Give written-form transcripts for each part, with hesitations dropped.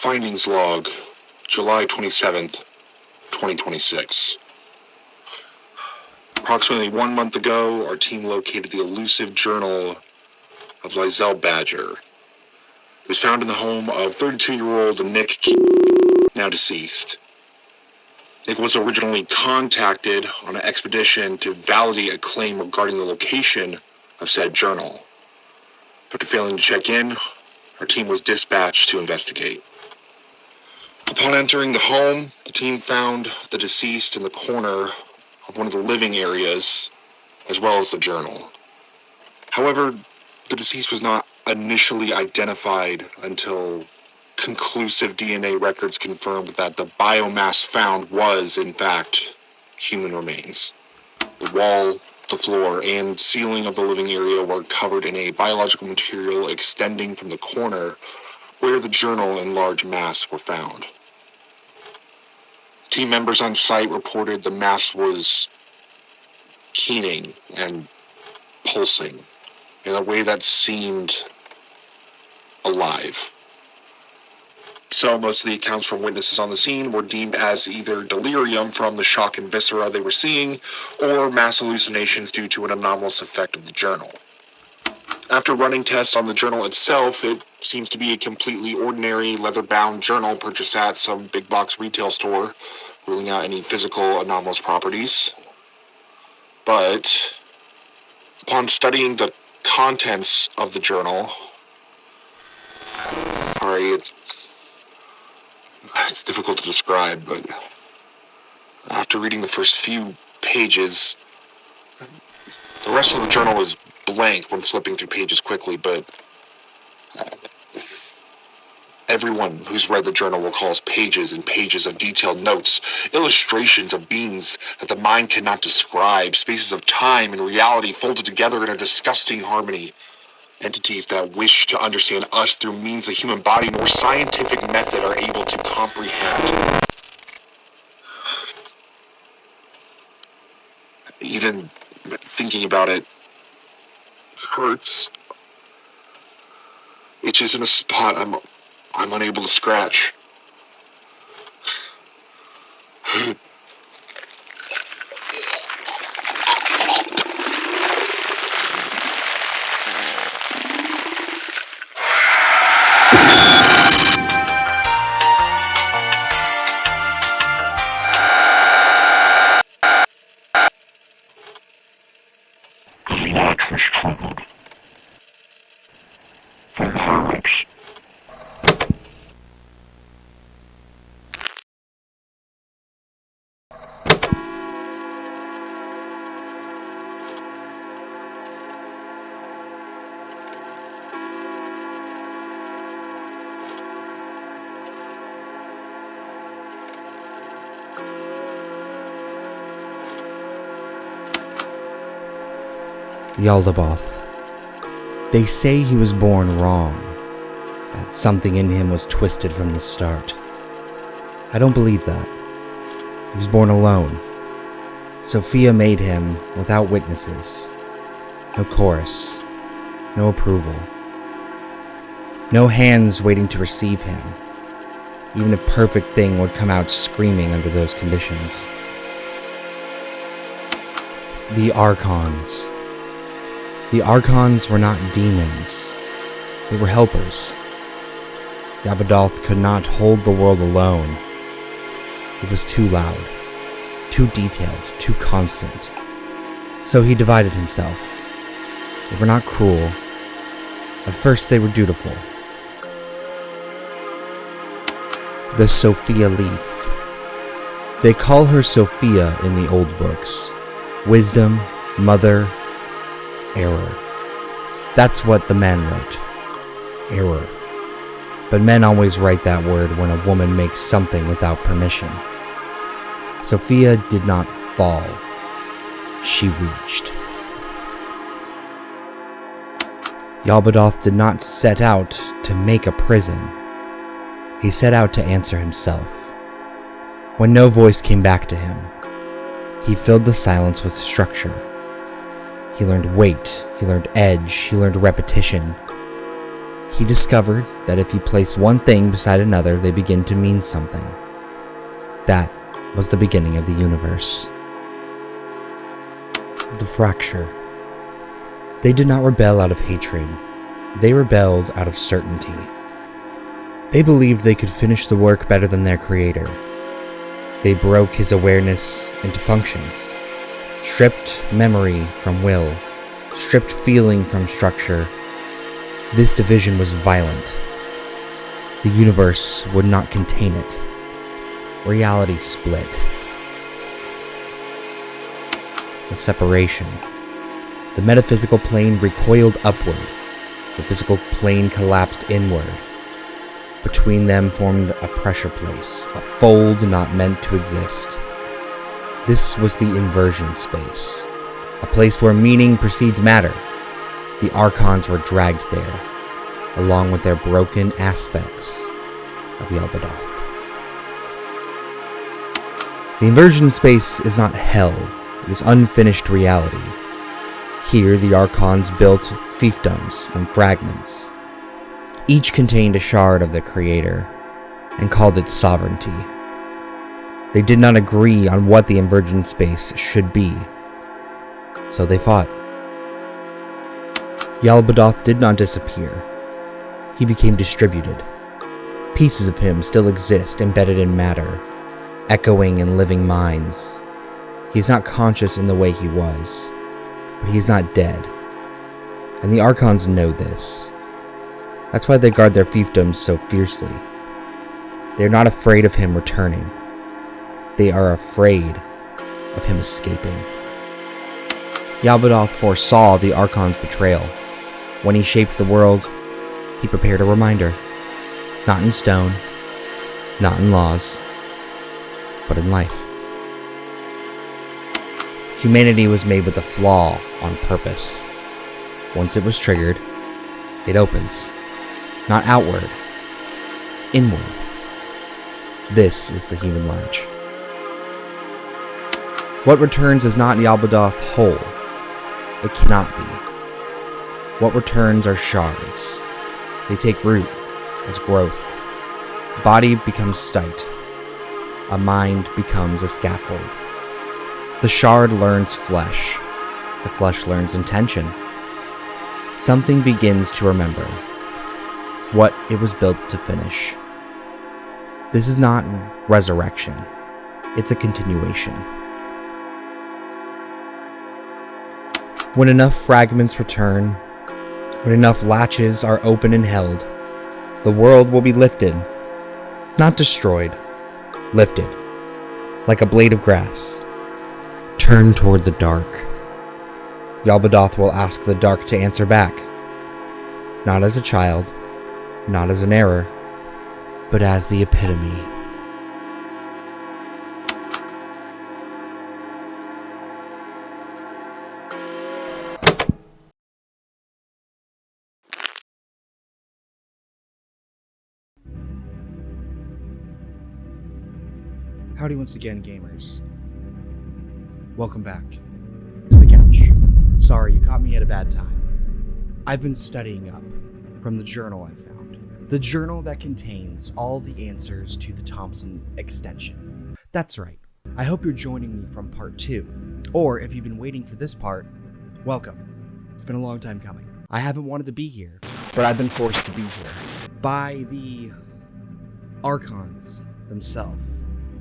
Findings log, July 27th, 2026. Approximately 1 month ago, our team located the elusive journal of Lizelle Badger. It was found in the home of 32-year-old Nick, now deceased. Nick was originally contacted on an expedition to validate a claim regarding the location of said journal. After failing to check in, our team was dispatched to investigate. Upon entering the home, the team found the deceased in the corner of one of the living areas, as well as the journal. However, the deceased was not initially identified until conclusive DNA records confirmed that the biomass found was, in fact, human remains. The wall, the floor, and ceiling of the living area were covered in a biological material extending from the corner where the journal in large mass were found. Team members on site reported the mass was keening and pulsing in a way that seemed alive. So most of the accounts from witnesses on the scene were deemed as either delirium from the shock and viscera they were seeing, or mass hallucinations due to an anomalous effect of the journal. After running tests on the journal itself, it seems to be a completely ordinary leather-bound journal purchased at some big box retail store, ruling out any physical anomalous properties. But upon studying the contents of the journal, it's difficult to describe, but after reading the first few pages, the rest of the journal is blank when flipping through pages quickly, but everyone who's read the journal will call us pages and pages of detailed notes, illustrations of beings that the mind cannot describe, spaces of time and reality folded together in a disgusting harmony. Entities that wish to understand us through means the human body more scientific method are able to comprehend. Even thinking about it hurts. Itches in a spot I'm unable to scratch. Yaldabaoth. They say he was born wrong, that something in him was twisted from the start. I don't believe that. He was born alone. Sophia made him without witnesses. No chorus, no approval. No hands waiting to receive him. Even a perfect thing would come out screaming under those conditions. The Archons. The Archons were not demons. They were helpers. Yaldabaoth could not hold the world alone. It was too loud, too detailed, too constant. So he divided himself. They were not cruel. At first they were dutiful. The Sophia Leaf. They call her Sophia in the old books. Wisdom, mother, error. That's what the men wrote. Error. But men always write that word when a woman makes something without permission. Sophia did not fall. She reached. Yaldabaoth did not set out to make a prison. He set out to answer himself. When no voice came back to him, he filled the silence with structure. He learned weight, he learned edge, he learned repetition. He discovered that if you place one thing beside another, they begin to mean something. That was the beginning of the universe. The fracture. They did not rebel out of hatred. They rebelled out of certainty. They believed they could finish the work better than their creator. They broke his awareness into functions, stripped memory from will, stripped feeling from structure. This division was violent. The universe would not contain it. Reality split. The separation. The metaphysical plane recoiled upward. The physical plane collapsed inward. Between them formed a pressure place, a fold not meant to exist. This was the inversion space, a place where meaning precedes matter. The Archons were dragged there, along with their broken aspects of Yaldabaoth. The inversion space is not hell, it is unfinished reality. Here the Archons built fiefdoms from fragments. Each contained a shard of the Creator, and called it sovereignty. They did not agree on what the inversion space should be, so they fought. Yaldabaoth did not disappear. He became distributed. Pieces of him still exist embedded in matter, echoing in living minds. He is not conscious in the way he was, but he is not dead. And the Archons know this. That's why they guard their fiefdoms so fiercely. They are not afraid of him returning. They are afraid of him escaping. Yaldabaoth foresaw the Archon's betrayal. When he shaped the world, he prepared a reminder. Not in stone, not in laws, but in life. Humanity was made with a flaw on purpose. Once it was triggered, it opens. Not outward, inward. This is the human latch. What returns is not Yaldabaoth whole. It cannot be. What returns are shards. They take root as growth. A body becomes sight. A mind becomes a scaffold. The shard learns flesh. The flesh learns intention. Something begins to remember what it was built to finish. This is not resurrection. It's a continuation. When enough fragments return, when enough latches are open and held, the world will be lifted, not destroyed, lifted, like a blade of grass, turned toward the dark. Yaldabaoth will ask the dark to answer back, not as a child, not as an error, but as the epitome. Howdy once again, gamers. Welcome back to the couch. Sorry, you caught me at a bad time. I've been studying up from the journal I found. The journal that contains all the answers to the Thompson Extension. That's right. I hope you're joining me from part 2. Or if you've been waiting for this part, welcome. It's been a long time coming. I haven't wanted to be here, but I've been forced to be here. By the Archons themselves.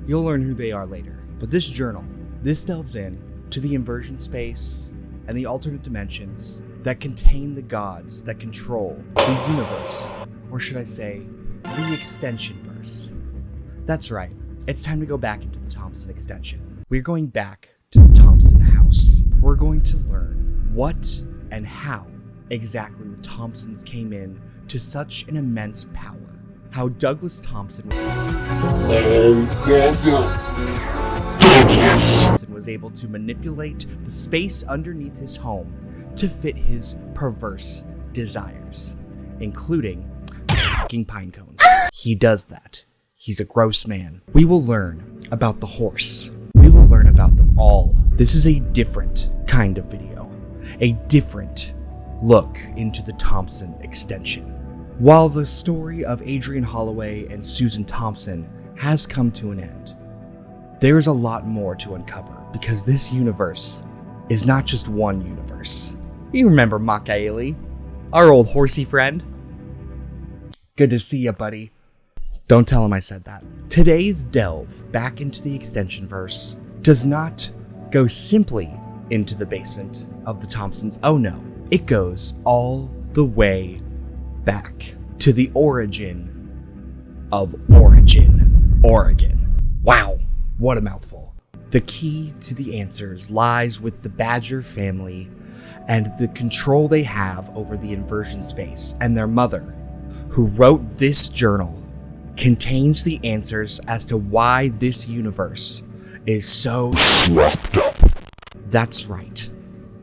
You'll learn who they are later. But this journal, this delves in to the inversion space and the alternate dimensions that contain the gods that control the universe. Or should I say, the Extensionverse. That's right. It's time to go back into the Thompson Extension. We're going back to the Thompson house. We're going to learn what and how exactly the Thompsons came in to such an immense power. How Douglas Thompson was able to manipulate the space underneath his home to fit his perverse desires, including f***ing pine cones. He does that. He's a gross man. We will learn about the horse. We will learn about them all. This is a different kind of video. A different look into the Thompson Extension. While the story of Adrian Holloway and Susan Thompson has come to an end, there is a lot more to uncover because this universe is not just one universe. You remember Makaeli, our old horsey friend? Good to see you, buddy. Don't tell him I said that. Today's delve back into the extension verse does not go simply into the basement of the Thompsons. Oh no, it goes all the way back to the origin of Origin, Oregon. Wow, what a mouthful. The key to the answers lies with the Badger family and the control they have over the inversion space, and their mother, who wrote this journal, contains the answers as to why this universe is so wrapped up. That's right.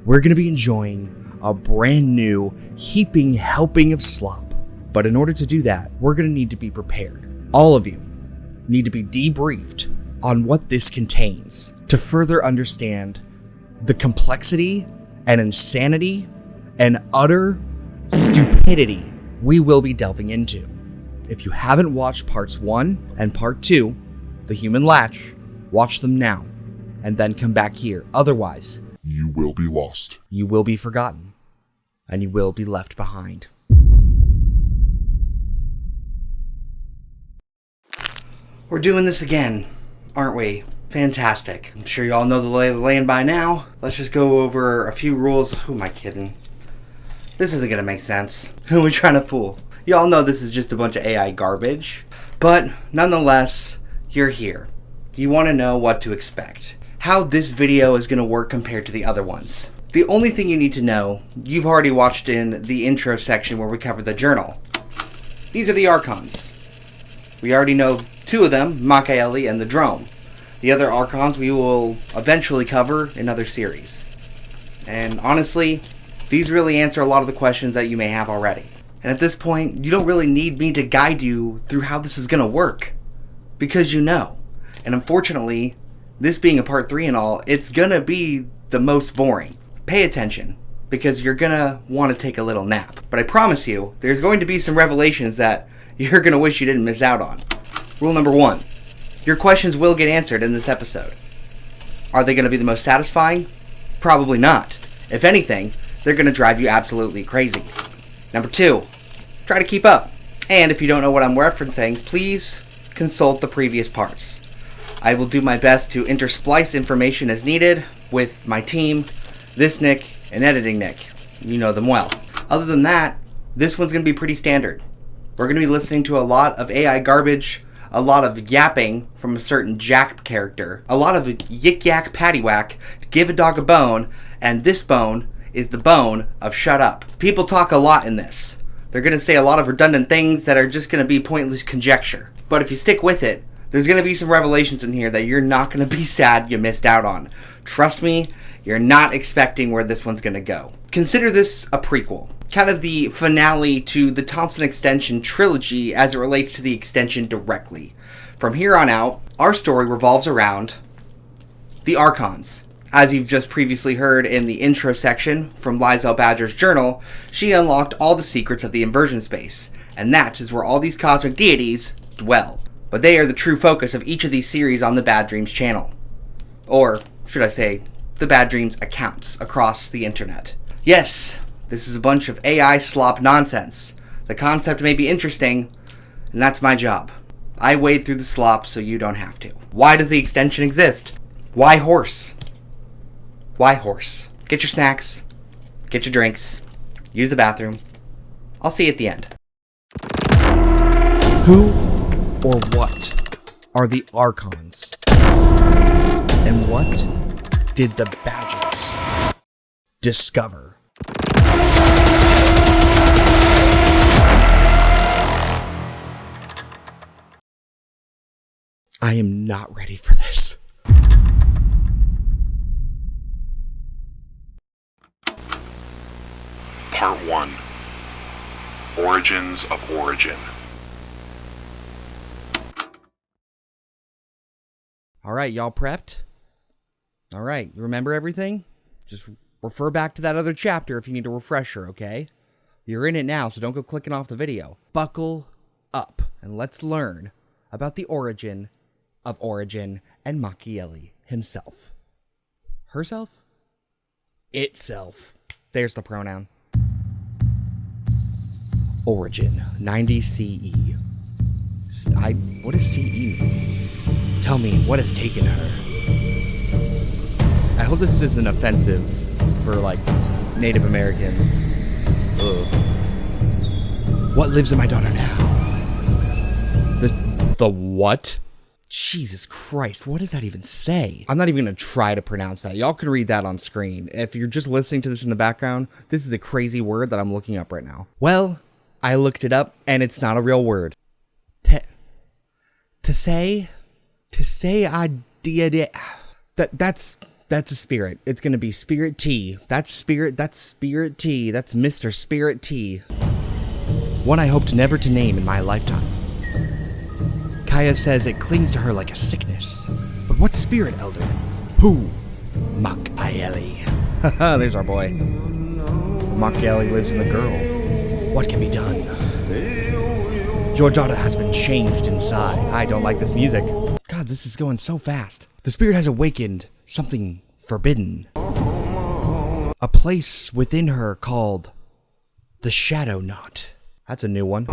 We're going to be enjoying a brand new heaping helping of slop. But in order to do that, we're going to need to be prepared. All of you need to be debriefed on what this contains to further understand the complexity and insanity and utter stupidity we will be delving into. If you haven't watched parts 1 and part 2, The Human Latch, watch them now and then come back here. Otherwise, you will be lost. You will be forgotten, and you will be left behind. We're doing this again, aren't we? Fantastic. I'm sure you all know the lay of the land by now. Let's just go over a few rules. Who am I kidding? This isn't gonna make sense. Who are we trying to fool? Y'all know this is just a bunch of AI garbage. But nonetheless, you're here. You want to know what to expect. How this video is going to work compared to the other ones. The only thing you need to know, you've already watched in the intro section where we cover the journal. These are the Archons. We already know 2 of them, Makaeli and the drone. The other Archons we will eventually cover in other series. And honestly, these really answer a lot of the questions that you may have already. And at this point, you don't really need me to guide you through how this is going to work. Because you know. And unfortunately, this being a part 3 and all, it's going to be the most boring. Pay attention, because you're going to want to take a little nap. But I promise you, there's going to be some revelations that you're going to wish you didn't miss out on. Rule number 1. Your questions will get answered in this episode. Are they going to be the most satisfying? Probably not. If anything, they're going to drive you absolutely crazy. Number 2, try to keep up. And if you don't know what I'm referencing, please consult the previous parts. I will do my best to intersplice information as needed with my team, this Nick, and Editing Nick. You know them well. Other than that, this one's going to be pretty standard. We're going to be listening to a lot of AI garbage, a lot of yapping from a certain Jack character, a lot of yik yak paddywhack, give a dog a bone, and this bone is the bone of shut up. People talk a lot in this. They're going to say a lot of redundant things that are just going to be pointless conjecture. But if you stick with it, there's going to be some revelations in here that you're not going to be sad you missed out on. Trust me, you're not expecting where this one's going to go. Consider this a prequel. Kind of the finale to the Thompson Extension trilogy as it relates to the extension directly. From here on out, our story revolves around the Archons. As you've just previously heard in the intro section from Lizel Badger's journal, she unlocked all the secrets of the inversion space, and that is where all these cosmic deities dwell. But they are the true focus of each of these series on the Bad Dreams channel. Or, should I say, the Bad Dreams accounts across the internet. Yes, this is a bunch of AI slop nonsense. The concept may be interesting, and that's my job. I wade through the slop so you don't have to. Why does the extension exist? Why horse? Why horse? Get your snacks, get your drinks, use the bathroom. I'll see you at the end. Who or what are the Archons? And what did the Badgers discover? I am not ready for this. Part 1. Origins of Origin. Alright, y'all prepped? Alright, you remember everything? Just refer back to that other chapter if you need a refresher, okay? You're in it now, so don't go clicking off the video. Buckle up, and let's learn about the origin of Origin and Machiavelli himself. Herself? Itself. There's the pronoun. Origin, 90 CE. What does CE mean? Tell me, what has taken her? I hope this isn't offensive for, like, Native Americans. Ugh. What lives in my daughter now? The what? Jesus Christ, what does that even say? I'm not even gonna try to pronounce that. Y'all can read that on screen. If you're just listening to this in the background, this is a crazy word that I'm looking up right now. Well, I looked it up, and it's not a real word. To say I did it. That's a spirit. It's gonna be Spirit T. That's Spirit T. That's Mr. Spirit T. One I hoped never to name in my lifetime. Kaya says it clings to her like a sickness. But what spirit, Elder? Who? Machiavelli. Haha, there's our boy. So Machiavelli lives in the girl. What can be done? Your daughter has been changed inside. I don't like this music. God, this is going so fast. The spirit has awakened something forbidden. A place within her called the Shadow Knot. That's a new one.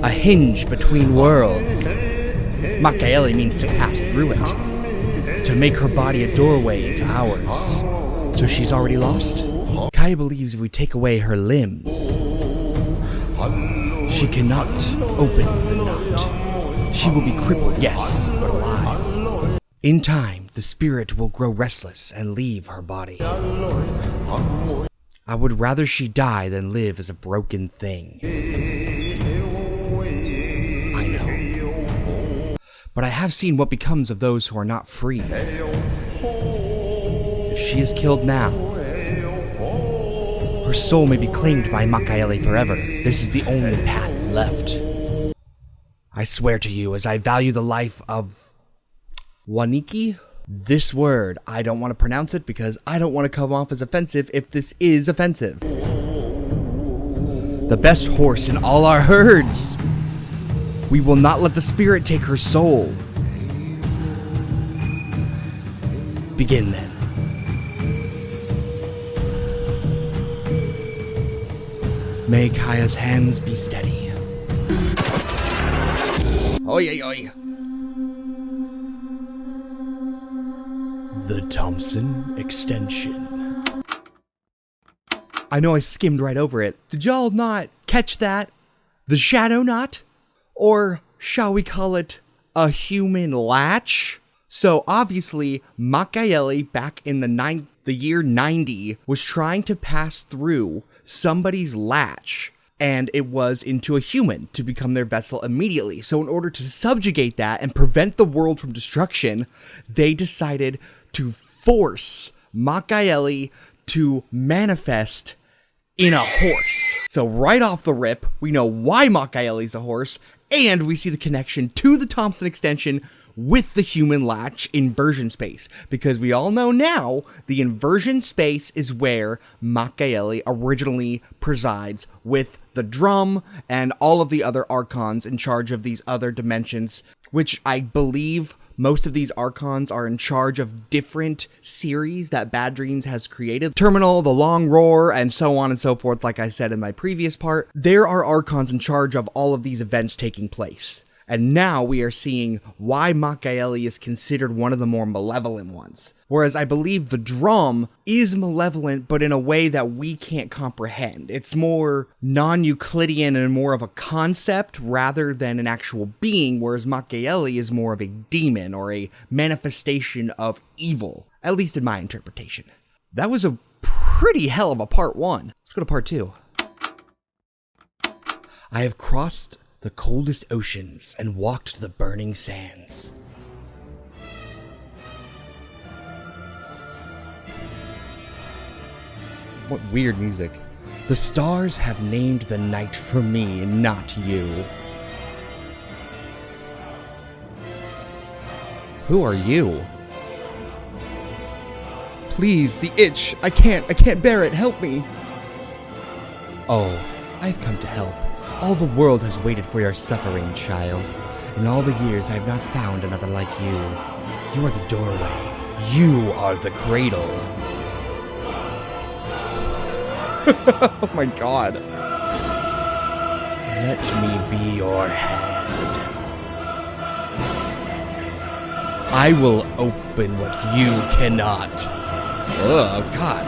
A hinge between worlds. Machiavelli means to pass through it. To make her body a doorway into ours. So she's already lost? Kaya believes if we take away her limbs, she cannot open the knot. She will be crippled, yes, but alive. In time, the spirit will grow restless and leave her body. I would rather she die than live as a broken thing. I know. But I have seen what becomes of those who are not free. If she is killed now, her soul may be claimed by Machiavelli forever. This is the only path left. I swear to you, as I value the life of Waniki, this word, I don't want to pronounce it because I don't want to come off as offensive if this is offensive. The best horse in all our herds. We will not let the spirit take her soul. Begin then. May Kaya's hands be steady. Oi, oi, oi. The Thompson Extension. I know I skimmed right over it. Did y'all not catch that? The Shadow Knot? Or shall we call it a human latch? So obviously, Machiavelli back in the year 90 was trying to pass through somebody's latch, and it was into a human to become their vessel immediately. So in order to subjugate that and prevent the world from destruction, they decided to force Machiavelli to manifest in a horse. So right off the rip, we know why Machiavelli's a horse, and we see the connection to the Thompson Extension with the human latch inversion space, because we all know now the inversion space is where Machiavelli originally presides with the drum and all of the other archons in charge of these other dimensions, which I believe most of these archons are in charge of different series that Bad Dreams has created. Terminal, the Long Roar, and so on and so forth, like I said in my previous part. There are archons in charge of all of these events taking place. And now we are seeing why Machiavelli is considered one of the more malevolent ones. Whereas I believe the drum is malevolent, but in a way that we can't comprehend. It's more non-Euclidean and more of a concept rather than an actual being, whereas Machiavelli is more of a demon or a manifestation of evil, at least in my interpretation. That was a pretty hell of a part 1. Let's go to part 2. I have crossed the coldest oceans and walked the burning sands. What weird music. The stars have named the night for me, not you. Who are you? Please, the itch. I can't bear it. Help me. Oh, I've come to help. All the world has waited for your suffering, child. In all the years, I have not found another like you. You are the doorway. You are the cradle. Oh my god. Let me be your hand. I will open what you cannot. Oh god.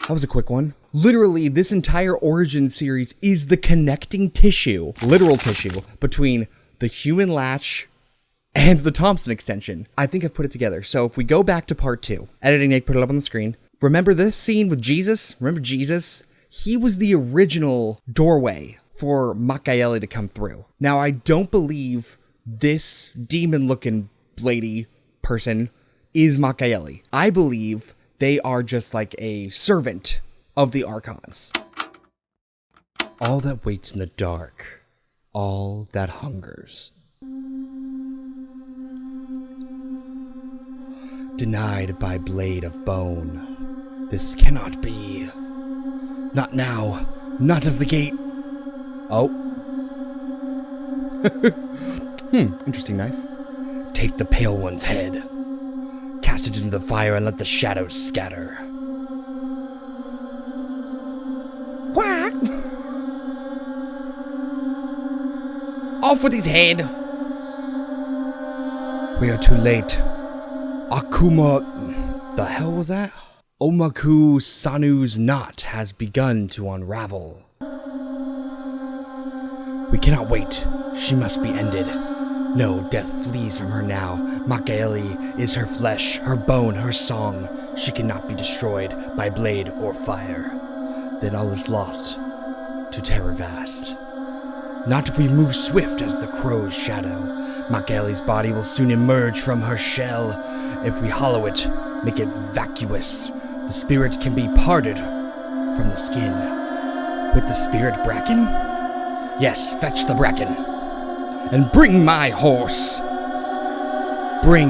That was a quick one. Literally, this entire origin series is the connecting tissue, literal tissue, between the human latch and the Thompson extension. I think I've put it together. So if we go back to part 2, editing Nick put it up on the screen. Remember this scene with Jesus? Remember Jesus? He was the original doorway for Machiavelli to come through. Now, I don't believe this demon-looking lady person is Machiavelli. I believe they are just like a servant of the Archons. All that waits in the dark, all that hungers. Denied by blade of bone, this cannot be. Not now, not as the gate. Oh. Interesting knife. Take the pale one's head. Cast it into the fire and let the shadows scatter. Quack! Off with his head! We are too late. Akuma... The hell was that? Omaku Sanu's knot has begun to unravel. We cannot wait. She must be ended. No, death flees from her now. Machiavelli is her flesh, her bone, her song. She cannot be destroyed by blade or fire. Then all is lost to terror vast. Not if we move swift as the crow's shadow. Machiavelli's body will soon emerge from her shell. If we hollow it, make it vacuous, the spirit can be parted from the skin. With the spirit bracken? Yes, fetch the bracken. And bring my horse. Bring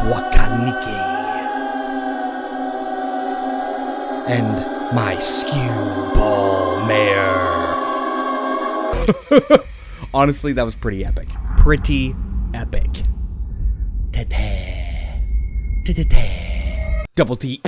Wakaniki. And my skew ball mare. Honestly, that was pretty epic. Pretty epic. Double T.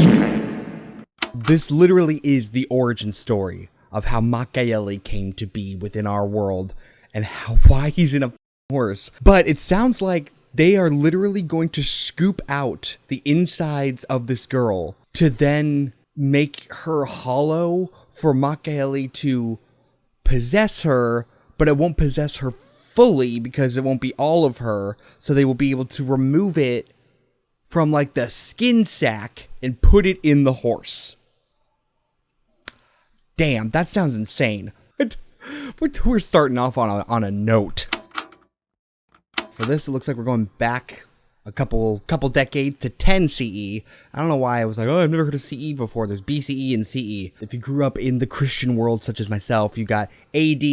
This literally is the origin story of how Machiavelli came to be within our world and why he's in a horse. But it sounds like they are literally going to scoop out the insides of this girl to then make her hollow for Machiavelli to possess her, but it won't possess her fully because it won't be all of her. So they will be able to remove it from like the skin sack and put it in the horse. Damn, that sounds insane. We're starting off on a note. For this, it looks like we're going back a couple decades to 10 CE. I don't know why I was like, oh, I've never heard of CE before. There's BCE and CE. If you grew up in the Christian world, such as myself, you got AD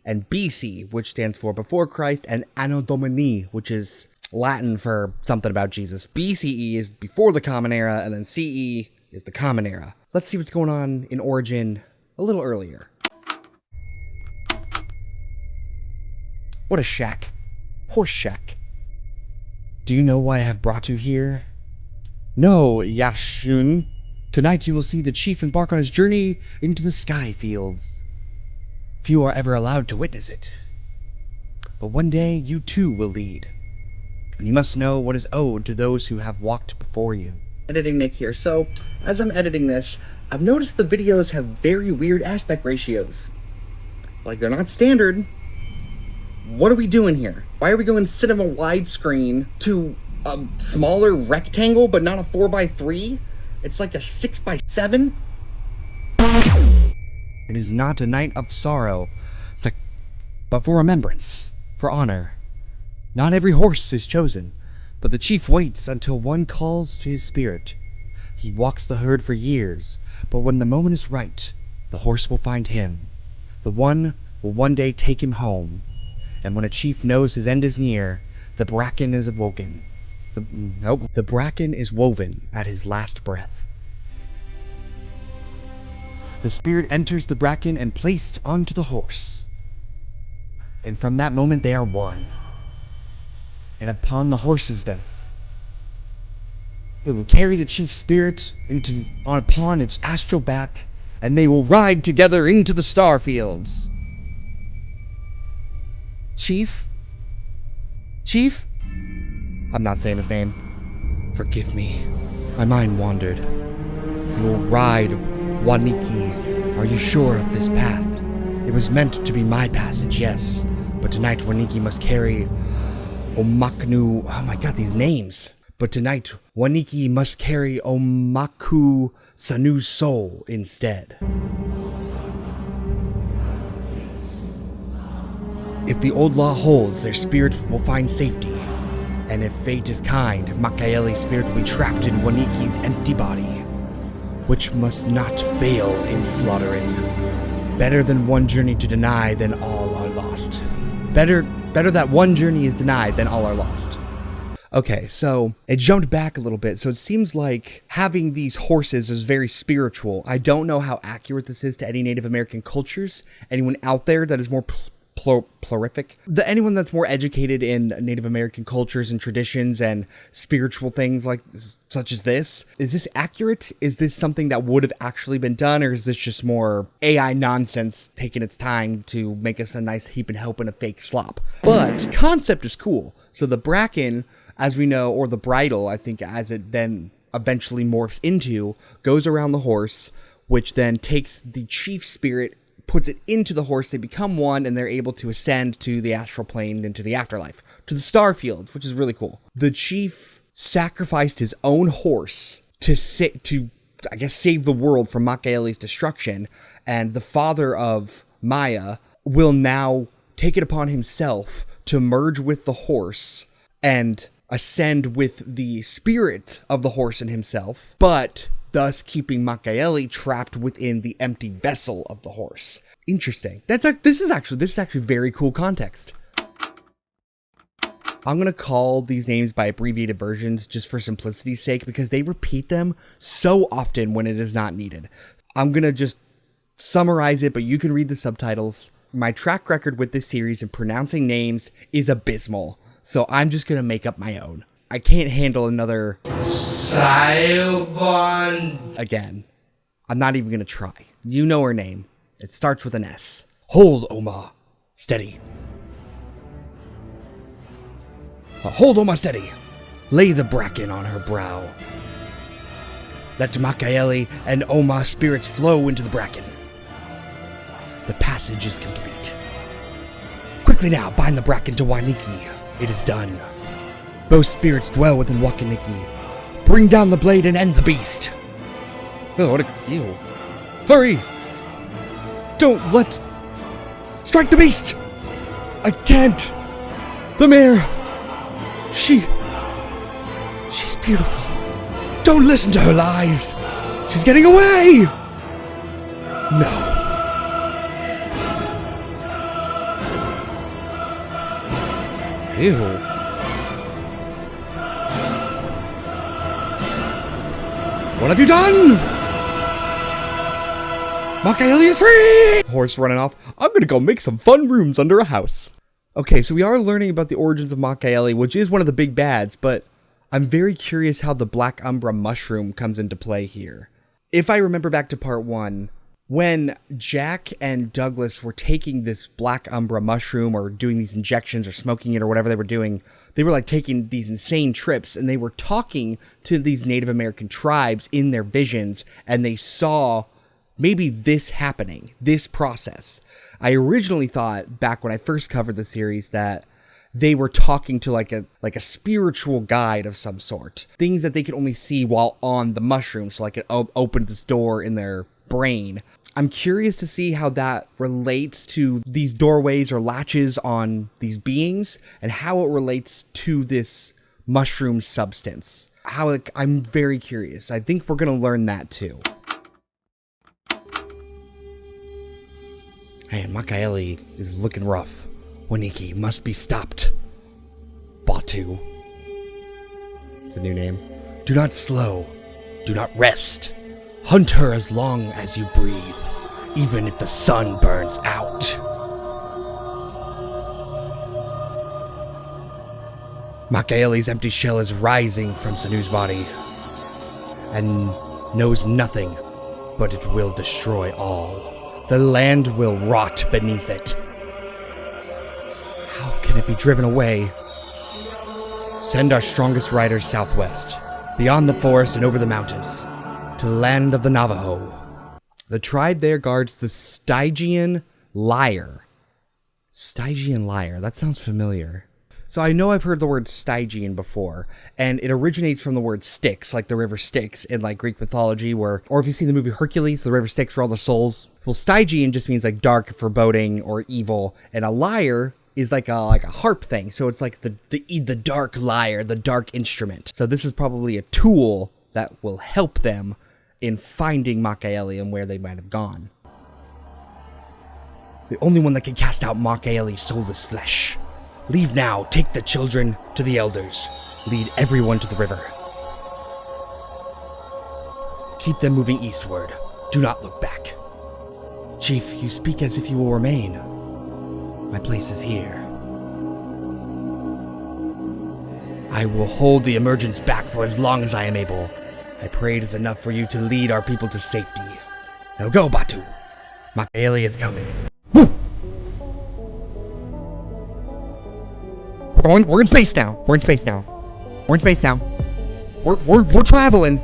and BC, which stands for before Christ, and Anno Domini, which is Latin for something about Jesus. BCE is before the Common Era, and then CE is the Common Era. Let's see what's going on in Origin a little earlier. What a shack. Horse shack. Do you know why I have brought you here? No, Yashun. Tonight you will see the chief embark on his journey into the sky fields. Few are ever allowed to witness it. But one day you too will lead. And you must know what is owed to those who have walked before you. Editing Nick here. So, as I'm editing this, I've noticed the videos have very weird aspect ratios. Like, they're not standard. What are we doing here? Why are we going instead of a widescreen to a smaller rectangle, but not a 4x3? It's like a 6x7? It is not a night of sorrow, but for remembrance, for honor. Not every horse is chosen, but the chief waits until one calls to his spirit. He walks the herd for years, but when the moment is right, the horse will find him. The one will one day take him home, and when a chief knows his end is near, the bracken is awoken. The bracken is woven at his last breath. The spirit enters the bracken and placed onto the horse. And from that moment they are one. And upon the horse's death, it will carry the chief's spirit upon its astral back, and they will ride together into the star fields. Chief? Chief? I'm not saying his name. Forgive me. My mind wandered. You will ride, Waniki. Are you sure of this path? It was meant to be my passage, yes. But tonight Waniki must carry Omaknu... Oh my god, these names. But tonight Waniki must carry Omaku Sanu's soul instead. If the old law holds, their spirit will find safety. And if fate is kind, Makaeli's spirit will be trapped in Waniki's empty body, which must not fail in slaughtering. Better than one journey to deny than all are lost. Better that one journey is denied than all are lost. Okay, so it jumped back a little bit, so it seems like having these horses is very spiritual. I don't know how accurate this is to any Native American cultures. Anyone out there that is more plurific? Anyone that's more educated in Native American cultures and traditions and spiritual things like such as this, is this accurate? Is this something that would have actually been done, or is this just more AI nonsense taking its time to make us a nice heap and help in a fake slop? But concept is cool. So the bracken, as we know, or the bridle, I think as it then eventually morphs into, goes around the horse, which then takes the chief spirit, puts it into the horse, they become one, and they're able to ascend to the astral plane, into the afterlife, to the star fields, which is really cool. The chief sacrificed his own horse to save the world from Makaeli's destruction, and the father of Maya will now take it upon himself to merge with the horse and ascend with the spirit of the horse and himself, but thus keeping Makaeli trapped within the empty vessel of the horse. Interesting. This is actually very cool context. I'm gonna call these names by abbreviated versions just for simplicity's sake, because they repeat them so often when it is not needed. I'm gonna just summarize it, but you can read the subtitles. My track record with this series in pronouncing names is abysmal, so I'm just gonna make up my own. I can't handle another Sailbon again. I'm not even gonna try. You know her name. It starts with an S. Hold, Oma. Steady. Hold, Oma, steady. Lay the bracken on her brow. Let Makaeli and Oma spirits flow into the bracken. The passage is complete. Quickly now, bind the bracken to Waniki. It is done. Both spirits dwell within Wakaniki. Bring down the blade and end the beast. Oh, what a... Ew. Hurry! Don't let... Strike the beast! I can't! The mare! She's beautiful. Don't listen to her lies! She's getting away! No. Ew. What have you done? Makaeli is free! Horse running off. I'm gonna go make some fun rooms under a house. Okay, so we are learning about the origins of Makaeli, which is one of the big bads, but I'm very curious how the Black Umbra mushroom comes into play here. If I remember back to part 1, when Jack and Douglas were taking this Black Umbra mushroom or doing these injections or smoking it or whatever they were doing, they were like taking these insane trips, and they were talking to these Native American tribes in their visions, and they saw maybe this happening, this process. I originally thought, back when I first covered the series, that they were talking to like a spiritual guide of some sort. Things that they could only see while on the mushroom, so like it opened this door in their brain. I'm curious to see how that relates to these doorways or latches on these beings, and how it relates to this mushroom substance. I'm very curious. I think we're going to learn that too. And Makaeli is looking rough. Waniki must be stopped. Batu. It's a new name. Do not slow. Do not rest. Hunt her as long as you breathe, even if the sun burns out. Makaeli's empty shell is rising from Sanu's body, and knows nothing, but it will destroy all. The land will rot beneath it. How can it be driven away? Send our strongest riders southwest, beyond the forest and over the mountains, to the land of the Navajo. The tribe there guards the Stygian Lyre. Stygian Lyre, that sounds familiar. So I know I've heard the word Stygian before, and it originates from the word Styx, like the river Styx in like Greek mythology, or if you've seen the movie Hercules, the river Styx for all the souls. Well, Stygian just means like dark, foreboding, or evil, and a lyre is like a harp thing, so it's like the dark lyre, the dark instrument. So this is probably a tool that will help them in finding Makaeli and where they might have gone. The only one that can cast out Makaeli's soulless flesh. Leave now, take the children to the elders. Lead everyone to the river. Keep them moving eastward. Do not look back. Chief, you speak as if you will remain. My place is here. I will hold the emergence back for as long as I am able. I pray it is enough for you to lead our people to safety. Now go, Batu. Makaeli is coming. We're in space now. We're in space now. We're in space now. We're traveling.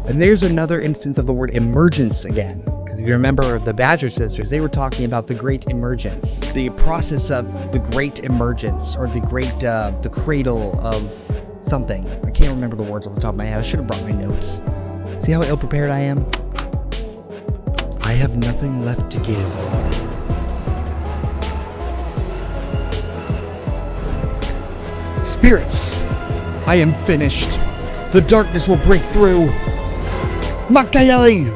And there's another instance of the word emergence again. Because if you remember the Badger Sisters, they were talking about the Great Emergence. The process of the Great Emergence, or the cradle of something. I can't remember the words off the top of my head. I should have brought my notes. See how ill-prepared I am? I have nothing left to give. Spirits, I am finished. The darkness will break through. Makaeli!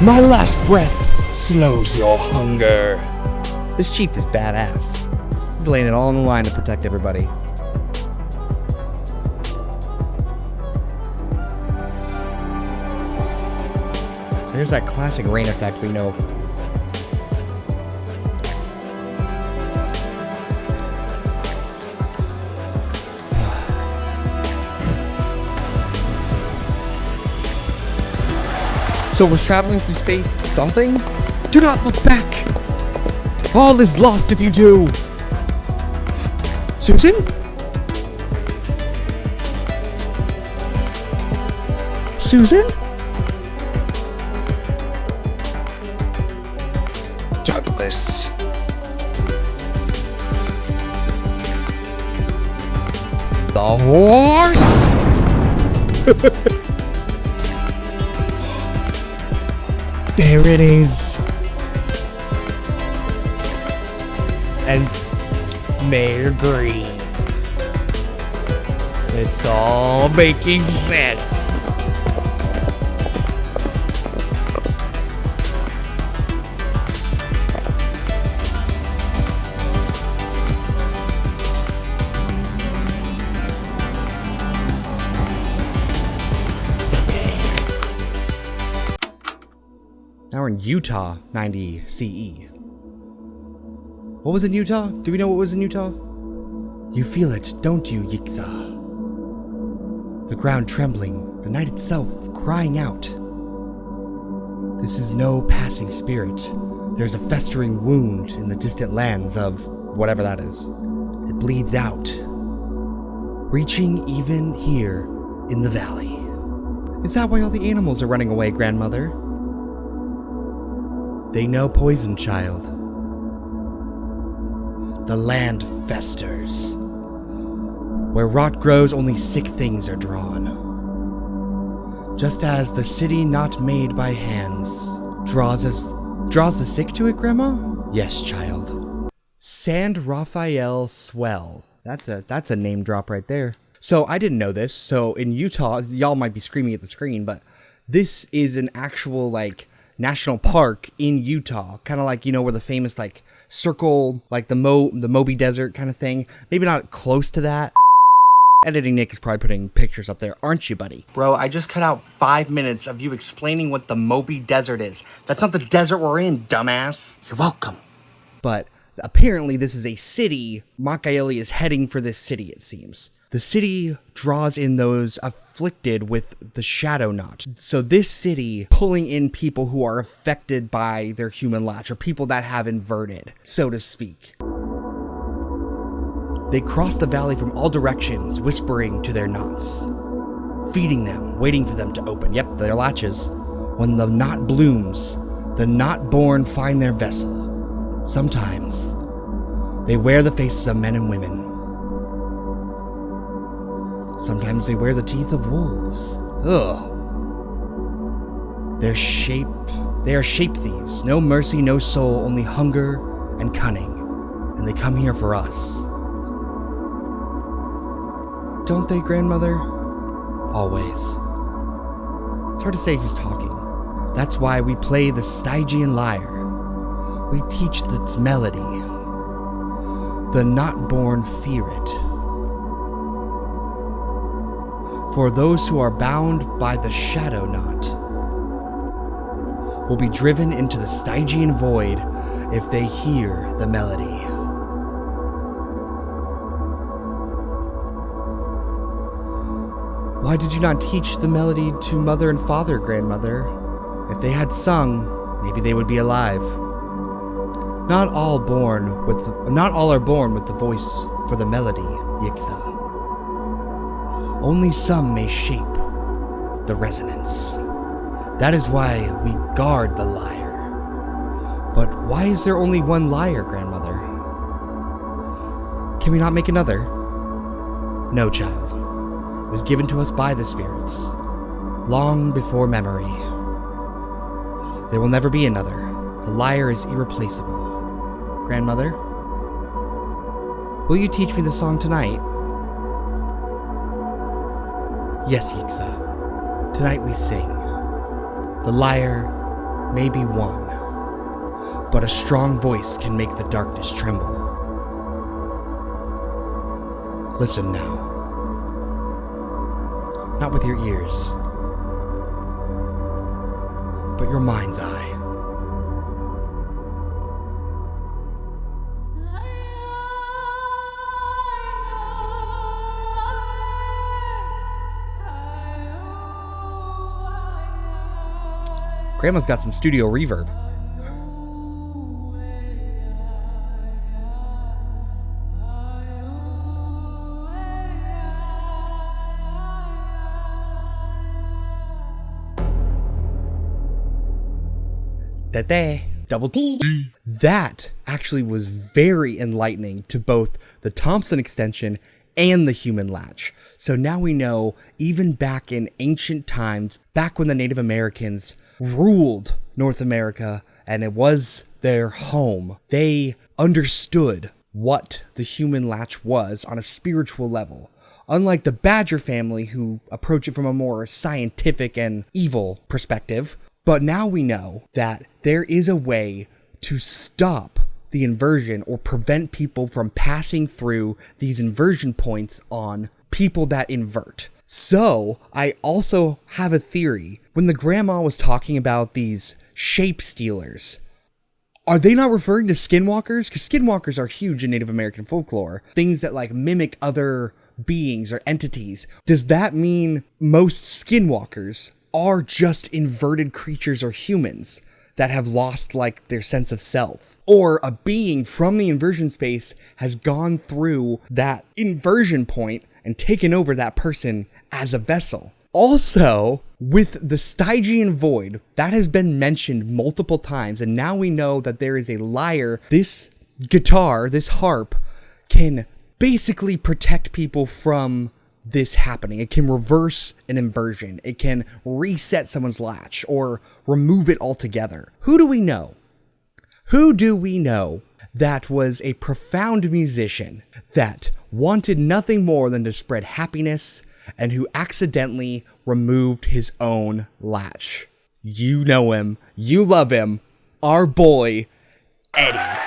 My last breath slows your hunger. This chief is badass. He's laying it all on the line to protect everybody. There's that classic rain effect we know. So was traveling through space something? Do not look back! All is lost if you do! Susan? Susan? Douglas. The horse! There it is. And Mayor Green. It's all making sense. Now we're in Utah, 90 CE. What was in Utah? Do we know what was in Utah? You feel it, don't you, Yikza? The ground trembling, the night itself crying out. This is no passing spirit. There's a festering wound in the distant lands of whatever that is. It bleeds out, reaching even here in the valley. Is that why all the animals are running away, grandmother? They know poison, child. The land festers. Where rot grows, only sick things are drawn. Just as the city not made by hands draws the sick to it, Grandma? Yes, child. San Rafael Swell. That's a name drop right there. So I didn't know this. So in Utah, y'all might be screaming at the screen, but This is an actual, like, national park in Utah. Kind of like, where the famous, like, circle, like the Moby Desert kind of thing. Maybe not close to that. Editing Nick is probably putting pictures up there, aren't you, buddy? Bro, I just cut out 5 minutes of you explaining what the Moby Desert is. That's not the desert we're in, dumbass. You're welcome. But apparently this is a city. Makaeli is heading for this city, it seems. The city draws in those afflicted with the shadow knot. So this city pulling in people who are affected by their human latch, or people that have inverted, so to speak. They cross the valley from all directions, whispering to their knots, feeding them, waiting for them to open. Yep, their latches. When the knot blooms, the knot-born find their vessel. Sometimes, they wear the faces of men and women. Sometimes they wear the teeth of wolves. Ugh. They are shape thieves. No mercy, no soul, only hunger and cunning. And they come here for us. Don't they, grandmother? Always. It's hard to say who's talking. That's why we play the Stygian lyre. We teach its melody. The not-born fear it. For those who are bound by the shadow knot will be driven into the Stygian void if they hear the melody. Why did you not teach the melody to mother and father, grandmother? If they had sung, maybe they would be alive. Not all are born with the voice for the melody, Yixa. Only some may shape the resonance. That is why we guard the lyre. But why is there only one lyre, grandmother? Can we not make another? No, child. It was given to us by the spirits, long before memory. There will never be another. The lyre is irreplaceable. Grandmother, will you teach me the song tonight? Yes, Yixa. Tonight we sing. The lyre may be one, but a strong voice can make the darkness tremble. Listen now. Not with your ears, but your mind's eye. Grandma's got some studio reverb. Double T. That actually was very enlightening to both the Thompson Extension and the human latch. So now we know, even back in ancient times, back when the Native Americans ruled North America and it was their home, they understood what the human latch was on a spiritual level. Unlike the Badger family, who approach it from a more scientific and evil perspective. But now we know that there is a way to stop the inversion or prevent people from passing through these inversion points on people that invert. So I also have a theory. When the grandma was talking about these shape stealers, are they not referring to skinwalkers? Because skinwalkers are huge in Native American folklore. Things that like mimic other beings or entities. Does that mean most skinwalkers are just inverted creatures or humans that have lost like their sense of self? Or a being from the inversion space has gone through that inversion point and taken over that person as a vessel? Also, with the Stygian void, that has been mentioned multiple times, and now we know that there is a lyre. This guitar, this harp, can basically protect people from this happening. It can reverse an inversion. It can reset someone's latch or remove it altogether. Who do we know? Who do we know that was a profound musician that wanted nothing more than to spread happiness and who accidentally removed his own latch. You know him, you love him, our boy, Eddie.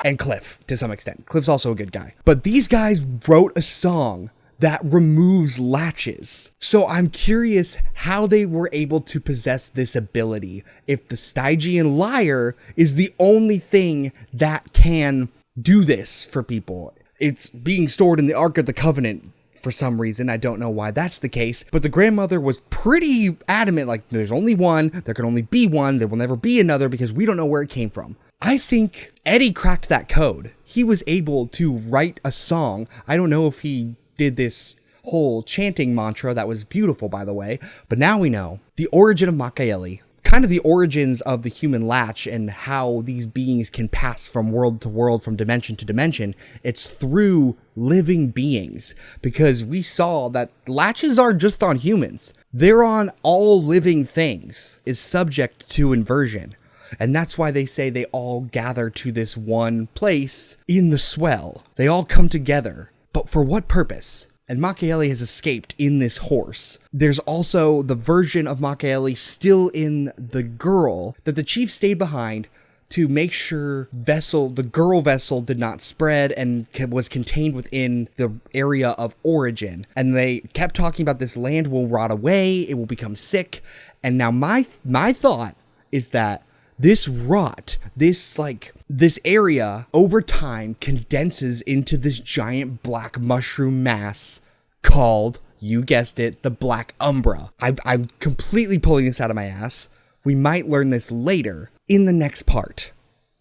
And Cliff, to some extent. Cliff's also a good guy. But these guys wrote a song that removes latches. So I'm curious how they were able to possess this ability if the Stygian lyre is the only thing that can do this for people. It's being stored in the Ark of the Covenant for some reason. I don't know why that's the case, but the grandmother was pretty adamant, like there's only one, there can only be one, there will never be another because we don't know where it came from. I think Eddie cracked that code. He was able to write a song. I don't know if he did this whole chanting mantra that was beautiful, by the way, but now we know the origin of Machiavelli, kind of the origins of the human latch and how these beings can pass from world to world, from dimension to dimension. It's through living beings, because we saw that latches are just on humans. They're on all living things, is subject to inversion. And that's why they say they all gather to this one place in the swell. They all come together. But for what purpose? And Machiavelli has escaped in this horse. There's also the version of Machiavelli still in the girl that the chief stayed behind to make sure the girl vessel did not spread and was contained within the area of origin. And they kept talking about this land will rot away, it will become sick. And now my thought is that this rot, this area over time condenses into this giant black mushroom mass called, you guessed it, the Black Umbra. I'm completely pulling this out of my ass. We might learn this later in the next part.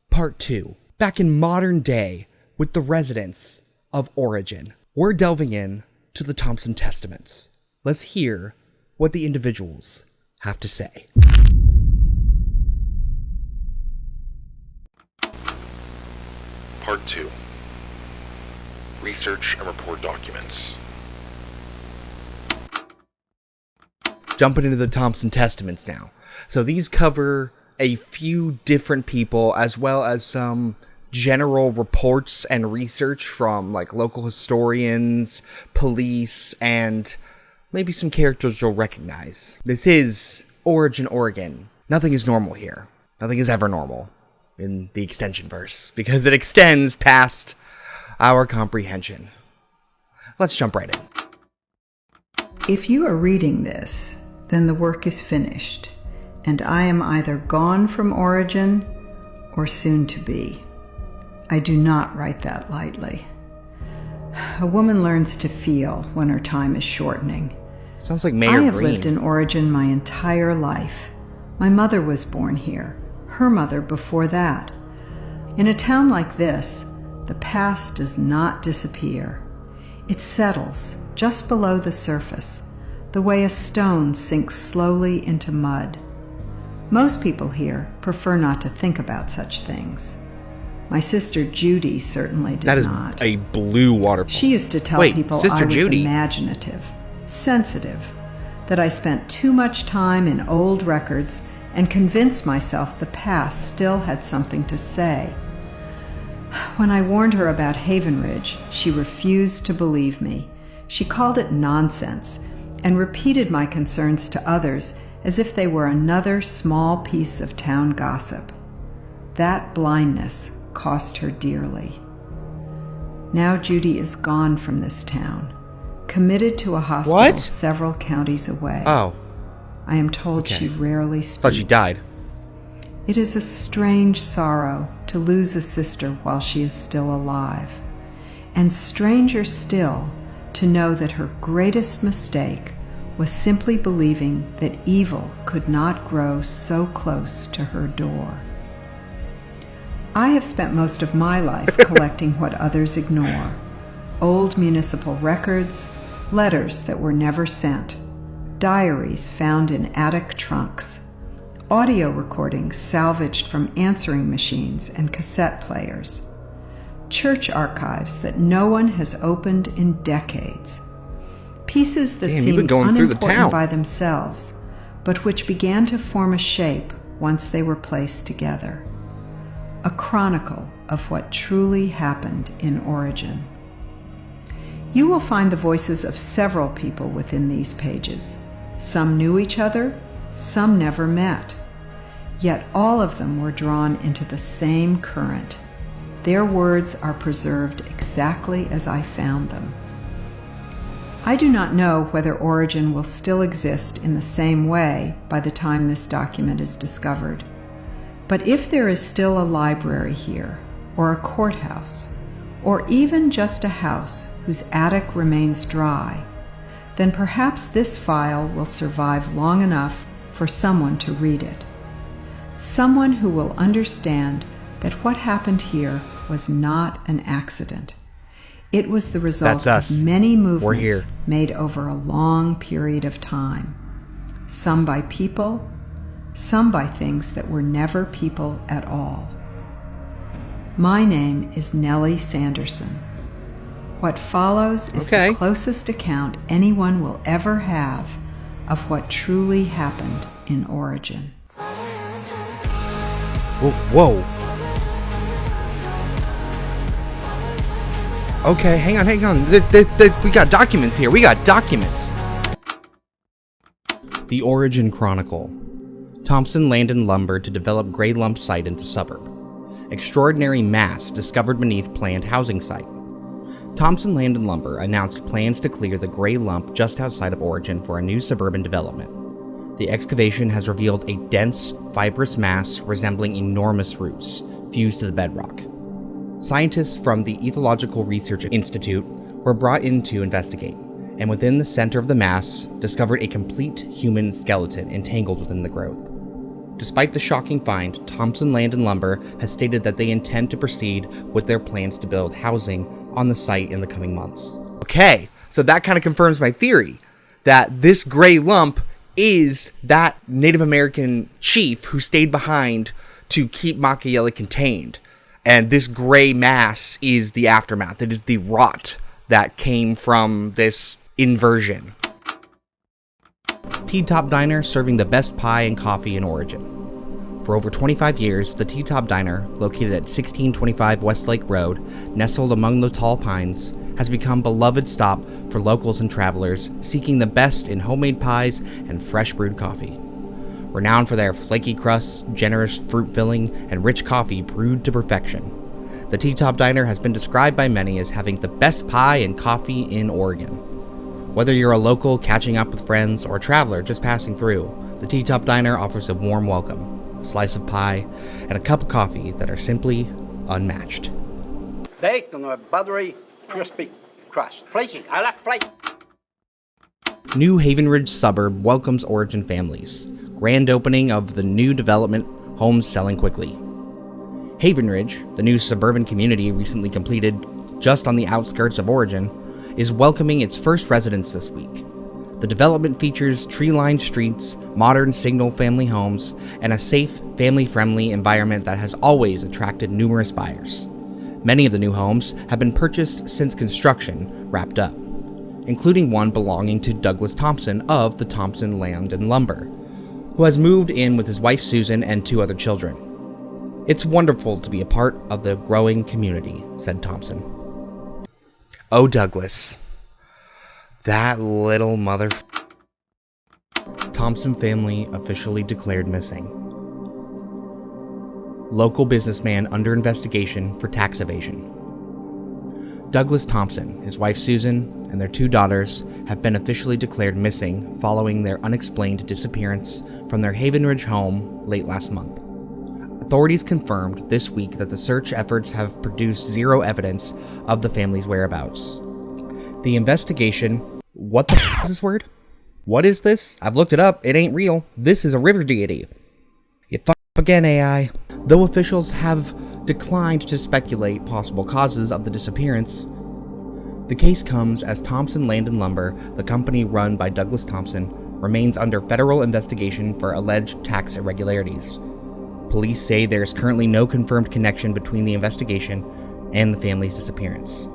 Part 2. Back in modern day with the residents of Origin. We're delving in to the Thompson Testaments. Let's hear what the individuals have to say. Part 2. Research and report documents. Jumping into the Thompson Testaments now. So these cover a few different people as well as some general reports and research from like local historians, police, and maybe some characters you'll recognize. This is Origin, Oregon. Nothing is normal here. Nothing is ever normal in the extension verse, because it extends past our comprehension. Let's jump right in. If you are reading this, then the work is finished, and I am either gone from Origin or soon to be. I do not write that lightly. A woman learns to feel when her time is shortening. Sounds like Mayor I have Green. lived in Origin my entire life. My mother was born here. Her mother before that. In a town like this, the past does not disappear. It settles just below the surface, the way a stone sinks slowly into mud. Most people here prefer not to think about such things. My sister Judy certainly did not. That is a blue waterfall. She used to tell people I was imaginative, sensitive, that I spent too much time in old records and convinced myself the past still had something to say. When I warned her about Haven Ridge, she refused to believe me. She called it nonsense and repeated my concerns to others as if they were another small piece of town gossip. That blindness cost her dearly. Now Judy is gone from this town, committed to a hospital several counties away. Oh. I am told she rarely speaks. Thought she died. It is a strange sorrow to lose a sister while she is still alive, and stranger still to know that her greatest mistake was simply believing that evil could not grow so close to her door. I have spent most of my life collecting what others ignore: old municipal records, letters that were never sent, diaries found in attic trunks, audio recordings salvaged from answering machines and cassette players, church archives that no one has opened in decades, pieces that seemed unimportant by themselves, but which began to form a shape once they were placed together. A chronicle of what truly happened in Origin. You will find the voices of several people within these pages. Some knew each other, some never met. Yet all of them were drawn into the same current. Their words are preserved exactly as I found them. I do not know whether Origin will still exist in the same way by the time this document is discovered. But if there is still a library here, or a courthouse, or even just a house whose attic remains dry, then perhaps this file will survive long enough for someone to read it. Someone who will understand that what happened here was not an accident. It was the result of many movements made over a long period of time. Some by people, some by things that were never people at all. My name is Nellie Sanderson. What follows is the closest account anyone will ever have of what truly happened in Origin. Whoa. Okay, hang on. We got documents here. We got documents. The Origin Chronicle. Thompson Land and Lumber to develop Grey Lump site into suburb. Extraordinary mass discovered beneath planned housing site. Thompson Land and Lumber announced plans to clear the Grey Lump just outside of Origin for a new suburban development. The excavation has revealed a dense, fibrous mass resembling enormous roots fused to the bedrock. Scientists from the Ethological Research Institute were brought in to investigate, and within the center of the mass, discovered a complete human skeleton entangled within the growth. Despite the shocking find, Thompson Land and Lumber has stated that they intend to proceed with their plans to build housing on the site in the coming months. Okay, so that kind of confirms my theory that this gray lump is that Native American chief who stayed behind to keep Makayele contained. And this gray mass is the aftermath. It is the rot that came from this inversion. T-Top Diner serving the best pie and coffee in Origin. For over 25 years, the T-Top Diner, located at 1625 Westlake Road, nestled among the tall pines, has become a beloved stop for locals and travelers seeking the best in homemade pies and fresh brewed coffee. Renowned for their flaky crusts, generous fruit filling, and rich coffee brewed to perfection, the T-Top Diner has been described by many as having the best pie and coffee in Oregon. Whether you're a local catching up with friends or a traveler just passing through, the T-Top Diner offers a warm welcome, a slice of pie, and a cup of coffee that are simply unmatched. Baked on a buttery, crispy crust. Flaky. I love flake. New Haven Ridge suburb welcomes Origin families. Grand opening of the new development, homes selling quickly. Haven Ridge, the new suburban community recently completed just on the outskirts of Origin, is welcoming its first residents this week. The development features tree-lined streets, modern single-family homes, and a safe, family-friendly environment that has always attracted numerous buyers. Many of the new homes have been purchased since construction wrapped up, including one belonging to Douglas Thompson of the Thompson Land and Lumber, who has moved in with his wife Susan and 2 other children. It's wonderful to be a part of the growing community, said Thompson. Oh, Douglas. That little mother... Thompson family officially declared missing. Local businessman under investigation for tax evasion. Douglas Thompson, his wife Susan, and their 2 daughters have been officially declared missing following their unexplained disappearance from their Haven Ridge home late last month. Authorities confirmed this week that the search efforts have produced 0 evidence of the family's whereabouts. The investigation... What the f*** is this word? What is this? I've looked it up. It ain't real. This is a river deity. You f*** again, AI. Though officials have declined to speculate possible causes of the disappearance, the case comes as Thompson Land and Lumber, the company run by Douglas Thompson, remains under federal investigation for alleged tax irregularities. Police say there is currently no confirmed connection between the investigation and the family's disappearance.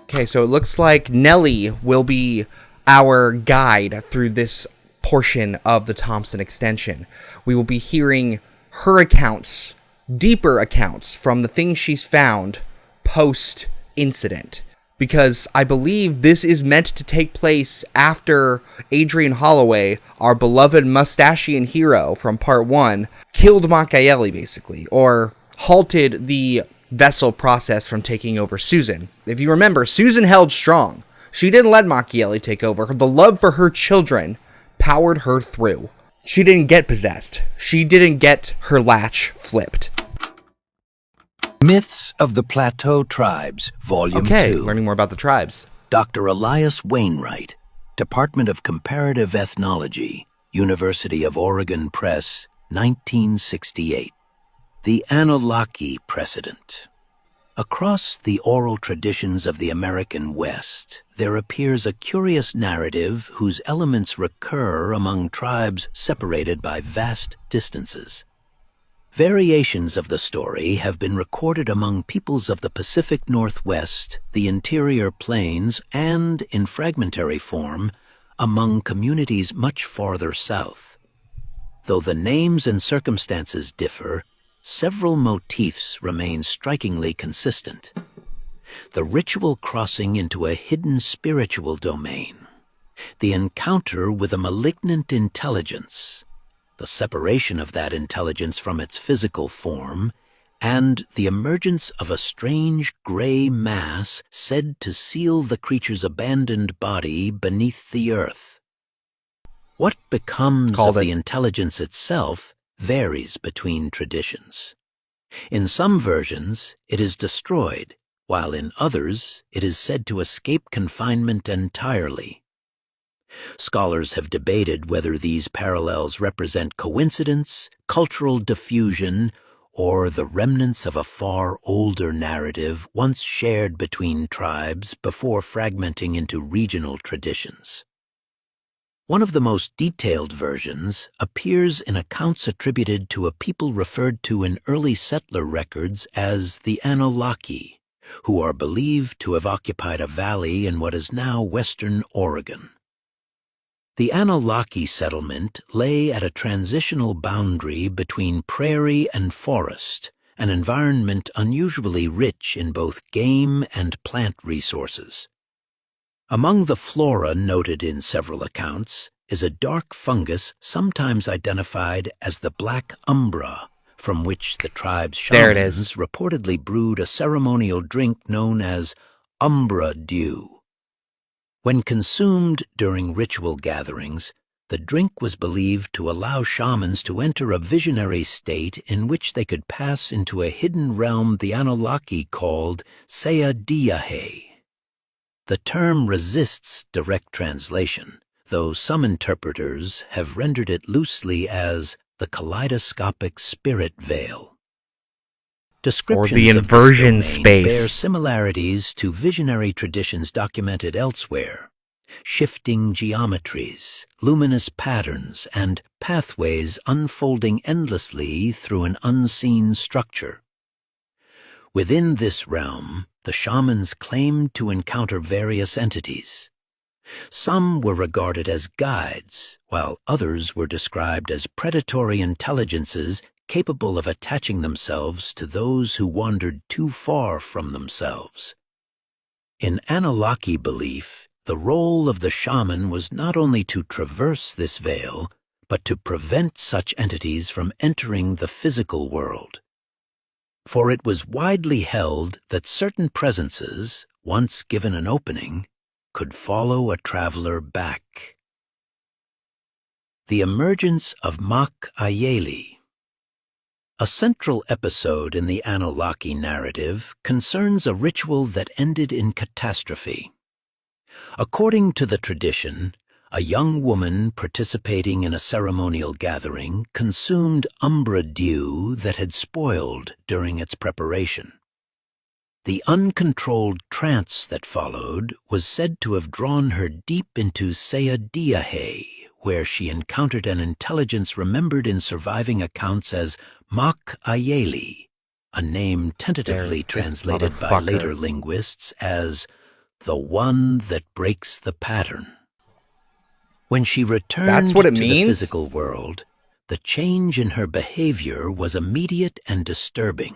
Okay, so it looks like Nellie will be our guide through this portion of the Thompson Extension. We will be hearing her accounts, deeper accounts from the things she's found post incident. Because I believe this is meant to take place after Adrian Holloway, our beloved mustachian hero from part 1, killed Machiavelli, basically, or halted the vessel process from taking over Susan. If you remember, Susan held strong. She didn't let Machiavelli take over. The love for her children powered her through. She didn't get possessed. She didn't get her latch flipped. Myths of the Plateau Tribes, Volume 2. Okay, learning more about the tribes. Dr. Elias Wainwright, Department of Comparative Ethnology, University of Oregon Press, 1968. The Anunnaki Precedent. Across the oral traditions of the American West, there appears a curious narrative whose elements recur among tribes separated by vast distances. Variations of the story have been recorded among peoples of the Pacific Northwest, the interior plains, and, in fragmentary form, among communities much farther south. Though the names and circumstances differ, several motifs remain strikingly consistent. The ritual crossing into a hidden spiritual domain, the encounter with a malignant intelligence, the separation of that intelligence from its physical form, and the emergence of a strange gray mass said to seal the creature's abandoned body beneath the earth. What becomes of the intelligence itself varies between traditions. In some versions, it is destroyed, while in others, it is said to escape confinement entirely. Scholars have debated whether these parallels represent coincidence, cultural diffusion, or the remnants of a far older narrative once shared between tribes before fragmenting into regional traditions. One of the most detailed versions appears in accounts attributed to a people referred to in early settler records as the Anunnaki, who are believed to have occupied a valley in what is now western Oregon. The Anunnaki settlement lay at a transitional boundary between prairie and forest, an environment unusually rich in both game and plant resources. Among the flora noted in several accounts is a dark fungus sometimes identified as the black umbra, from which the tribe's shamans reportedly brewed a ceremonial drink known as umbra dew. When consumed during ritual gatherings, the drink was believed to allow shamans to enter a visionary state in which they could pass into a hidden realm the Anunnaki called Sayadiahe. The term resists direct translation, though some interpreters have rendered it loosely as the kaleidoscopic spirit veil. Descriptions or the inversion of this domain bear space similarities to visionary traditions documented elsewhere. Shifting geometries, luminous patterns, and pathways unfolding endlessly through an unseen structure. Within this realm, the shamans claimed to encounter various entities. Some were regarded as guides, while others were described as predatory intelligences capable of attaching themselves to those who wandered too far from themselves. In Anunnaki belief, the role of the shaman was not only to traverse this veil, but to prevent such entities from entering the physical world. For it was widely held that certain presences, once given an opening, could follow a traveler back. The emergence of Machiavelli. A central episode in the Anunnaki narrative concerns a ritual that ended in catastrophe. According to the tradition, a young woman participating in a ceremonial gathering consumed umbra dew that had spoiled during its preparation. The uncontrolled trance that followed was said to have drawn her deep into Sayadiahe, where she encountered an intelligence remembered in surviving accounts as Machiavelli, a name tentatively translated by later linguists as the one that breaks the pattern. When she returned to the physical world, the change in her behavior was immediate and disturbing.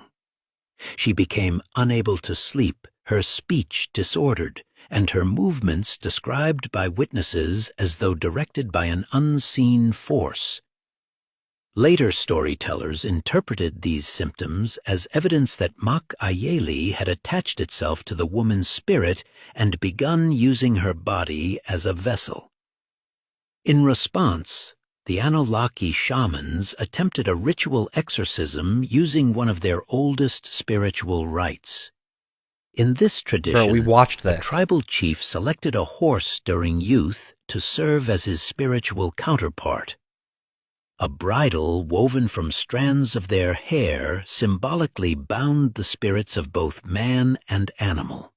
She became unable to sleep, her speech disordered, and her movements described by witnesses as though directed by an unseen force. Later storytellers interpreted these symptoms as evidence that Mak Ayeli had attached itself to the woman's spirit and begun using her body as a vessel. In response, the Anunnaki shamans attempted a ritual exorcism using one of their oldest spiritual rites. In this tradition, Bro, we watched the this. tribal chief selected a horse during youth to serve as his spiritual counterpart. A bridle woven from strands of their hair symbolically bound the spirits of both man and animal.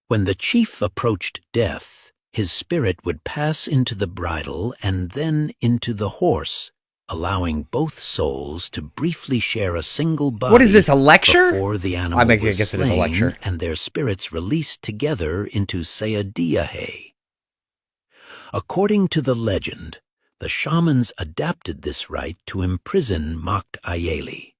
When the chief approached death, his spirit would pass into the bridle and then into the horse, allowing both souls to briefly share a single body. What is this, a lecture? Before the animal I was guess it is a lecture. slain and their spirits released together into Sayadiahe. According to the legend, the shamans adapted this rite to imprison Mak Ayeli.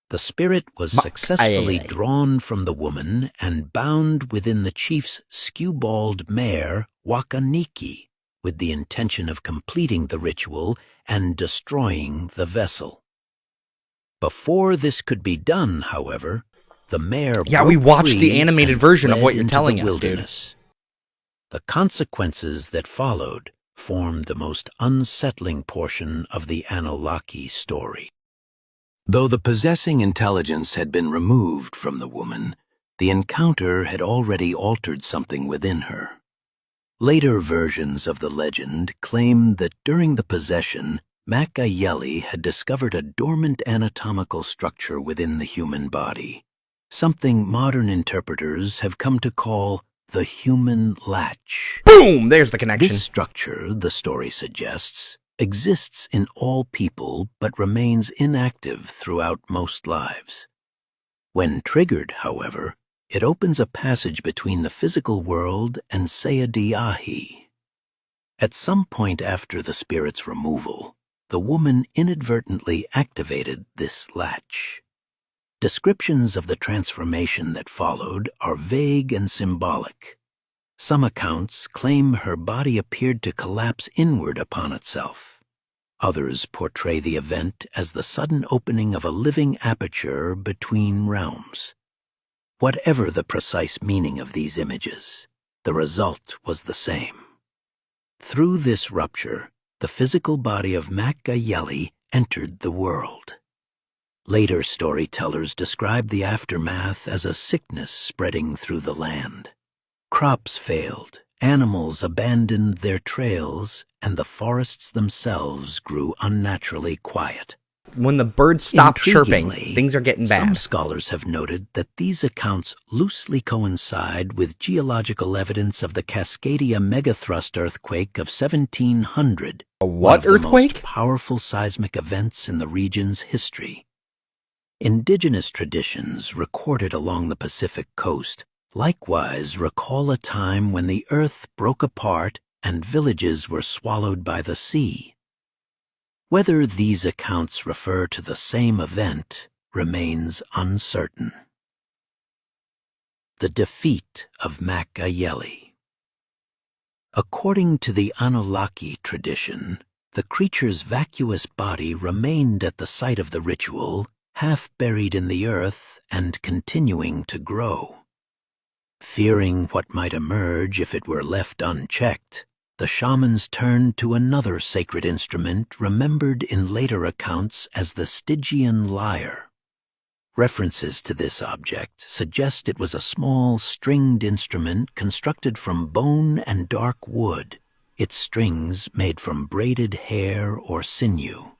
The spirit was successfully drawn from the woman and bound within the chief's skewbald mare, Wakaniki, with the intention of completing the ritual and destroying the vessel. Before this could be done, however, the mare we broke watched free the animated and version of fled what you're into telling the us, dude. wilderness. The consequences that followed formed the most unsettling portion of the Anunnaki story. Though the possessing intelligence had been removed from the woman, the encounter had already altered something within her. Later versions of the legend claim that during the possession, Mak Ayeli had discovered a dormant anatomical structure within the human body, something modern interpreters have come to call the human latch. Boom! There's the connection. This structure, the story suggests, exists in all people but remains inactive throughout most lives. When triggered, however, it opens a passage between the physical world and Sayadiahe. At some point after the spirit's removal, the woman inadvertently activated this latch. Descriptions of the transformation that followed are vague and symbolic. Some accounts claim her body appeared to collapse inward upon itself. Others portray the event as the sudden opening of a living aperture between realms. Whatever the precise meaning of these images, the result was the same. Through this rupture, the physical body of Mak Ayeli entered the world. Later storytellers described the aftermath as a sickness spreading through the land. Crops failed, animals abandoned their trails, and the forests themselves grew unnaturally quiet. When the birds stop chirping, Intriguingly, things are getting bad. Some scholars have noted that these accounts loosely coincide with geological evidence of the Cascadia megathrust earthquake of 1700. A one what of the earthquake? most powerful seismic events in the region's history. Indigenous traditions recorded along the Pacific coast likewise recall a time when the earth broke apart and villages were swallowed by the sea. Whether these accounts refer to the same event remains uncertain. The defeat of Mak Ayeli. According to the Anunnaki tradition, the creature's vacuous body remained at the site of the ritual, half buried in the earth and continuing to grow. Fearing what might emerge if it were left unchecked, the shamans turned to another sacred instrument remembered in later accounts as the Stygian lyre. References to this object suggest it was a small stringed instrument constructed from bone and dark wood, its strings made from braided hair or sinew.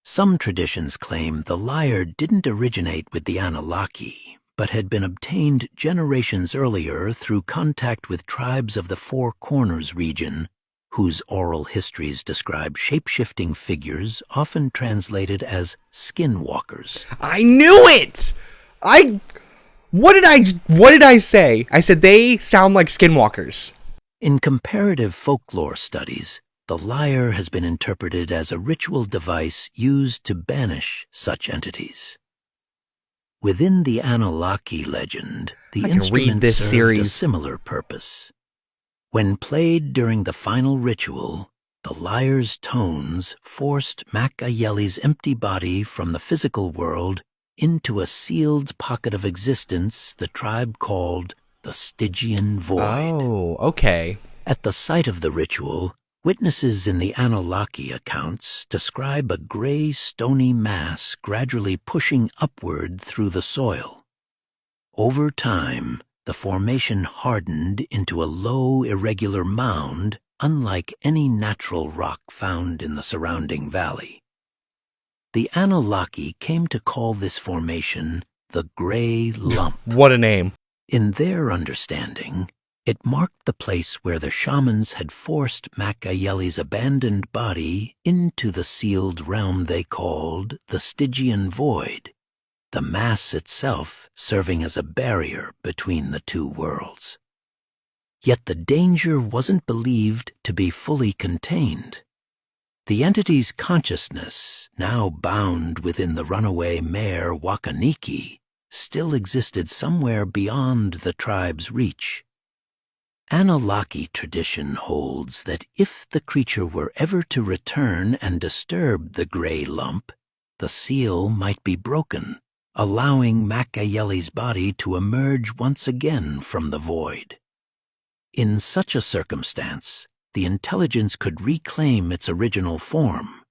Some traditions claim the lyre didn't originate with the Anunnaki, but had been obtained generations earlier through contact with tribes of the Four Corners region, whose oral histories describe shape-shifting figures often translated as skinwalkers. I knew it! What did I say? I said they sound like skinwalkers. In comparative folklore studies, the lyre has been interpreted as a ritual device used to banish such entities. Within the Anunnaki legend, the I can read instrument this served a series. similar purpose. When played during the final ritual, the lyre's tones forced Makayeli's empty body from the physical world into a sealed pocket of existence the tribe called the Stygian Void. Oh, okay. At the site of the ritual, witnesses in the Anunnaki accounts describe a gray, stony mass gradually pushing upward through the soil. Over time, the formation hardened into a low, irregular mound unlike any natural rock found in the surrounding valley. The Anunnaki came to call this formation the Gray Lump. What a name. In their understanding, it marked the place where the shamans had forced Makayeli's abandoned body into the sealed realm they called the Stygian Void, the mass itself serving as a barrier between the two worlds. Yet the danger wasn't believed to be fully contained. The entity's consciousness, now bound within the runaway mare Wakaniki, still existed somewhere beyond the tribe's reach. Anunnaki tradition holds that if the creature were ever to return and disturb the gray lump, the seal might be broken, allowing Makayeli's body to emerge once again from the void. In such a circumstance, the intelligence could reclaim its original form.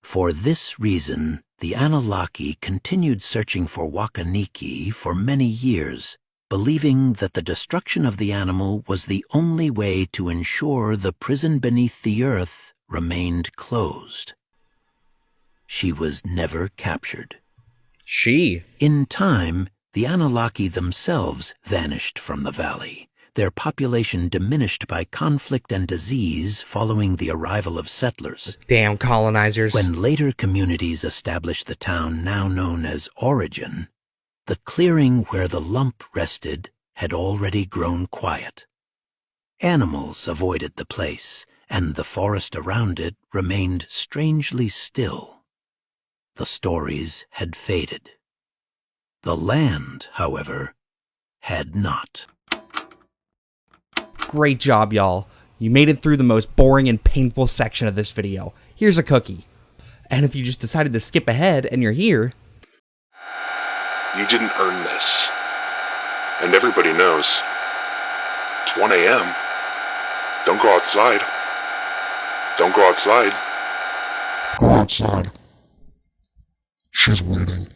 For this reason, the Anunnaki continued searching for Wakaniki for many years, believing that the destruction of the animal was the only way to ensure the prison beneath the earth remained closed. She was never captured. In time, the Anunnaki themselves vanished from the valley, their population diminished by conflict and disease following the arrival of settlers. Damn colonizers. When later communities established the town now known as Origin, the clearing where the lump rested had already grown quiet. Animals avoided the place, and the forest around it remained strangely still. The stories had faded. The land, however, had not. Great job, y'all. You made it through the most boring and painful section of this video. Here's a cookie. And if you just decided to skip ahead and you're here, You didn't earn this. And everybody knows. It's 1 a.m. Don't go outside. Don't go outside. Go outside. She's waiting.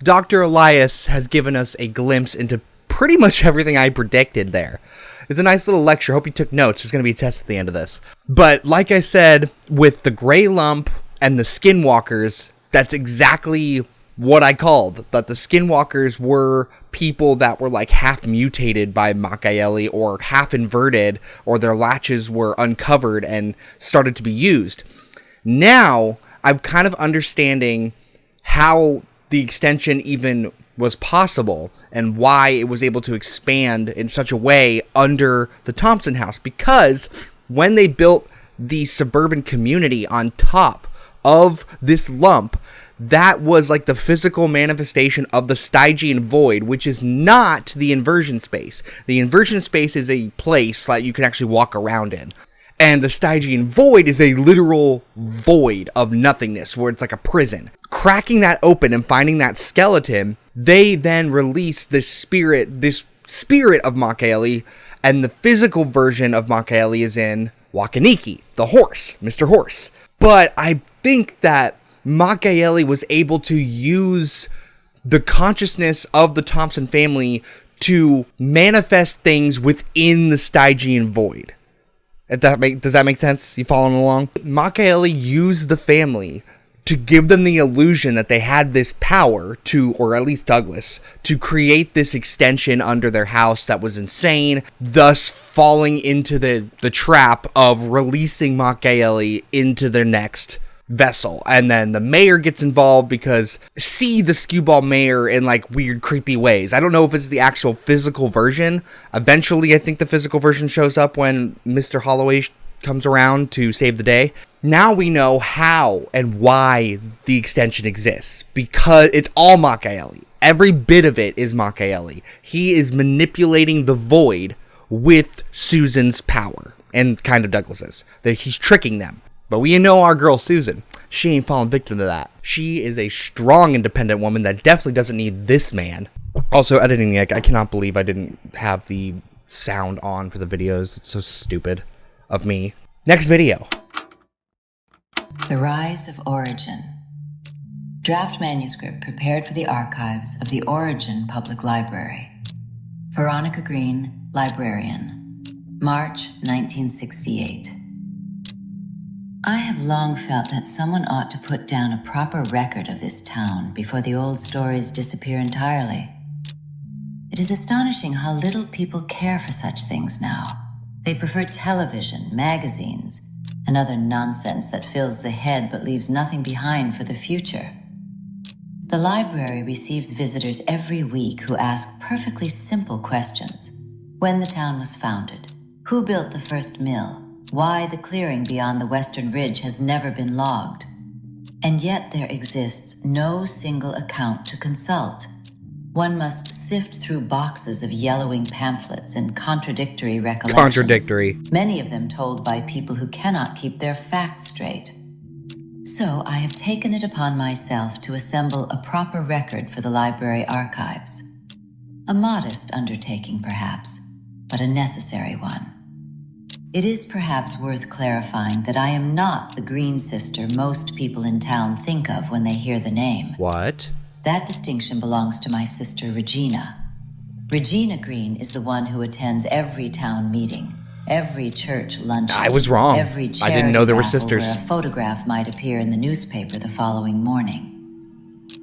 Dr. Elias has given us a glimpse into pretty much everything I predicted there. It's a nice little lecture. Hope you took notes. There's going to be a test at the end of this. But like I said, with the gray lump and the skinwalkers, that's exactly what I called. That the skinwalkers were people that were like half mutated by Makayeli or half inverted, or their latches were uncovered and started to be used. Now, I'm kind of understanding how the extension even was possible and why it was able to expand in such a way under the Thompson house, because when they built the suburban community on top of this lump, that was like the physical manifestation of the Stygian Void, which is not the inversion space. The inversion space is a place that you can actually walk around in. And the Stygian Void is a literal void of nothingness, where it's like a prison. Cracking that open and finding that skeleton, they then release this spirit of Makayeli, and the physical version of Makayeli is in Wakaniki, the horse, Mr. Horse. But I think that Makayeli was able to use the consciousness of the Thompson family to manifest things within the Stygian Void. Does that make sense? You following along? Makayeli used the family to give them the illusion that they had this power to, or at least Douglas, to create this extension under their house that was insane, thus falling into the trap of releasing Makayeli into their next vessel. And then the mayor gets involved because see the skewball mayor in like weird creepy ways. I don't know if it's the actual physical version. Eventually I think the physical version shows up when Mr. Holloway comes around to save the day. Now we know how and why the extension exists, because it's all Machiavelli. Every bit of it is Machiavelli. He is manipulating the void with Susan's power, and kind of Douglas's. He's tricking them. But we know our girl Susan. She ain't fallen victim to that. She is a strong, independent woman that definitely doesn't need this man. Also, editing, I cannot believe I didn't have the sound on for the videos. It's so stupid of me. Next video. The Rise of Origin. Draft manuscript prepared for the archives of the Origin Public Library. Veronica Green, librarian. March 1968. I have long felt that someone ought to put down a proper record of this town before the old stories disappear entirely. It is astonishing how little people care for such things now. They prefer television, magazines, and other nonsense that fills the head but leaves nothing behind for the future. The library receives visitors every week who ask perfectly simple questions. When the town was founded, who built the first mill, why the clearing beyond the western ridge has never been logged. And yet there exists no single account to consult. One must sift through boxes of yellowing pamphlets and contradictory recollections. Many of them told by people who cannot keep their facts straight. So I have taken it upon myself to assemble a proper record for the library archives. A modest undertaking, perhaps, but a necessary one. It is perhaps worth clarifying that I am not the Green sister most people in town think of when they hear the name. What? That distinction belongs to my sister Regina. Regina Green is the one who attends every town meeting, every church luncheon. I was wrong. Every I didn't know there were raffle sisters. where a photograph might appear in the newspaper the following morning.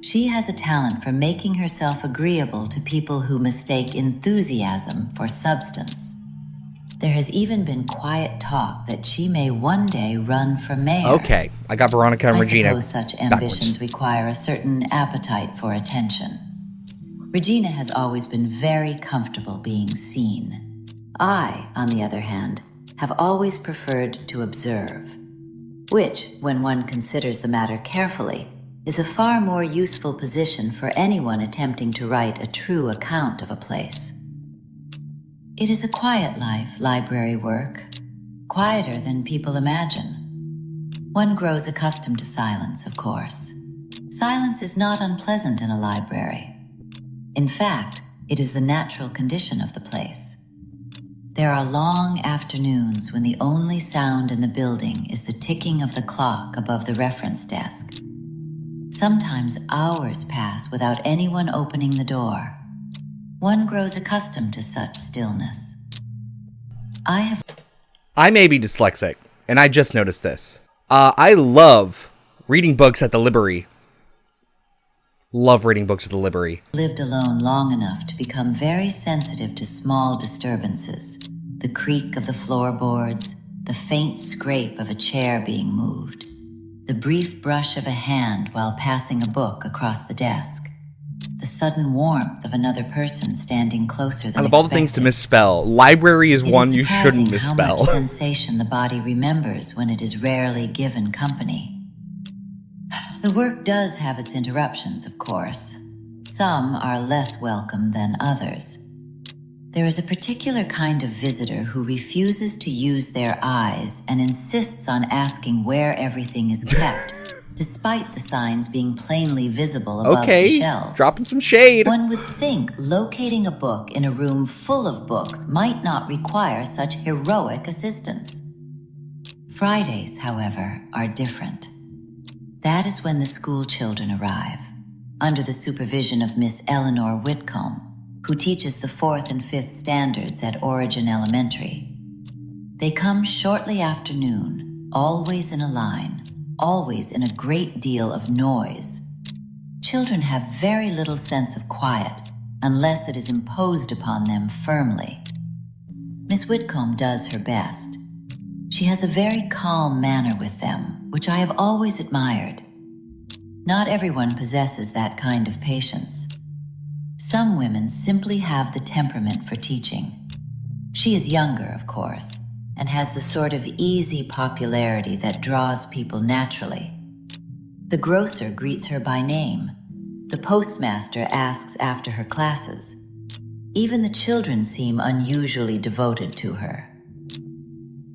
She has a talent for making herself agreeable to people who mistake enthusiasm for substance. There has even been quiet talk that she may one day run for mayor. Okay, I got Veronica and Regina. I suppose such ambitions require a certain appetite for attention. Regina has always been very comfortable being seen. I, on the other hand, have always preferred to observe, which, when one considers the matter carefully, is a far more useful position for anyone attempting to write a true account of a place. It is a quiet life, library work, quieter than people imagine. One grows accustomed to silence, of course. Silence is not unpleasant in a library. In fact, it is the natural condition of the place. There are long afternoons when the only sound in the building is the ticking of the clock above the reference desk. Sometimes hours pass without anyone opening the door. One grows accustomed to such stillness. I may be dyslexic, and I just noticed this. I love reading books at the library. Love reading books at the library. Lived alone long enough to become very sensitive to small disturbances. The creak of the floorboards, the faint scrape of a chair being moved, the brief brush of a hand while passing a book across the desk, the sudden warmth of another person standing closer than Out of all the things to misspell, library is one you shouldn't misspell. How much sensation the body remembers when it is rarely given company. The work does have its interruptions, of course. Some are less welcome than others. There is a particular kind of visitor who refuses to use their eyes and insists on asking where everything is kept, despite the signs being plainly visible above the shelves. Dropping some shade. One would think locating a book in a room full of books might not require such heroic assistance. Fridays, however, are different. That is when the school children arrive, under the supervision of Miss Eleanor Whitcomb, who teaches the 4th and 5th standards at Origin Elementary. They come shortly after noon, always in a line, always in a great deal of noise. Children have very little sense of quiet, unless it is imposed upon them firmly. Miss Whitcomb does her best. She has a very calm manner with them, which I have always admired. Not everyone possesses that kind of patience. Some women simply have the temperament for teaching. She is younger, of course, and has the sort of easy popularity that draws people naturally. The grocer greets her by name. The postmaster asks after her classes. Even the children seem unusually devoted to her.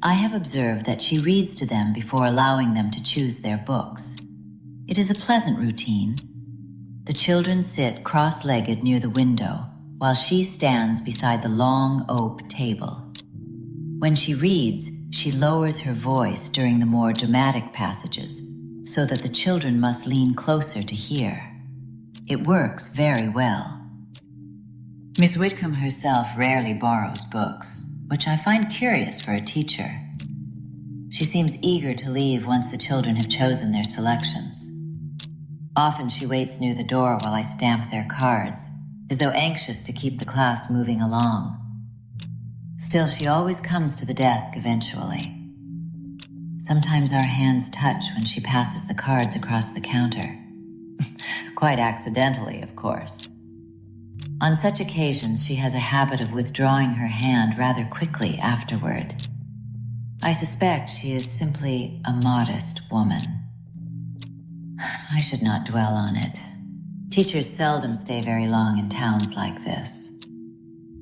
I have observed that she reads to them before allowing them to choose their books. It is a pleasant routine. The children sit cross-legged near the window, while she stands beside the long oak table. When she reads, she lowers her voice during the more dramatic passages, so that the children must lean closer to hear. It works very well. Miss Whitcomb herself rarely borrows books, which I find curious for a teacher. She seems eager to leave once the children have chosen their selections. Often she waits near the door while I stamp their cards, as though anxious to keep the class moving along. Still, she always comes to the desk eventually. Sometimes our hands touch when she passes the cards across the counter. Quite accidentally, of course. On such occasions, she has a habit of withdrawing her hand rather quickly afterward. I suspect she is simply a modest woman. I should not dwell on it. Teachers seldom stay very long in towns like this.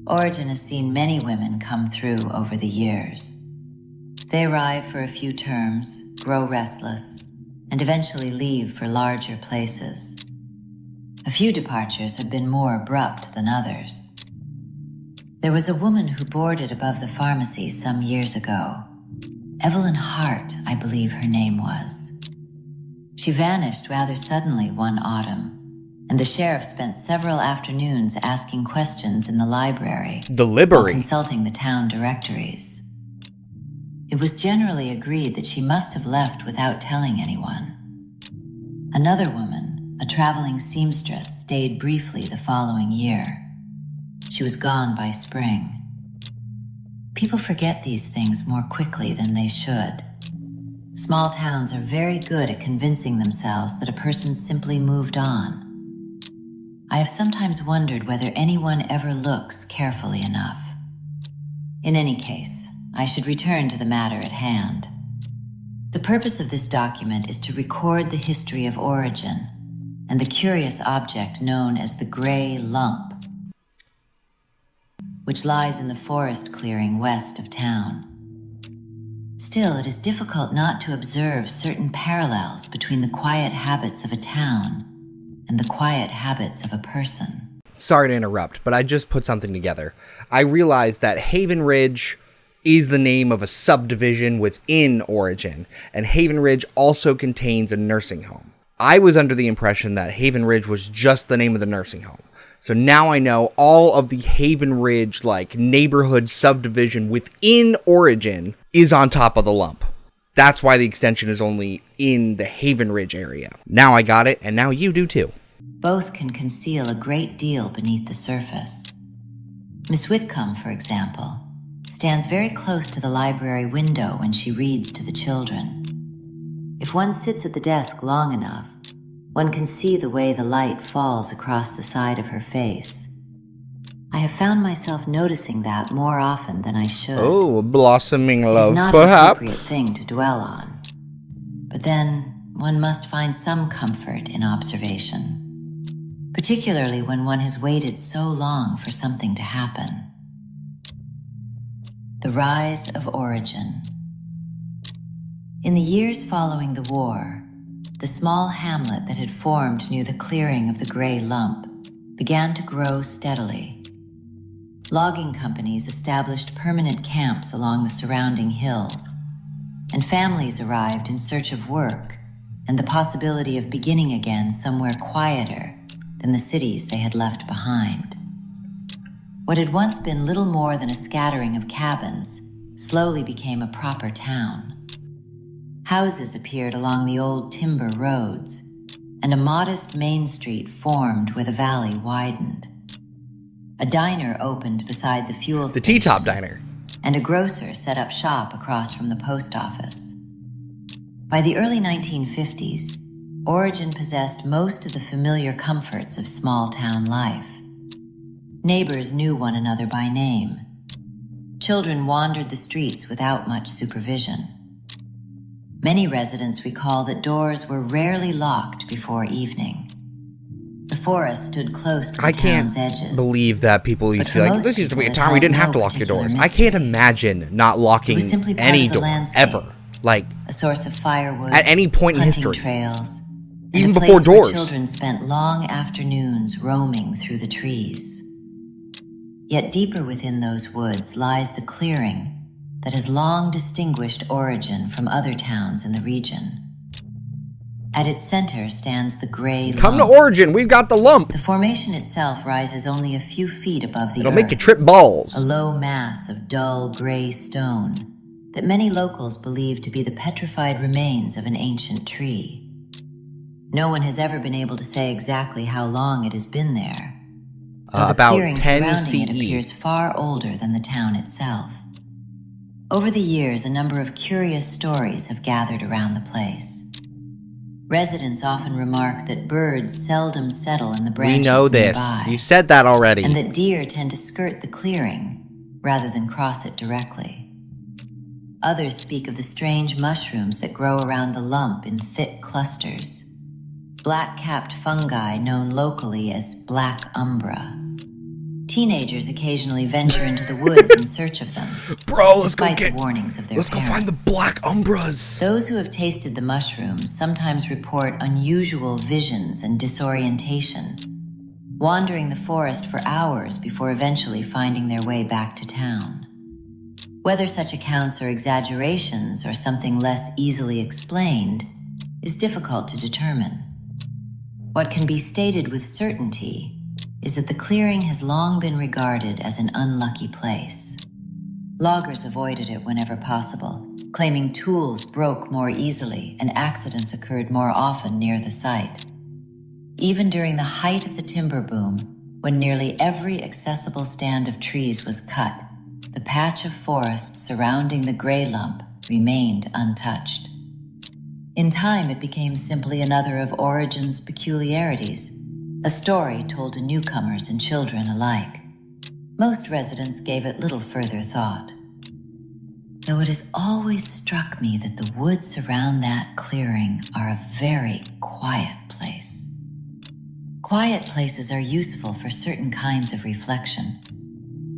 Origin has seen many women come through over the years. They arrive for a few terms, grow restless, and eventually leave for larger places. A few departures have been more abrupt than others. There was a woman who boarded above the pharmacy some years ago. Evelyn Hart, I believe her name was. She vanished rather suddenly one autumn, and the sheriff spent several afternoons asking questions in the library while consulting the town directories. It was generally agreed that she must have left without telling anyone. Another woman, a traveling seamstress, stayed briefly the following year. She was gone by spring. People forget these things more quickly than they should. Small towns are very good at convincing themselves that a person simply moved on. I have sometimes wondered whether anyone ever looks carefully enough. In any case, I should return to the matter at hand. The purpose of this document is to record the history of Origin and the curious object known as the gray lump, which lies in the forest clearing west of town. Still, it is difficult not to observe certain parallels between the quiet habits of a town and the quiet habits of a person. Sorry to interrupt, but I just put something together. I realized that Haven Ridge is the name of a subdivision within Origin, and Haven Ridge also contains a nursing home. I was under the impression that Haven Ridge was just the name of the nursing home. So now I know all of the Haven Ridge, neighborhood subdivision within Origin is on top of the lump. That's why the extension is only in the Haven Ridge area. Now I got it, and now you do too. Both can conceal a great deal beneath the surface. Miss Whitcomb, for example, stands very close to the library window when she reads to the children. If one sits at the desk long enough, one can see the way the light falls across the side of her face. I have found myself noticing that more often than I should. Oh, a blossoming love, perhaps. It's not an appropriate thing to dwell on. But then, one must find some comfort in observation, particularly when one has waited so long for something to happen. The rise of Origin. In the years following the war, the small hamlet that had formed near the clearing of the gray lump began to grow steadily. Logging companies established permanent camps along the surrounding hills, and families arrived in search of work and the possibility of beginning again somewhere quieter than the cities they had left behind. What had once been little more than a scattering of cabins slowly became a proper town. Houses appeared along the old timber roads, and a modest main street formed where the valley widened. A diner opened beside the fuel station. The T-Top Diner. And a grocer set up shop across from the post office. By the early 1950s, Origin possessed most of the familiar comforts of small town life. Neighbors knew one another by name. Children wandered the streets without much supervision. Many residents recall that doors were rarely locked before evening. The forest stood close to the town's edges. I can't believe that people used to be like, this used to be a time we didn't have to lock your doors. I can't imagine not locking any door, ever. Like, a source of firewood, at any point in history. Trails, even before doors. Children spent long afternoons roaming through the trees. Yet deeper within those woods lies the clearing that has long distinguished Origin from other towns in the region. At its center stands the gray lump. Come to Origin, we've got the lump. The formation itself rises only a few feet above the earth. It'll make you trip balls. A low mass of dull gray stone that many locals believe to be the petrified remains of an ancient tree. No one has ever been able to say exactly how long it has been there. About clearing 10 CE. It appears far older than the town itself. Over the years, a number of curious stories have gathered around the place. Residents often remark that birds seldom settle in the branches nearby. We know this. You said that already. And that deer tend to skirt the clearing rather than cross it directly. Others speak of the strange mushrooms that grow around the lump in thick clusters. Black-capped fungi known locally as black umbra. Teenagers occasionally venture into the woods in search of them. Bro, let's go warnings of their Let's parents. go find the black umbras. Those who have tasted the mushrooms sometimes report unusual visions and disorientation, wandering the forest for hours before eventually finding their way back to town. Whether such accounts are exaggerations or something less easily explained is difficult to determine. What can be stated with certainty is that the clearing has long been regarded as an unlucky place. Loggers avoided it whenever possible, claiming tools broke more easily and accidents occurred more often near the site. Even during the height of the timber boom, when nearly every accessible stand of trees was cut, the patch of forest surrounding the gray lump remained untouched. In time, it became simply another of Origin's peculiarities, a story told to newcomers and children alike. Most residents gave it little further thought, though it has always struck me that the woods around that clearing are a very quiet place. Quiet places are useful for certain kinds of reflection,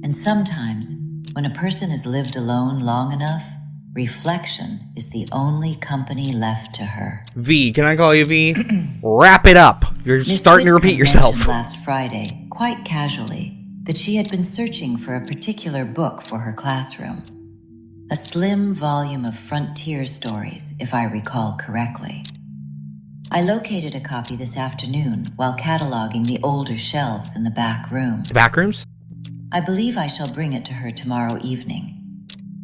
and sometimes, when a person has lived alone long enough, reflection is the only company left to her. V, can I call you V? Wrap it up. You're starting to repeat yourself. Last Friday, quite casually, that she had been searching for a particular book for her classroom. A slim volume of frontier stories, if I recall correctly. I located a copy this afternoon while cataloging the older shelves in the back room. The back rooms? I believe I shall bring it to her tomorrow evening.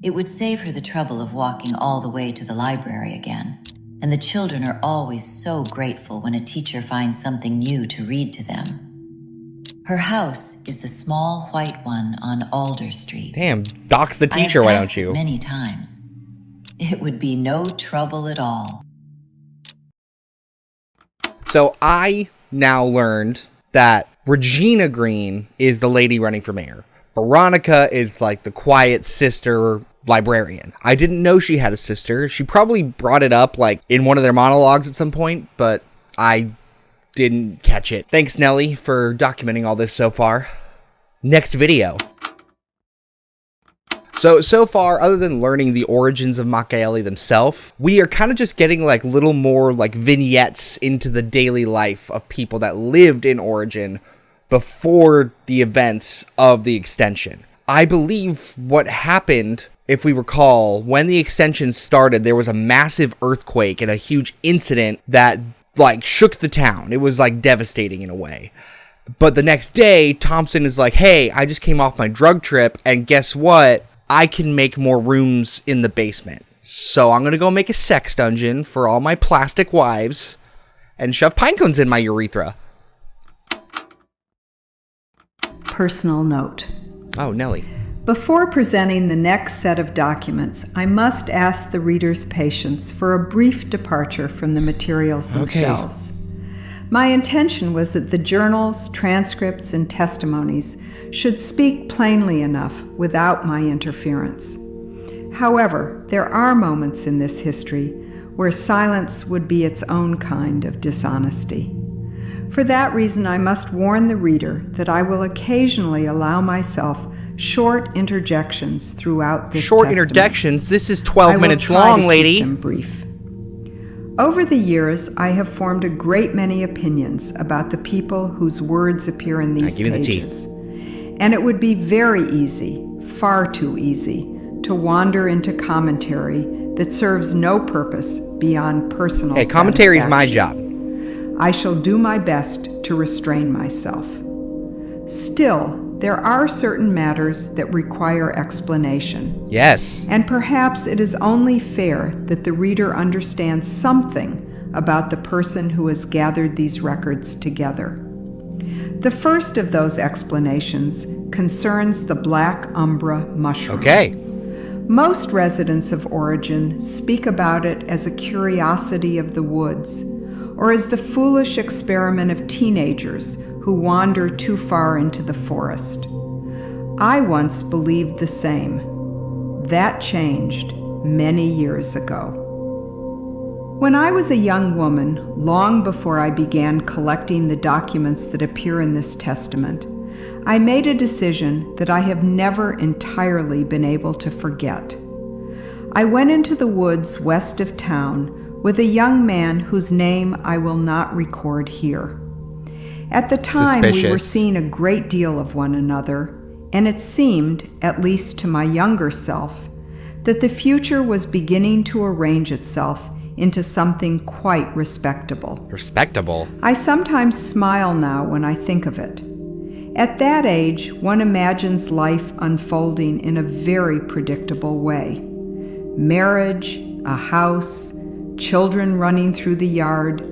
It would save her the trouble of walking all the way to the library again, and the children are always so grateful when a teacher finds something new to read to them. Her house is the small white one on Alder Street. Damn, dox the teacher, why don't you? Many times. It would be no trouble at all. So I now learned that Regina Green is the lady running for mayor. Veronica is like the quiet sister librarian. I didn't know she had a sister. She probably brought it up like in one of their monologues at some point, but I didn't catch it. Thanks, Nelly, for documenting all this so far. Next video. So far, other than learning the origins of Machiavelli themselves, we are kind of just getting like little more like vignettes into the daily life of people that lived in Origin before the events of the extension. I believe what happened, if we recall, when the extension started, there was a massive earthquake and a huge incident that like shook the town. It was like devastating in a way. But the next day, Thompson is like, hey, I just came off my drug trip, and guess what? I can make more rooms in the basement. So I'm going to go make a sex dungeon for all my plastic wives and shove pine cones in my urethra. Personal note. Oh, Nelly. Before presenting the next set of documents, I must ask the reader's patience for a brief departure from the materials themselves. My intention was that the journals, transcripts, and testimonies should speak plainly enough without my interference. However, there are moments in this history where silence would be its own kind of dishonesty. For that reason, I must warn the reader that I will occasionally allow myself short interjections throughout this Short testament. interjections? This is I 12 will minutes try to long, keep lady. them brief. Over the years, I have formed a great many opinions about the people whose words appear in these give me the tea. pages. And it would be very easy, far too easy, to wander into commentary that serves no purpose beyond personal Hey, commentary is my satisfaction. job. I shall do my best to restrain myself. Still, there are certain matters that require explanation. Yes. And perhaps it is only fair that the reader understands something about the person who has gathered these records together. The first of those explanations concerns the black umbra mushroom. Okay. Most residents of Origin speak about it as a curiosity of the woods, or as the foolish experiment of teenagers who wander too far into the forest. I once believed the same. That changed many years ago. When I was a young woman, long before I began collecting the documents that appear in this testament, I made a decision that I have never entirely been able to forget. I went into the woods west of town with a young man whose name I will not record here. At the time, we were Suspicious. seeing a great deal of one another, and it seemed, at least to my younger self, that the future was beginning to arrange itself into something quite respectable. Respectable. I sometimes smile now when I think of it. At that age, one imagines life unfolding in a very predictable way. Marriage, a house, children running through the yard.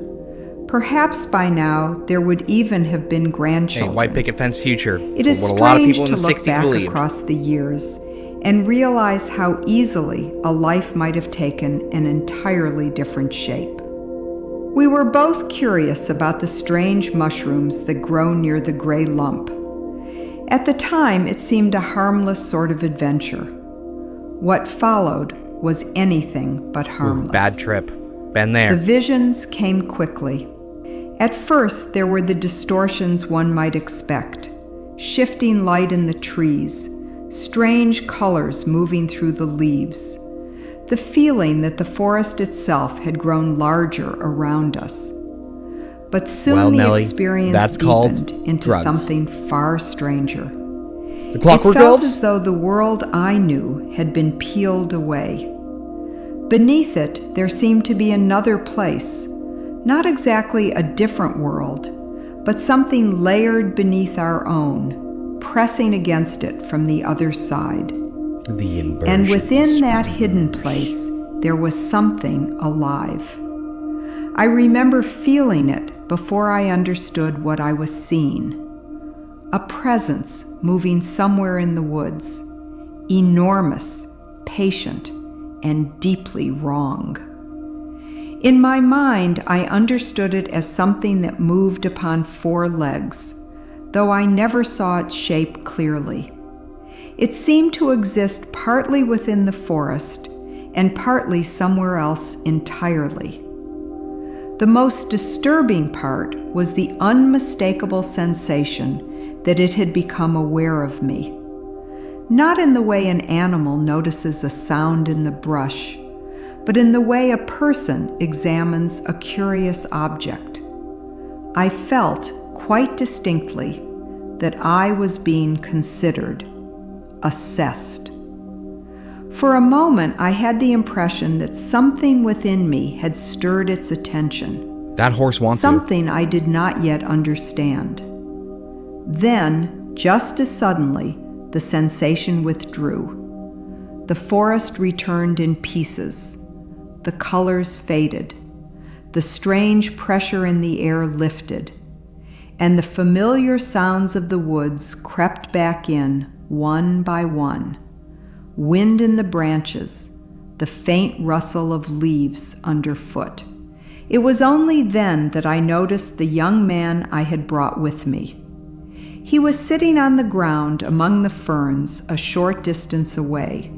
Perhaps by now there would even have been Hey, grandchildren. white picket fence future. It is what a lot of strange people in to the look 60s back believed. across the years and realize how easily a life might have taken an entirely different shape. We were both curious about the strange mushrooms that grow near the gray lump. At the time, it seemed a harmless sort of adventure. What followed was anything but harmless. Bad trip. Been The there. visions came quickly. At first, there were the distortions one might expect. Shifting light in the trees, strange colors moving through the leaves. The feeling that the forest itself had grown larger around us. But soon Well, the Nellie, experience that's called deepened into drugs. something far stranger. The Clockwork It felt Elves? as though the world I knew had been peeled away. Beneath it, there seemed to be another place, not exactly a different world, but something layered beneath our own, pressing against it from the other side. The inversion. And within that hidden place, there was something alive. I remember feeling it before I understood what I was seeing. A presence moving somewhere in the woods, enormous, patient, and deeply wrong. In my mind, I understood it as something that moved upon four legs, though I never saw its shape clearly. It seemed to exist partly within the forest and partly somewhere else entirely. The most disturbing part was the unmistakable sensation that it had become aware of me. Not in the way an animal notices a sound in the brush, but in the way a person examines a curious object. I felt quite distinctly that I was being considered, assessed. For a moment, I had the impression that something within me had stirred its attention. That horse wants Something I did not yet understand. Then, just as suddenly, the sensation withdrew. The forest returned in pieces. The colors faded. The strange pressure in the air lifted. And the familiar sounds of the woods crept back in, one by one. Wind in the branches, the faint rustle of leaves underfoot. It was only then that I noticed the young man I had brought with me. He was sitting on the ground among the ferns a short distance away,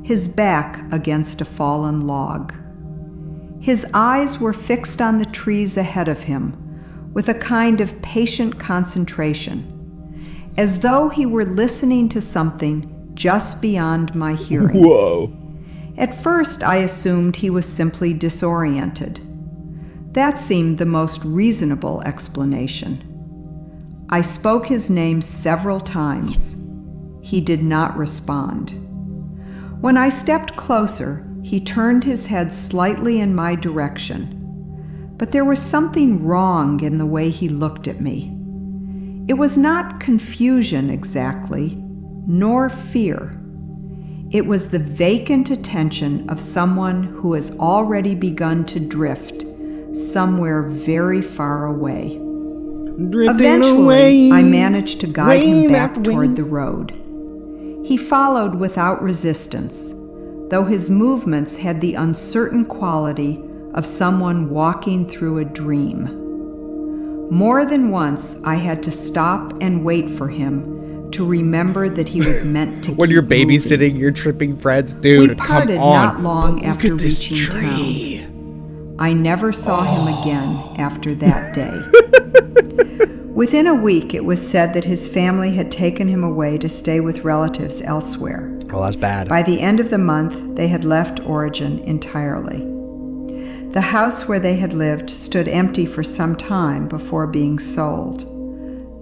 his back against a fallen log. His eyes were fixed on the trees ahead of him with a kind of patient concentration, as though he were listening to something just beyond my hearing. Whoa. At first, I assumed he was simply disoriented. That seemed the most reasonable explanation. I spoke his name several times. He did not respond. When I stepped closer, he turned his head slightly in my direction, but there was something wrong in the way he looked at me. It was not confusion exactly, nor fear. It was the vacant attention of someone who has already begun to drift somewhere very far away. Eventually, I managed to guide him back toward the road. He followed without resistance, though his movements had the uncertain quality of someone walking through a dream. More than once, I had to stop and wait for him to remember that he was meant to When keep you're babysitting moving. your tripping friends, dude, We come parted on. not long But after look at this reaching tree. town. I never saw him again after that day. Within a week, it was said that his family had taken him away to stay with relatives elsewhere. Oh, that's bad. By the end of the month, they had left Origin entirely. The house where they had lived stood empty for some time before being sold.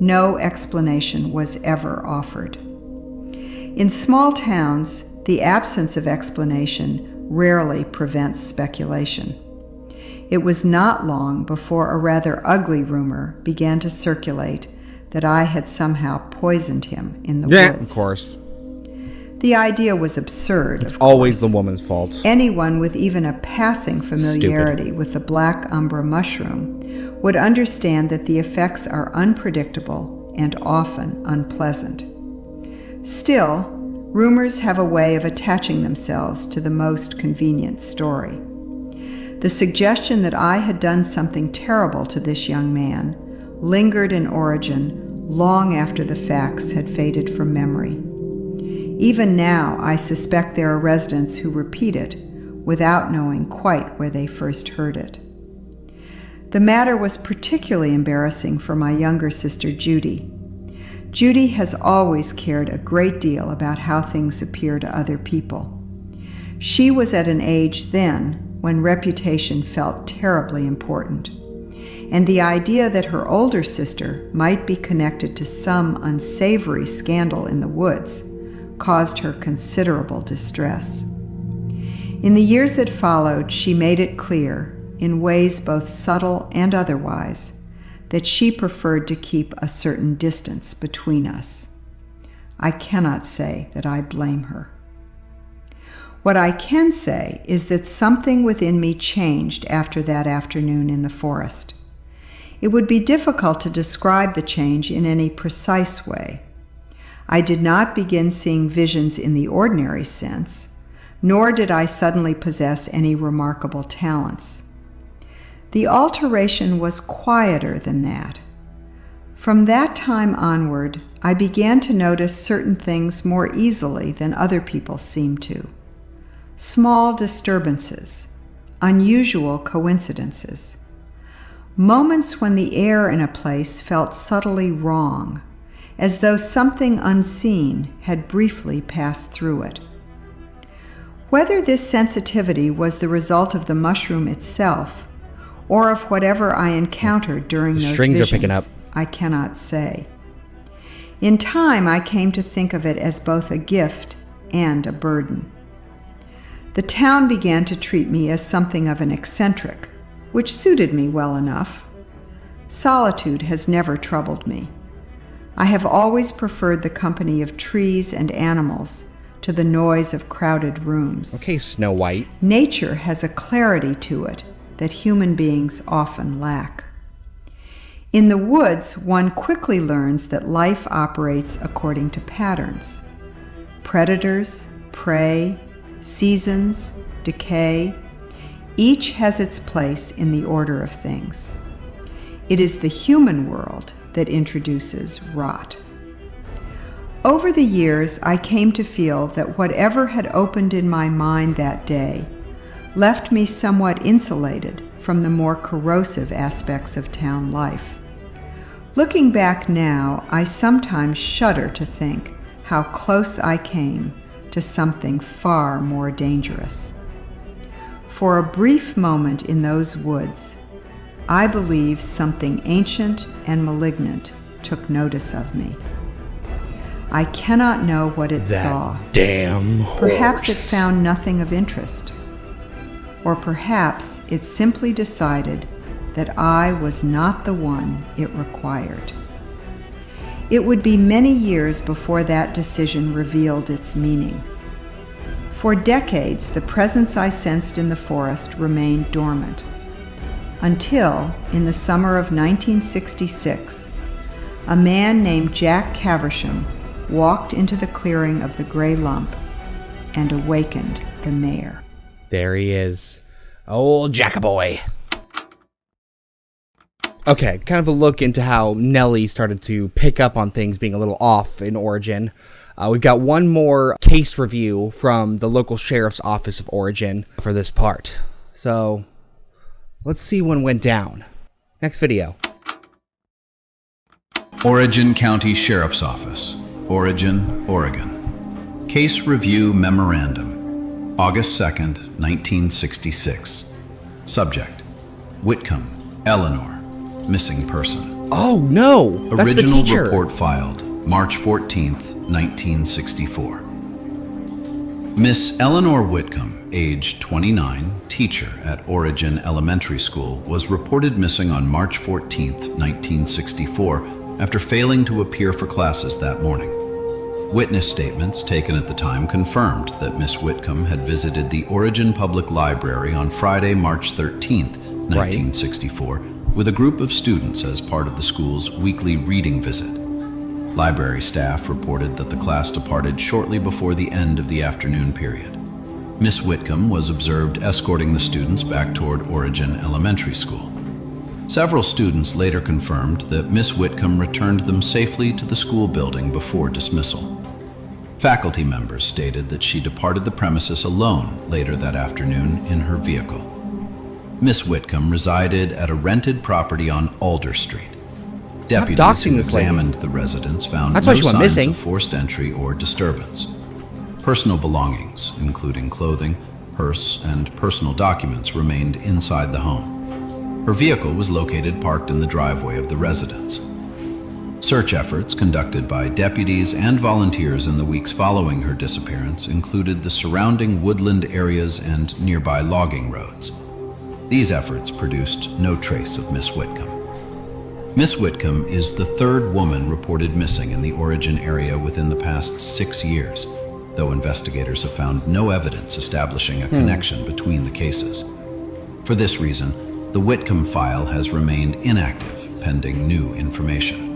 No explanation was ever offered. In small towns, the absence of explanation rarely prevents speculation. It was not long before a rather ugly rumor began to circulate that I had somehow poisoned him in the woods. Of course. The idea was absurd. It's always the woman's fault. Anyone with even a passing familiarity with the black umbra mushroom would understand that the effects are unpredictable and often unpleasant. Still, rumors have a way of attaching themselves to the most convenient story. The suggestion that I had done something terrible to this young man lingered in Origin long after the facts had faded from memory. Even now, I suspect there are residents who repeat it without knowing quite where they first heard it. The matter was particularly embarrassing for my younger sister, Judy. Judy has always cared a great deal about how things appear to other people. She was at an age then when reputation felt terribly important, and the idea that her older sister might be connected to some unsavory scandal in the woods caused her considerable distress. In the years that followed, she made it clear, in ways both subtle and otherwise, that she preferred to keep a certain distance between us. I cannot say that I blame her. What I can say is that something within me changed after that afternoon in the forest. It would be difficult to describe the change in any precise way. I did not begin seeing visions in the ordinary sense, nor did I suddenly possess any remarkable talents. The alteration was quieter than that. From that time onward, I began to notice certain things more easily than other people seemed to. Small disturbances, unusual coincidences, moments when the air in a place felt subtly wrong, as though something unseen had briefly passed through it. Whether this sensitivity was the result of the mushroom itself, or of whatever I encountered during those Strings visions, are picking up. I cannot say. In time, I came to think of it as both a gift and a burden. The town began to treat me as something of an eccentric, which suited me well enough. Solitude has never troubled me. I have always preferred the company of trees and animals to the noise of crowded rooms. Okay, Snow White. Nature has a clarity to it that human beings often lack. In the woods, one quickly learns that life operates according to patterns. Predators, prey, seasons, decay. Each has its place in the order of things. It is the human world that introduces rot. Over the years, I came to feel that whatever had opened in my mind that day left me somewhat insulated from the more corrosive aspects of town life. Looking back now, I sometimes shudder to think how close I came to something far more dangerous. For a brief moment in those woods, I believe something ancient and malignant took notice of me. I cannot know what it saw. Damn horse. Perhaps it found nothing of interest. Or perhaps it simply decided that I was not the one it required. It would be many years before that decision revealed its meaning. For decades, the presence I sensed in the forest remained dormant, until, in the summer of 1966, a man named Jack Caversham walked into the clearing of the Gray Lump and awakened the mayor. There he is. Old Jackaboy. Okay, kind of a look into how Nellie started to pick up on things being a little off in Origin. We've got one more case review from the local sheriff's office of Origin for this part. So, let's see what went down. Next video. Origin County Sheriff's Office, Origin, Oregon. Case Review Memorandum, August 2nd, 1966. Subject, Whitcomb, Eleanor, missing person. Oh no, that's the Original teacher. report filed, March 14th, 1964. Miss Eleanor Whitcomb, age 29, teacher at Origin Elementary School, was reported missing on March 14th, 1964, after failing to appear for classes that morning. Witness statements taken at the time confirmed that Miss Whitcomb had visited the Origin Public Library on Friday, March 13th, 1964, with a group of students as part of the school's weekly reading visit. Library staff reported that the class departed shortly before the end of the afternoon period. Miss Whitcomb was observed escorting the students back toward Origin Elementary School. Several students later confirmed that Miss Whitcomb returned them safely to the school building before dismissal. Faculty members stated that she departed the premises alone later that afternoon in her vehicle. Miss Whitcomb resided at a rented property on Alder Street. Deputies who examined the residence found no signs of forced entry or disturbance. Personal belongings, including clothing, purse, and personal documents, remained inside the home. Her vehicle was located parked in the driveway of the residence. Search efforts conducted by deputies and volunteers in the weeks following her disappearance included the surrounding woodland areas and nearby logging roads. These efforts produced no trace of Miss Whitcomb. Miss Whitcomb is the third woman reported missing in the Origin area within the past 6 years, though investigators have found no evidence establishing a connection between the cases. For this reason, the Whitcomb file has remained inactive, pending new information.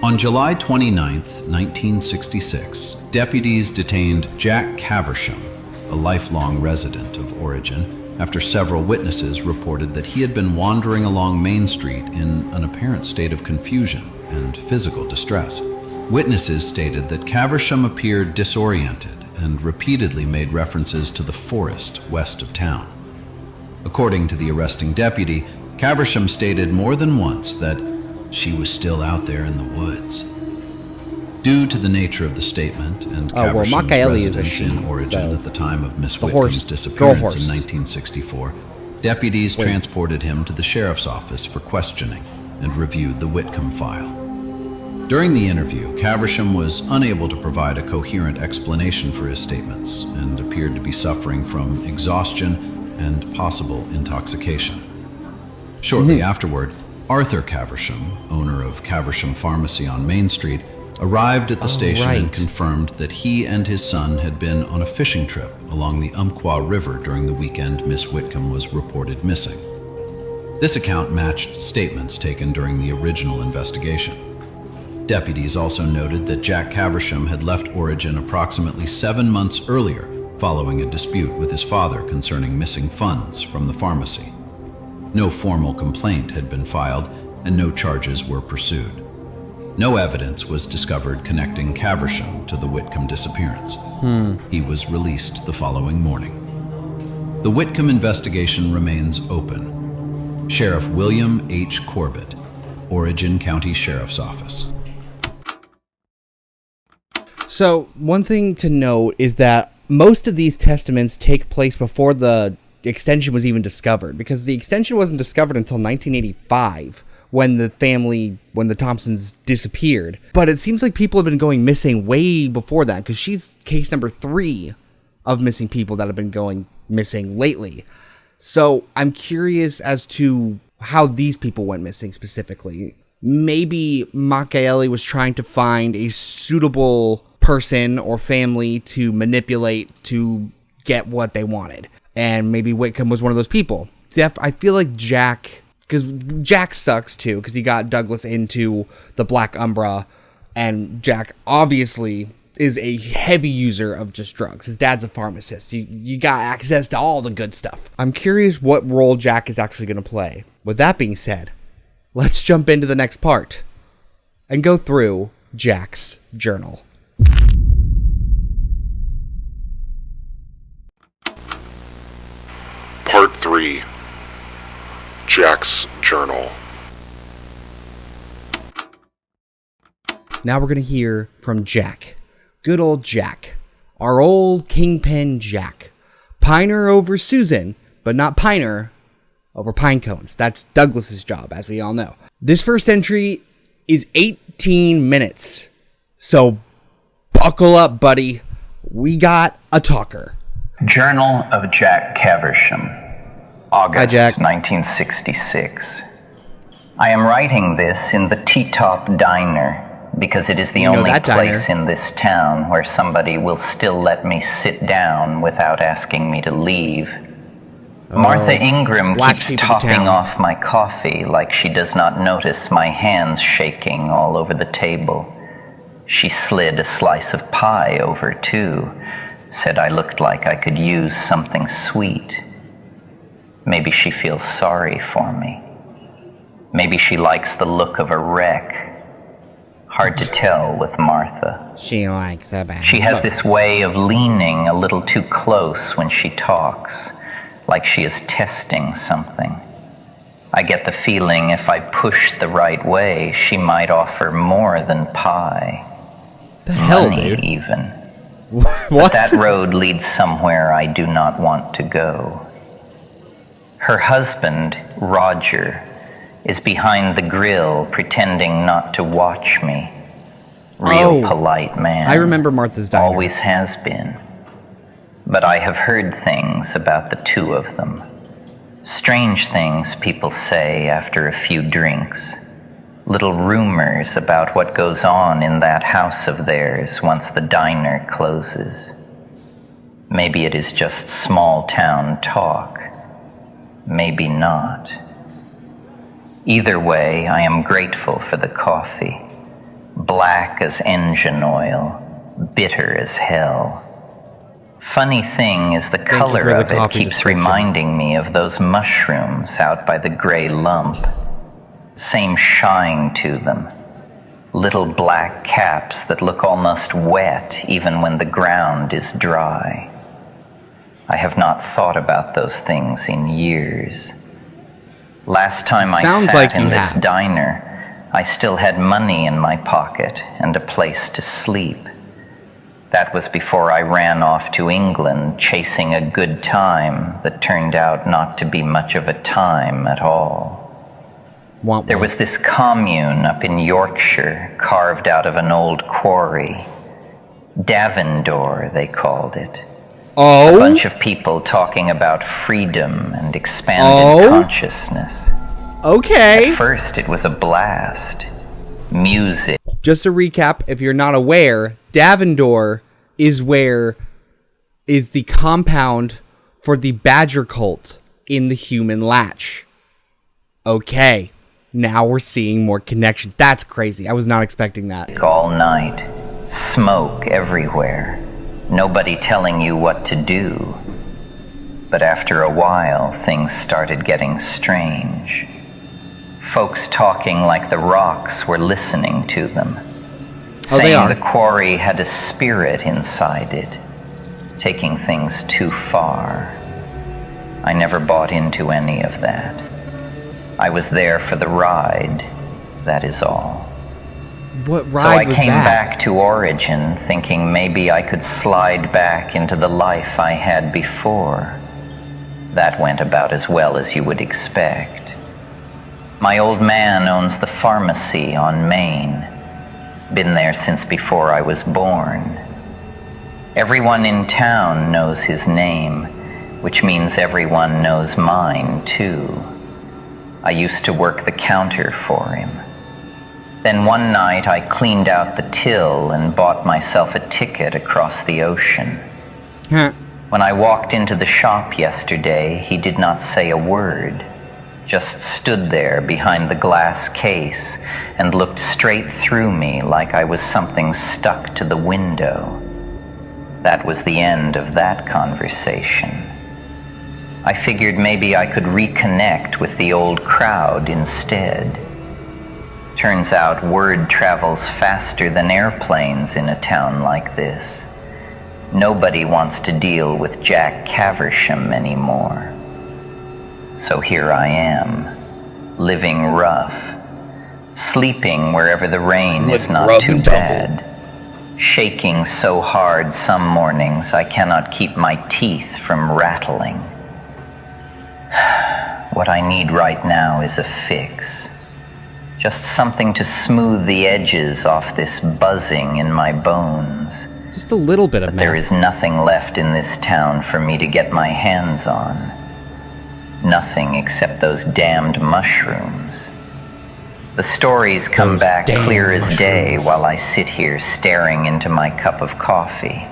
On July 29, 1966, deputies detained Jack Caversham, a lifelong resident of Origin, after several witnesses reported that he had been wandering along Main Street in an apparent state of confusion and physical distress. Witnesses stated that Caversham appeared disoriented and repeatedly made references to the forest west of town. According to the arresting deputy, Caversham stated more than once that she was still out there in the woods. Due to the nature of the statement and Caversham's residence in Origin at the time of Miss Whitcomb's disappearance in 1964, deputies transported him to the sheriff's office for questioning and reviewed the Whitcomb file. During the interview, Caversham was unable to provide a coherent explanation for his statements and appeared to be suffering from exhaustion and possible intoxication. Shortly afterward, Arthur Caversham, owner of Caversham Pharmacy on Main Street, arrived at the station and confirmed that he and his son had been on a fishing trip along the Umpqua River during the weekend Miss Whitcomb was reported missing. This account matched statements taken during the original investigation. Deputies also noted that Jack Caversham had left Origin approximately 7 months earlier following a dispute with his father concerning missing funds from the pharmacy. No formal complaint had been filed, and no charges were pursued. No evidence was discovered connecting Caversham to the Whitcomb disappearance. He was released the following morning. The Whitcomb investigation remains open. Sheriff William H. Corbett, Origin County Sheriff's Office. So, one thing to note is that most of these testaments take place before the extension was even discovered, because the extension wasn't discovered until 1985 when the Thompsons disappeared. But it seems like people have been going missing way before that, because she's case number 3 of missing people that have been going missing lately. So I'm curious as to how these people went missing specifically. Maybe Michaeli was trying to find a suitable person or family to manipulate to get what they wanted. And maybe Whitcomb was one of those people. I feel like Jack, because Jack sucks too, because he got Douglas into the Black Umbra, and Jack obviously is a heavy user of just drugs. His dad's a pharmacist. You got access to all the good stuff. I'm curious what role Jack is actually going to play. With that being said, let's jump into the next part and go through Jack's journal. Part 3. Jack's Journal. Now we're going to hear from Jack. Good old Jack. Our old Kingpin Jack. Piner over Susan, but not Piner over pine cones. That's Douglas's job, as we all know. This first entry is 18 minutes. So buckle up, buddy. We got a talker. Journal of Jack Caversham, August Hi, Jack. 1966. I am writing this in the T-Top Diner because it is the only place in this town where somebody will still let me sit down without asking me to leave. Martha Ingram keeps topping off my coffee like she does not notice my hands shaking all over the table. She slid a slice of pie over too, said I looked like I could use something sweet. Maybe she feels sorry for me. Maybe she likes the look of a wreck. Hard to tell with Martha. She likes a bad She has look. this way of leaning a little too close when she talks, like she is testing something. I get the feeling if I pushed the right way, she might offer more than pie. The hell, Money, dude? even. What? But that road leads somewhere I do not want to go. Her husband, Roger, is behind the grill pretending not to watch me. Real polite man. I remember Martha's Diner. Always has been. But I have heard things about the two of them. Strange things people say after a few drinks. Little rumors about what goes on in that house of theirs once the diner closes. Maybe it is just small town talk. Maybe not. Either way, I am grateful for the coffee. Black as engine oil, bitter as hell. Funny thing is the color of it keeps reminding me of those mushrooms out by the gray lump. Same shine to them. Little black caps that look almost wet even when the ground is dry. I have not thought about those things in years. Last time I sat in this diner, I still had money in my pocket and a place to sleep. That was before I ran off to England chasing a good time that turned out not to be much of a time at all. There was this commune up in Yorkshire carved out of an old quarry. Davendor, they called it. A bunch of people talking about freedom and expanded consciousness. At first it was a blast. Music. Just to recap, if you're not aware, Davendor is the compound for the Badger cult in the Human Latch. Okay, now we're seeing more connections. That's crazy. I was not expecting that. All night. Smoke everywhere. Nobody telling you what to do. But after a while, things started getting strange. Folks talking like the rocks were listening to them. Saying the quarry had a spirit inside it, taking things too far. I never bought into any of that. I was there for the ride, that is all. What ride was that? So I came back to Origin thinking maybe I could slide back into the life I had before. That went about as well as you would expect. My old man owns the pharmacy on Main. Been there since before I was born. Everyone in town knows his name, which means everyone knows mine too. I used to work the counter for him. Then one night I cleaned out the till and bought myself a ticket across the ocean. When I walked into the shop yesterday, he did not say a word, just stood there behind the glass case and looked straight through me like I was something stuck to the window. That was the end of that conversation. I figured maybe I could reconnect with the old crowd instead. Turns out word travels faster than airplanes in a town like this. Nobody wants to deal with Jack Caversham anymore. So here I am, living rough, sleeping wherever the rain is not too bad, shaking so hard some mornings I cannot keep my teeth from rattling. What I need right now is a fix. Just something to smooth the edges off this buzzing in my bones. Just a little bit of meth. There is nothing left in this town for me to get my hands on. Nothing except those damned mushrooms. The stories come back clear as day while I sit here staring into my cup of coffee.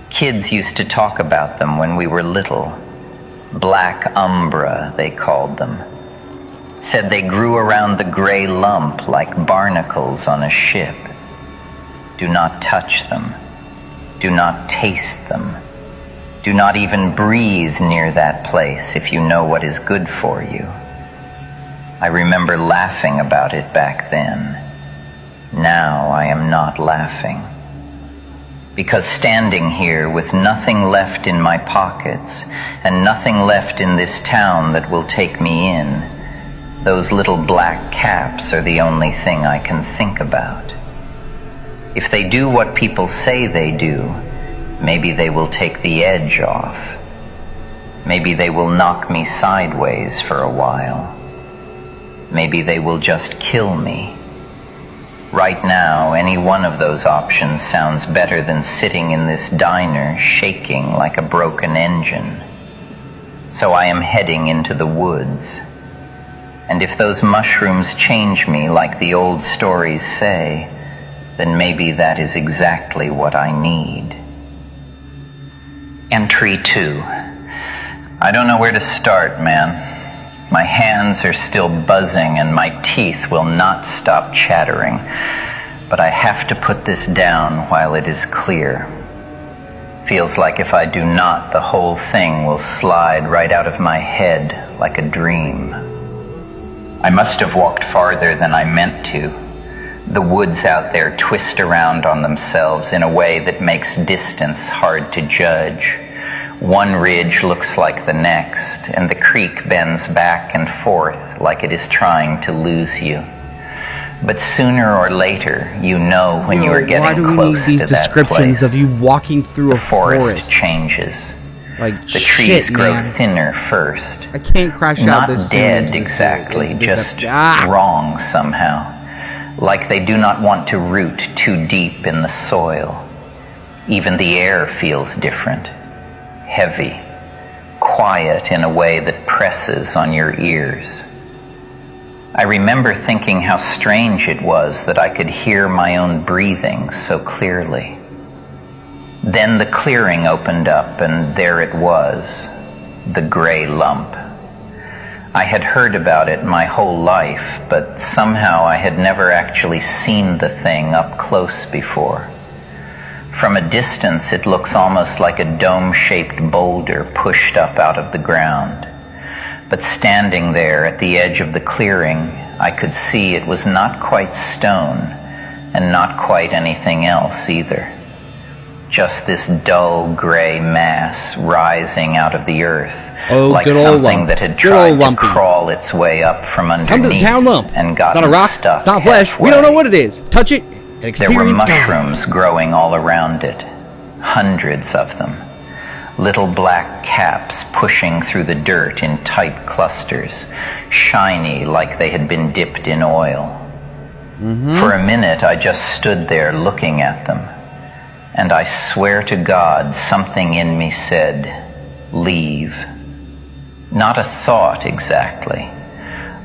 Kids used to talk about them when we were little. Black umbra, they called them. Said they grew around the gray lump like barnacles on a ship. Do not touch them. Do not taste them. Do not even breathe near that place if you know what is good for you. I remember laughing about it back then. Now I am not laughing. Because standing here with nothing left in my pockets and nothing left in this town that will take me in, those little black caps are the only thing I can think about. If they do what people say they do, maybe they will take the edge off. Maybe they will knock me sideways for a while. Maybe they will just kill me. Right now, any one of those options sounds better than sitting in this diner shaking like a broken engine. So I am heading into the woods. And if those mushrooms change me like the old stories say, then maybe that is exactly what I need. Entry 2. I don't know where to start, man. My hands are still buzzing and my teeth will not stop chattering, but I have to put this down while it is clear. Feels like if I do not, the whole thing will slide right out of my head like a dream. I must have walked farther than I meant to. The woods out there twist around on themselves in a way that makes distance hard to judge. One ridge looks like the next, and the creek bends back and forth like it is trying to lose you. But sooner or later, you know when you are getting close to that place. Why do we need these descriptions of you walking through a forest? The forest changes. Like the trees grow thinner first. I can't crash out this soon. Not dead exactly, just wrong somehow. Like they do not want to root too deep in the soil. Even the air feels different. Heavy. Quiet in a way that presses on your ears. I remember thinking how strange it was that I could hear my own breathing so clearly. Then the clearing opened up, and there it was, the gray lump. I had heard about it my whole life, but somehow I had never actually seen the thing up close before. From a distance, it looks almost like a dome-shaped boulder pushed up out of the ground. But standing there at the edge of the clearing, I could see it was not quite stone, and not quite anything else either. Just this dull gray mass rising out of the earth, like something that had tried to crawl its way up from underneath. Come to the town lump. And gotten it's not a rock, stuck it's not flesh. halfway. We don't know what it is. Touch it and experience There were mushrooms growing all around it, hundreds of them. Little black caps pushing through the dirt in tight clusters, shiny like they had been dipped in oil. For a minute, I just stood there looking at them, and I swear to God, something in me said, leave. Not a thought exactly,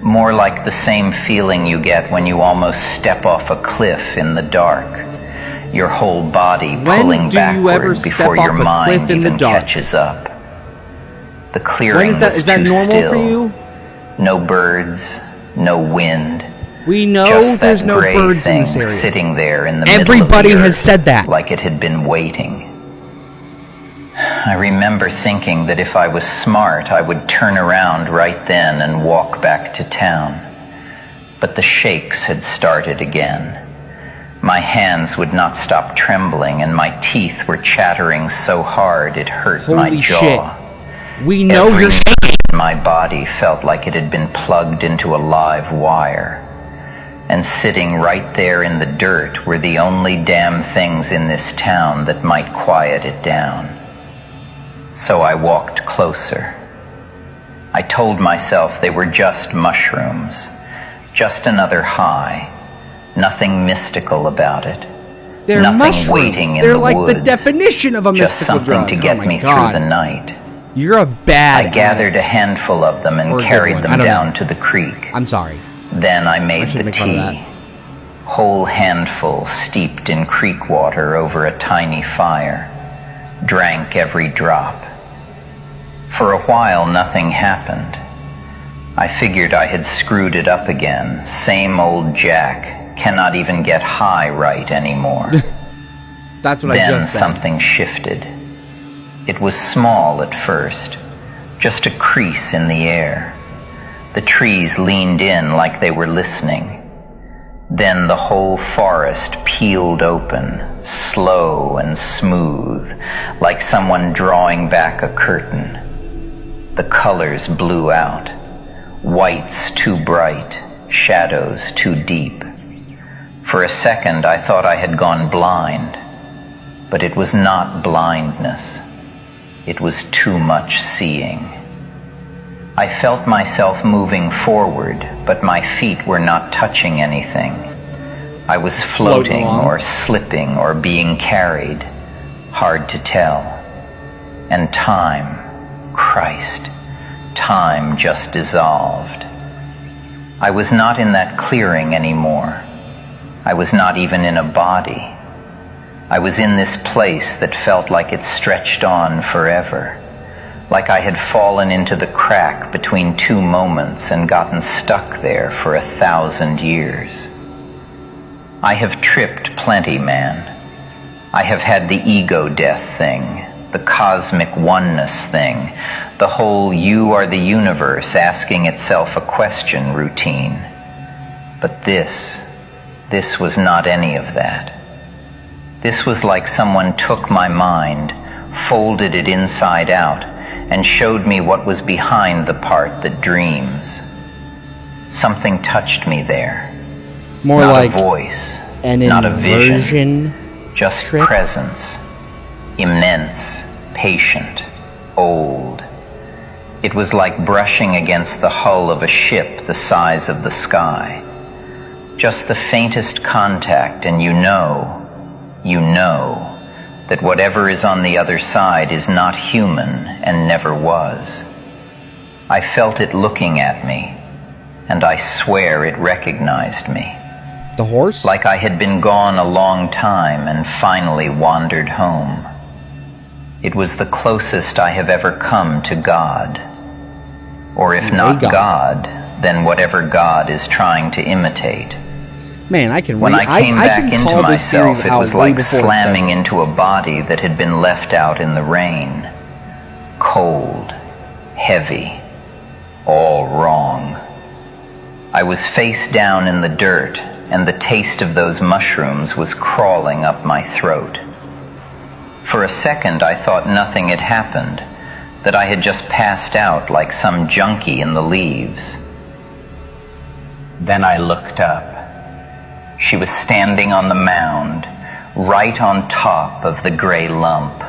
more like the same feeling you get when you almost step off a cliff in the dark. Your whole body pulling backward before your mind even catches up. The clearing was is that too normal still. for you? No birds, no wind. We know Just there's that no gray birds in thing this area. sitting there in the middle of the Everybody has earth, said that. like it had been waiting. I remember thinking that if I was smart, I would turn around right then and walk back to town. But the shakes had started again. My hands would not stop trembling, and my teeth were chattering so hard it hurt my Holy jaw. shit. We know Every you're shaking. My body felt like it had been plugged into a live wire. And sitting right there in the dirt were the only damn things in this town that might quiet it down. So I walked closer. I told myself they were just mushrooms, just another high. Nothing mystical about it. They're Nothing mushrooms. waiting in They're the like woods. the definition of a Just mystical something drug. to get oh my me God. through the night. You're a bad I gathered addict. a handful of them and Or a good carried one. them I don't down know. to the creek. I'm sorry. Then I made shouldn't the make fun of tea. that. Whole handful steeped in creek water over a tiny fire. Drank every drop. For a while, nothing happened. I figured I had screwed it up again. Same old Jack. Cannot even get high right anymore. That's what I just said. Then something shifted. It was small at first, just a crease in the air. The trees leaned in like they were listening. Then the whole forest peeled open, slow and smooth, like someone drawing back a curtain. The colors blew out. Whites too bright, shadows too deep. For a second, I thought I had gone blind, but it was not blindness. It was too much seeing. I felt myself moving forward, but my feet were not touching anything. I was floating or slipping or being carried. Hard to tell. And time, Christ, time just dissolved. I was not in that clearing anymore. I was not even in a body. I was in this place that felt like it stretched on forever, like I had fallen into the crack between two moments and gotten stuck there for 1,000 years. I have tripped plenty, man. I have had the ego death thing, the cosmic oneness thing, the whole you are the universe asking itself a question routine. But this was not any of that. This was like someone took my mind, folded it inside out, and showed me what was behind the part that dreams. Something touched me there. More not like a voice, an not a vision, inversion just trip? presence. Immense, patient, old. It was like brushing against the hull of a ship the size of the sky. Just the faintest contact, and you know that whatever is on the other side is not human and never was. I felt it looking at me, and I swear it recognized me. The horse? Like I had been gone a long time and finally wandered home. It was the closest I have ever come to God. Or if not God, then whatever God is trying to imitate. Man, I can When I came back can into call this myself, series it out was way like before it says slamming it. into a body that had been left out in the rain. Cold, heavy, all wrong. I was face down in the dirt, and the taste of those mushrooms was crawling up my throat. For a second, I thought nothing had happened, that I had just passed out like some junkie in the leaves. Then I looked up. She was standing on the mound, right on top of the gray lump.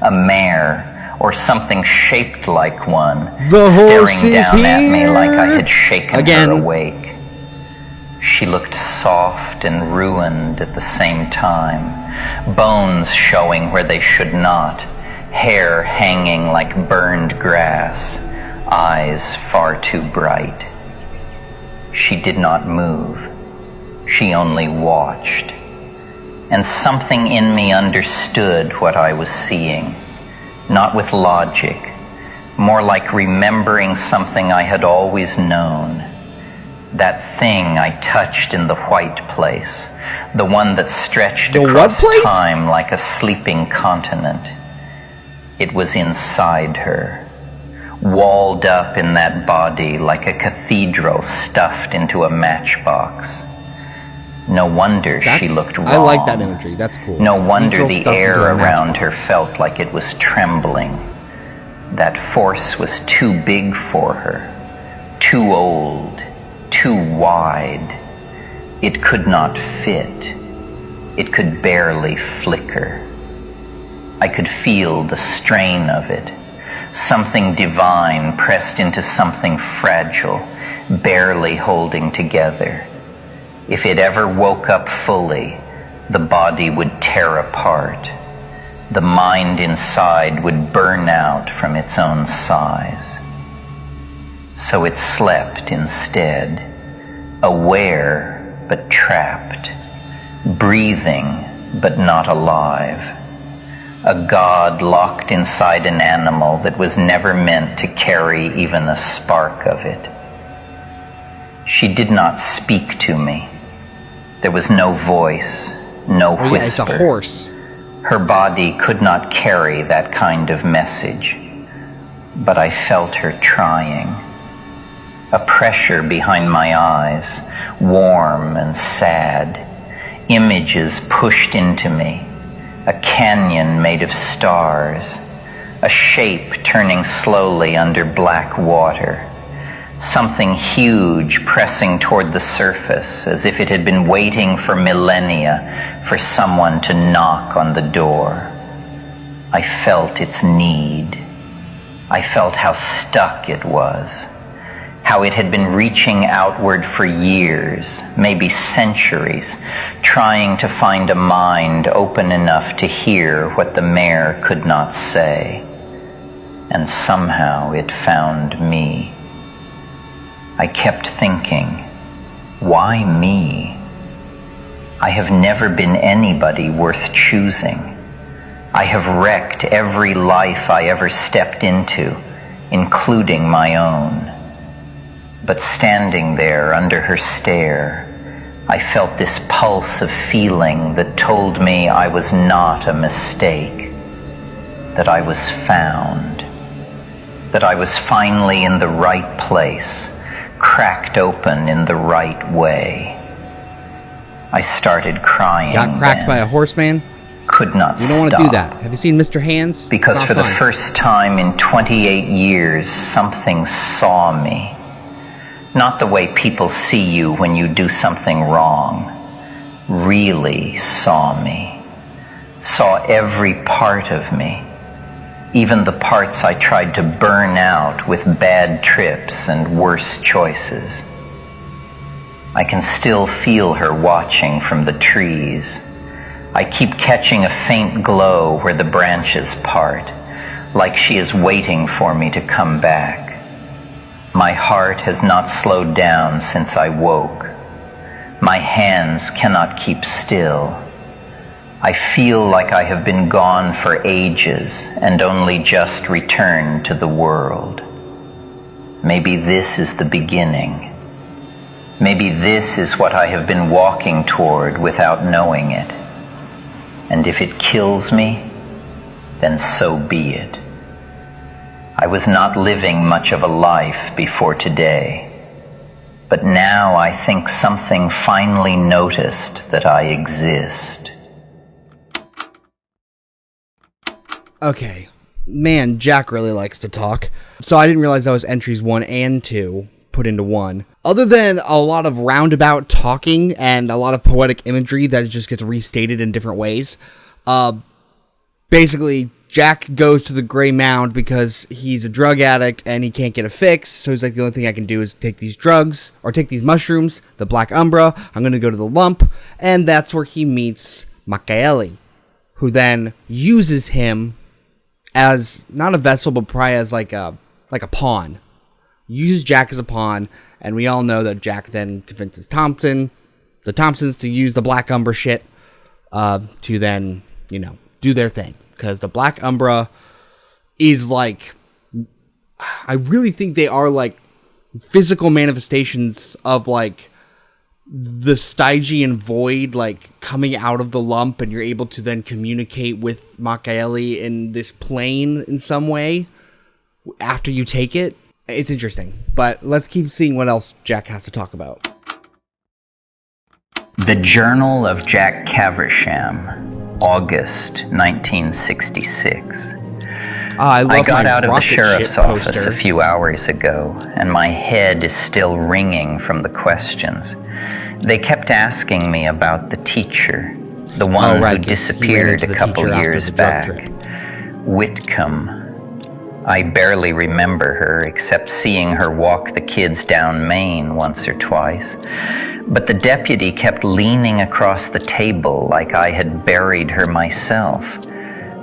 A mare, or something shaped like one, The horse staring is down at me here. like I had shaken Again. her awake. She looked soft and ruined at the same time, bones showing where they should not, hair hanging like burned grass, eyes far too bright. She did not move. She only watched. And something in me understood what I was seeing, not with logic, more like remembering something I had always known. That thing I touched in the white place, the one that stretched The across what place? time like a sleeping continent. It was inside her, walled up in that body like a cathedral stuffed into a matchbox. No wonder she looked wrong. I like that imagery. That's cool. No wonder Cathedral the stuffed air into a around her matchbox. felt like it was trembling. That force was too big for her, too old, too wide. It could not fit. It could barely flicker. I could feel the strain of it. Something divine pressed into something fragile, barely holding together. If it ever woke up fully, the body would tear apart. The mind inside would burn out from its own size. So it slept instead, aware but trapped, breathing but not alive. A god locked inside an animal that was never meant to carry even a spark of it. She did not speak to me. There was no voice, no whisper. Oh, yeah, it's a horse. Her body could not carry that kind of message, but I felt her trying. A pressure behind my eyes, warm and sad. Images pushed into me. A canyon made of stars. A shape turning slowly under black water. Something huge pressing toward the surface, as if it had been waiting for millennia for someone to knock on the door. I felt its need. I felt how stuck it was, how it had been reaching outward for years, maybe centuries, trying to find a mind open enough to hear what the mare could not say. And somehow it found me. I kept thinking, why me? I have never been anybody worth choosing. I have wrecked every life I ever stepped into, including my own. But standing there under her stare, I felt this pulse of feeling that told me I was not a mistake, that I was found, that I was finally in the right place, cracked open in the right way. I started crying. Got cracked by a horseman? Could not You don't want to do that. Have you seen Mr. Hands? Because It's not for fun. the first time in 28 years, something saw me. Not the way people see you when you do something wrong. Really saw me. Saw every part of me. Even the parts I tried to burn out with bad trips and worse choices. I can still feel her watching from the trees. I keep catching a faint glow where the branches part, like she is waiting for me to come back. My heart has not slowed down since I woke. My hands cannot keep still. I feel like I have been gone for ages and only just returned to the world. Maybe this is the beginning. Maybe this is what I have been walking toward without knowing it. And if it kills me, then so be it. I was not living much of a life before today, but now I think something finally noticed that I exist. Okay. Man, Jack really likes to talk. So I didn't realize that was entries 1 and 2 put into one. Other than a lot of roundabout talking and a lot of poetic imagery that just gets restated in different ways, basically, Jack goes to the Grey Mound because he's a drug addict and he can't get a fix, so he's like, the only thing I can do is take these drugs, or take these mushrooms, the Black Umbra, I'm going to go to the Lump, and that's where he meets Michaeli, who then uses him as, not a vessel, but probably as like a pawn. Uses Jack as a pawn, and we all know that Jack then convinces the Thompsons to use the Black Umbra shit, to then, do their thing. Because the Black Umbra is like, I really think they are like physical manifestations of like the Stygian void, like coming out of the Lump, and you're able to then communicate with Michaeli in this plane in some way after you take it. It's interesting, but let's keep seeing what else Jack has to talk about. The Journal of Jack Caversham, August 1966. I got out of the sheriff's office a few hours ago, and my head is still ringing from the questions. They kept asking me about the teacher, the one who disappeared a couple years back, Whitcomb. I barely remember her, except seeing her walk the kids down Main once or twice. But the deputy kept leaning across the table like I had buried her myself.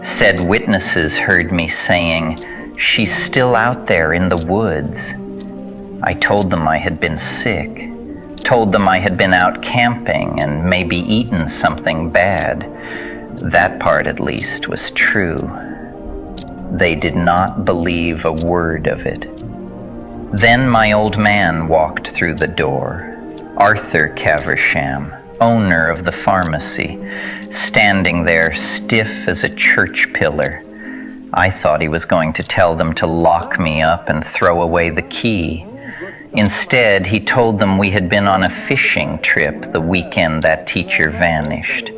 Said witnesses heard me saying, "She's still out there in the woods." I told them I had been sick. Told them I had been out camping and maybe eaten something bad. That part, at least, was true. They did not believe a word of it. Then my old man walked through the door, Arthur Caversham, owner of the pharmacy, standing there stiff as a church pillar. I thought he was going to tell them to lock me up and throw away the key. Instead, he told them we had been on a fishing trip the weekend that teacher vanished.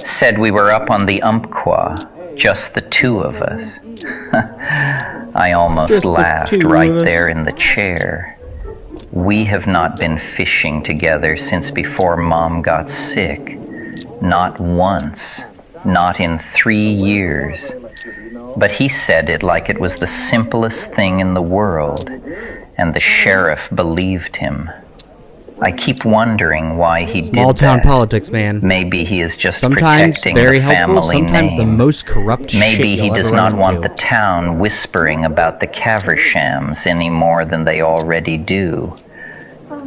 Said we were up on the Umpqua, just the two of us. I almost laughed right there in the chair. We have not been fishing together since before Mom got sick. Not once. Not in 3 years. But he said it like it was the simplest thing in the world, and the sheriff believed him. I keep wondering why he did that. Small town politics, man. Maybe he is just sometimes protecting very the helpful, family sometimes name. the most corrupt Maybe shit he you'll does ever not run want into. the town whispering about the Cavershams any more than they already do.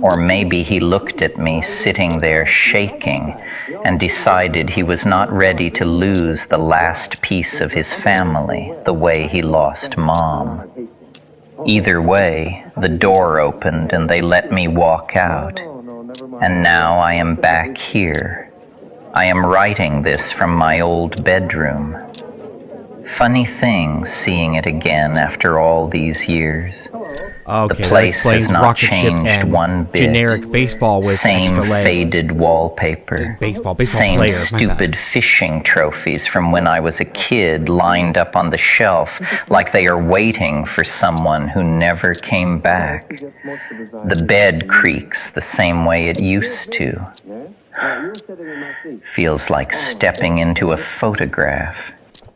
Or maybe he looked at me sitting there shaking and decided he was not ready to lose the last piece of his family the way he lost Mom. Either way, the door opened and they let me walk out. And now I am back here. I am writing this from my old bedroom. Funny thing seeing it again after all these years. Okay, the place that explains has not rocket ship changed and one bit. generic baseball with Same extra leg. faded wallpaper. Baseball Same player. stupid fishing trophies from when I was a kid lined up on the shelf like they are waiting for someone who never came back. The bed creaks the same way it used to. Feels like stepping into a photograph.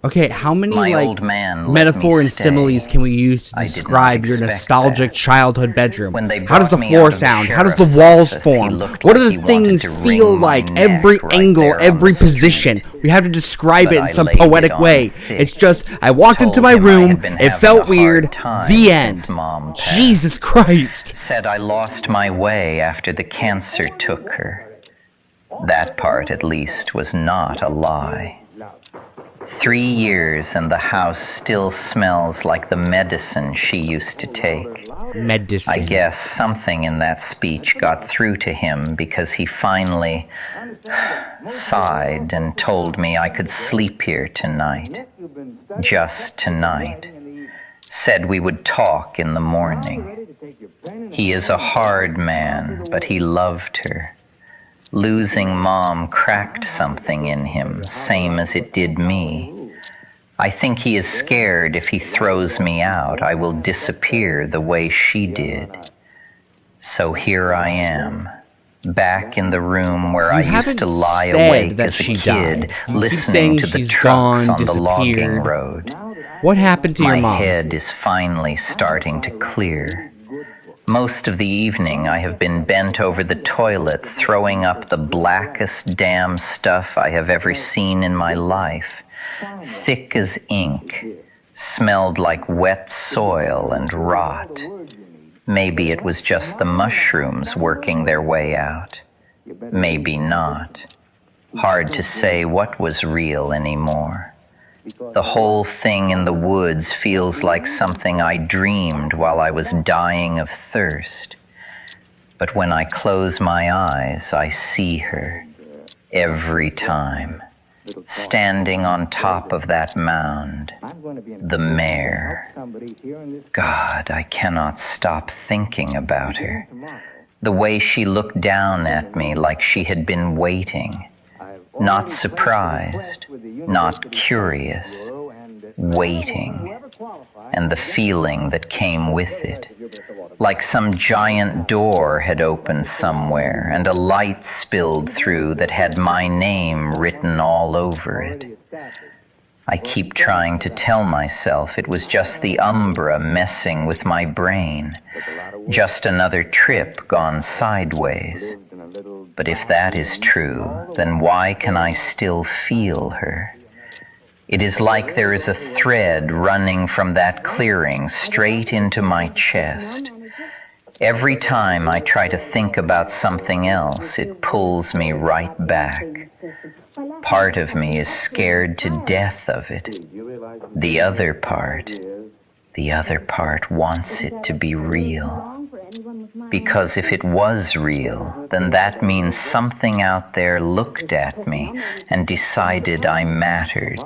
Okay, how many My like old man let metaphor me and stay. similes can we use to I did not describe your expect nostalgic that. childhood bedroom? When they How does the brought me floor out of the sound? How does the sheriff's walls office, he form? looked What like do he the wanted things to feel wring my like? neck Every right angle, there on every the position. street. We have to describe But it in I some laid it poetic on way. thick. It's just, I walked into Told my him I room, had been it having felt a hard weird, time the end. since Mom passed. Jesus Christ. Said I lost my way after the cancer took her. That part, at least, was not a lie. 3 years and the house still smells like the medicine she used to take. Medicine. I guess something in that speech got through to him because he finally sighed and told me I could sleep here tonight. Just tonight. Said we would talk in the morning. He is a hard man, but he loved her. Losing Mom cracked something in him, same as it did me. I think he is scared if he throws me out, I will disappear the way she did. So here I am, back in the room where I used to lie awake as a kid, listening to the trucks on the logging road. What happened to your mom? My head is finally starting to clear. Most of the evening I have been bent over the toilet, throwing up the blackest damn stuff I have ever seen in my life. Thick as ink, smelled like wet soil and rot. Maybe it was just the mushrooms working their way out. Maybe not. Hard to say what was real anymore. The whole thing in the woods feels like something I dreamed while I was dying of thirst. But when I close my eyes, I see her every time, standing on top of that mound, the mare. God, I cannot stop thinking about her. The way she looked down at me like she had been waiting. Not surprised, not curious, waiting, and the feeling that came with it, like some giant door had opened somewhere and a light spilled through that had my name written all over it. I keep trying to tell myself it was just the umbra messing with my brain, just another trip gone sideways. But if that is true, then why can I still feel her? It is like there is a thread running from that clearing straight into my chest. Every time I try to think about something else, it pulls me right back. Part of me is scared to death of it. The other part wants it to be real. Because if it was real, then that means something out there looked at me and decided I mattered.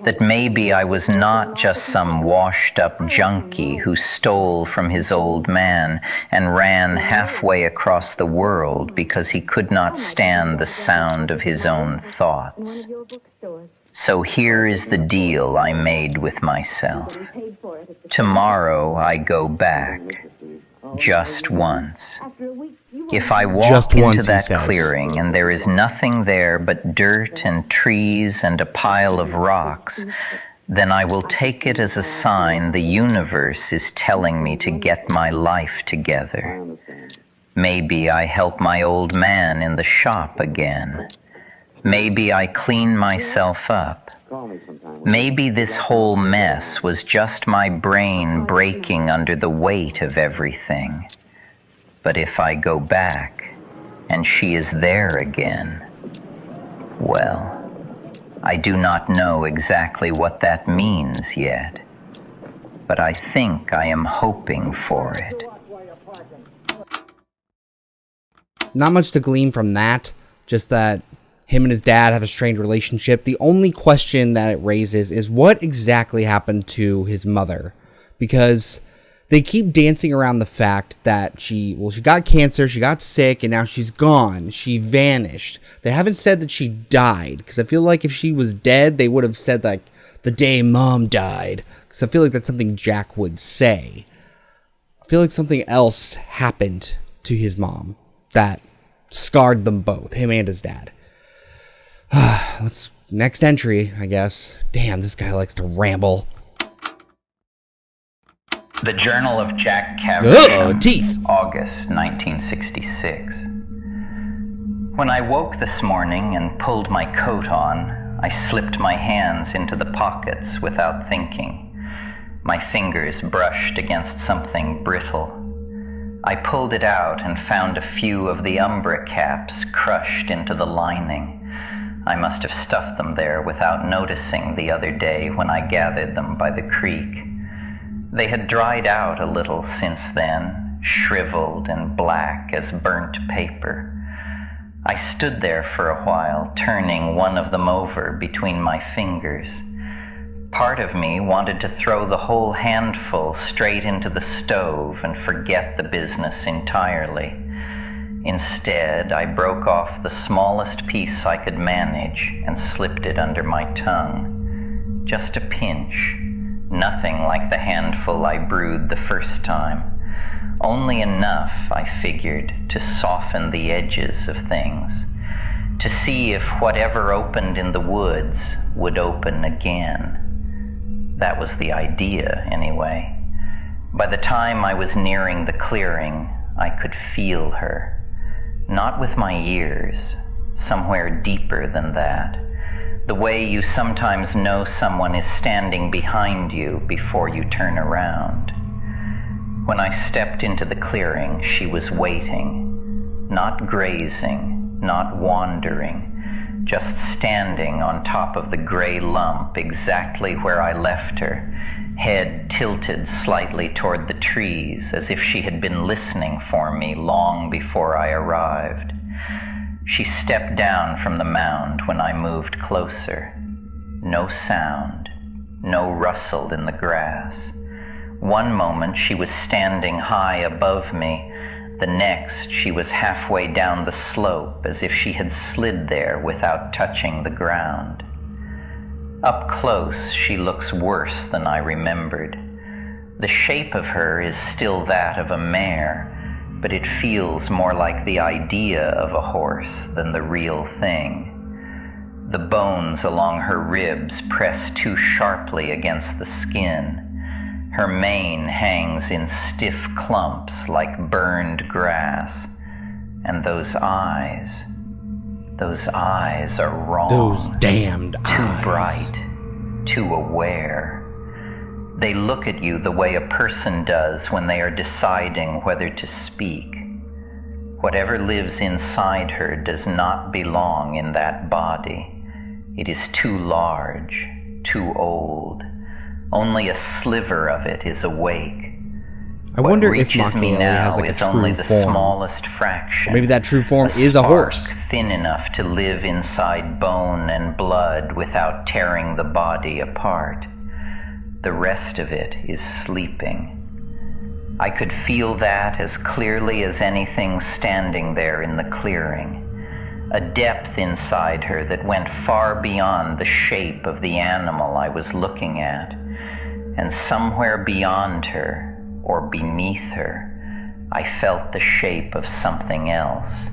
That maybe I was not just some washed-up junkie who stole from his old man and ran halfway across the world because he could not stand the sound of his own thoughts. So here is the deal I made with myself. Tomorrow I go back. Just once. If I walk into that clearing and there is nothing there but dirt and trees and a pile of rocks, then I will take it as a sign the universe is telling me to get my life together. Maybe I help my old man in the shop again. Maybe I clean myself up. Maybe this whole mess was just my brain breaking under the weight of everything. But if I go back and she is there again, well, I do not know exactly what that means yet, but I think I am hoping for it. Not much to glean from that, just that him and his dad have a strained relationship. The only question that it raises is what exactly happened to his mother, because they keep dancing around the fact that she got cancer, she got sick, and now she's gone. She vanished. They haven't said that she died, because I feel like if she was dead, they would have said, like, the day Mom died, because I feel like that's something Jack would say. I feel like something else happened to his mom that scarred them both, him and his dad. Next entry, I guess. Damn, this guy likes to ramble. The Journal of Jack Caversham, teeth. August 1966. When I woke this morning and pulled my coat on, I slipped my hands into the pockets without thinking. My fingers brushed against something brittle. I pulled it out and found a few of the umbra caps crushed into the lining. I must have stuffed them there without noticing the other day when I gathered them by the creek. They had dried out a little since then, shriveled and black as burnt paper. I stood there for a while, turning one of them over between my fingers. Part of me wanted to throw the whole handful straight into the stove and forget the business entirely. Instead, I broke off the smallest piece I could manage and slipped it under my tongue. Just a pinch, nothing like the handful I brewed the first time. Only enough, I figured, to soften the edges of things, to see if whatever opened in the woods would open again. That was the idea, anyway. By the time I was nearing the clearing, I could feel her. Not with my ears, somewhere deeper than that. The way you sometimes know someone is standing behind you before you turn around. When I stepped into the clearing, she was waiting, not grazing, not wandering, just standing on top of the gray lump exactly where I left her, head tilted slightly toward the trees, as if she had been listening for me long before I arrived. She stepped down from the mound when I moved closer. No sound, no rustle in the grass. One moment she was standing high above me, the next she was halfway down the slope as if she had slid there without touching the ground. Up close, she looks worse than I remembered. The shape of her is still that of a mare, but it feels more like the idea of a horse than the real thing. The bones along her ribs press too sharply against the skin. Her mane hangs in stiff clumps like burned grass. And those eyes are wrong. Those damned eyes. Too bright, too aware. They look at you the way a person does when they are deciding whether to speak. Whatever lives inside her does not belong in that body. It is too large, too old. Only a sliver of it is awake. I wonder what if reaches me Machiavelli now has like a is true only the form. smallest fraction. Maybe that true form is a spark horse. Thin enough to live inside bone and blood without tearing the body apart. The rest of it is sleeping. I could feel that as clearly as anything standing there in the clearing. A depth inside her that went far beyond the shape of the animal I was looking at. And somewhere beyond her, or beneath her, I felt the shape of something else,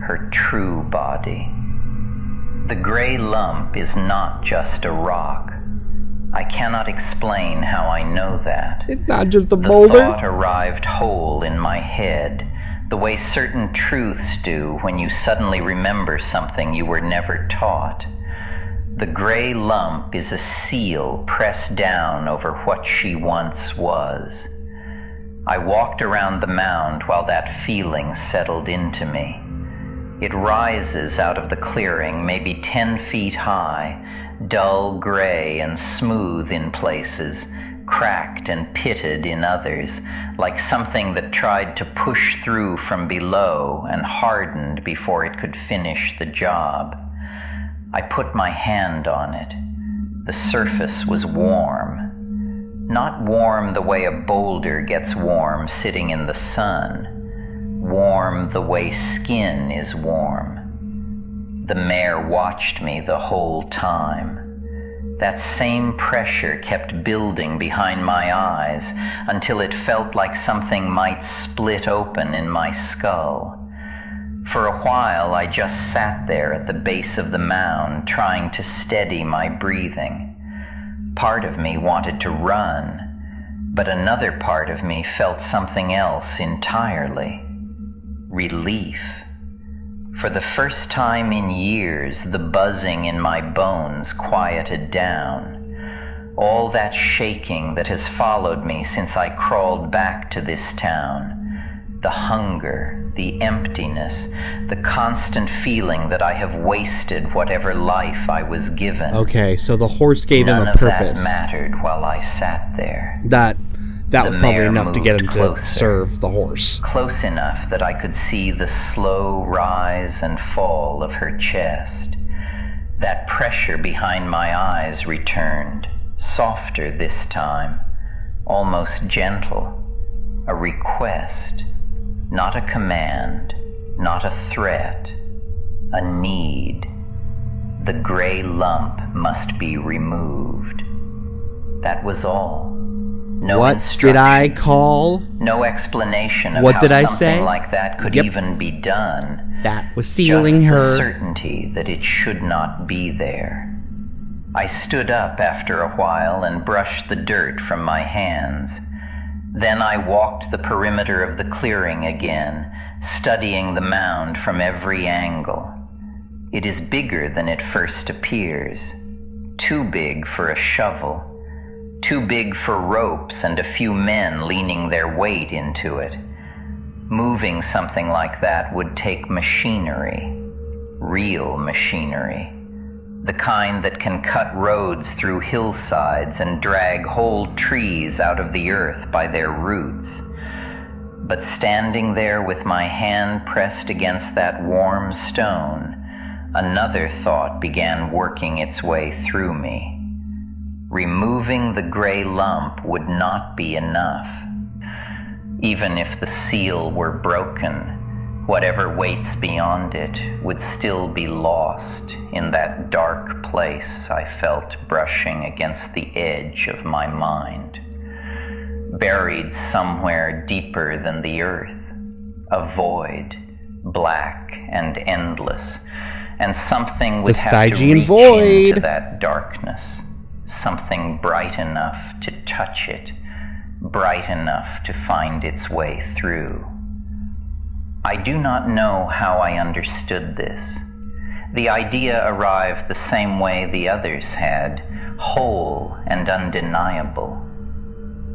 her true body. The gray lump is not just a rock. I cannot explain how I know that. It's not just a boulder. The thought arrived whole in my head, the way certain truths do when you suddenly remember something you were never taught. The gray lump is a seal pressed down over what she once was. I walked around the mound while that feeling settled into me. It rises out of the clearing, maybe 10 feet high, dull gray and smooth in places, cracked and pitted in others, like something that tried to push through from below and hardened before it could finish the job. I put my hand on it. The surface was warm. Not warm the way a boulder gets warm sitting in the sun. Warm the way skin is warm. The mare watched me the whole time. That same pressure kept building behind my eyes until it felt like something might split open in my skull. For a while, I just sat there at the base of the mound, trying to steady my breathing. Part of me wanted to run, but another part of me felt something else entirely. Relief. For the first time in years, the buzzing in my bones quieted down. All that shaking that has followed me since I crawled back to this town, the hunger, the emptiness, the constant feeling that I have wasted whatever life I was given. Okay, so the horse gave him a None of purpose. that mattered while I sat there. That was probably mare enough to get him moved to closer. serve the horse. Close enough that I could see the slow rise and fall of her chest. That pressure behind my eyes returned, softer this time, almost gentle. A request, not a command, not a threat, a need. The gray lump must be removed. That was all. No What did I call? No explanation of What how did I something say? like that could Yep. even be done. That was sealing Just her. the certainty that it should not be there. I stood up after a while and brushed the dirt from my hands. Then I walked the perimeter of the clearing again, studying the mound from every angle. It is bigger than it first appears. Too big for a shovel. Too big for ropes and a few men leaning their weight into it. Moving something like that would take machinery. Real machinery. The kind that can cut roads through hillsides and drag whole trees out of the earth by their roots. But standing there with my hand pressed against that warm stone, another thought began working its way through me. Removing the gray lump would not be enough. Even if the seal were broken, whatever waits beyond it would still be lost in that dark place I felt brushing against the edge of my mind. Buried somewhere deeper than the earth, a void, black and endless, and something would have to Stygian reach void. into that darkness, something bright enough to touch it, bright enough to find its way through. I do not know how I understood this. The idea arrived the same way the others had, whole and undeniable.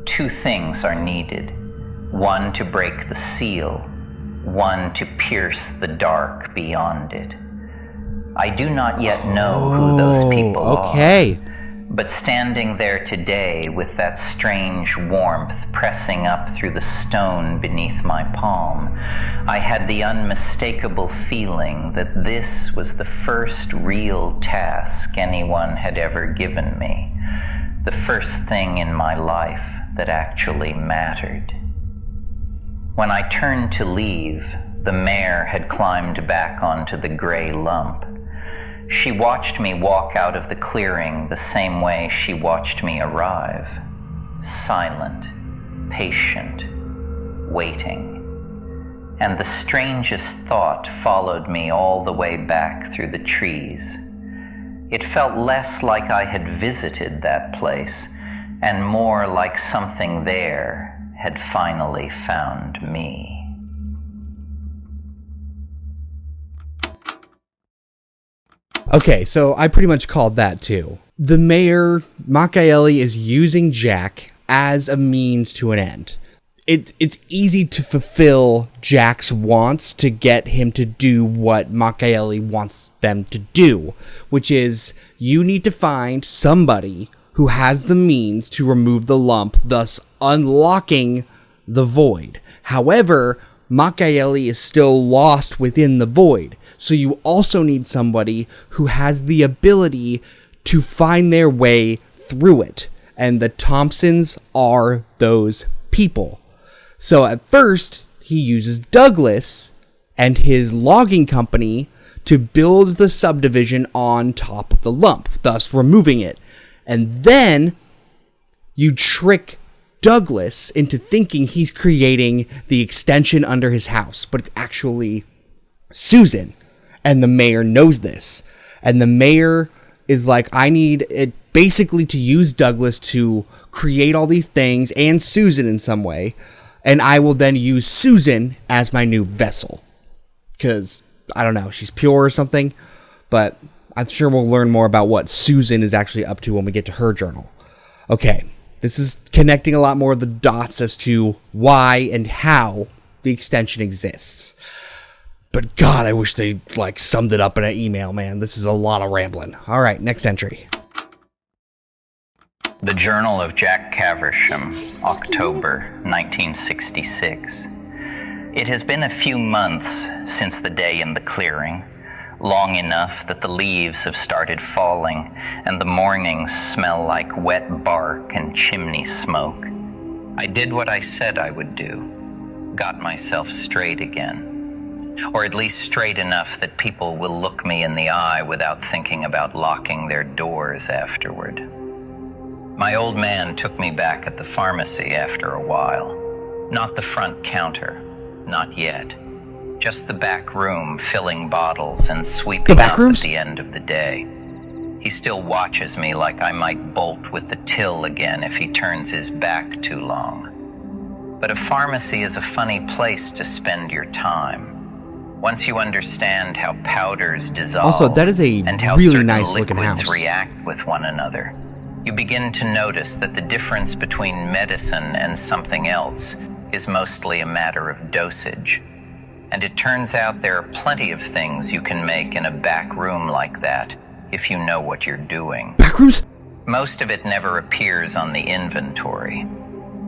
Two things are needed, one to break the seal, one to pierce the dark beyond it. I do not yet know who those people okay. are. But standing there today with that strange warmth pressing up through the stone beneath my palm, I had the unmistakable feeling that this was the first real task anyone had ever given me, the first thing in my life that actually mattered. When I turned to leave, the mare had climbed back onto the gray lump. She watched me walk out of the clearing the same way she watched me arrive, silent, patient, waiting. And the strangest thought followed me all the way back through the trees. It felt less like I had visited that place, and more like something there had finally found me. Okay, so I pretty much called that too. The mayor, Machiavelli, is using Jack as a means to an end. It's easy to fulfill Jack's wants to get him to do what Machiavelli wants them to do, which is you need to find somebody who has the means to remove the lump, thus unlocking the void. However, Machiavelli is still lost within the void. So you also need somebody who has the ability to find their way through it. And the Thompsons are those people. So at first, he uses Douglas and his logging company to build the subdivision on top of the lump, thus removing it. And then you trick Douglas into thinking he's creating the extension under his house, but it's actually Susan. And the mayor knows this. And the mayor is like, I need it basically to use Douglas to create all these things and Susan in some way. And I will then use Susan as my new vessel. Because, I don't know, she's pure or something. But I'm sure we'll learn more about what Susan is actually up to when we get to her journal. Okay, this is connecting a lot more of the dots as to why and how the extension exists. But God, I wish they summed it up in an email, man. This is a lot of rambling. All right, next entry. The Journal of Jack Caversham, October 1966. It has been a few months since the day in the clearing, long enough that the leaves have started falling and the mornings smell like wet bark and chimney smoke. I did what I said I would do, got myself straight again. Or at least straight enough that people will look me in the eye without thinking about locking their doors afterward. My old man took me back at the pharmacy after a while. Not the front counter, not yet. Just the back room filling bottles and sweeping up at the end of the day. He still watches me like I might bolt with the till again if he turns his back too long. But a pharmacy is a funny place to spend your time. Once you understand how powders dissolve also, that is a and how really nice looking house. React with one another, you begin to notice that the difference between medicine and something else is mostly a matter of dosage. And it turns out there are plenty of things you can make in a back room like that if you know what you're doing. Backrooms? Most of it never appears on the inventory.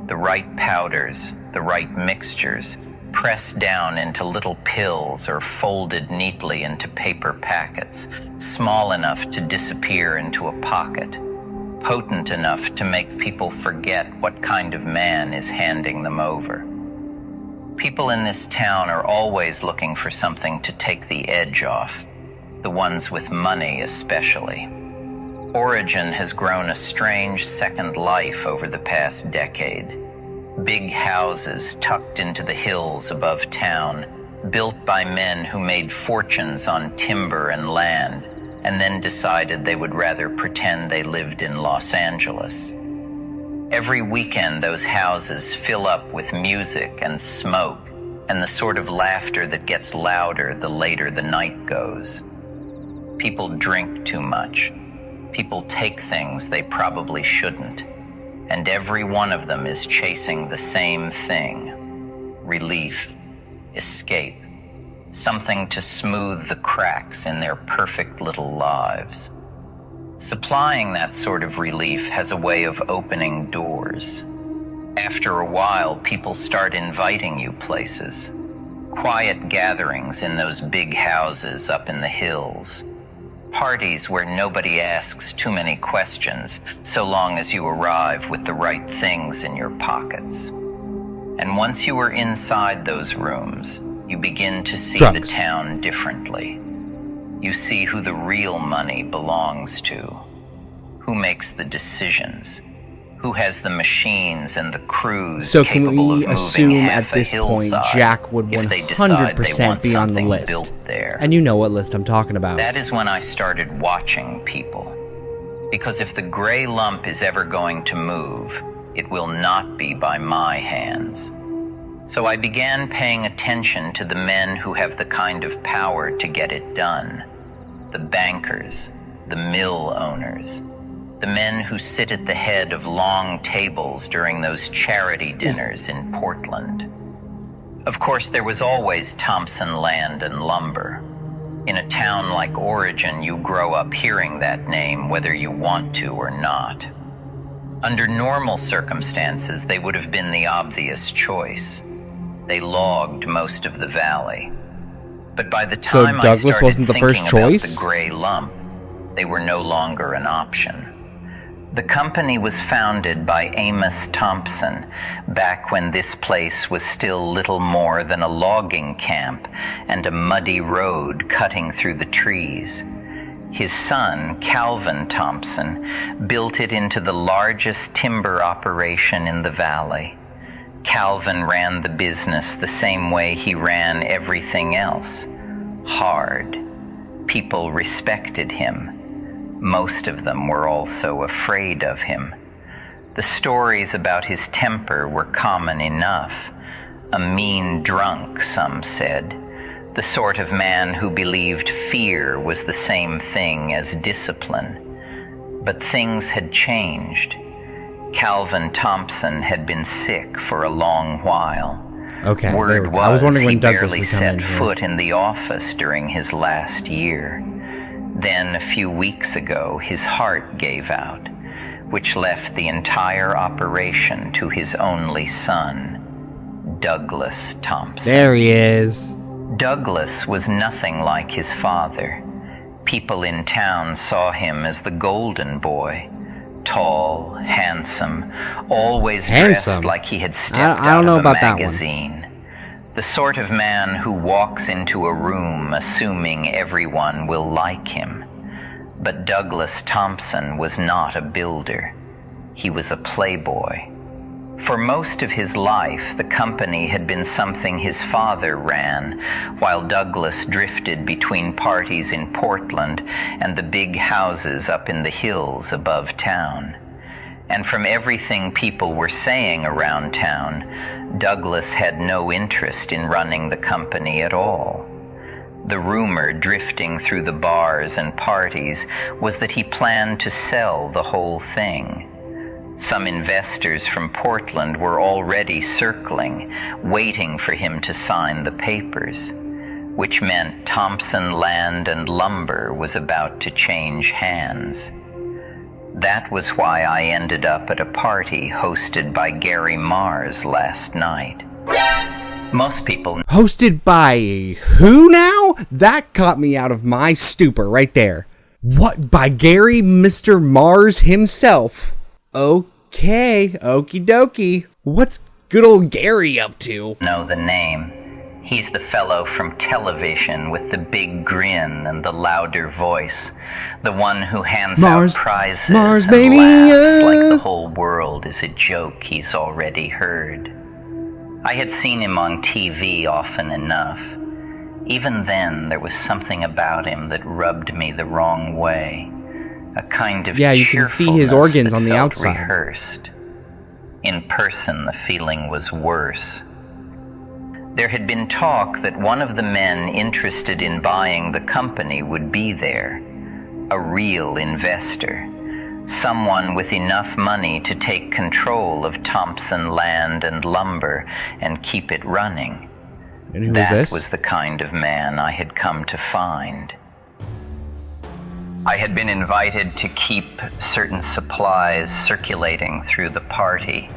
The right powders, the right mixtures, pressed down into little pills or folded neatly into paper packets, small enough to disappear into a pocket, potent enough to make people forget what kind of man is handing them over. People in this town are always looking for something to take the edge off, the ones with money especially. Origin has grown a strange second life over the past decade. Big houses tucked into the hills above town, built by men who made fortunes on timber and land, and then decided they would rather pretend they lived in Los Angeles. Every weekend, those houses fill up with music and smoke, and the sort of laughter that gets louder the later the night goes. People drink too much. People take things they probably shouldn't. And every one of them is chasing the same thing: relief, escape, something to smooth the cracks in their perfect little lives. Supplying that sort of relief has a way of opening doors. After a while, people start inviting you places. Quiet gatherings in those big houses up in the hills. Parties where nobody asks too many questions, so long as you arrive with the right things in your pockets. And once you are inside those rooms, you begin to see the town differently. You see who the real money belongs to, who makes the decisions, who has the machines and the crews so can capable we of assume moving at half this a point hillside Jack would if they decide they 100% want be on the something list? built there? And you know what list I'm talking about. That is when I started watching people. Because if the gray lump is ever going to move, it will not be by my hands. So I began paying attention to the men who have the kind of power to get it done. The bankers, the mill owners, the men who sit at the head of long tables during those charity dinners in Portland. Of course, there was always Thompson Land and Lumber. In a town like Origin, you grow up hearing that name whether you want to or not. Under normal circumstances, they would have been the obvious choice. They logged most of the valley. But by the time I started wasn't the first thinking about choice? the gray lump, they were no longer an option. The company was founded by Amos Thompson back when this place was still little more than a logging camp and a muddy road cutting through the trees. His son, Calvin Thompson, built it into the largest timber operation in the valley. Calvin ran the business the same way he ran everything else: hard. People respected him. Most of them were also afraid of him. The stories about his temper were common enough. A mean drunk, some said. The sort of man who believed fear was the same thing as discipline. But things had changed. Calvin Thompson had been sick for a long while. Okay, there we Word go. I was was wondering he when Douglas barely would come set in here. foot in the office during his last year. Then, a few weeks ago, his heart gave out, which left the entire operation to his only son, Douglas Thompson. There he is. Douglas was nothing like his father. People in town saw him as the golden boy. Tall, handsome, always dressed like he had stepped I don't know out of a about that one. magazine. The sort of man who walks into a room assuming everyone will like him. But Douglas Thompson was not a builder. He was a playboy. For most of his life, the company had been something his father ran, while Douglas drifted between parties in Portland and the big houses up in the hills above town. And from everything people were saying around town, Douglas had no interest in running the company at all. The rumor drifting through the bars and parties was that he planned to sell the whole thing. Some investors from Portland were already circling, waiting for him to sign the papers, which meant Thompson Land and Lumber was about to change hands. That was why I ended up at a party hosted by Gary Mars last night. Most people... Hosted by who now? That caught me out of my stupor right there. What, by Gary Mr. Mars himself? Okay, okie dokie. What's good old Gary up to? Know the name. He's the fellow from television with the big grin and the louder voice. The one who hands out prizes and baby, laughs like the whole world is a joke he's already heard. I had seen him on TV often enough. Even then, there was something about him that rubbed me the wrong way. A kind of you can see his organs on the outside. Rehearsed. In person, the feeling was worse. There had been talk that one of the men interested in buying the company would be there, a real investor, someone with enough money to take control of Thompson Land and Lumber and keep it running. And who was this? That was the kind of man I had come to find. I had been invited to keep certain supplies circulating through the party,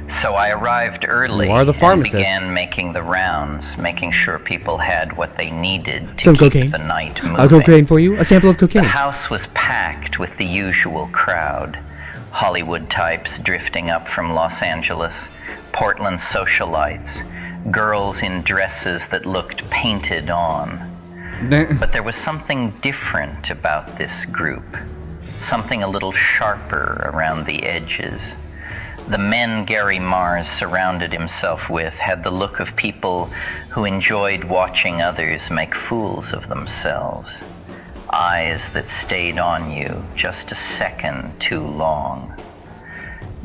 so I arrived early You are the pharmacist. and began making the rounds, making sure people had what they needed to Some keep cocaine. the night moving. A cocaine for you? A sample of cocaine? The house was packed with the usual crowd. Hollywood types drifting up from Los Angeles, Portland socialites, girls in dresses that looked painted on. But there was something different about this group, something a little sharper around the edges. The men Gary Mars surrounded himself with had the look of people who enjoyed watching others make fools of themselves. Eyes that stayed on you just a second too long.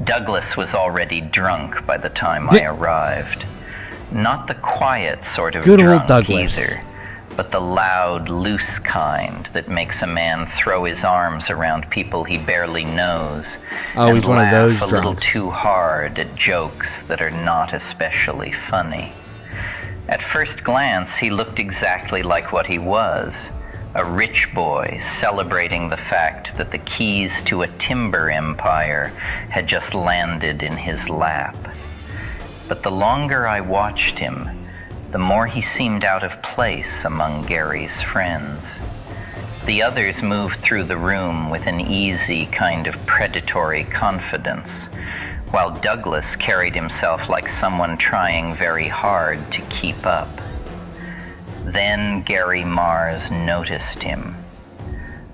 Douglas was already drunk by the time I arrived. Not the quiet sort of Good drunk old Douglas. either, but the loud, loose kind that makes a man throw his arms around people he barely knows and he's one of laugh those a little drunks. too hard at jokes that are not especially funny. At first glance, he looked exactly like what he was, a rich boy celebrating the fact that the keys to a timber empire had just landed in his lap. But the longer I watched him, the more he seemed out of place among Gary's friends. The others moved through the room with an easy kind of predatory confidence, while Douglas carried himself like someone trying very hard to keep up. Then Gary Mars noticed him.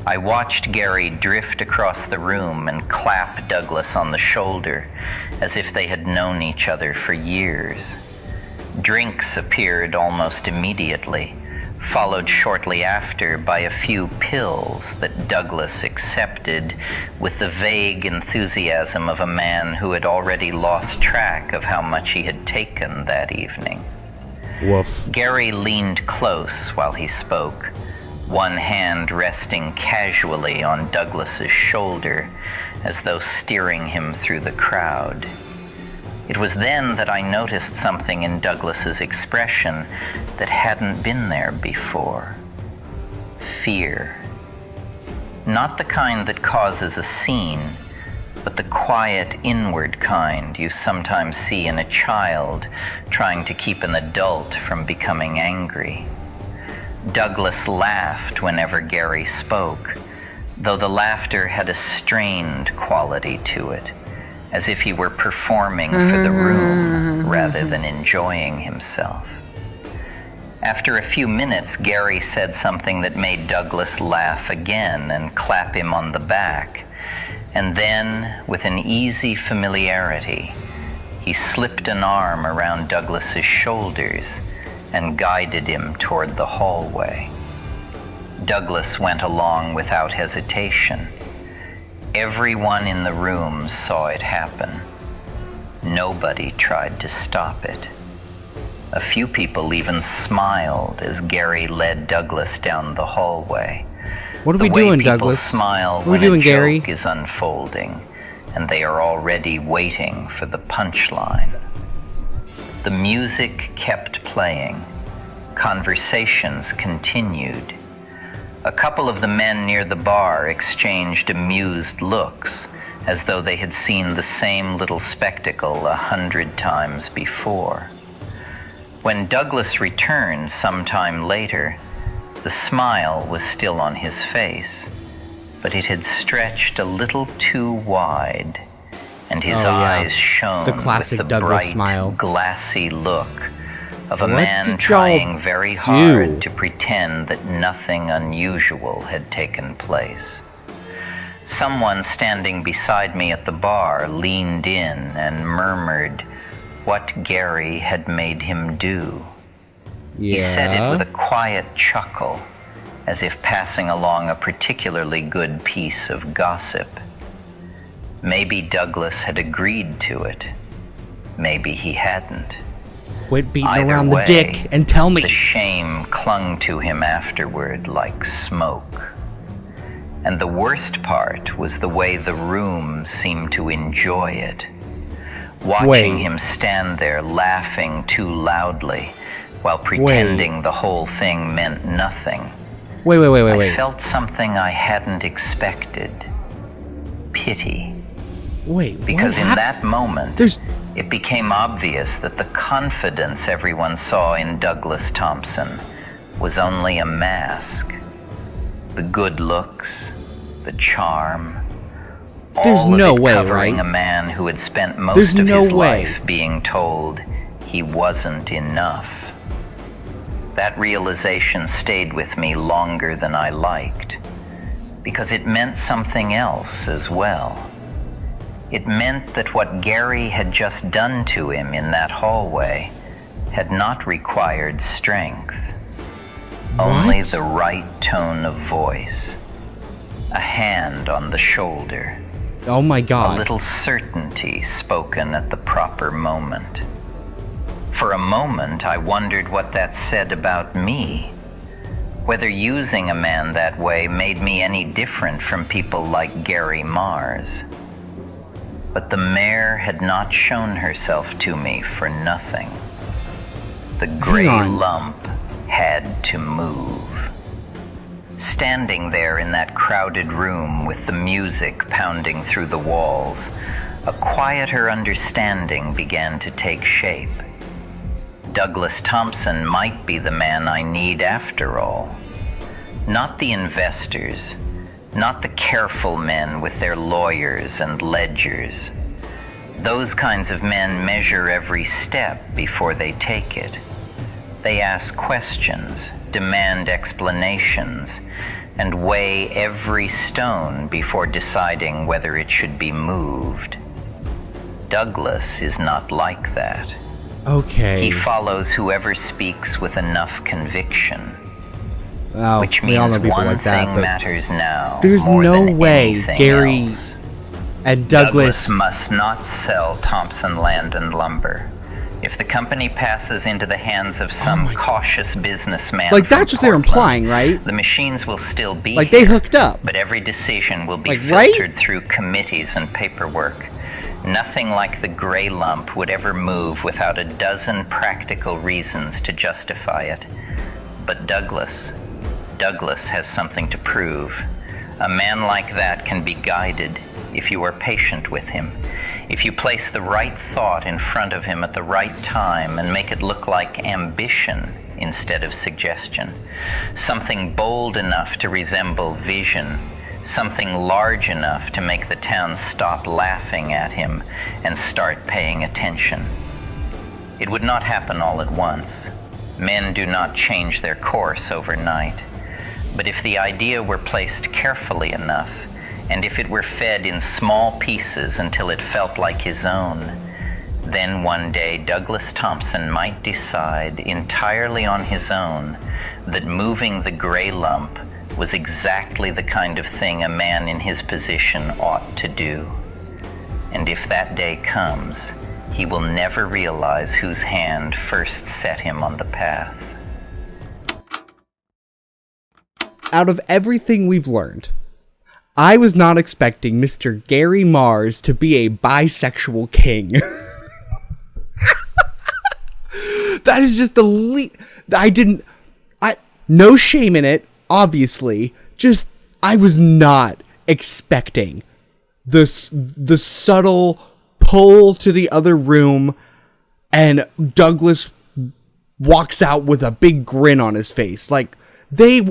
I watched Gary drift across the room and clap Douglas on the shoulder as if they had known each other for years. Drinks appeared almost immediately, followed shortly after by a few pills that Douglas accepted with the vague enthusiasm of a man who had already lost track of how much he had taken that evening. Woof. Gary leaned close while he spoke, one hand resting casually on Douglas's shoulder as though steering him through the crowd. It was then that I noticed something in Douglas's expression that hadn't been there before. Fear. Not the kind that causes a scene, but the quiet, inward kind you sometimes see in a child trying to keep an adult from becoming angry. Douglas laughed whenever Gary spoke, though the laughter had a strained quality to it, as if he were performing for the room rather than enjoying himself. After a few minutes, Gary said something that made Douglas laugh again and clap him on the back, and then, with an easy familiarity, he slipped an arm around Douglas's shoulders and guided him toward the hallway. Douglas went along without hesitation. Everyone in the room saw it happen. Nobody tried to stop it. A few people even smiled as Gary led Douglas down the hallway. What are we doing, Douglas? Smile what are we doing, Gary? A joke is unfolding, and they are already waiting for the punchline. The music kept playing. Conversations continued. A couple of the men near the bar exchanged amused looks, as though they had seen the same little spectacle 100 times before. When Douglas returned some time later, the smile was still on his face, but it had stretched a little too wide, and his eyes shone the classic with the Douglas bright, smile. glassy look of a What man did trying y'all very do? hard to pretend that nothing unusual had taken place. Someone standing beside me at the bar leaned in and murmured what Gary had made him do. Yeah. He said it with a quiet chuckle, as if passing along a particularly good piece of gossip. Maybe Douglas had agreed to it. Maybe he hadn't. Quit beating Either around way, the dick and tell me. The shame clung to him afterward like smoke. And the worst part was the way the room seemed to enjoy it. Watching him stand there laughing too loudly while pretending the whole thing meant nothing. Wait. I felt something I hadn't expected. Pity. Because in that moment, it became obvious that the confidence everyone saw in Douglas Thompson was only a mask. The good looks, the charm, all of it covering a man who had spent most of his life being told he wasn't enough. That realization stayed with me longer than I liked, because it meant something else as well. It meant that what Gary had just done to him in that hallway had not required strength, only the right tone of voice, a hand on the shoulder. Oh my God. A little certainty spoken at the proper moment. For a moment, I wondered what that said about me. Whether using a man that way made me any different from people like Gary Mars. But the mare had not shown herself to me for nothing. The gray lump had to move. Standing there in that crowded room with the music pounding through the walls, a quieter understanding began to take shape. Douglas Thompson might be the man I need after all. Not the investors, not the careful men with their lawyers and ledgers. Those kinds of men measure every step before they take it. They ask questions, demand explanations, and weigh every stone before deciding whether it should be moved. Douglas is not like that. Okay. He follows whoever speaks with enough conviction. Oh, which we all means know people one like that, thing but matters now. there's more no than way anything Gary else. and Douglas must not sell Thompson Land and Lumber. If the company passes into the hands of some cautious businessman, like that's what they're implying, right? The machines will still be they hooked up, but every decision will be right? filtered through committees and paperwork. Nothing like the gray lump would ever move without a dozen practical reasons to justify it. But Douglas has something to prove. A man like that can be guided if you are patient with him, if you place the right thought in front of him at the right time and make it look like ambition instead of suggestion, something bold enough to resemble vision, something large enough to make the town stop laughing at him and start paying attention. It would not happen all at once. Men do not change their course overnight. But if the idea were placed carefully enough, and if it were fed in small pieces until it felt like his own, then one day Douglas Thompson might decide entirely on his own that moving the gray lump was exactly the kind of thing a man in his position ought to do. And if that day comes, he will never realize whose hand first set him on the path. Out of everything we've learned, I was not expecting Mr. Gary Mars to be a bisexual king. That is just no shame in it, obviously. Just, I was not expecting the subtle pull to the other room, and Douglas walks out with a big grin on his face. Like, they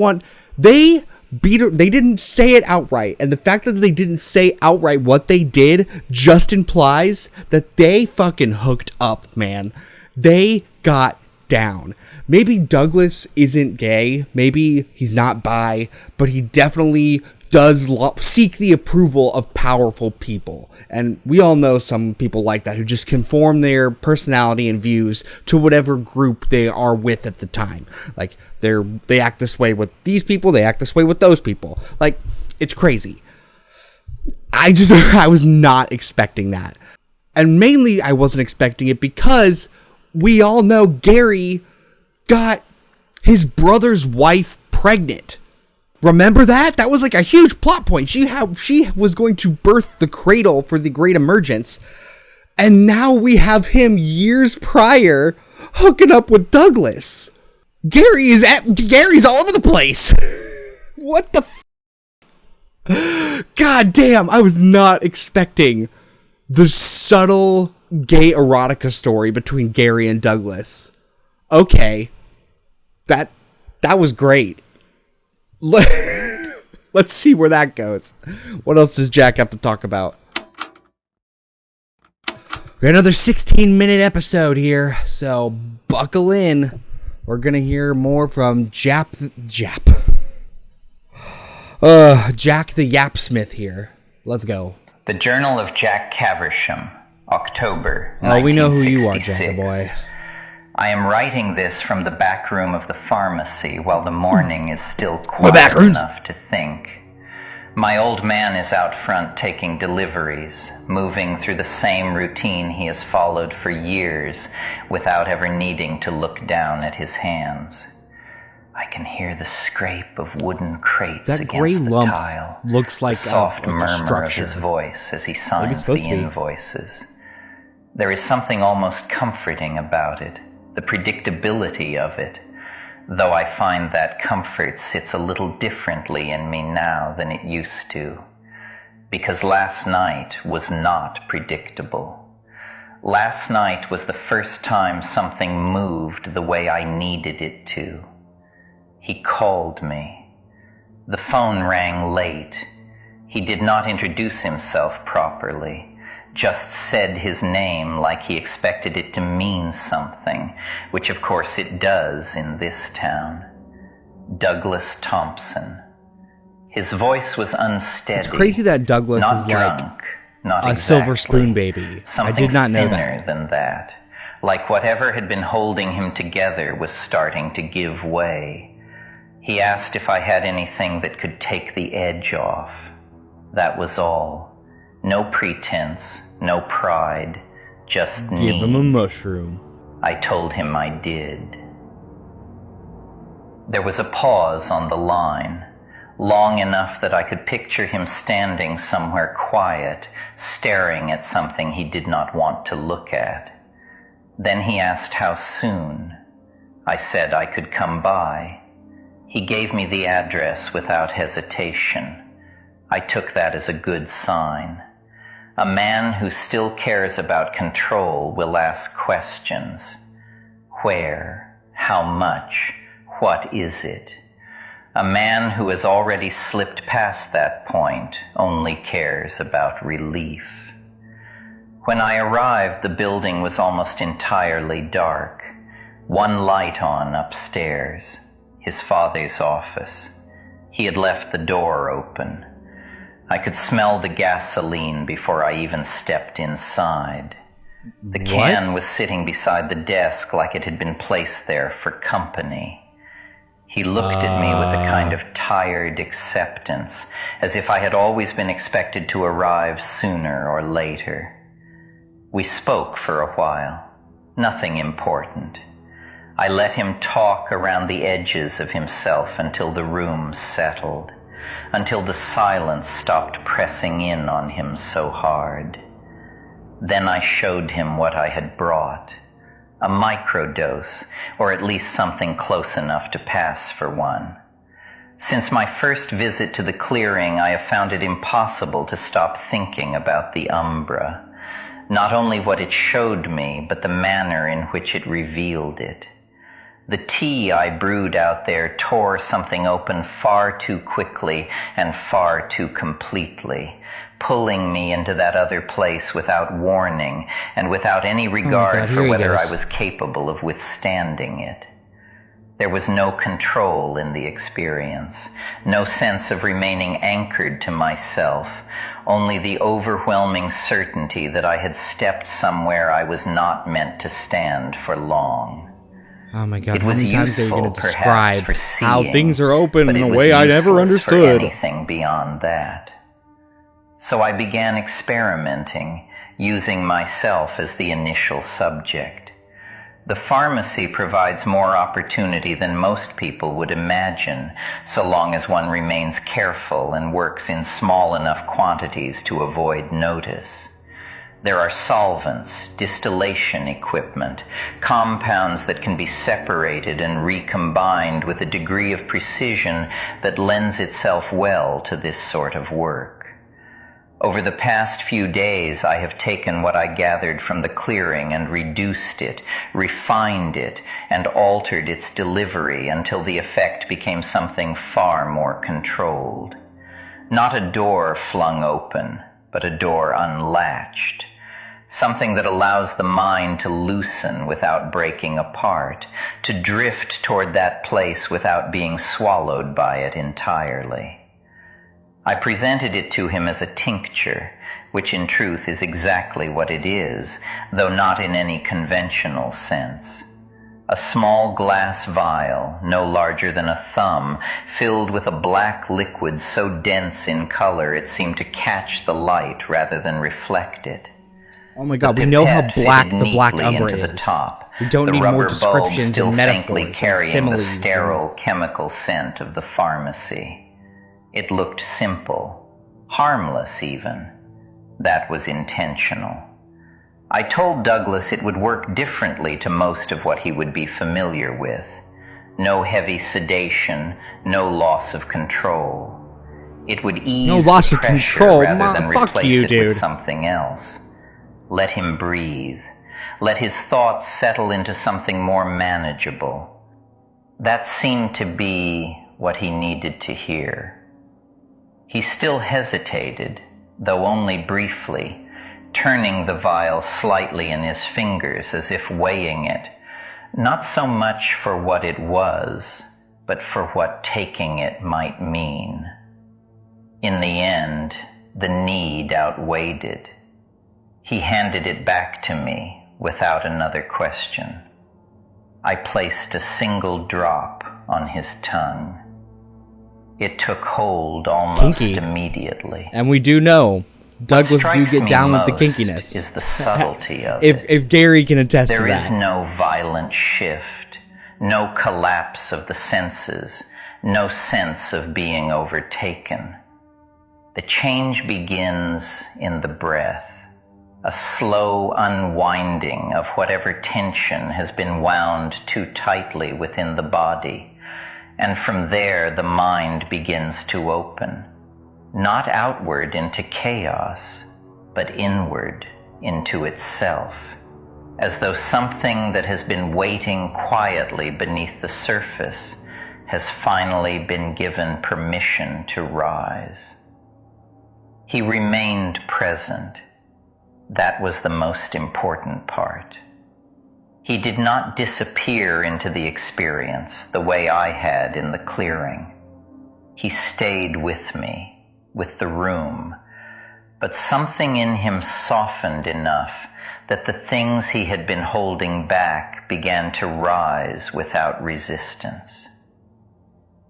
beat her. They didn't say it outright, and the fact that they didn't say outright what they did just implies that they fucking hooked up, man. They got down. Maybe Douglas isn't gay, maybe he's not bi, but he definitely does seek the approval of powerful people. And we all know some people like that who just conform their personality and views to whatever group they are with at the time. Like, they act this way with these people, they act this way with those people. Like, it's crazy. I was not expecting that. And mainly I wasn't expecting it because we all know Gary got his brother's wife pregnant. Remember that? That was like a huge plot point. She was going to birth the cradle for the Great Emergence. And now we have him years prior hooking up with Douglas. Gary's all over the place. What the God damn, I was not expecting the subtle gay erotica story between Gary and Douglas. Okay. That was great. Let's see where that goes. What else does Jack have to talk about? We got another 16-minute episode here, so buckle in. We're gonna hear more from Jack the Yapsmith here. Let's go. The Journal of Jack Caversham, October 1966. Oh, we know who you are, Jack boy. I am writing this from the back room of the pharmacy while the morning is still quiet enough to think. My old man is out front taking deliveries, moving through the same routine he has followed for years without ever needing to look down at his hands. I can hear the scrape of wooden crates that against gray the lump tile. Looks like the soft a murmur structure. of his voice as he signs the invoices. There is something almost comforting about it. The predictability of it, though I find that comfort sits a little differently in me now than it used to, because last night was not predictable. Last night was the first time something moved the way I needed it to. He called me. The phone rang late. He did not introduce himself properly. Just said his name like he expected it to mean something, which of course it does in this town. Douglas Thompson. His voice was unsteady. It's crazy that Douglas is drunk, like not a exactly. silver spoon baby. I did not know that. Something thinner than that. Like whatever had been holding him together was starting to give way. He asked if I had anything that could take the edge off. That was all. No pretense, no pride, just need. Give him a mushroom. I told him I did. There was a pause on the line. long enough that I could picture him standing somewhere quiet, staring at something he did not want to look at. Then he asked how soon. I said I could come by. He gave me the address without hesitation. I took that as a good sign. A man who still cares about control will ask questions. Where? How much? What is it? A man who has already slipped past that point only cares about relief. When I arrived, the building was almost entirely dark. One light on upstairs, his father's office. He had left the door open. I could smell the gasoline before I even stepped inside. The can was sitting beside the desk like it had been placed there for company. He looked at me with a kind of tired acceptance, as if I had always been expected to arrive sooner or later. We spoke for a while. Nothing important. I let him talk around the edges of himself until the room settled, until the silence stopped pressing in on him so hard. Then I showed him what I had brought, a microdose, or at least something close enough to pass for one. Since my first visit to the clearing, I have found it impossible to stop thinking about the umbra, not only what it showed me, but the manner in which it revealed it. The tea I brewed out there tore something open far too quickly and far too completely, pulling me into that other place without warning and without any regard for whether I was capable of withstanding it. There was no control in the experience, no sense of remaining anchored to myself, only the overwhelming certainty that I had stepped somewhere I was not meant to stand for long. Oh my God, it how was many times are you useful, going to describe for seeing, how things are open in a but way I never understood? For anything beyond that. So I began experimenting, using myself as the initial subject. The pharmacy provides more opportunity than most people would imagine, so long as one remains careful and works in small enough quantities to avoid notice. There are solvents, distillation equipment, compounds that can be separated and recombined with a degree of precision that lends itself well to this sort of work. Over the past few days, I have taken what I gathered from the clearing and reduced it, refined it, and altered its delivery until the effect became something far more controlled. Not a door flung open, but a door unlatched. Something that allows the mind to loosen without breaking apart, to drift toward that place without being swallowed by it entirely. I presented it to him as a tincture, which in truth is exactly what it is, though not in any conventional sense. A small glass vial, no larger than a thumb, filled with a black liquid so dense in color it seemed to catch the light rather than reflect it. Oh my God, we know how black the black umbra is. We don't need more descriptions and metaphors and similes. The sterile chemical scent of the pharmacy. It looked simple, harmless even. That was intentional. I told Douglas it would work differently to most of what he would be familiar with. No heavy sedation, no loss of control. It would ease no loss of control, rather than fuck replace you, it dude. with something else. Let him breathe. Let his thoughts settle into something more manageable. That seemed to be what he needed to hear. He still hesitated, though only briefly, turning the vial slightly in his fingers as if weighing it, not so much for what it was, but for what taking it might mean. In the end, the need outweighed it. He handed it back to me without another question. I placed a single drop on his tongue. It took hold almost immediately. And we do know Douglas do get down with the kinkiness. Is the subtlety of if Gary can attest to that. There is no violent shift, no collapse of the senses, no sense of being overtaken. The change begins in the breath, a slow unwinding of whatever tension has been wound too tightly within the body, and from there the mind begins to open, not outward into chaos, but inward into itself, as though something that has been waiting quietly beneath the surface has finally been given permission to rise. He remained present. That was the most important part. He did not disappear into the experience the way I had in the clearing. He stayed with me, with the room, but something in him softened enough that the things he had been holding back began to rise without resistance.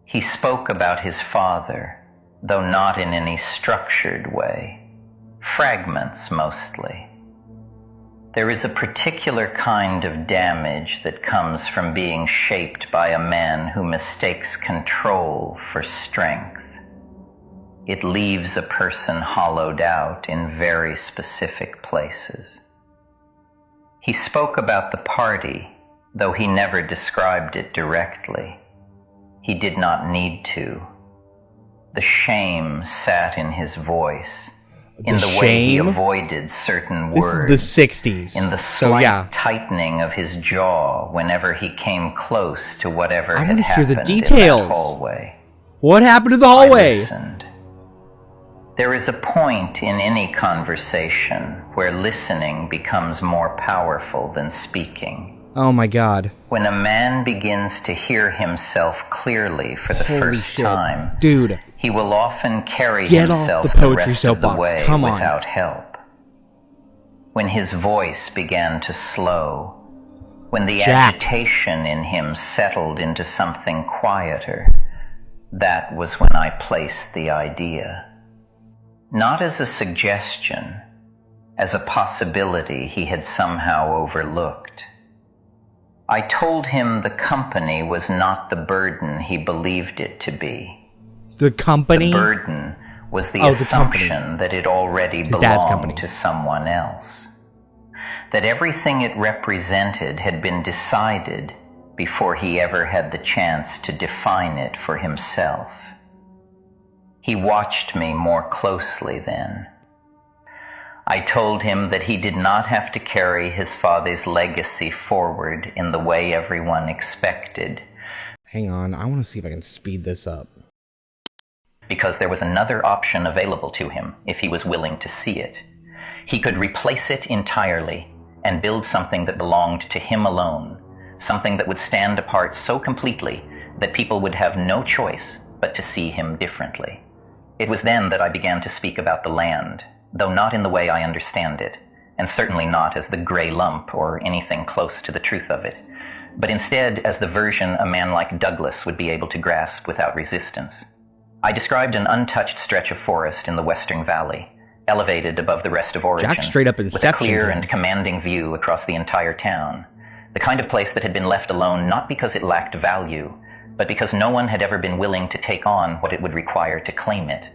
He spoke about his father, though not in any structured way, fragments mostly. There is a particular kind of damage that comes from being shaped by a man who mistakes control for strength. It leaves a person hollowed out in very specific places. He spoke about the party, though he never described it directly. He did not need to. The shame sat in his voice, in the way he avoided certain words. This is the 60s. In the slight tightening of his jaw whenever he came close to whatever had happened I want to hear the in details. that hallway. What happened to the hallway? I listened. There is a point in any conversation where listening becomes more powerful than speaking. Oh my god. When a man begins to hear himself clearly for the first time, dude, he will often carry get himself off the poetry rest of the soapbox. way Come on. without help. When his voice began to slow, when the agitation in him settled into something quieter, that was when I placed the idea. Not as a suggestion, as a possibility he had somehow overlooked. I told him the company was not the burden he believed it to be. The company? The burden was the assumption that it already belonged to someone else. That everything it represented had been decided before he ever had the chance to define it for himself. He watched me more closely then. I told him that he did not have to carry his father's legacy forward in the way everyone expected. Hang on, I want to see if I can speed this up. Because there was another option available to him if he was willing to see it. He could replace it entirely and build something that belonged to him alone, something that would stand apart so completely that people would have no choice but to see him differently. It was then that I began to speak about the land, though not in the way I understand it, and certainly not as the gray lump or anything close to the truth of it, but instead as the version a man like Douglas would be able to grasp without resistance. I described an untouched stretch of forest in the Western Valley, elevated above the rest of Origin, Jack straight up with a Inception clear and commanding view across the entire town, the kind of place that had been left alone not because it lacked value, but because no one had ever been willing to take on what it would require to claim it.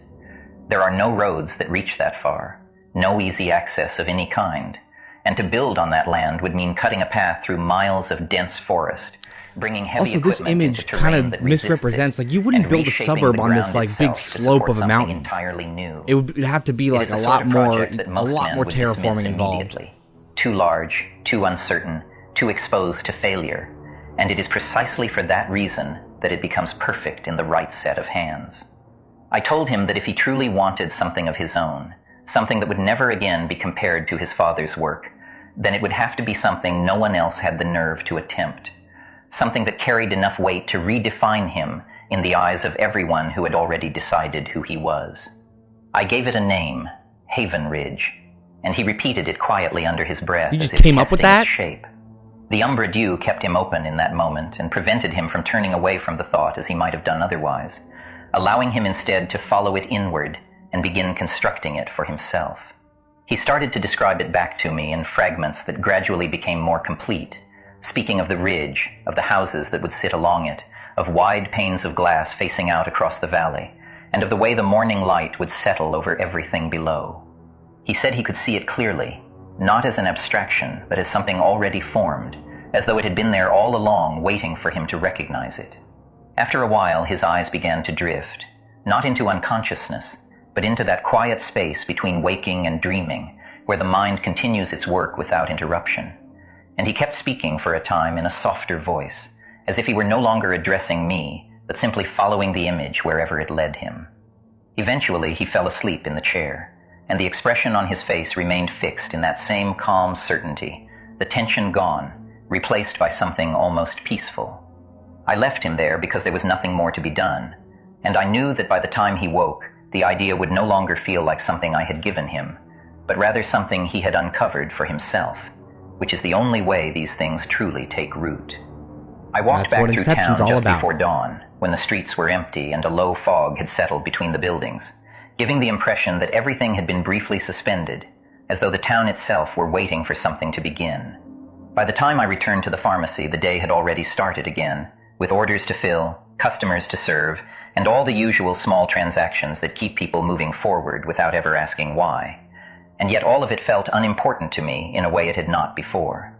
There are no roads that reach that far, no easy access of any kind, and to build on that land would mean cutting a path through miles of dense forest, bringing heavy also, this image kind of misrepresents, like, you wouldn't build a suburb on this, like, big slope of a mountain. Entirely new. It would have to be, like, a lot more terraforming involved. Too large, too uncertain, too exposed to failure, and it is precisely for that reason that it becomes perfect in the right set of hands. I told him that if he truly wanted something of his own, something that would never again be compared to his father's work, then it would have to be something no one else had the nerve to attempt, something that carried enough weight to redefine him in the eyes of everyone who had already decided who he was. I gave it a name, Haven Ridge, and he repeated it quietly under his breath. You just came up with that? Its shape. The umbra dew kept him open in that moment and prevented him from turning away from the thought as he might have done otherwise, allowing him instead to follow it inward and begin constructing it for himself. He started to describe it back to me in fragments that gradually became more complete, speaking of the ridge, of the houses that would sit along it, of wide panes of glass facing out across the valley, and of the way the morning light would settle over everything below. He said he could see it clearly, not as an abstraction, but as something already formed, as though it had been there all along, waiting for him to recognize it. After a while, his eyes began to drift, not into unconsciousness, but into that quiet space between waking and dreaming, where the mind continues its work without interruption. And he kept speaking for a time in a softer voice, as if he were no longer addressing me, but simply following the image wherever it led him. Eventually, he fell asleep in the chair, and the expression on his face remained fixed in that same calm certainty, the tension gone, replaced by something almost peaceful. I left him there because there was nothing more to be done, and I knew that by the time he woke, the idea would no longer feel like something I had given him, but rather something he had uncovered for himself, which is the only way these things truly take root. I walked back through town just before dawn, when the streets were empty and a low fog had settled between the buildings, giving the impression that everything had been briefly suspended, as though the town itself were waiting for something to begin. By the time I returned to the pharmacy, the day had already started again, with orders to fill, customers to serve, and all the usual small transactions that keep people moving forward without ever asking why. And yet all of it felt unimportant to me in a way it had not before.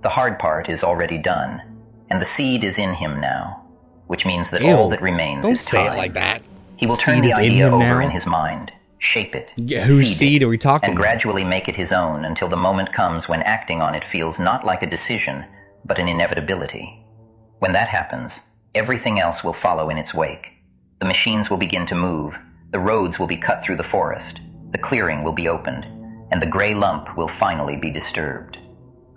The hard part is already done, and the seed is in him now, which means that all that remains is time. Don't say it like that. He will turn the idea over in his mind, shape it, yeah, whose seed are we talking and about? gradually make it his own until the moment comes when acting on it feels not like a decision, but an inevitability. When that happens, everything else will follow in its wake. The machines will begin to move, the roads will be cut through the forest, the clearing will be opened, and the gray lump will finally be disturbed.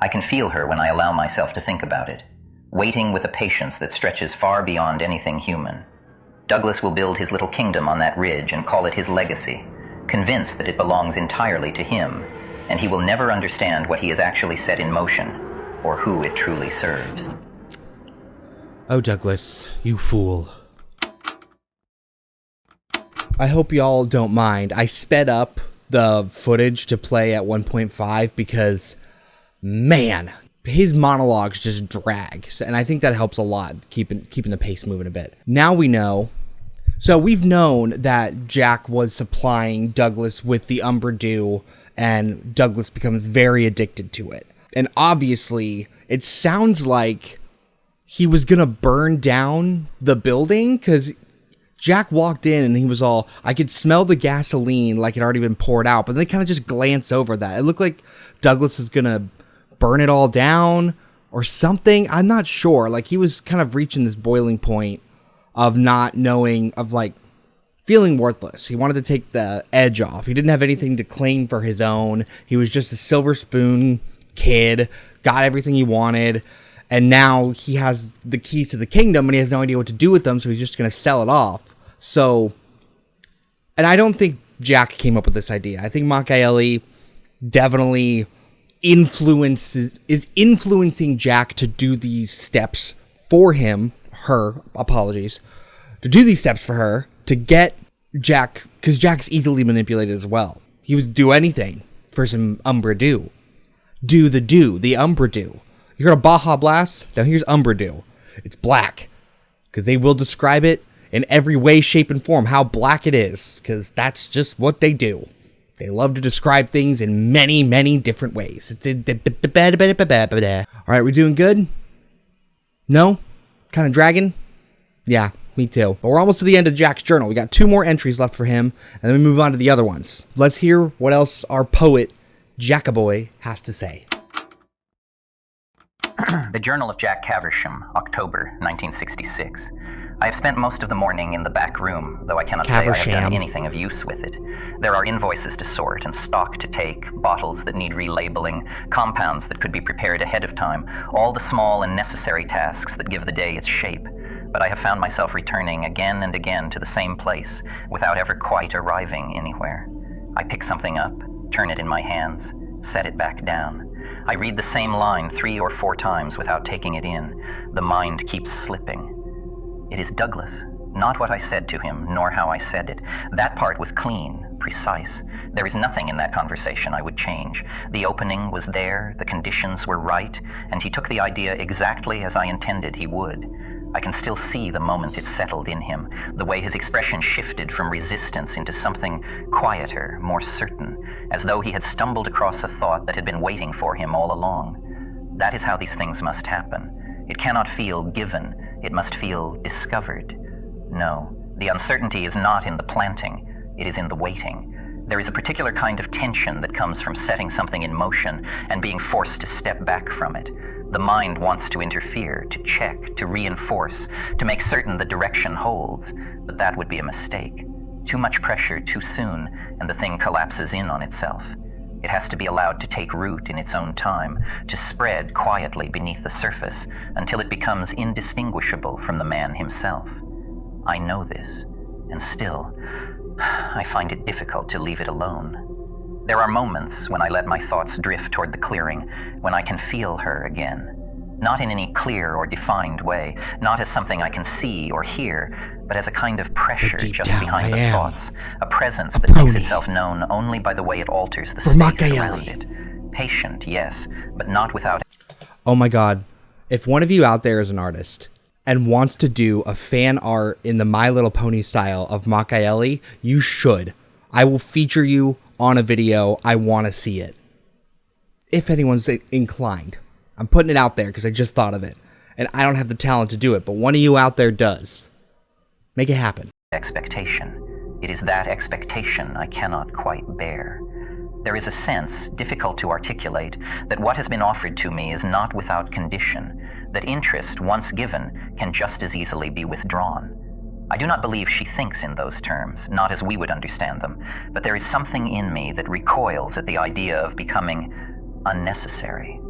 I can feel her when I allow myself to think about it, waiting with a patience that stretches far beyond anything human. Douglas will build his little kingdom on that ridge and call it his legacy, convinced that it belongs entirely to him, and he will never understand what he has actually set in motion, or who it truly serves. Oh, Douglas, you fool. I hope y'all don't mind. I sped up the footage to play at 1.5 because, man, his monologues just drag. And I think that helps a lot, keeping the pace moving a bit. Now we know. So we've known that Jack was supplying Douglas with the Umbra Dew, and Douglas becomes very addicted to it. And obviously, it sounds like he was gonna burn down the building, because Jack walked in and he was all, I could smell the gasoline like it had already been poured out, but they kind of just glance over that. It looked like Douglas is gonna burn it all down or something. I'm not sure. Like, he was kind of reaching this boiling point of not knowing, of like feeling worthless. He wanted to take the edge off. He didn't have anything to claim for his own. He was just a silver spoon kid, got everything he wanted. And now he has the keys to the kingdom and he has no idea what to do with them, so he's just going to sell it off. So, and I don't think Jack came up with this idea. I think Machiavelli definitely is influencing Jack to do these steps for him, to do these steps for her, to get Jack, because Jack's easily manipulated as well. He would do anything for some Umbra Dew. The Umbra Dew. You heard of Baja Blast? Now here's Umbra Dew. It's black, because they will describe it in every way, shape, and form, how black it is, because that's just what they do. They love to describe things in many, many different ways. All right, we doing good? No? Kind of dragging? Yeah, me too. But we're almost to the end of Jack's journal. We got 2 more entries left for him, and then we move on to the other ones. Let's hear what else our poet, Jackaboy, has to say. The Journal of Jack Caversham, October 1966. I have spent most of the morning in the back room, though I cannot say I have done anything of use with it. There are invoices to sort and stock to take, bottles that need relabeling, compounds that could be prepared ahead of time, all the small and necessary tasks that give the day its shape. But I have found myself returning again and again to the same place, without ever quite arriving anywhere. I pick something up, turn it in my hands, set it back down. I read the same line 3 or 4 times without taking it in. The mind keeps slipping. It is Douglas, not what I said to him, nor how I said it. That part was clean, precise. There is nothing in that conversation I would change. The opening was there, the conditions were right, and he took the idea exactly as I intended he would. I can still see the moment it settled in him, the way his expression shifted from resistance into something quieter, more certain, as though he had stumbled across a thought that had been waiting for him all along. That is how these things must happen. It cannot feel given, it must feel discovered. No, the uncertainty is not in the planting, it is in the waiting. There is a particular kind of tension that comes from setting something in motion and being forced to step back from it. The mind wants to interfere, to check, to reinforce, to make certain the direction holds, but that would be a mistake. Too much pressure too soon, and the thing collapses in on itself. It has to be allowed to take root in its own time, to spread quietly beneath the surface until it becomes indistinguishable from the man himself. I know this, and still, I find it difficult to leave it alone. There are moments when I let my thoughts drift toward the clearing, when I can feel her again. Not in any clear or defined way, not as something I can see or hear, but as a kind of pressure just behind the thoughts, a presence that makes itself known only by the way it alters the space around it. Patient, yes, but not without... Oh my god. If one of you out there is an artist and wants to do a fan art in the My Little Pony style of Machiavelli, you should. I will feature you on a video. I want to see it. If anyone's inclined. I'm putting it out there because I just thought of it. And I don't have the talent to do it, but one of you out there does. Make it happen. Expectation. It is that expectation I cannot quite bear. There is a sense, difficult to articulate, that what has been offered to me is not without condition, that interest, once given, can just as easily be withdrawn. I do not believe she thinks in those terms, not as we would understand them, but there is something in me that recoils at the idea of becoming unnecessary.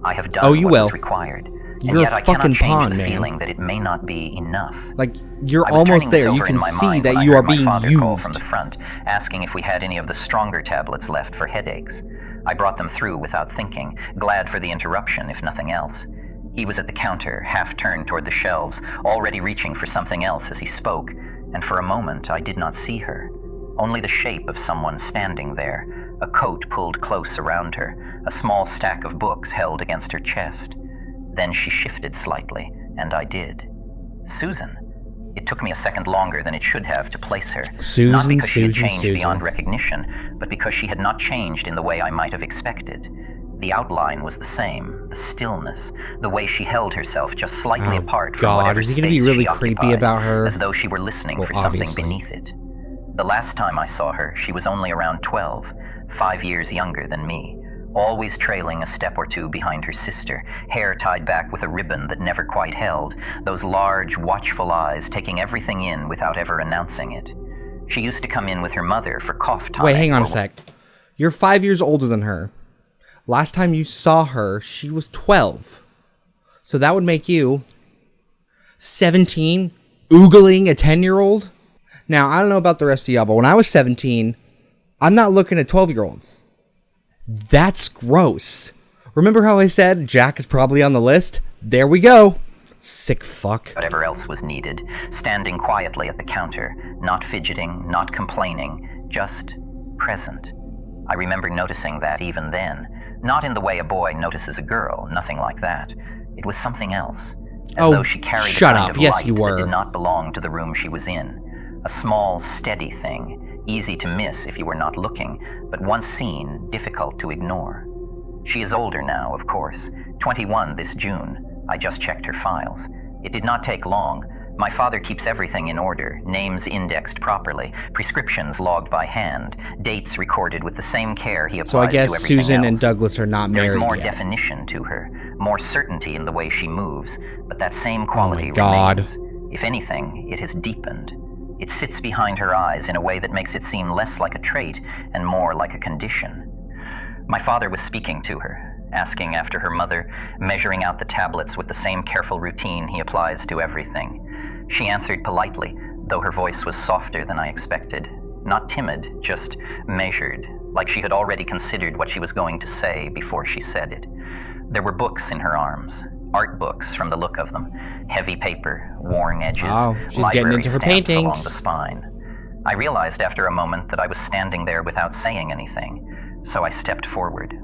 I have done what is required, and yet I cannot change the feeling that it may not be enough. Like, you're almost there. You can see that you are being used. Call from the front, asking if we had any of the stronger tablets left for headaches. I brought them through without thinking, glad for the interruption, if nothing else. He was at the counter, half turned toward the shelves, already reaching for something else as he spoke, and for a moment I did not see her. Only the shape of someone standing there, a coat pulled close around her, a small stack of books held against her chest. Then she shifted slightly, and I did. Susan. It took me a second longer than it should have to place her. Susan, not because she had changed Susan. Beyond recognition, but because she had not changed in the way I might have expected. The outline was the same, the stillness, the way she held herself just slightly apart from whatever is he gonna be really creepy occupied, about her? as though she were listening for obviously. something beneath it. The last time I saw her, she was only around 12, 5 years younger than me, always trailing a step or two behind her sister, hair tied back with a ribbon that never quite held, those large, watchful eyes taking everything in without ever announcing it. She used to come in with her mother for cough time. Wait, hang on a sec. You're 5 years older than her. Last time you saw her, she was 12. So that would make you 17, oogling a 10-year-old? Now, I don't know about the rest of y'all, but when I was 17, I'm not looking at 12-year-olds. That's gross. Remember how I said Jack is probably on the list? There we go. Sick fuck. Whatever else was needed, standing quietly at the counter, not fidgeting, not complaining, just present. I remember noticing that even then. Not in the way a boy notices a girl, nothing like that. It was something else. As though she carried a kind of light that did not belong to the room she was in. A small, steady thing, easy to miss if you were not looking, but once seen, difficult to ignore. She is older now, of course. 21 this June. I just checked her files. It did not take long. My father keeps everything in order, names indexed properly, prescriptions logged by hand, dates recorded with the same care he applies to everything else. So I guess Susan and Douglas are not married yet. There's more definition to her, more certainty in the way she moves, but that same quality remains. If anything, it has deepened. It sits behind her eyes in a way that makes it seem less like a trait and more like a condition. My father was speaking to her, asking after her mother, measuring out the tablets with the same careful routine he applies to everything. She answered politely, though her voice was softer than I expected. Not timid, just measured, like she had already considered what she was going to say before she said it. There were books in her arms, art books from the look of them, heavy paper, worn edges, library stamps along the spine. I realized after a moment that I was standing there without saying anything, so I stepped forward.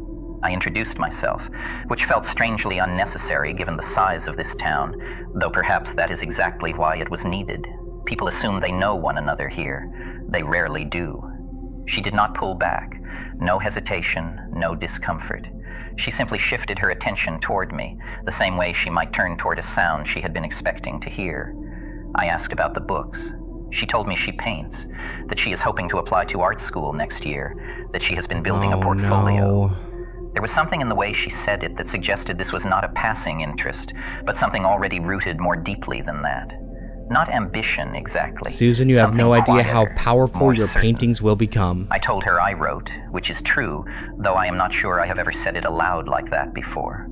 I introduced myself, which felt strangely unnecessary given the size of this town, though perhaps that is exactly why it was needed. People assume they know one another here. They rarely do. She did not pull back. No hesitation, no discomfort. She simply shifted her attention toward me, the same way she might turn toward a sound she had been expecting to hear. I asked about the books. She told me she paints, that she is hoping to apply to art school next year, that she has been building a portfolio. No. There was something in the way she said it that suggested this was not a passing interest, but something already rooted more deeply than that. Not ambition, exactly. Susan, you have no idea how quieter, powerful more your certain. paintings will become. I told her I wrote, which is true, though I am not sure I have ever said it aloud like that before.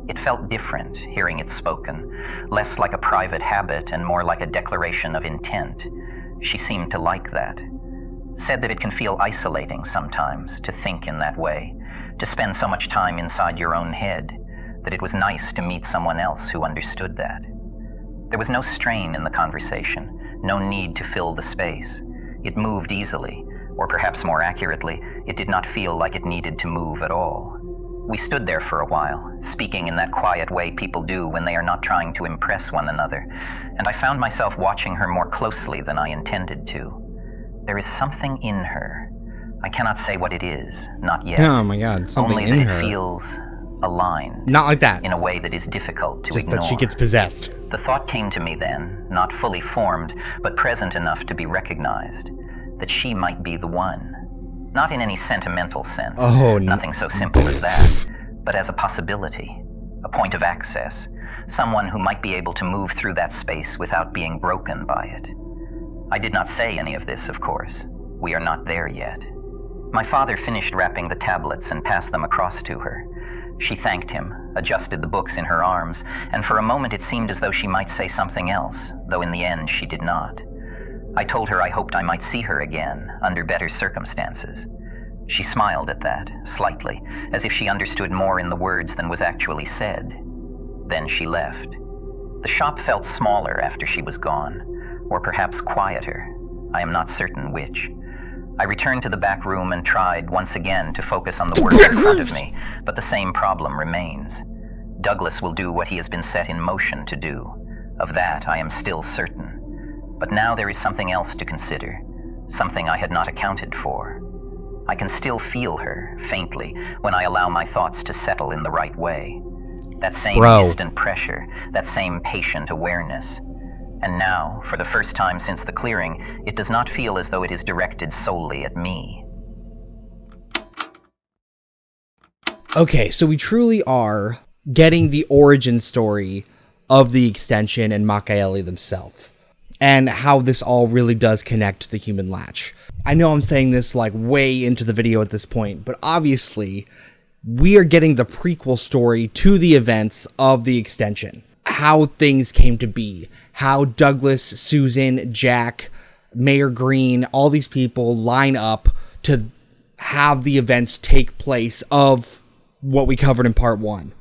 It felt different, hearing it spoken, less like a private habit and more like a declaration of intent. She seemed to like that. Said that it can feel isolating sometimes to think in that way, to spend so much time inside your own head, that it was nice to meet someone else who understood that. There was no strain in the conversation, no need to fill the space. It moved easily, or perhaps more accurately, it did not feel like it needed to move at all. We stood there for a while, speaking in that quiet way people do when they are not trying to impress one another, and I found myself watching her more closely than I intended to. There is something in her. I cannot say what it is, not yet. Oh my god, something Only in that her. it feels aligned. Not like that. In a way that is difficult to Just ignore. that she gets possessed. The thought came to me then, not fully formed, but present enough to be recognized, that she might be the one. Not in any sentimental sense, Oh, nothing so simple as that, but as a possibility, a point of access, someone who might be able to move through that space without being broken by it. I did not say any of this, of course. We are not there yet. My father finished wrapping the tablets and passed them across to her. She thanked him, adjusted the books in her arms, and for a moment it seemed as though she might say something else, though in the end she did not. I told her I hoped I might see her again, under better circumstances. She smiled at that, slightly, as if she understood more in the words than was actually said. Then she left. The shop felt smaller after she was gone, or perhaps quieter. I am not certain which. I returned to the back room and tried once again to focus on the work in front of me, but the same problem remains. Douglas will do what he has been set in motion to do. Of that I am still certain. But now there is something else to consider, something I had not accounted for. I can still feel her, faintly, when I allow my thoughts to settle in the right way. That same distant pressure, that same patient awareness. And now, for the first time since the clearing, it does not feel as though it is directed solely at me. Okay, so we truly are getting the origin story of the extension and Machiavelli themselves, and how this all really does connect to the human latch. I know I'm saying this like way into the video at this point, but obviously we are getting the prequel story to the events of the extension. How things came to be, how Douglas, Susan, Jack, Mayor Green, all these people line up to have the events take place of what we covered in part 1.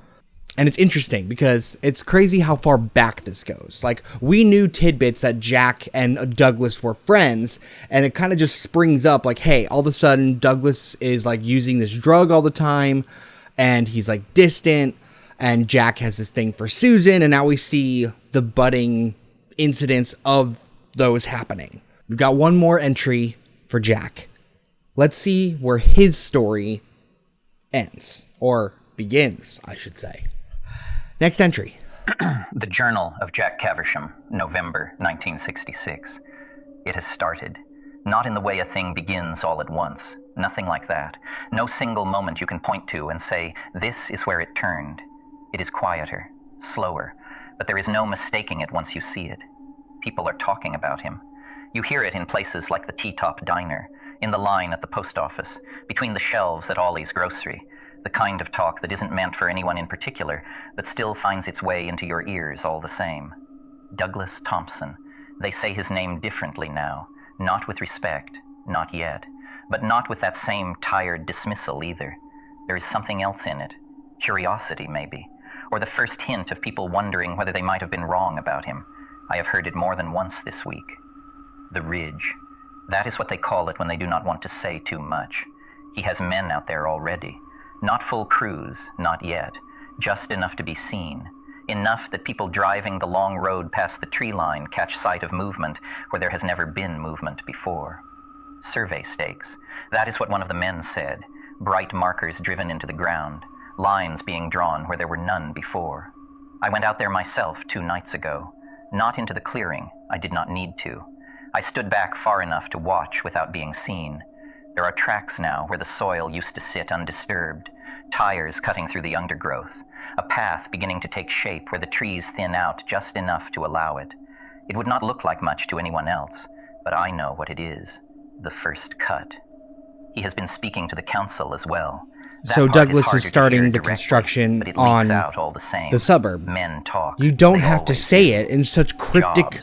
And it's interesting because it's crazy how far back this goes. Like, we knew tidbits that Jack and Douglas were friends, and it kind of just springs up like, hey, all of a sudden Douglas is like using this drug all the time, and he's like distant, and Jack has this thing for Susan, and now we see the budding incidents of those happening. We've got one more entry for Jack. Let's see where his story ends, or begins, I should say. Next entry. The Journal of Jack Caversham, November 1966. It has started. Not in the way a thing begins all at once. Nothing like that. No single moment you can point to and say, this is where it turned. It is quieter, slower, but there is no mistaking it once you see it. People are talking about him. You hear it in places like the T-Top Diner, in the line at the post office, between the shelves at Ollie's Grocery, the kind of talk that isn't meant for anyone in particular, but still finds its way into your ears all the same. Douglas Thompson. They say his name differently now, not with respect, not yet, but not with that same tired dismissal either. There is something else in it. Curiosity, maybe, or the first hint of people wondering whether they might have been wrong about him. I have heard it more than once this week. The Ridge. That is what they call it when they do not want to say too much. He has men out there already. Not full cruise, not yet. Just enough to be seen. Enough that people driving the long road past the tree line catch sight of movement where there has never been movement before. Survey stakes. That is what one of the men said. Bright markers driven into the ground. Lines being drawn where there were none before. I went out there myself 2 nights ago. Not into the clearing. I did not need to. I stood back far enough to watch without being seen. There are tracks now where the soil used to sit undisturbed. Tires cutting through the undergrowth. A path beginning to take shape where the trees thin out just enough to allow it. It would not look like much to anyone else, but I know what it is. The first cut. He has been speaking to the council as well. So Douglas is starting the construction on the suburb. Men talk. You don't have to say it in such cryptic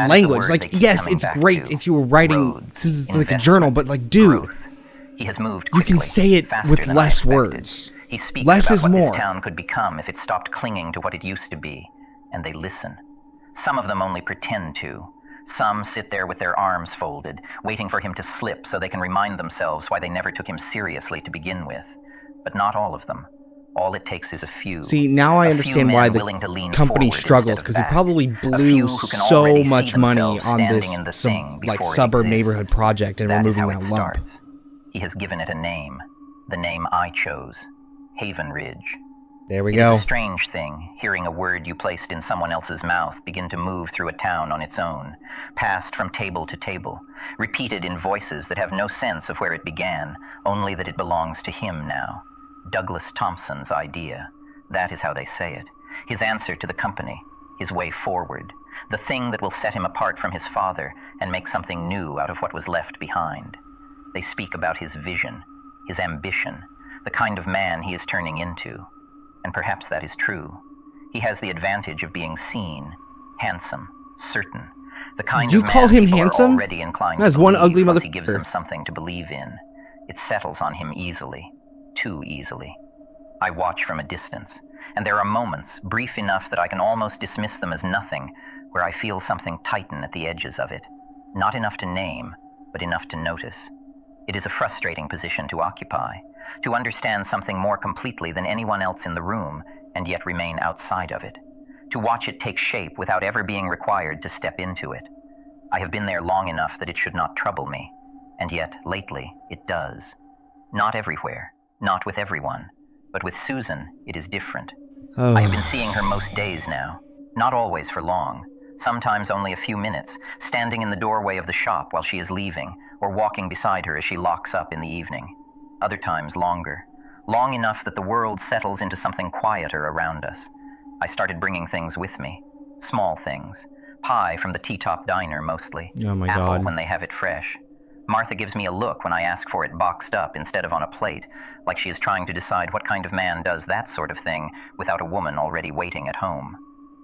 language. Like, yes, it's great if you were writing, since it's like a journal, but like, dude, he has moved you can say it with less words. He speaks less about is what more. this town could become if it stopped clinging to what it used to be, and they listen. Some of them only pretend to. Some sit there with their arms folded, waiting for him to slip so they can remind themselves why they never took him seriously to begin with. But not all of them. All it takes is a few. See, now I understand why the company struggles, because he probably blew so much money on this like suburb neighborhood project, and we're moving that lump. He has given it a name, the name I chose, Haven Ridge. There we It go. is a strange thing, hearing a word you placed in someone else's mouth begin to move through a town on its own, passed from table to table, repeated in voices that have no sense of where it began, only that it belongs to him now. Douglas Thompson's idea. That is how they say it. His answer to the company. His way forward. The thing that will set him apart from his father and make something new out of what was left behind. They speak about his vision, his ambition, the kind of man he is turning into. And perhaps that is true. He has the advantage of being seen, handsome, certain. The kind You of call man him people handsome? are already inclined That's to one believe ugly once he gives motherfucker. them something to believe in. It settles on him easily. Too easily. I watch from a distance, and there are moments, brief enough that I can almost dismiss them as nothing, where I feel something tighten at the edges of it. Not enough to name, but enough to notice. It is a frustrating position to occupy, to understand something more completely than anyone else in the room, and yet remain outside of it. To watch it take shape without ever being required to step into it. I have been there long enough that it should not trouble me, and yet, lately, it does. Not everywhere. Not with everyone, but with Susan, it is different. Oh. I have been seeing her most days now, not always for long, sometimes only a few minutes, standing in the doorway of the shop while she is leaving, or walking beside her as she locks up in the evening. Other times longer, long enough that the world settles into something quieter around us. I started bringing things with me, small things, pie from the T-top diner mostly, Oh my apple God. when they have it fresh. Martha gives me a look when I ask for it boxed up instead of on a plate, like she is trying to decide what kind of man does that sort of thing without a woman already waiting at home.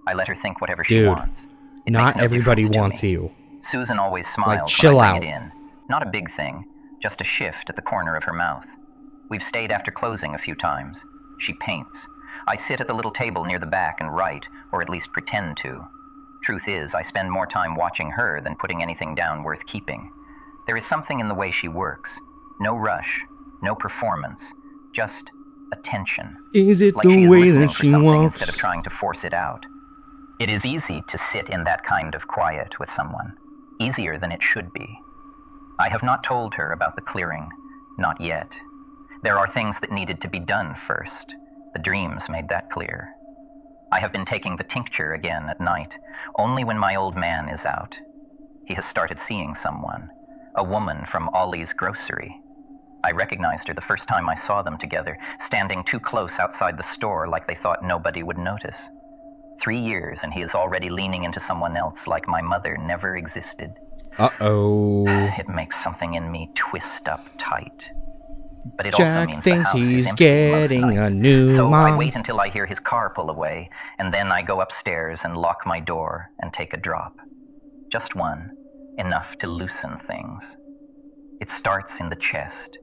I let her think whatever she Dude, wants. It not makes no everybody difference to wants me. you. Susan always smiles Like, chill when I out. bring it in. Not a big thing, just a shift at the corner of her mouth. We've stayed after closing a few times. She paints. I sit at the little table near the back and write, or at least pretend to. Truth is, I spend more time watching her than putting anything down worth keeping. There is something in the way she works. No rush, no performance, just attention. Is it Like she the is way listening that for she something walks? instead of trying to force it out. It is easy to sit in that kind of quiet with someone. Easier than it should be. I have not told her about the clearing. Not yet. There are things that needed to be done first. The dreams made that clear. I have been taking the tincture again at night, only when my old man is out. He has started seeing someone. A woman from Ollie's grocery. I recognized her the first time I saw them together, standing too close outside the store like they thought nobody would notice. 3 years and he is already leaning into someone else like my mother never existed. Uh-oh. It makes something in me twist up tight. But it also Jack means the thinks house is he's empty most getting a nights. new So I mom. wait until I hear his car pull away, and then I go upstairs and lock my door and take a drop. Just one. Enough to loosen things. It starts in the chest.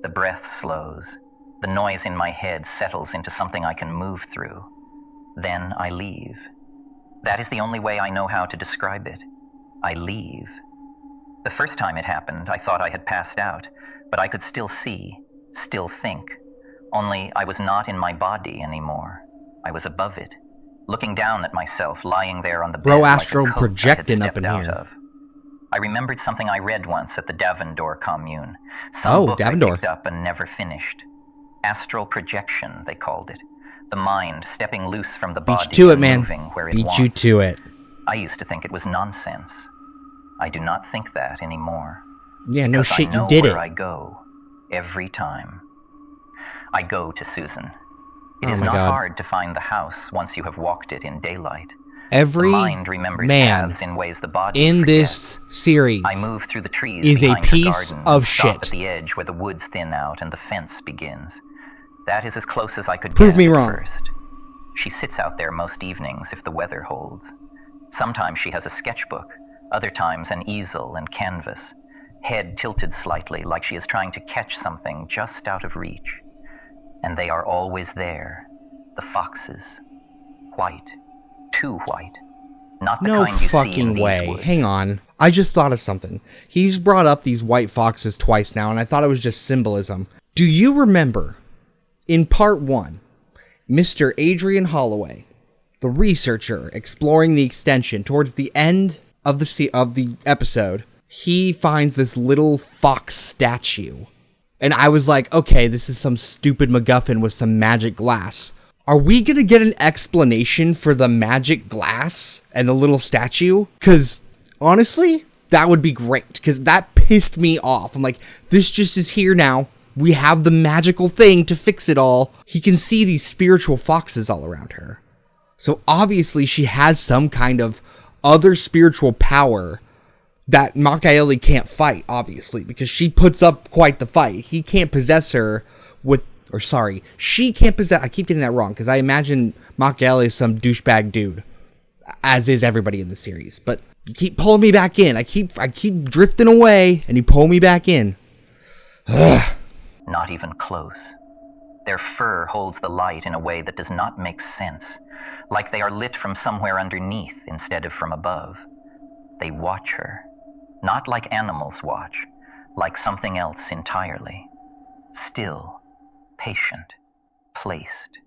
The breath slows. The noise in my head settles into something I can move through. Then I leave. That is the only way I know how to describe it. I leave. The first time it happened, I thought I had passed out, but I could still see, still think. Only I was not in my body anymore. I was above it, looking down at myself lying there on the bed. Bro, astral like a coat projecting I had up in stepped out here. of. I remembered something I read once at the Davendor commune. Some book Davendor. I picked up and never finished. Astral projection, they called it. The mind stepping loose from the body Beat you to it, and man. moving where it Beat wants. you to it. I used to think it was nonsense. I do not think that anymore. Yeah, no 'Cause shit, I know you did where it. I go every time. I go to Susan. It Oh is my not God. hard to find the house once you have walked it in daylight. Every the mind remembers man paths in ways the body in forgets. this series I move through the trees is a behind her piece garden of and stop shit. at the edge where the woods thin out and the fence begins. That is as close as I could Prove get me at wrong. first. She sits out there most evenings if the weather holds. Sometimes she has a sketchbook, other times an easel and canvas, head tilted slightly like she is trying to catch something just out of reach. And they are always there, the foxes. White, too white. Not the No kind you see in fucking these way. woods. Hang on. I just thought of something. He's brought up these white foxes twice now, and I thought it was just symbolism. Do you remember, in part 1, Mr. Adrian Holloway, the researcher exploring the extension, towards the end of the episode, he finds this little fox statue. And I was like, okay, this is some stupid MacGuffin with some magic glass. Are we going to get an explanation for the magic glass and the little statue? Because, honestly, that would be great. Because that pissed me off. I'm like, this just is here now. We have the magical thing to fix it all. He can see these spiritual foxes all around her. So, obviously, she has some kind of other spiritual power that Makaeli can't fight, obviously, because she puts up quite the fight. He can't possess her with, or sorry, she can't possess, I keep getting that wrong, because I imagine Makaeli is some douchebag dude, as is everybody in the series, but you keep pulling me back in. I keep drifting away, and you pull me back in. Ugh. Not even close. Their fur holds the light in a way that does not make sense, like they are lit from somewhere underneath instead of from above. They watch her. Not like animals watch, like something else entirely. Still, patient, placed.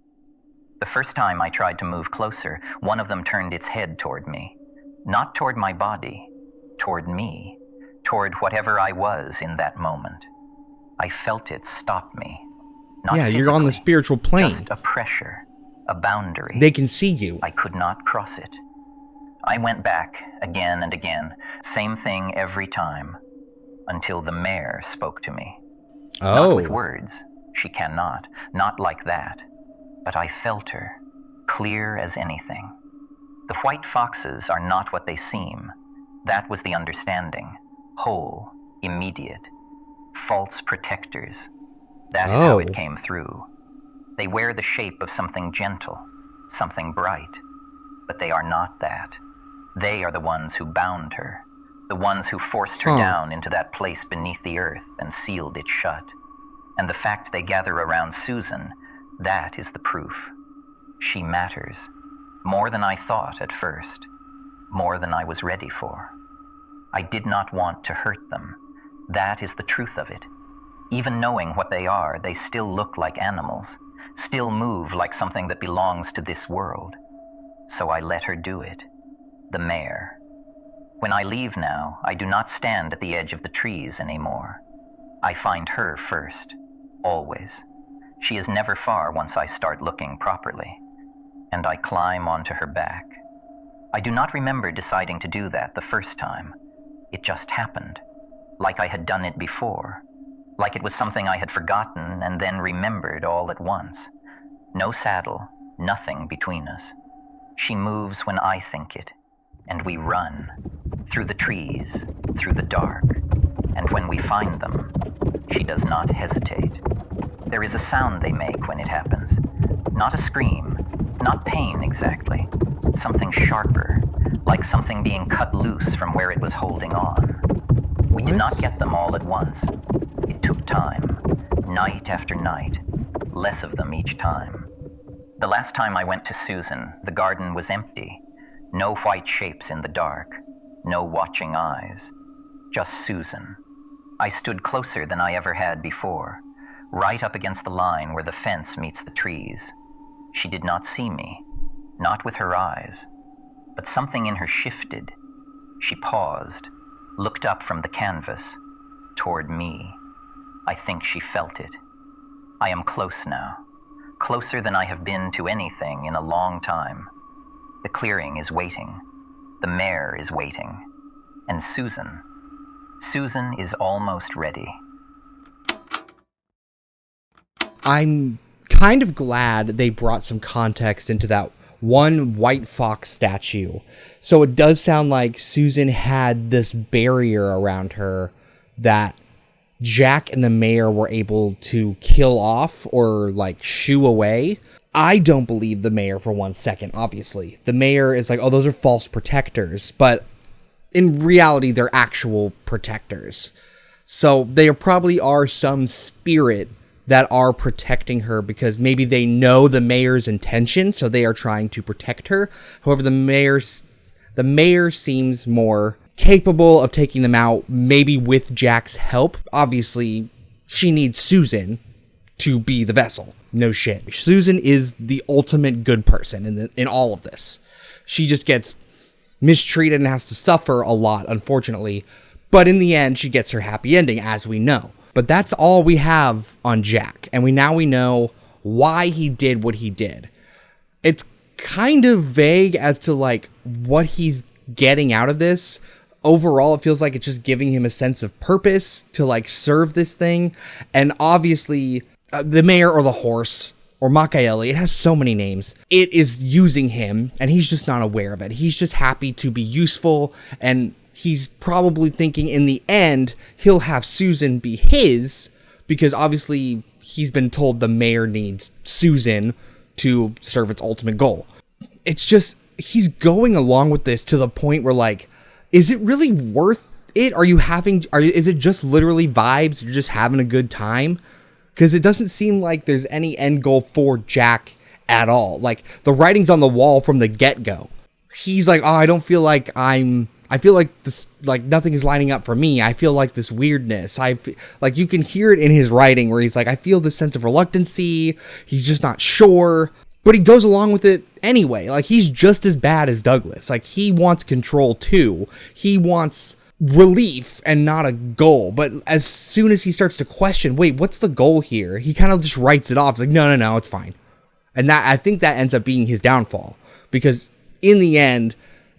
The first time I tried to move closer, one of them turned its head toward me. Not toward my body, toward me, toward whatever I was in that moment. I felt it stop me. Not Yeah, you're on the physically, spiritual plane. Just a pressure, a boundary. They can see you. I could not cross it. I went back again and again, same thing every time, until the mare spoke to me. Oh. Not with words, she cannot, not like that, but I felt her, clear as anything. The white foxes are not what they seem. That was the understanding, whole, immediate, false protectors. That is how it came through. They wear the shape of something gentle, something bright, but they are not that. They are the ones who bound her, the ones who forced her down into that place beneath the earth and sealed it shut. And the fact they gather around Susan, that is the proof. She matters, more than I thought at first, more than I was ready for. I did not want to hurt them. That is the truth of it. Even knowing what they are, they still look like animals, still move like something that belongs to this world. So I let her do it. The mare. When I leave now, I do not stand at the edge of the trees anymore. I find her first, always. She is never far once I start looking properly. And I climb onto her back. I do not remember deciding to do that the first time. It just happened, like I had done it before, like it was something I had forgotten and then remembered all at once. No saddle, nothing between us. She moves when I think it. And we run, through the trees, through the dark, and when we find them, she does not hesitate. There is a sound they make when it happens. Not a scream, not pain exactly, something sharper, like something being cut loose from where it was holding on. We did not get them all at once. It took time, night after night, less of them each time. The last time I went to Susan, the garden was empty. No white shapes in the dark, no watching eyes, just Susan. I stood closer than I ever had before, right up against the line where the fence meets the trees. She did not see me, not with her eyes, but something in her shifted. She paused, looked up from the canvas, toward me. I think she felt it. I am close now, closer than I have been to anything in a long time. The clearing is waiting. The mare is waiting. And Susan is almost ready. I'm kind of glad they brought some context into that one white fox statue. So it does sound like Susan had this barrier around her that Jack and the mayor were able to kill off or like shoo away. I don't believe the mayor for 1 second, obviously. The mayor is like, oh, those are false protectors, but in reality, they're actual protectors. So there probably are some spirit that are protecting her because maybe they know the mayor's intention, so they are trying to protect her. However, the mayor seems more capable of taking them out, maybe with Jack's help. Obviously, she needs Susan to be the vessel. No shit. Susan is the ultimate good person in all of this. She just gets mistreated and has to suffer a lot, unfortunately. But in the end, she gets her happy ending, as we know. But that's all we have on Jack. And we know why he did what he did. It's kind of vague as to like what he's getting out of this. Overall, it feels like it's just giving him a sense of purpose to like serve this thing. And obviously, the mayor or the horse or Makaeli, it has so many names. It is using him and he's just not aware of it. He's just happy to be useful, and he's probably thinking in the end he'll have Susan be his because obviously he's been told the mayor needs Susan to serve its ultimate goal. It's just, he's going along with this to the point where like, is it really worth it? Is it just literally vibes? You're just having a good time? Because it doesn't seem like there's any end goal for Jack at all. Like, the writing's on the wall from the get-go. He's like, oh, I feel like this, like, nothing is lining up for me. I feel like this weirdness. Like, you can hear it in his writing where he's like, I feel this sense of reluctancy. He's just not sure. But he goes along with it anyway. Like, he's just as bad as Douglas. Like, he wants control too. He wants relief and not a goal. But as soon as he starts to question, wait, what's the goal here? He kind of just writes it off. It's like, no, it's fine. And that, I think that ends up being his downfall. Because in the end,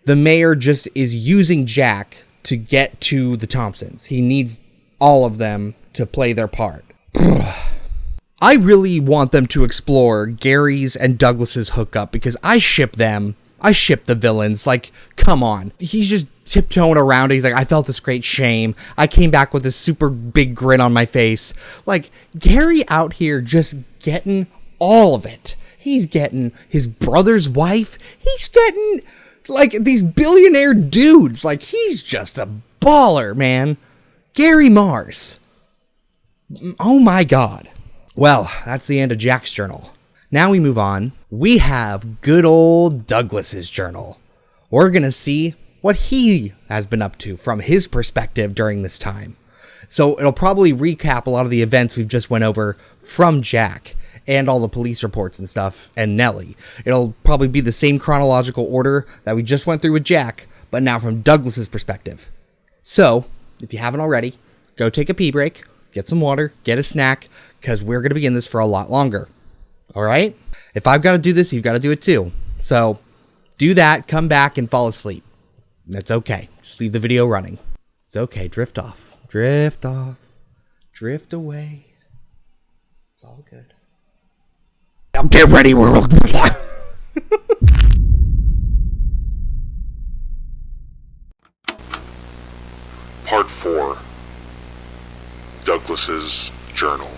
the mayor just is using Jack to get to the Thompsons. He needs all of them to play their part. I really want them to explore Gary's and Douglas's hookup because I ship them. I ship the villains. Like, come on. He's just tiptoeing around it. He's like, I felt this great shame. I came back with this super big grin on my face. Like, Gary out here just getting all of it. He's getting his brother's wife. He's getting, like, these billionaire dudes. Like, he's just a baller, man. Gary Mars. Oh my God. Well, that's the end of Jack's journal. Now we move on. We have good old Douglas's journal. We're going to see what he has been up to from his perspective during this time. So it'll probably recap a lot of the events we've just went over from Jack and all the police reports and stuff and Nellie. It'll probably be the same chronological order that we just went through with Jack, but now from Douglas's perspective. So, if you haven't already, go take a pee break, get some water, get a snack, because we're going to be in this for a lot longer. Alright? If I've got to do this, you've got to do it too. So, do that, come back, and fall asleep. That's okay. Just leave the video running. It's okay. Drift off. Drift off. Drift away. It's all good. Now get ready, world. Part 4. Douglas's Journal.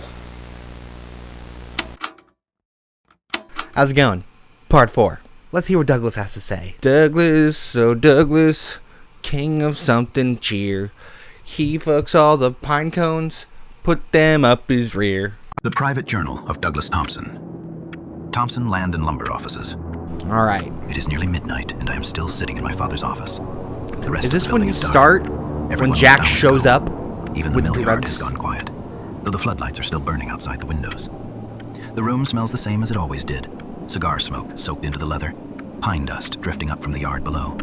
How's it going? Part 4. Let's hear what Douglas has to say. Douglas, oh Douglas, king of something cheer. He fucks all the pine cones, put them up his rear. The Private Journal of Douglas Thompson. Thompson Land and Lumber Offices. Alright. It is nearly midnight, and I am still sitting in my father's office. The rest Is of this the when building you is dark. start? Everyone When was Jack down to shows go. up? Even the with mill yard drugs? has gone quiet, though the floodlights are still burning outside the windows. The room smells the same as it always did. Cigar smoke soaked into the leather, pine dust drifting up from the yard below.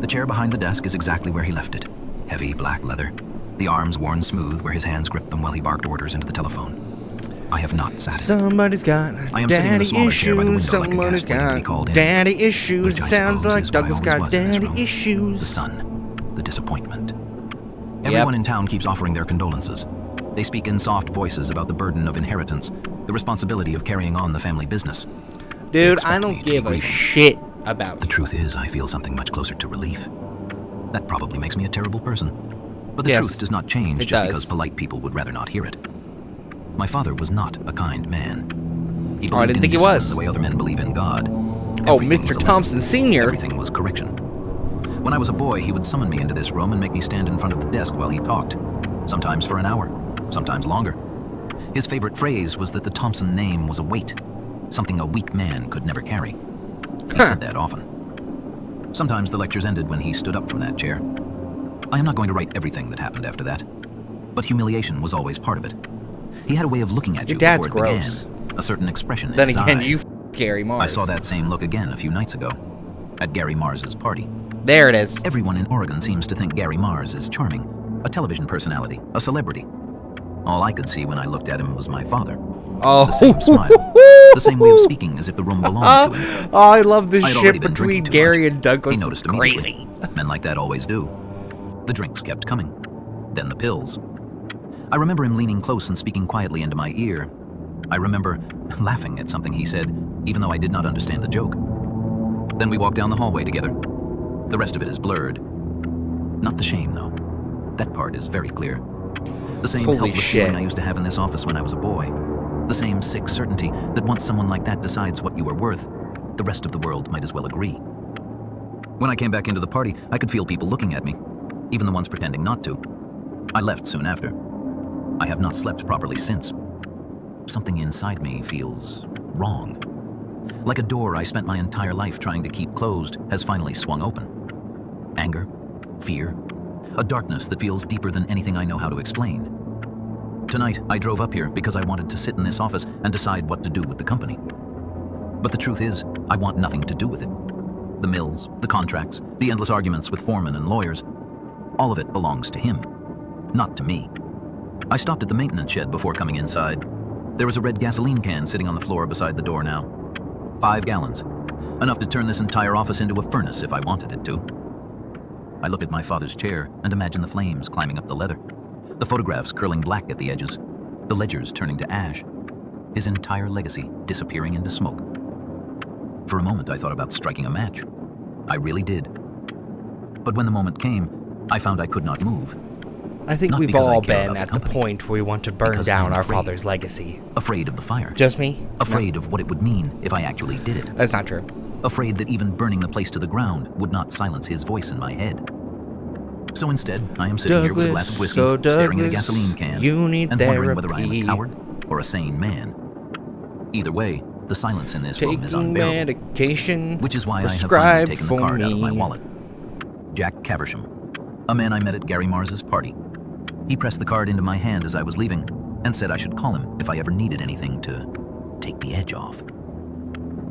The chair behind the desk is exactly where he left it. Heavy black leather, the arms worn smooth where his hands gripped them while he barked orders into the telephone. I have not sat. Somebody's got I am sitting in a smaller chair by the window like a guest waiting to be called in. Daddy issues. Which I Sounds suppose like is where I Douglas always got was in this daddy room. issues. The sun, the disappointment. Everyone in town keeps offering their condolences. They speak in soft voices about the burden of inheritance, the responsibility of carrying on the family business. Dude, I don't give a shit about The truth is, I feel something much closer to relief. That probably makes me a terrible person. But the truth does not change just because polite people would rather not hear it. My father was not a kind man. He believed I didn't in think he discipline was. the way other men believe in God. Oh, Everything Mr. was a Thompson lesson. Sr. Everything was correction. When I was a boy, he would summon me into this room and make me stand in front of the desk while he talked. Sometimes for an hour, sometimes longer. His favorite phrase was that the Thompson name was a weight, something a weak man could never carry. He said that often. Sometimes the lectures ended when he stood up from that chair. I am not going to write everything that happened after that, but humiliation was always part of it. He had a way of looking at you dad's before it gross. began, a certain expression Then in his again, eyes. you Gary Mars. I saw that same look again a few nights ago, at Gary Mars's party. There it is. Everyone in Oregon seems to think Gary Mars is charming, a television personality, a celebrity. All I could see when I looked at him was my father. Oh. The same smile, the same way of speaking as if the room belonged to him. Oh, I love this I had already shit been between drinking too Gary much. and Douglas. He noticed It's immediately. crazy. Men like that always do. The drinks kept coming. Then the pills. I remember him leaning close and speaking quietly into my ear. I remember laughing at something he said, even though I did not understand the joke. Then we walked down the hallway together. The rest of it is blurred. Not the shame, though. That part is very clear. The same Holy helpless shit. feeling I used to have in this office when I was a boy. The same sick certainty that once someone like that decides what you are worth, the rest of the world might as well agree. When I came back into the party, I could feel people looking at me, even the ones pretending not to. I left soon after. I have not slept properly since. Something inside me feels wrong. Like a door I spent my entire life trying to keep closed has finally swung open. Anger, fear, a darkness that feels deeper than anything I know how to explain. Tonight, I drove up here because I wanted to sit in this office and decide what to do with the company. But the truth is, I want nothing to do with it. The mills, the contracts, the endless arguments with foremen and lawyers, all of it belongs to him, not to me. I stopped at the maintenance shed before coming inside. There was a red gasoline can sitting on the floor beside the door now. 5 gallons, enough to turn this entire office into a furnace if I wanted it to. I look at my father's chair and imagine the flames climbing up the leather, the photographs curling black at the edges, the ledgers turning to ash, his entire legacy disappearing into smoke. For a moment, I thought about striking a match. I really did. But when the moment came, I found I could not move. I think Not we've because I all care been about at the the company, point where we want to burn because down I'm our afraid. father's legacy. Afraid of the fire. Just me? Afraid of what it would mean if I actually did it. That's not true. Afraid that even burning the place to the ground would not silence his voice in my head. So instead, I am sitting here with a glass of whiskey, staring at a gasoline can, you need and wondering whether I am a therapy. coward or a sane man. Either way, the silence in this room is Taking unbearable, medication which is why I have finally prescribed taken the for card out of my me. wallet. Jack Caversham, a man I met at Gary Mars's party. He pressed the card into my hand as I was leaving and said I should call him if I ever needed anything to take the edge off.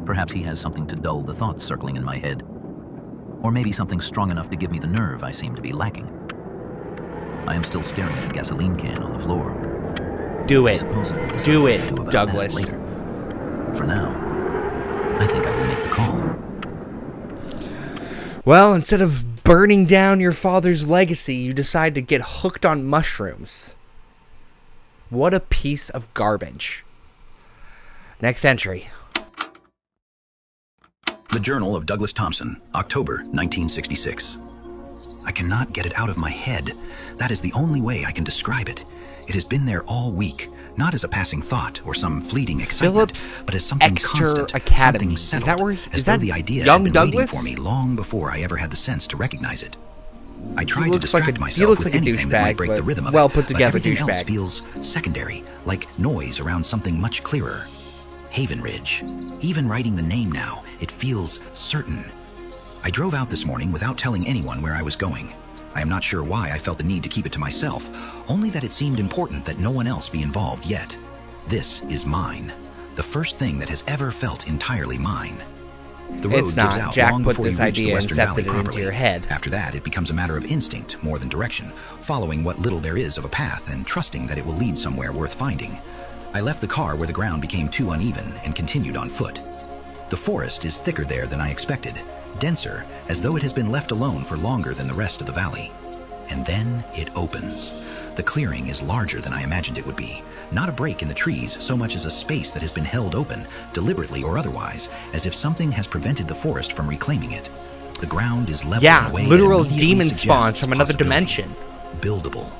Perhaps he has something to dull the thoughts circling in my head. Or maybe something strong enough to give me the nerve I seem to be lacking. I am still staring at the gasoline can on the floor. Do I it. suppose I will decide Do what it, to do about Douglas. that later. For now, I think I will make the call. Well, instead of burning down your father's legacy, you decide to get hooked on mushrooms. What a piece of garbage. Next entry. The Journal of Douglas Thompson, October 1966. I cannot get it out of my head. That is the only way I can describe it. It has been there all week, not as a passing thought or some fleeting excitement, Phillips but as something Extra constant, Academy. something Is settled, that where? as Is though that the idea young had been Douglas? waiting for me long before I ever had the sense to recognize it. I tried to looks like distract a- myself he looks with like a anything that douchebag, might break the but rhythm of well it, put but together everything else douchebag. feels secondary, like noise around something much clearer. Haven Ridge. Even writing the name now, it feels certain. I drove out this morning without telling anyone where I was going. I am not sure why I felt the need to keep it to myself, only that it seemed important that no one else be involved yet. This is mine. The first thing that has ever felt entirely mine. The road It's gives not. out Jack long put before you this reach the idea and Western accepted Valley it into properly. your head. After that, it becomes a matter of instinct more than direction, following what little there is of a path and trusting that it will lead somewhere worth finding. I left the car where the ground became too uneven and continued on foot. The forest is thicker there than I expected, denser, as though it has been left alone for longer than the rest of the valley. And then it opens. The clearing is larger than I imagined it would be. Not a break in the trees so much as a space that has been held open, deliberately or otherwise, as if something has prevented the forest from reclaiming it. The ground is level in a way literal that immediately demon suggests spawns from another possibility. dimension. Buildable.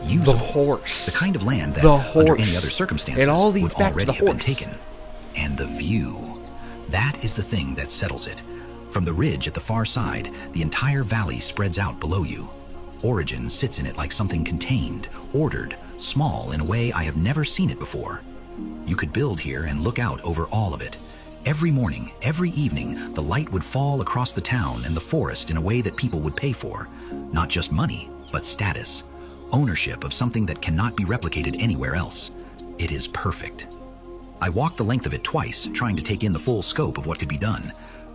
Usable. The horse. The kind of land that, The under any horse. other circumstances, It all would leads back to already the have been horse. taken. And the view. That is the thing that settles it. From the ridge at the far side, the entire valley spreads out below you. Origin sits in it like something contained, ordered, small in a way I have never seen it before. You could build here and look out over all of it. Every morning, every evening, the light would fall across the town and the forest in a way that people would pay for. Not just money, but status. Ownership of something that cannot be replicated anywhere else. It is perfect. I walked the length of it twice, trying to take in the full scope of what could be done.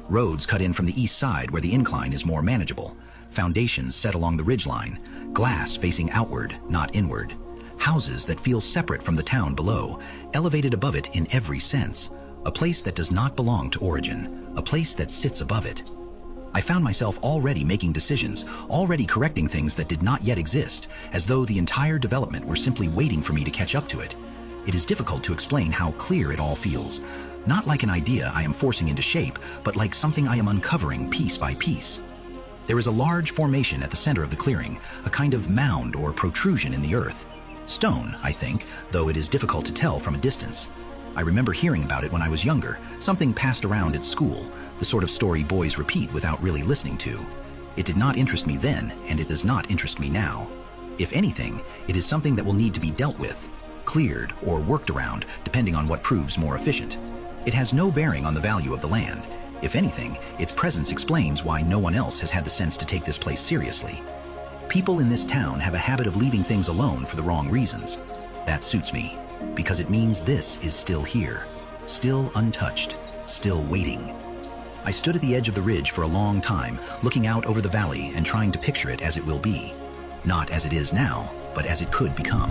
Roads cut in from the east side where the incline is more manageable. Foundations set along the ridgeline. Glass facing outward, not inward. Houses that feel separate from the town below, elevated above it in every sense. A place that does not belong to Origin. A place that sits above it. I found myself already making decisions, already correcting things that did not yet exist, as though the entire development were simply waiting for me to catch up to it. It is difficult to explain how clear it all feels. Not like an idea I am forcing into shape, but like something I am uncovering piece by piece. There is a large formation at the center of the clearing, a kind of mound or protrusion in the earth. Stone, I think, though it is difficult to tell from a distance. I remember hearing about it when I was younger, something passed around at school, the sort of story boys repeat without really listening to. It did not interest me then, and it does not interest me now. If anything, it is something that will need to be dealt with, cleared or worked around, depending on what proves more efficient. It has no bearing on the value of the land. If anything, its presence explains why no one else has had the sense to take this place seriously. People in this town have a habit of leaving things alone for the wrong reasons. That suits me, because it means this is still here, still untouched, still waiting. I stood at the edge of the ridge for a long time, looking out over the valley and trying to picture it as it will be. Not as it is now, but as it could become.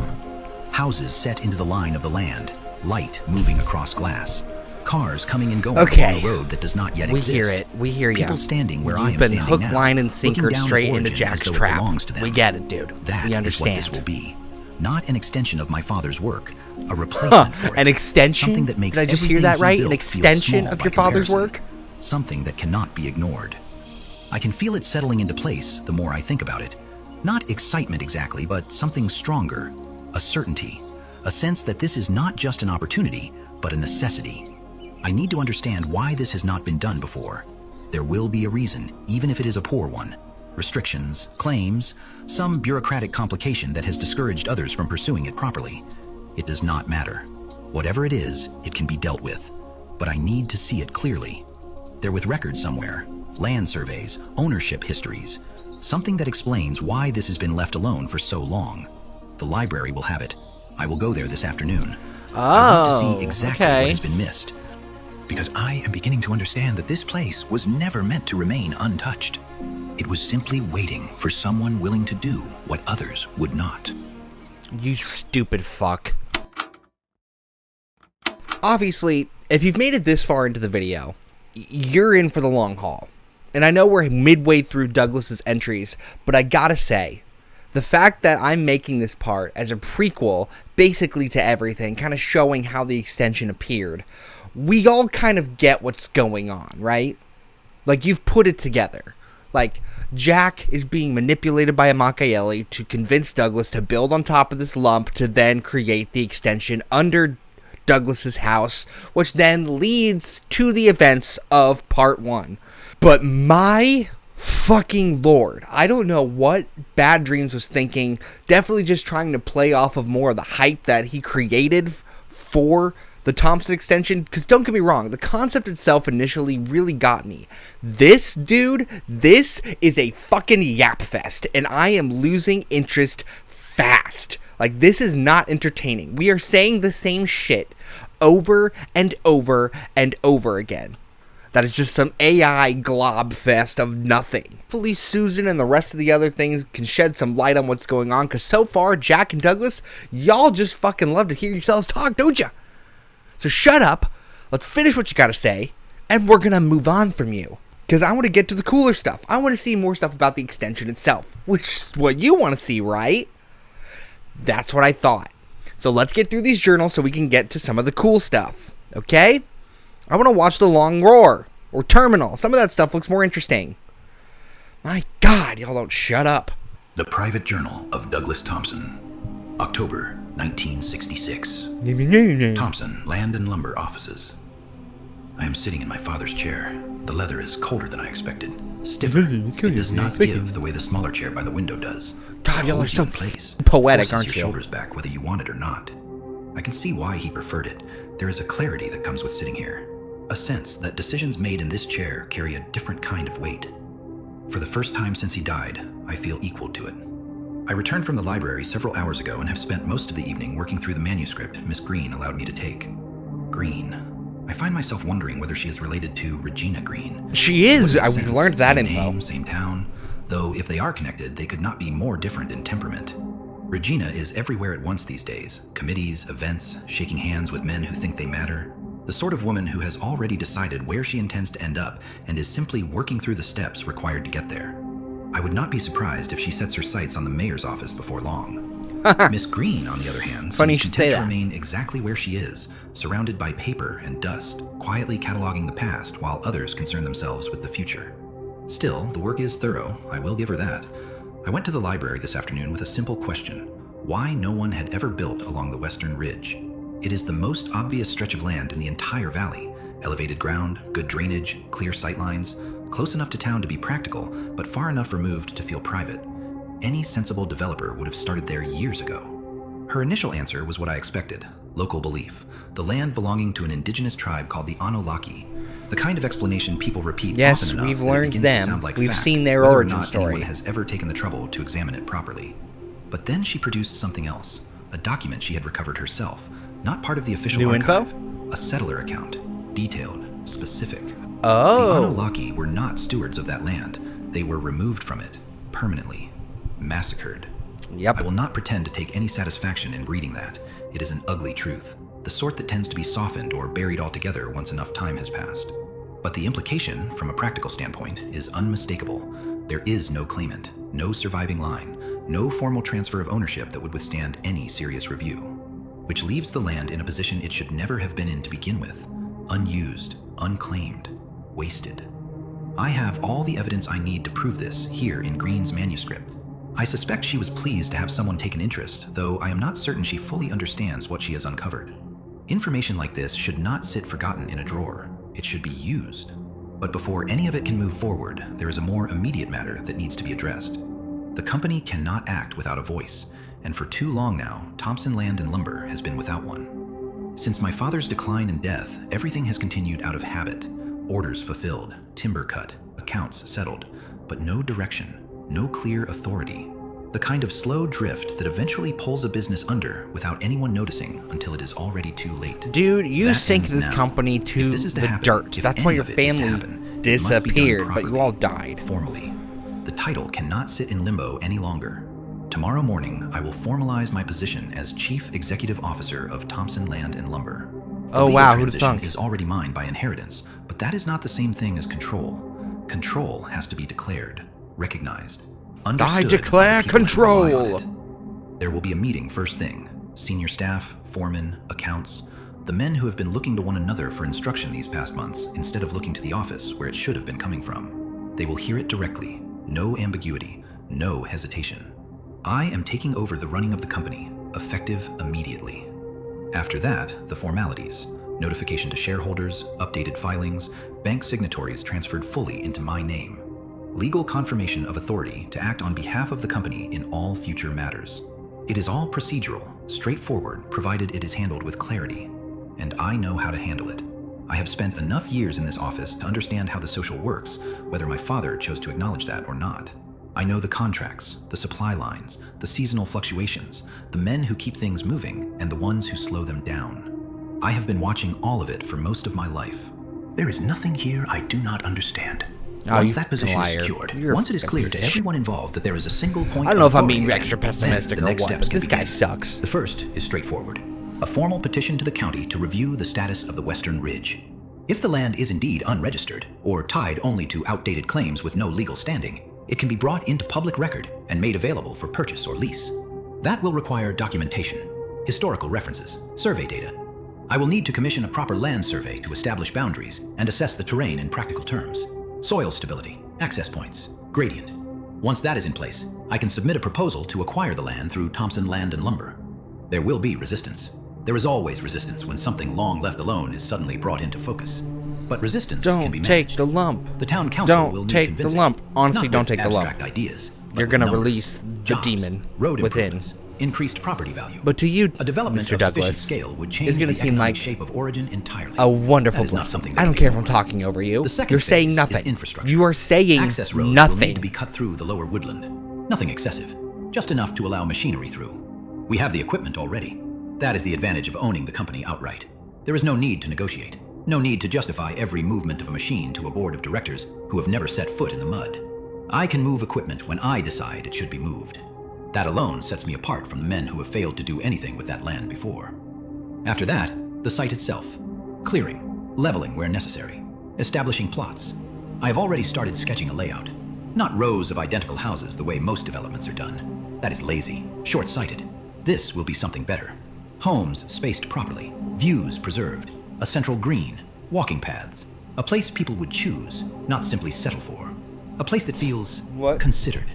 Houses set into the line of the land, light moving across glass. Cars coming and going along a road that does not yet exist. We hear it. We hear you. People standing where I am You've been standing hook, now, line, and sinker looking down straight at into Origin Jack's as though it trap. belongs to them. We get it, dude. That we is understand. what this will be. Not an extension of my father's work, a replacement for it. An extension? Something that makes Did I just hear everything that he right? built An feel extension small of by your father's comparison. work? Something that cannot be ignored. I can feel it settling into place the more I think about it. Not excitement exactly, but something stronger. A certainty. A sense that this is not just an opportunity, but a necessity. I need to understand why this has not been done before. There will be a reason, even if it is a poor one. Restrictions, claims, some bureaucratic complication that has discouraged others from pursuing it properly. It does not matter. Whatever it is, it can be dealt with. But I need to see it clearly. They're with records somewhere. Land surveys, ownership histories. Something that explains why this has been left alone for so long. The library will have it. I will go there this afternoon. I want to see exactly what has been missed. Because I am beginning to understand that this place was never meant to remain untouched. It was simply waiting for someone willing to do what others would not. You stupid fuck. Obviously, if you've made it this far into the video, you're in for the long haul. And I know we're midway through Douglas's entries, but I gotta say, the fact that I'm making this part as a prequel, basically to everything, kind of showing how the extension appeared, we all kind of get what's going on, right? Like, you've put it together. Like, Jack is being manipulated by Amachieli to convince Douglas to build on top of this lump to then create the extension under Douglas's house, which then leads to the events of part 1. But my fucking lord, I don't know what Bad Dreams was thinking. Definitely just trying to play off of more of the hype that he created for the Thompson Extension, because don't get me wrong, the concept itself initially really got me. This, dude, this is a fucking yap fest, and I am losing interest fast. Like, this is not entertaining. We are saying the same shit over and over and over again. That is just some AI glob fest of nothing. Hopefully Susan and the rest of the other things can shed some light on what's going on, because so far, Jack and Douglas, y'all just fucking love to hear yourselves talk, don't ya? So shut up, let's finish what you gotta say, and we're gonna move on from you. Because I want to get to the cooler stuff. I want to see more stuff about the extension itself, which is what you want to see, right? That's what I thought. So let's get through these journals so we can get to some of the cool stuff, okay? I want to watch the Long Roar, or Terminal. Some of that stuff looks more interesting. My God, y'all don't shut up. The Private Journal of Douglas Thompson, October 1966. Thompson Land and Lumber Offices. I am sitting in my father's chair. The leather is colder than I expected. Stiffer. It does not give the way the smaller chair by the window does. God, y'all are so poetic, aren't you? Your shoulders back whether you want it or not. I can see why he preferred it. There is a clarity that comes with sitting here. A sense that decisions made in this chair carry a different kind of weight. For the first time since he died, I feel equal to it. I returned from the library several hours ago and have spent most of the evening working through the manuscript Miss Green allowed me to take. Green. I find myself wondering whether she is related to Regina Green. She is! We've learned that same info. Name, same town. Though if they are connected, they could not be more different in temperament. Regina is everywhere at once these days. Committees, events, shaking hands with men who think they matter. The sort of woman who has already decided where she intends to end up and is simply working through the steps required to get there. I would not be surprised if she sets her sights on the mayor's office before long. Miss Green, on the other hand, Funny you seems should content say to that. remain exactly where she is, surrounded by paper and dust, quietly cataloging the past while others concern themselves with the future. Still, the work is thorough, I will give her that. I went to the library this afternoon with a simple question: why no one had ever built along the western ridge? It is the most obvious stretch of land in the entire valley. Elevated ground, good drainage, clear sightlines, close enough to town to be practical, but far enough removed to feel private. Any sensible developer would have started there years ago. Her initial answer was what I expected: local belief. The land belonging to an indigenous tribe called the Anunnaki. The kind of explanation people repeat Yes, often enough we've that it learned begins to them. sound like We've fact, seen their whether or origin not story. anyone has ever taken the trouble to examine it properly. But then she produced something else, a document she had recovered herself, not part of the official New archive, info? a settler account, detailed, specific. Oh. The Anunnaki were not stewards of that land. They were removed from it, permanently, massacred. Yep. I will not pretend to take any satisfaction in reading that. It is an ugly truth, the sort that tends to be softened or buried altogether once enough time has passed. But the implication, from a practical standpoint, is unmistakable. There is no claimant, no surviving line, no formal transfer of ownership that would withstand any serious review, which leaves the land in a position it should never have been in to begin with: unused, unclaimed, wasted. I have all the evidence I need to prove this here in Green's manuscript. I suspect she was pleased to have someone take an interest, though I am not certain she fully understands what she has uncovered. Information like this should not sit forgotten in a drawer. It should be used. But before any of it can move forward, there is a more immediate matter that needs to be addressed. The company cannot act without a voice, and for too long now, Thompson Land and Lumber has been without one. Since my father's decline and death, everything has continued out of habit. Orders fulfilled, timber cut, accounts settled, but no direction, no clear authority. The kind of slow drift that eventually pulls a business under without anyone noticing until it is already too late. Dude, you That sink ends this now. company If to this is to the happen, dirt. if That's any why your of it is to family happen, it must be done disappeared, but you properly, all died. Formally. The title cannot sit in limbo any longer. Tomorrow morning, I will formalize my position as Chief Executive Officer of Thompson Land and Lumber. The Oh legal wow, who'd have transition thunk? is already mine by inheritance, but that is not the same thing as control. Control has to be declared, recognized, understood. I by declare the people who rely on control. it. There will be a meeting first thing. Senior staff, foremen, accounts, the men who have been looking to one another for instruction these past months instead of looking to the office where it should have been coming from. They will hear it directly. No ambiguity, no hesitation. I am taking over the running of the company, effective immediately. After that, the formalities. Notification to shareholders, updated filings, bank signatories transferred fully into my name. Legal confirmation of authority to act on behalf of the company in all future matters. It is all procedural, straightforward, provided it is handled with clarity. And I know how to handle it. I have spent enough years in this office to understand how the social works, whether my father chose to acknowledge that or not. I know the contracts, the supply lines, the seasonal fluctuations, the men who keep things moving, and the ones who slow them down. I have been watching all of it for most of my life. There is nothing here I do not understand. Once that position is secured, once it is clear to everyone involved that there is a single point. I don't know if I'm being extra pessimistic or what, but this guy sucks. The first is straightforward. A formal petition to the county to review the status of the Western Ridge. If the land is indeed unregistered, or tied only to outdated claims with no legal standing, it can be brought into public record and made available for purchase or lease. That will require documentation, historical references, survey data. I will need to commission a proper land survey to establish boundaries and assess the terrain in practical terms. Soil stability, access points, gradient. Once that is in place, I can submit a proposal to acquire the land through Thompson Land and Lumber. There will be resistance. There is always resistance when something long left alone is suddenly brought into focus. But resistance can be managed. Don't take the lump. The town council will Don't need take the convincing. lump. Honestly, Not don't with take the lump. abstract ideas, but You're with gonna numbers, release the jobs, demon road within. improvements, increased property value. But to you, a development Mr. of Douglas, sufficient scale would change is going to the seem economic like shape of Origin entirely. a wonderful That is not blessing. something that I don't can care be if I'm ignored. talking over you. The second You're saying phase is nothing. infrastructure. You are saying Access roads will need nothing. to be cut through the lower woodland. Nothing excessive, just enough to allow machinery through. We have the equipment already. That is the advantage of owning the company outright. There is no need to negotiate. No need to justify every movement of a machine to a board of directors who have never set foot in the mud. I can move equipment when I decide it should be moved. That alone sets me apart from the men who have failed to do anything with that land before. After that, the site itself. Clearing, leveling where necessary, establishing plots. I have already started sketching a layout. Not rows of identical houses the way most developments are done. That is lazy, short-sighted. This will be something better. Homes spaced properly, views preserved, a central green, walking paths, a place people would choose, not simply settle for. A place that feels considered.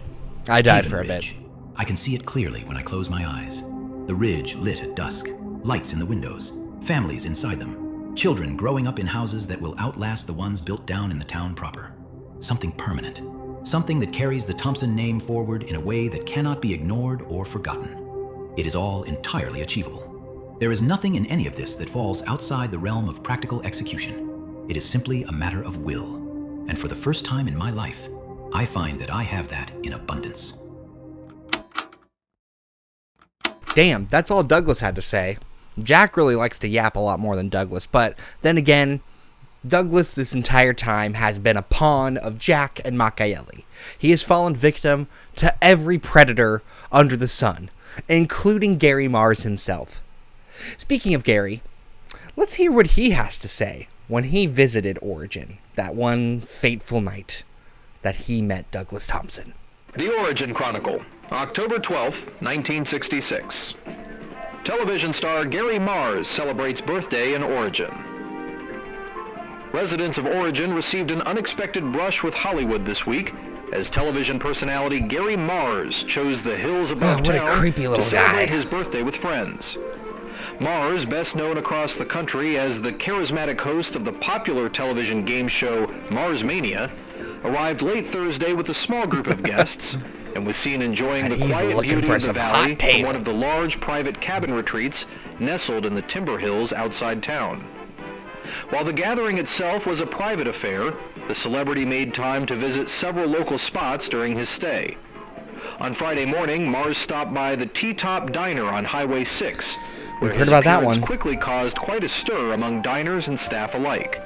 I died Haven for a Ridge. bit. I can see it clearly when I close my eyes. The ridge lit at dusk, lights in the windows, families inside them, children growing up in houses that will outlast the ones built down in the town proper. Something permanent, something that carries the Thompson name forward in a way that cannot be ignored or forgotten. It is all entirely achievable. There is nothing in any of this that falls outside the realm of practical execution. It is simply a matter of will. And for the first time in my life, I find that I have that in abundance. Damn, that's all Douglas had to say. Jack really likes to yap a lot more than Douglas, but then again, Douglas this entire time has been a pawn of Jack and Machiavelli. He has fallen victim to every predator under the sun, including Gary Mars himself. Speaking of Gary, let's hear what he has to say when he visited Origin that one fateful night that he met Douglas Thompson. The Origin Chronicle, October 12, 1966. Television star Gary Mars celebrates birthday in Origin. Residents of Origin received an unexpected brush with Hollywood this week as television personality Gary Mars chose the hills above what a town creepy little to celebrate guy. his birthday with friends. Mars, best known across the country as the charismatic host of the popular television game show Mars Mania, arrived late Thursday with a small group of guests and was seen enjoying And the he's quiet looking beauty for of the some valley hot tail. from one of the large private cabin retreats nestled in the timber hills outside town. While the gathering itself was a private affair, the celebrity made time to visit several local spots during his stay. On Friday morning, Mars stopped by the T-Top Diner on Highway 6, where We've heard his about that appearance one. quickly caused quite a stir among diners and staff alike.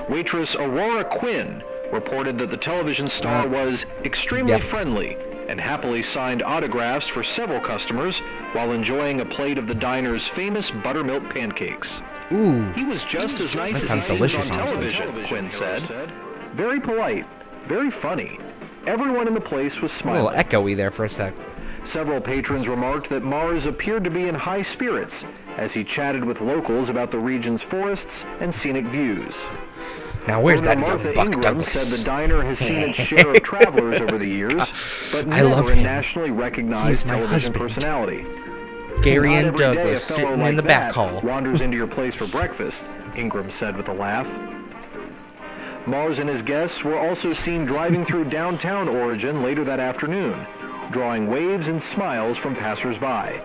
Waitress Aurora Quinn reported that the television star was extremely friendly and happily signed autographs for several customers while enjoying a plate of the diner's famous buttermilk pancakes. Ooh. He was just as nice That as sounds he seemed delicious, on honestly. television, Quinn said. Very polite, very funny. Everyone in the place was A smiling. little echoey there for a sec. Several patrons remarked that Mars appeared to be in high spirits as he chatted with locals about the region's forests and scenic views. Now where's Owner that Martha young buck Ingram Douglas? said the diner has seen its share of travelers over the years, but I love never a him. nationally recognized He's my television husband. personality. Gary Not and every day a Douglas fellow sitting like in the back that hall. wanders into your place for breakfast, Ingram said with a laugh. Mars and his guests were also seen driving through downtown Origin later that afternoon, drawing waves and smiles from passers-by.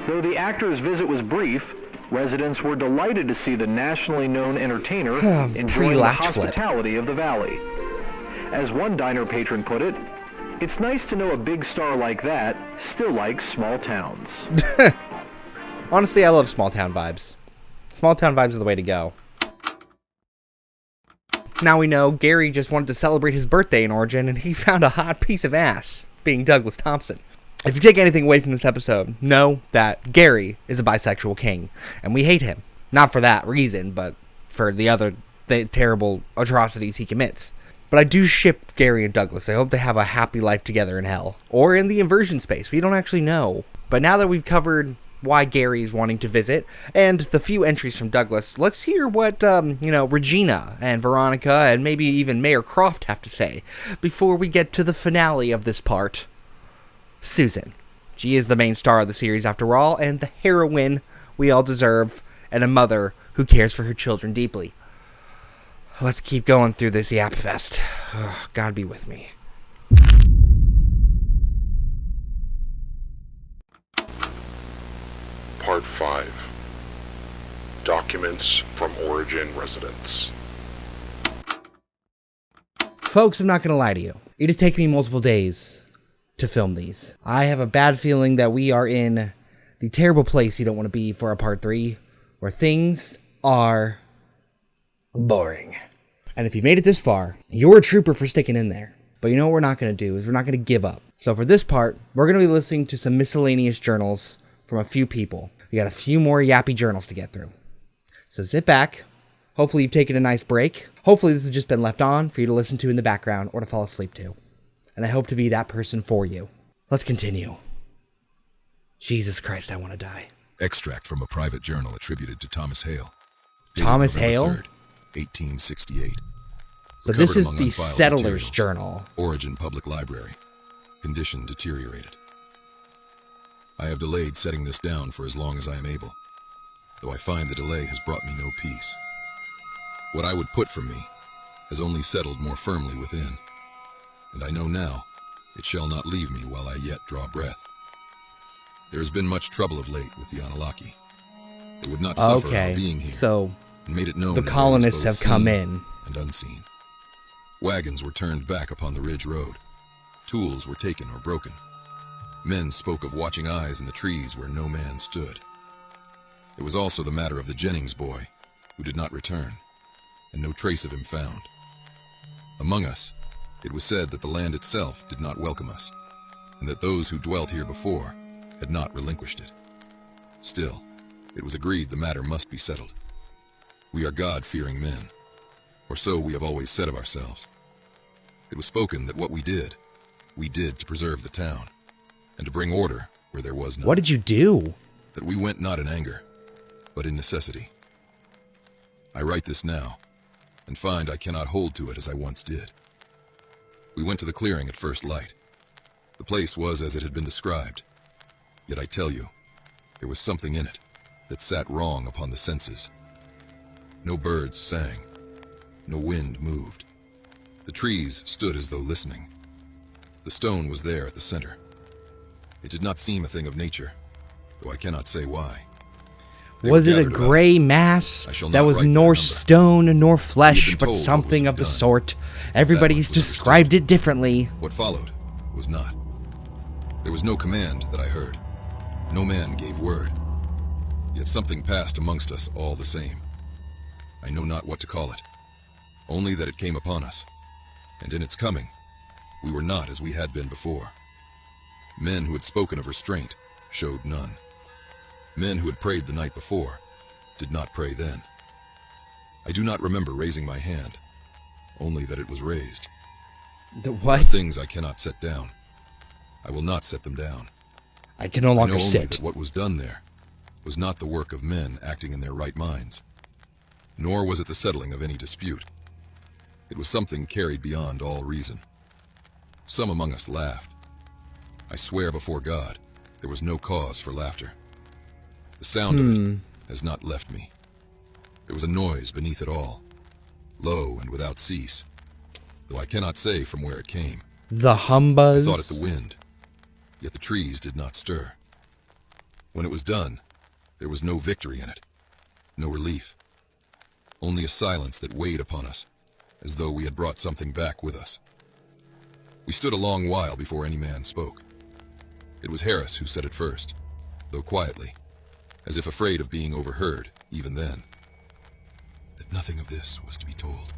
Though the actor's visit was brief, residents were delighted to see the nationally known entertainer enjoying the Pre-latch flip. hospitality of the valley. As one diner patron put it, It's nice to know a big star like that still likes small towns. Honestly, I love small town vibes. Small town vibes are the way to go. Now we know Gary just wanted to celebrate his birthday in Origin, and he found a hot piece of ass, being Douglas Thompson. If you take anything away from this episode, know that Gary is a bisexual king, and we hate him. Not for that reason, but for the terrible atrocities he commits. But I do ship Gary and Douglas. I hope they have a happy life together in hell. Or in the inversion space. We don't actually know. But now that we've covered why Gary's wanting to visit, and the few entries from Douglas, let's hear what, Regina and Veronica and maybe even Mayor Croft have to say before we get to the finale of this part. Susan. She is the main star of the series after all, and the heroine we all deserve, and a mother who cares for her children deeply. Let's keep going through this yap fest. God be with me. Part 5. Documents from Origin residents. Folks, I'm not going to lie to you. It has taken me multiple days to film these. I have a bad feeling that we are in the terrible place you don't want to be for a part 3, where things are boring. And if you made it this far, you're a trooper for sticking in there. But you know what we're not going to do is we're not going to give up. So for this part, we're going to be listening to some miscellaneous journals from a few people. We got a few more yappy journals to get through. So sit back. Hopefully you've taken a nice break. Hopefully this has just been left on for you to listen to in the background or to fall asleep to. And I hope to be that person for you. Let's continue. Jesus Christ, I want to die. Extract from a private journal attributed to Thomas Hale. Thomas Hale? 3rd, 1868. So this is the Settlers Journal. Origin Public Library. Condition deteriorated. I have delayed setting this down for as long as I am able, though I find the delay has brought me no peace. What I would put from me has only settled more firmly within, and I know now it shall not leave me while I yet draw breath. There has been much trouble of late with the Anunnaki. They would not suffer our being here, so and made it known the colonists have come in and unseen. Wagons were turned back upon the ridge road. Tools were taken or broken. Men spoke of watching eyes in the trees where no man stood. It was also the matter of the Jennings boy, who did not return, and no trace of him found. Among us, it was said that the land itself did not welcome us, and that those who dwelt here before had not relinquished it. Still, it was agreed the matter must be settled. We are God-fearing men, or so we have always said of ourselves. It was spoken that what we did to preserve the town, and to bring order where there was none. What did you do? That we went not in anger, but in necessity. I write this now, and find I cannot hold to it as I once did. We went to the clearing at first light. The place was as it had been described, yet I tell you, there was something in it that sat wrong upon the senses. No birds sang, no wind moved. The trees stood as though listening. The stone was there at the center. It did not seem a thing of nature, though I cannot say why. Was it a gray mass that was nor stone nor flesh, but something of the sort? Everybody's described it differently. What followed was not. There was no command that I heard. No man gave word. Yet something passed amongst us all the same. I know not what to call it, only that it came upon us, and in its coming, we were not as we had been before. Men who had spoken of restraint showed none. Men who had prayed the night before did not pray then. I do not remember raising my hand, only that it was raised. The what? There are things I cannot set down. I will not set them down. I can no longer I know sit. only that what was done there was not the work of men acting in their right minds, nor was it the settling of any dispute. It was something carried beyond all reason. Some among us laughed. I swear before God, there was no cause for laughter. The sound of it has not left me. There was a noise beneath it all, low and without cease, though I cannot say from where it came. The humbuzz? I thought it the wind, yet the trees did not stir. When it was done, there was no victory in it, no relief, only a silence that weighed upon us, as though we had brought something back with us. We stood a long while before any man spoke. It was Harris who said it first, though quietly, as if afraid of being overheard, even then. That nothing of this was to be told.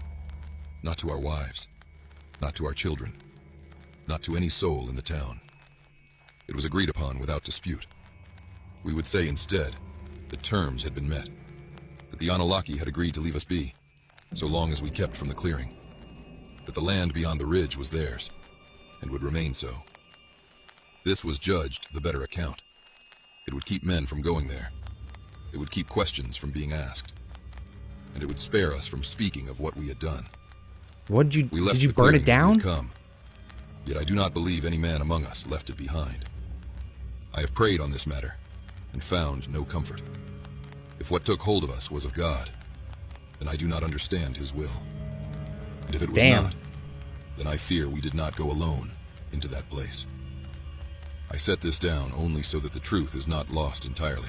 Not to our wives, not to our children, not to any soul in the town. It was agreed upon without dispute. We would say instead that terms had been met, that the Anunnaki had agreed to leave us be, so long as we kept from the clearing, that the land beyond the ridge was theirs, and would remain so. This was judged the better account. It would keep men from going there. It would keep questions from being asked. And it would spare us from speaking of what we had done. Did you burn it down? Come, yet I do not believe any man among us left it behind. I have prayed on this matter, and found no comfort. If what took hold of us was of God, then I do not understand his will. And if it was not, then I fear we did not go alone into that place. I set this down only so that the truth is not lost entirely,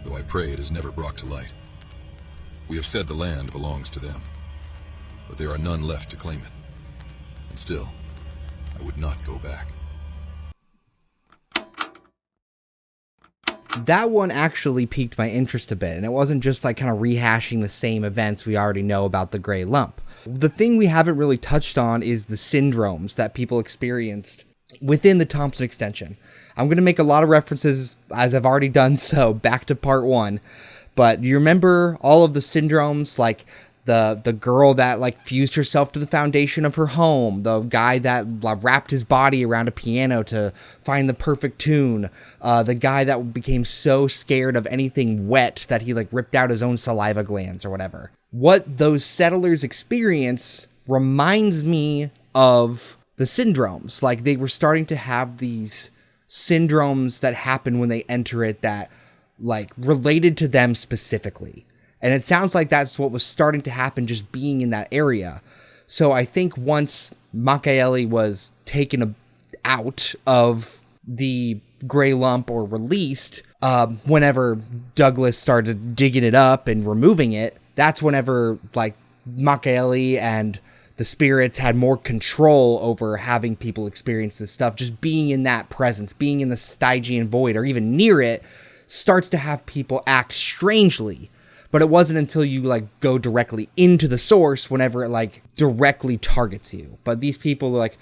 though I pray it is never brought to light. We have said the land belongs to them, but there are none left to claim it. And still, I would not go back. That one actually piqued my interest a bit, and it wasn't just like kind of rehashing the same events we already know about the Grey Lump. The thing we haven't really touched on is the syndromes that people experienced within the Thompson Extension. I'm going to make a lot of references, as I've already done so, back to part 1, but you remember all of the syndromes, like the girl that like fused herself to the foundation of her home, the guy that wrapped his body around a piano to find the perfect tune, the guy that became so scared of anything wet that he like ripped out his own saliva glands or whatever. What those settlers experience reminds me of the syndromes. Like they were starting to have these syndromes that happen when they enter it that like related to them specifically. And it sounds like that's what was starting to happen just being in that area. So I think once Michaeli was taken out of the Grey Lump or released, whenever Douglas started digging it up and removing it, that's whenever like Michaeli and the spirits had more control over having people experience this stuff. Just being in that presence, being in the Stygian void or even near it starts to have people act strangely. But it wasn't until you like go directly into the source whenever it like directly targets you. But these people like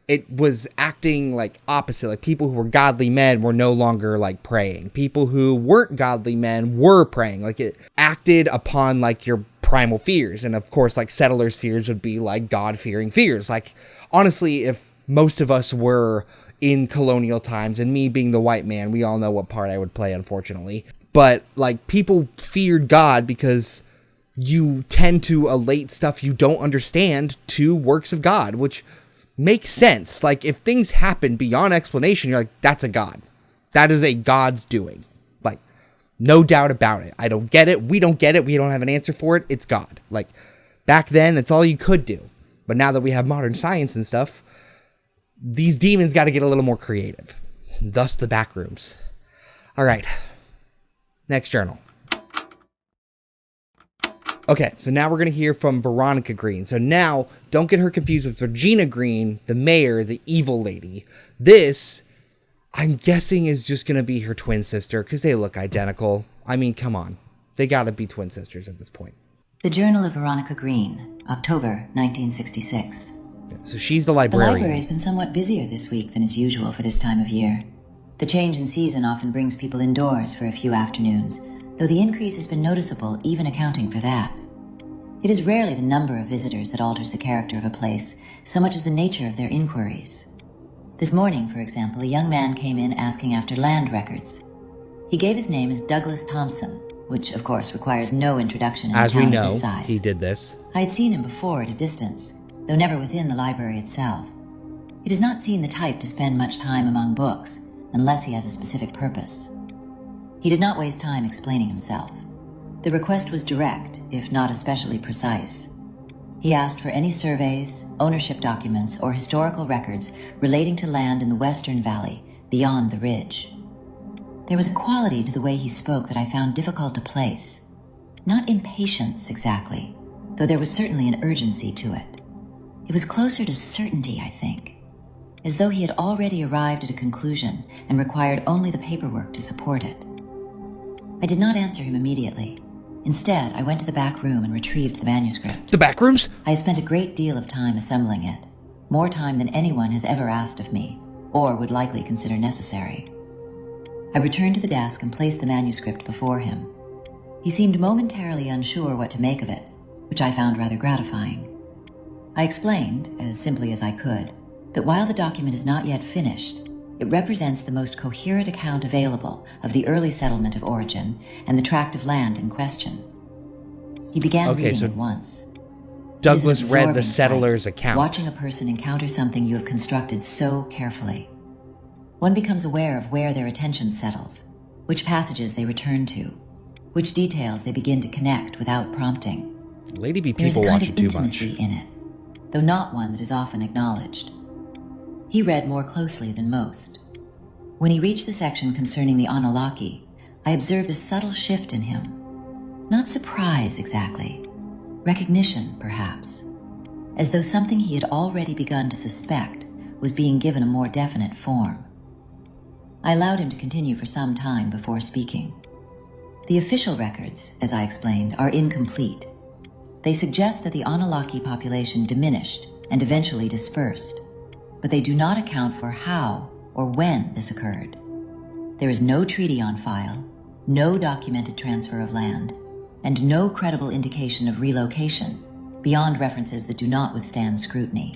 it was acting like opposite. Like people who were godly men were no longer like praying. People who weren't godly men were praying. Like it acted upon like your primal fears. And of course like settlers' fears would be like God-fearing fears. Like honestly, if most of us were in colonial times, and me being the white man, we all know what part I would play, unfortunately. But, like, people feared God because you tend to elate stuff you don't understand to works of God, which makes sense. Like, if things happen beyond explanation, you're like, that's a God. That is a God's doing. Like, no doubt about it. I don't get it. We don't get it. We don't have an answer for it. It's God. Like, back then, it's all you could do. But now that we have modern science and stuff, these demons got to get a little more creative. Thus the backrooms. All right. Next journal. Okay, so now we're going to hear from Veronica Green. So now, don't get her confused with Regina Green, the mayor, the evil lady. This, I'm guessing, is just going to be her twin sister, because they look identical. I mean, come on. They got to be twin sisters at this point. The Journal of Veronica Green, October 1966. So she's the librarian. The library has been somewhat busier this week than is usual for this time of year. The change in season often brings people indoors for a few afternoons, though the increase has been noticeable even accounting for that. It is rarely the number of visitors that alters the character of a place, so much as the nature of their inquiries. This morning, for example, a young man came in asking after land records. He gave his name as Douglas Thompson, which of course requires no introduction in a town of this size. As we know, he did this. I had seen him before at a distance, though never within the library itself. He does not seem the type to spend much time among books, unless he has a specific purpose. He did not waste time explaining himself. The request was direct, if not especially precise. He asked for any surveys, ownership documents, or historical records relating to land in the Western Valley, beyond the ridge. There was a quality to the way he spoke that I found difficult to place. Not impatience exactly, though there was certainly an urgency to it. It was closer to certainty, I think. as though he had already arrived at a conclusion and required only the paperwork to support it. I did not answer him immediately. Instead, I went to the back room and retrieved the manuscript. The back rooms? I spent a great deal of time assembling it, more time than anyone has ever asked of me, or would likely consider necessary. I returned to the desk and placed the manuscript before him. He seemed momentarily unsure what to make of it, which I found rather gratifying. I explained, as simply as I could, that while the document is not yet finished, it represents the most coherent account available of the early settlement of Origin and the tract of land in question. He began reading at once. Douglas read the settler's account. Watching a person encounter something you have constructed so carefully. One becomes aware of where their attention settles, which passages they return to, which details they begin to connect without prompting. Lady be people watching too much. There is a kind of intimacy in it, though not one that is often acknowledged. He read more closely than most. When he reached the section concerning the Anunnaki, I observed a subtle shift in him. Not surprise exactly, recognition perhaps, as though something he had already begun to suspect was being given a more definite form. I allowed him to continue for some time before speaking. The official records, as I explained, are incomplete. They suggest that the Anunnaki population diminished and eventually dispersed, but they do not account for how or when this occurred. There is no treaty on file, no documented transfer of land, and no credible indication of relocation beyond references that do not withstand scrutiny.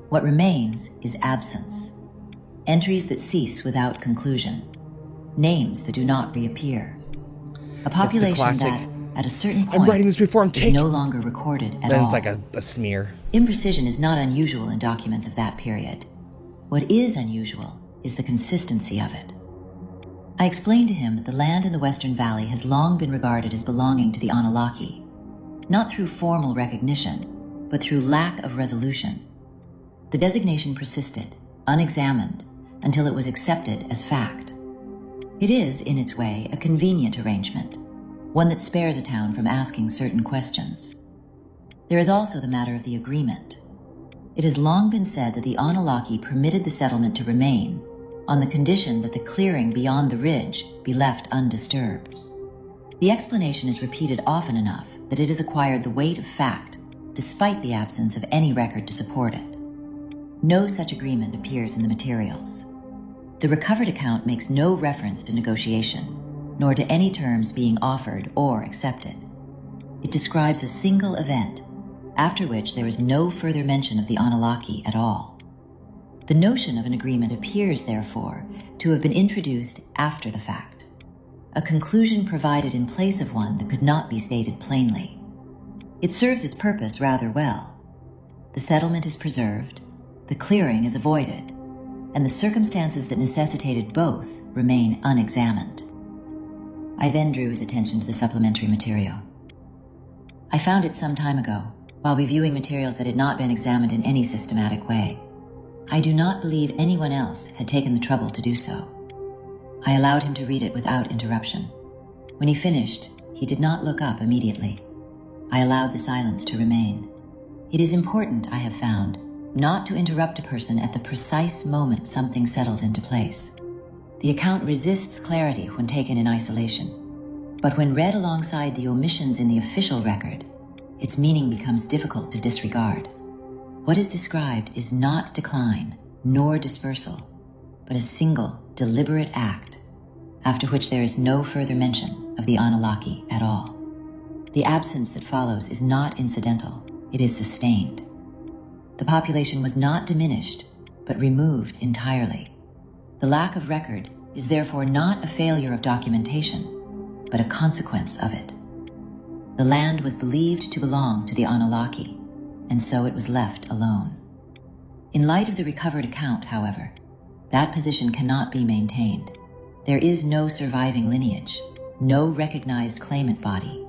What remains is absence, entries that cease without conclusion, names that do not reappear. A population that, at a certain point, I'm writing this before I'm is no longer recorded at all. Then it's like a smear. Imprecision is not unusual in documents of that period. What is unusual is the consistency of it. I explained to him that the land in the Western Valley has long been regarded as belonging to the Anunnaki, not through formal recognition, but through lack of resolution. The designation persisted, unexamined, until it was accepted as fact. It is, in its way, a convenient arrangement, one that spares a town from asking certain questions. There is also the matter of the agreement. It has long been said that the Anunnaki permitted the settlement to remain on the condition that the clearing beyond the ridge be left undisturbed. The explanation is repeated often enough that it has acquired the weight of fact, despite the absence of any record to support it. No such agreement appears in the materials. The recovered account makes no reference to negotiation, nor to any terms being offered or accepted. It describes a single event, after which there is no further mention of the Anunnaki at all. The notion of an agreement appears, therefore, to have been introduced after the fact, a conclusion provided in place of one that could not be stated plainly. It serves its purpose rather well. The settlement is preserved, the clearing is avoided, and the circumstances that necessitated both remain unexamined. I then drew his attention to the supplementary material. I found it some time ago, while reviewing materials that had not been examined in any systematic way. I do not believe anyone else had taken the trouble to do so. I allowed him to read it without interruption. When he finished, he did not look up immediately. I allowed the silence to remain. It is important, I have found, not to interrupt a person at the precise moment something settles into place. The account resists clarity when taken in isolation, but when read alongside the omissions in the official record, its meaning becomes difficult to disregard. What is described is not decline nor dispersal, but a single, deliberate act, after which there is no further mention of the Anunnaki at all. The absence that follows is not incidental, it is sustained. The population was not diminished, but removed entirely. The lack of record is therefore not a failure of documentation, but a consequence of it. The land was believed to belong to the Anunnaki, and so it was left alone. In light of the recovered account, however, that position cannot be maintained. There is no surviving lineage, no recognized claimant body,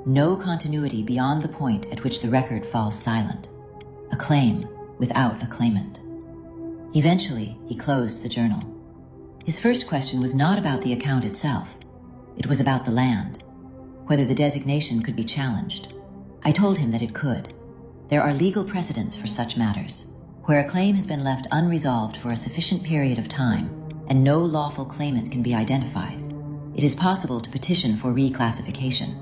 no continuity beyond the point at which the record falls silent, a claim without a claimant. Eventually, he closed the journal. His first question was not about the account itself. It was about the land, whether the designation could be challenged. I told him that it could. There are legal precedents for such matters, Where a claim has been left unresolved for a sufficient period of time and no lawful claimant can be identified, it is possible to petition for reclassification.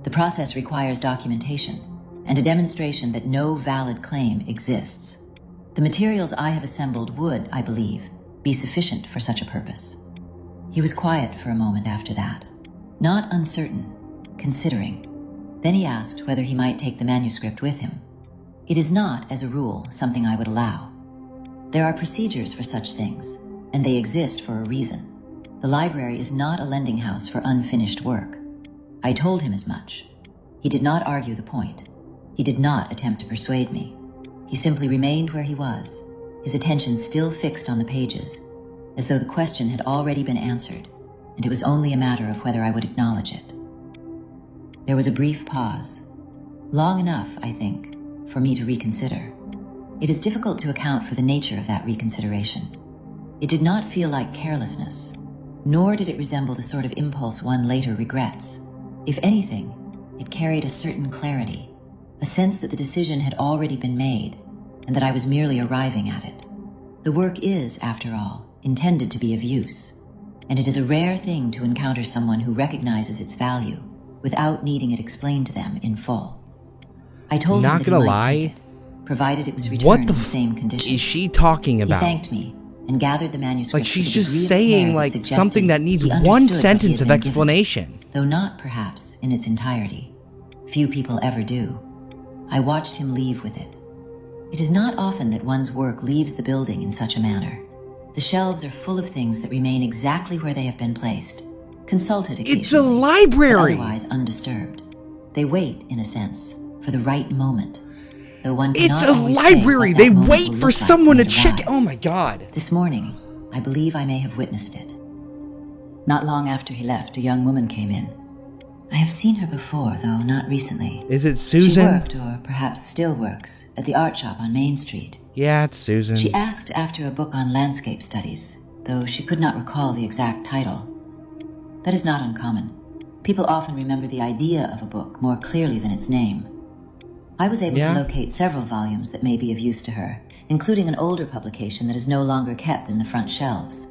The process requires documentation and a demonstration that no valid claim exists. The materials I have assembled would, I believe, be sufficient for such a purpose. He was quiet for a moment after that, not uncertain, considering. Then he asked whether he might take the manuscript with him. It is not, as a rule, something I would allow. There are procedures for such things, and they exist for a reason. The library is not a lending house for unfinished work. I told him as much. He did not argue the point. He did not attempt to persuade me. He simply remained where he was, his attention still fixed on the pages, as though the question had already been answered, and it was only a matter of whether I would acknowledge it. There was a brief pause, long enough, I think, for me to reconsider. It is difficult to account for the nature of that reconsideration. It did not feel like carelessness, nor did it resemble the sort of impulse one later regrets. If anything, it carried a certain clarity, a sense that the decision had already been made, and that I was merely arriving at it. The work is, after all, intended to be of use, and it is a rare thing to encounter someone who recognizes its value without needing it explained to them in full. I told him that he might take it, provided it was returned in the same condition. Is she talking about? He thanked me and gathered the manuscript. Like she's with a just degree of saying care like that something that needs he one understood what he sentence had of been explanation. given, though not perhaps in its entirety. Few people ever do. I watched him leave with it. It is not often that one's work leaves the building in such a manner. The shelves are full of things that remain exactly where they have been placed, consulted occasionally. It's a library! Otherwise undisturbed. They wait, in a sense, for the right moment. Though one cannot It's a always say library! what They that moment wait will for look like someone when to it check. arrives. Oh my god. This morning, I believe I may have witnessed it. Not long after he left, a young woman came in. I have seen her before, though not recently. Is it Susan? She worked, or perhaps still works, at the art shop on Main Street. Yeah, it's Susan. She asked after a book on landscape studies, though she could not recall the exact title. That is not uncommon. People often remember the idea of a book more clearly than its name. I was able to locate several volumes that may be of use to her, including an older publication that is no longer kept in the front shelves.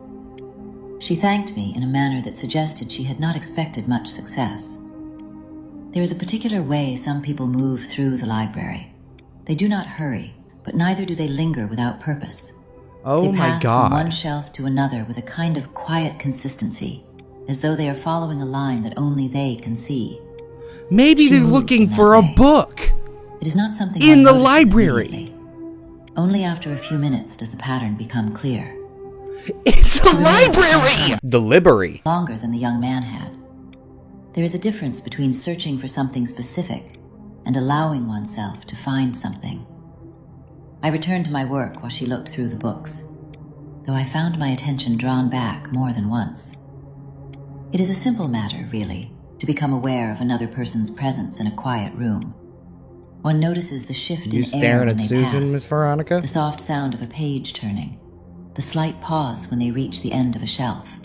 She thanked me in a manner that suggested she had not expected much success. There is a particular way some people move through the library. They do not hurry, but neither do they linger without purpose. Oh they my pass god. from one shelf to another with a kind of quiet consistency, as though they are following a line that only they can see. Maybe they're looking for a book. It is not something in one the notices library. immediately. Only after a few minutes does the pattern become clear. It's a library! The library. Longer than the young man had. There is a difference between searching for something specific and allowing oneself to find something. I returned to my work while she looked through the books, though I found my attention drawn back more than once. It is a simple matter, really, to become aware of another person's presence in a quiet room. One notices the shift in air staring when at they Susan, pass, Miss Veronica? the soft sound of a page turning, the slight pause when they reach the end of a shelf.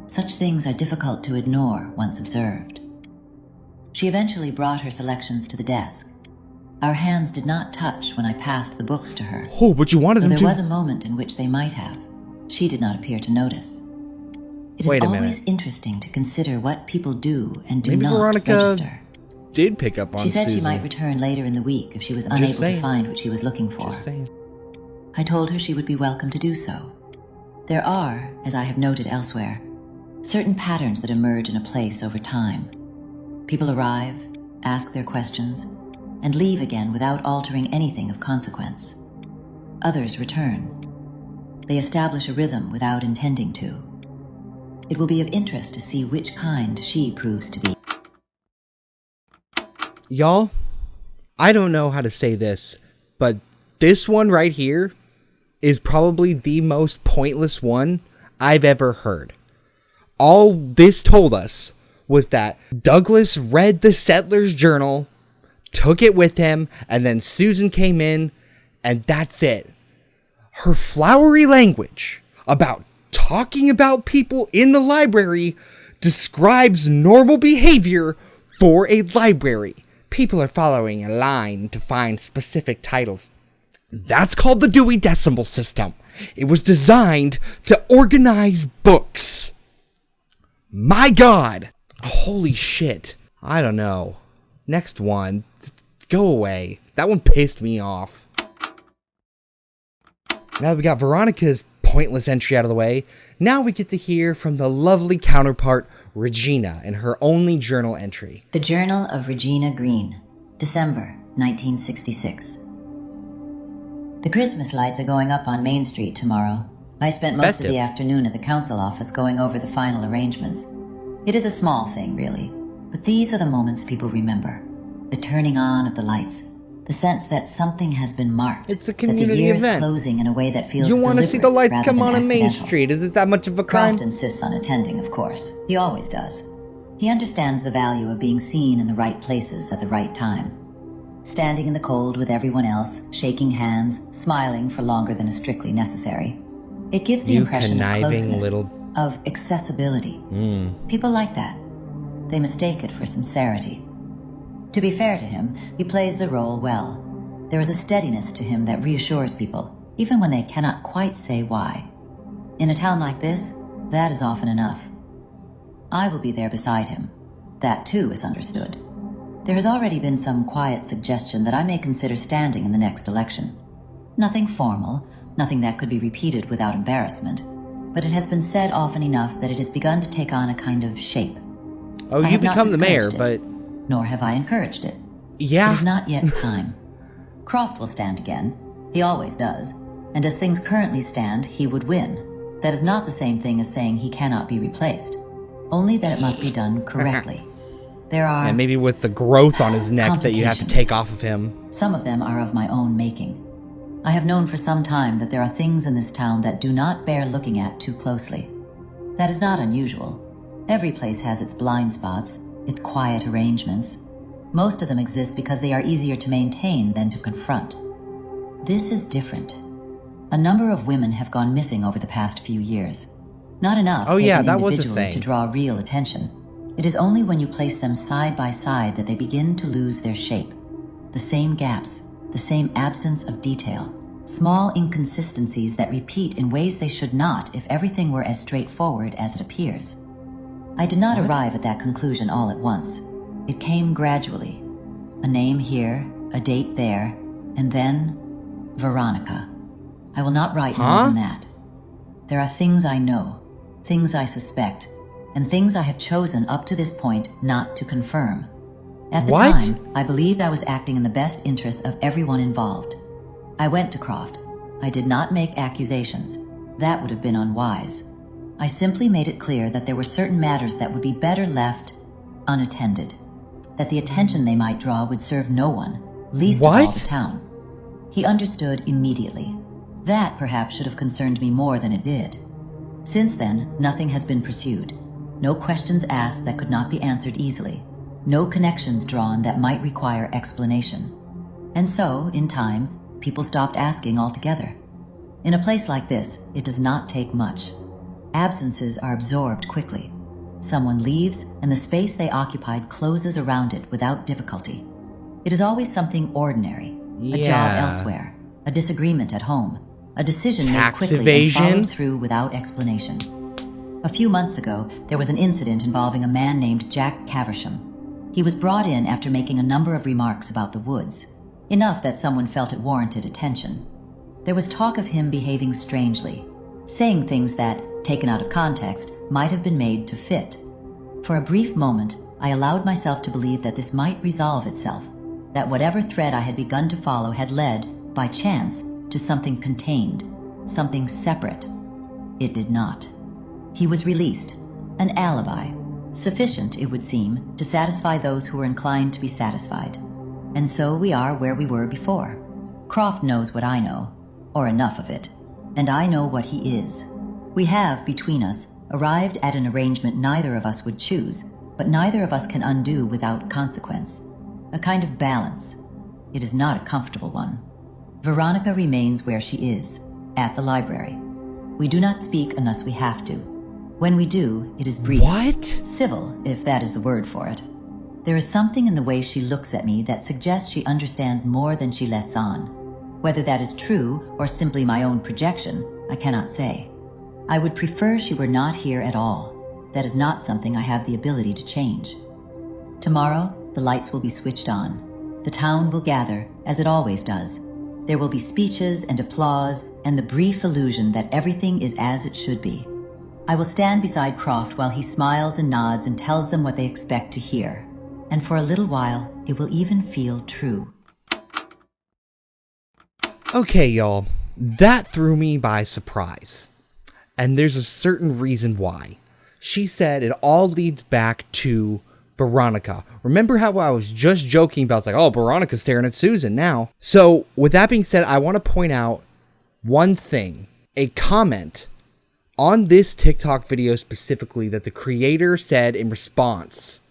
Such things are difficult to ignore once observed. She eventually brought her selections to the desk. Our hands did not touch when I passed the books to her. Oh, but you wanted them Though to. there was a moment in which they might have. She did not appear to notice. It is Wait a always minute. interesting to consider what people do and do Maybe not Veronica register. did pick up on She said Susan. she might return later in the week if she was Just unable saying. to find what she was looking for. Just saying. I told her she would be welcome to do so. There are, as I have noted elsewhere, certain patterns that emerge in a place over time. People arrive, ask their questions, and leave again without altering anything of consequence. Others return. They establish a rhythm without intending to. It will be of interest to see which kind she proves to be. Y'all, I don't know how to say this, but this one right here is probably the most pointless one I've ever heard. All this told us was that Douglas read the Settler's Journal, took it with him, and then Susan came in, and that's it. Her flowery language about talking about people in the library describes normal behavior for a library. People are following a line to find specific titles. That's called the Dewey Decimal System. It was designed to organize books. My God! Holy shit. I don't know. Next one. Go away. That one pissed me off. Now that we got Veronica's pointless entry out of the way, now we get to hear from the lovely counterpart, Regina, in her only journal entry. The Journal of Regina Green, December 1966. The Christmas lights are going up on Main Street tomorrow. I spent most of the afternoon at the council office going over the final arrangements. It is a small thing, really, but these are the moments people remember. The turning on of the lights, the sense that something has been marked. It's a community that the year event. Is closing in a way that feels You want to see the lights come on Main accidental. Street? Is it that much of a crime? Croft insists on attending, of course. He always does. He understands the value of being seen in the right places at the right time. Standing in the cold with everyone else, shaking hands, smiling for longer than is strictly necessary. It gives the impression of closeness, of accessibility. People like that. They mistake it for sincerity. To be fair to him, he plays the role well. There is a steadiness to him that reassures people, even when they cannot quite say why. In a town like this, that is often enough. I will be there beside him. That too is understood. There has already been some quiet suggestion that I may consider standing in the next election. Nothing formal, nothing that could be repeated without embarrassment, but it has been said often enough that it has begun to take on a kind of shape. Oh, you become the mayor, but... Nor have I encouraged it. Yeah. It is not yet time. Croft will stand again. He always does. And as things currently stand, he would win. That is not the same thing as saying he cannot be replaced. Only that it must be done correctly. There are... And maybe with the growth on his neck that you have to take off of him. Some of them are of my own making. I have known for some time that there are things in this town that do not bear looking at too closely. That is not unusual. Every place has its blind spots, its quiet arrangements. Most of them exist because they are easier to maintain than to confront. This is different. A number of women have gone missing over the past few years. Not enough taken individually to draw real attention. It is only when you place them side by side that they begin to lose their shape. The same gaps, the same absence of detail, small inconsistencies that repeat in ways they should not if everything were as straightforward as it appears. I did not arrive at that conclusion all at once. It came gradually. A name here, a date there, and then Veronica. I will not write more than that. There are things I know, things I suspect, and things I have chosen up to this point not to confirm. At the time, I believed I was acting in the best interests of everyone involved. I went to Croft. I did not make accusations. That would have been unwise. I simply made it clear that there were certain matters that would be better left unattended. That the attention they might draw would serve no one, least of all the town. He understood immediately. That perhaps should have concerned me more than it did. Since then, nothing has been pursued. No questions asked that could not be answered easily. No connections drawn that might require explanation. And so, in time, people stopped asking altogether. In a place like this, it does not take much. Absences are absorbed quickly. Someone leaves, and the space they occupied closes around it without difficulty. It is always something ordinary. A job elsewhere, a disagreement at home, a decision made quickly and followed through without explanation. A few months ago, there was an incident involving a man named Jack Caversham. He was brought in after making a number of remarks about the woods, enough that someone felt it warranted attention. There was talk of him behaving strangely, saying things that, taken out of context, might have been made to fit. For a brief moment, I allowed myself to believe that this might resolve itself, that whatever thread I had begun to follow had led, by chance, to something contained, something separate. It did not. He was released, an alibi, sufficient, it would seem, to satisfy those who were inclined to be satisfied. And so we are where we were before. Croft knows what I know, or enough of it, and I know what he is. We have, between us, arrived at an arrangement neither of us would choose, but neither of us can undo without consequence. A kind of balance. It is not a comfortable one. Veronica remains where she is, at the library. We do not speak unless we have to. When we do, it is brief. What? Civil, if that is the word for it. There is something in the way she looks at me that suggests she understands more than she lets on. Whether that is true or simply my own projection, I cannot say. I would prefer she were not here at all. That is not something I have the ability to change. Tomorrow, the lights will be switched on. The town will gather, as it always does. There will be speeches and applause and the brief illusion that everything is as it should be. I will stand beside Croft while he smiles and nods and tells them what they expect to hear. And for a little while, it will even feel true. Okay, y'all, that threw me by surprise. And there's a certain reason why. She said it all leads back to Veronica. Remember how I was just joking about, like, oh, Veronica's staring at Susan now. So, with that being said, I want to point out one thing. A comment on this TikTok video specifically that the creator said in response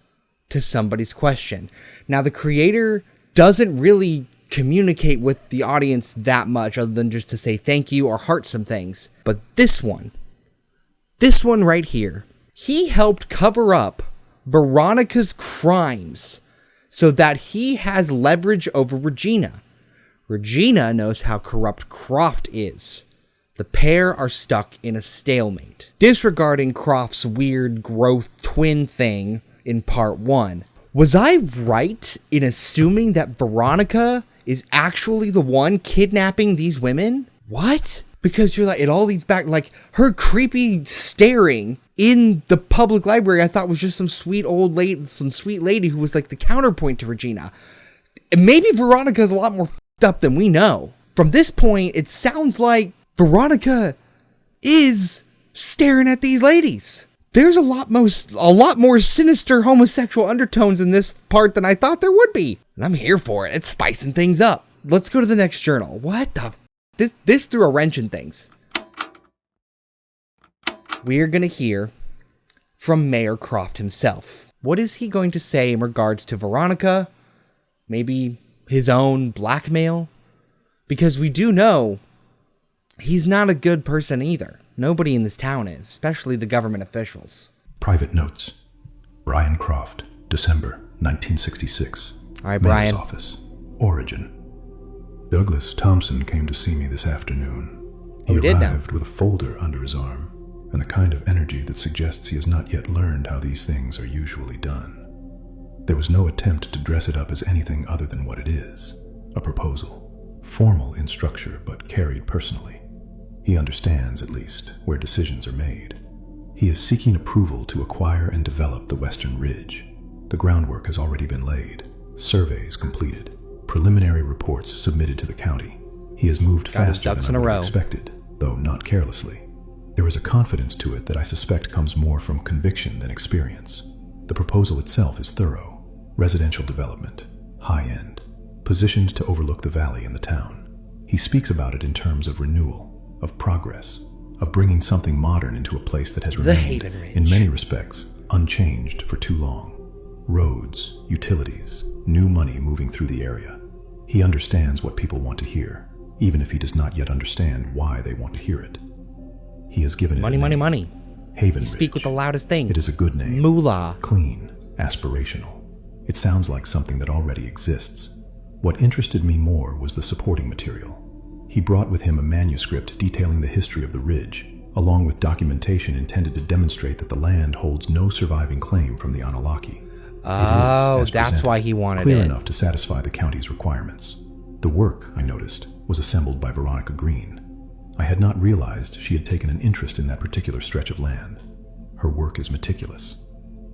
to somebody's question. Now, the creator doesn't really communicate with the audience that much other than just to say thank you or heart some things. But this one right here, he helped cover up Veronica's crimes so that he has leverage over Regina. Regina knows how corrupt Croft is. The pair are stuck in a stalemate. Disregarding Croft's weird growth twin thing in part 1, was I right in assuming that Veronica is actually the one kidnapping these women? What? Because you're like, it all leads back, like, her creepy staring in the public library I thought was just some sweet lady who was like the counterpoint to Regina. And maybe Veronica's a lot more f***ed up than we know. From this point, it sounds like Veronica is staring at these ladies. There's a lot more sinister homosexual undertones in this part than I thought there would be. And I'm here for it. It's spicing things up. Let's go to the next journal. What the This threw a wrench in things. We're going to hear from Mayor Croft himself. What is he going to say in regards to Veronica? Maybe his own blackmail? Because we do know he's not a good person either. Nobody in this town is, especially the government officials. Private notes. Brian Croft, December 1966. All right, Brian. Mayor's office. Origin. Douglas Thompson came to see me this afternoon. He arrived with a folder under his arm, and the kind of energy that suggests he has not yet learned how these things are usually done. There was no attempt to dress it up as anything other than what it is, a proposal, formal in structure but carried personally. He understands, at least, where decisions are made. He is seeking approval to acquire and develop the Western Ridge. The groundwork has already been laid, surveys completed, preliminary reports submitted to the county. He has moved faster than I would have expected, though not carelessly. There is a confidence to it that I suspect comes more from conviction than experience. The proposal itself is thorough, residential development, high-end, positioned to overlook the valley and the town. He speaks about it in terms of renewal, of progress, of bringing something modern into a place that has remained, in many respects, unchanged for too long. Roads, utilities, new money moving through the area. He understands what people want to hear, even if he does not yet understand why they want to hear it. He has given it money. Haven You speak Ridge. with the loudest thing. It is a good name. Moolah. Clean, aspirational. It sounds like something that already exists. What interested me more was the supporting material. He brought with him a manuscript detailing the history of the ridge, along with documentation intended to demonstrate that the land holds no surviving claim from the Anunnaki. Oh, that's why he wanted clear it. Enough to satisfy the county's requirements. The work, I noticed, was assembled by Veronica Green. I had not realized she had taken an interest in that particular stretch of land. Her work is meticulous.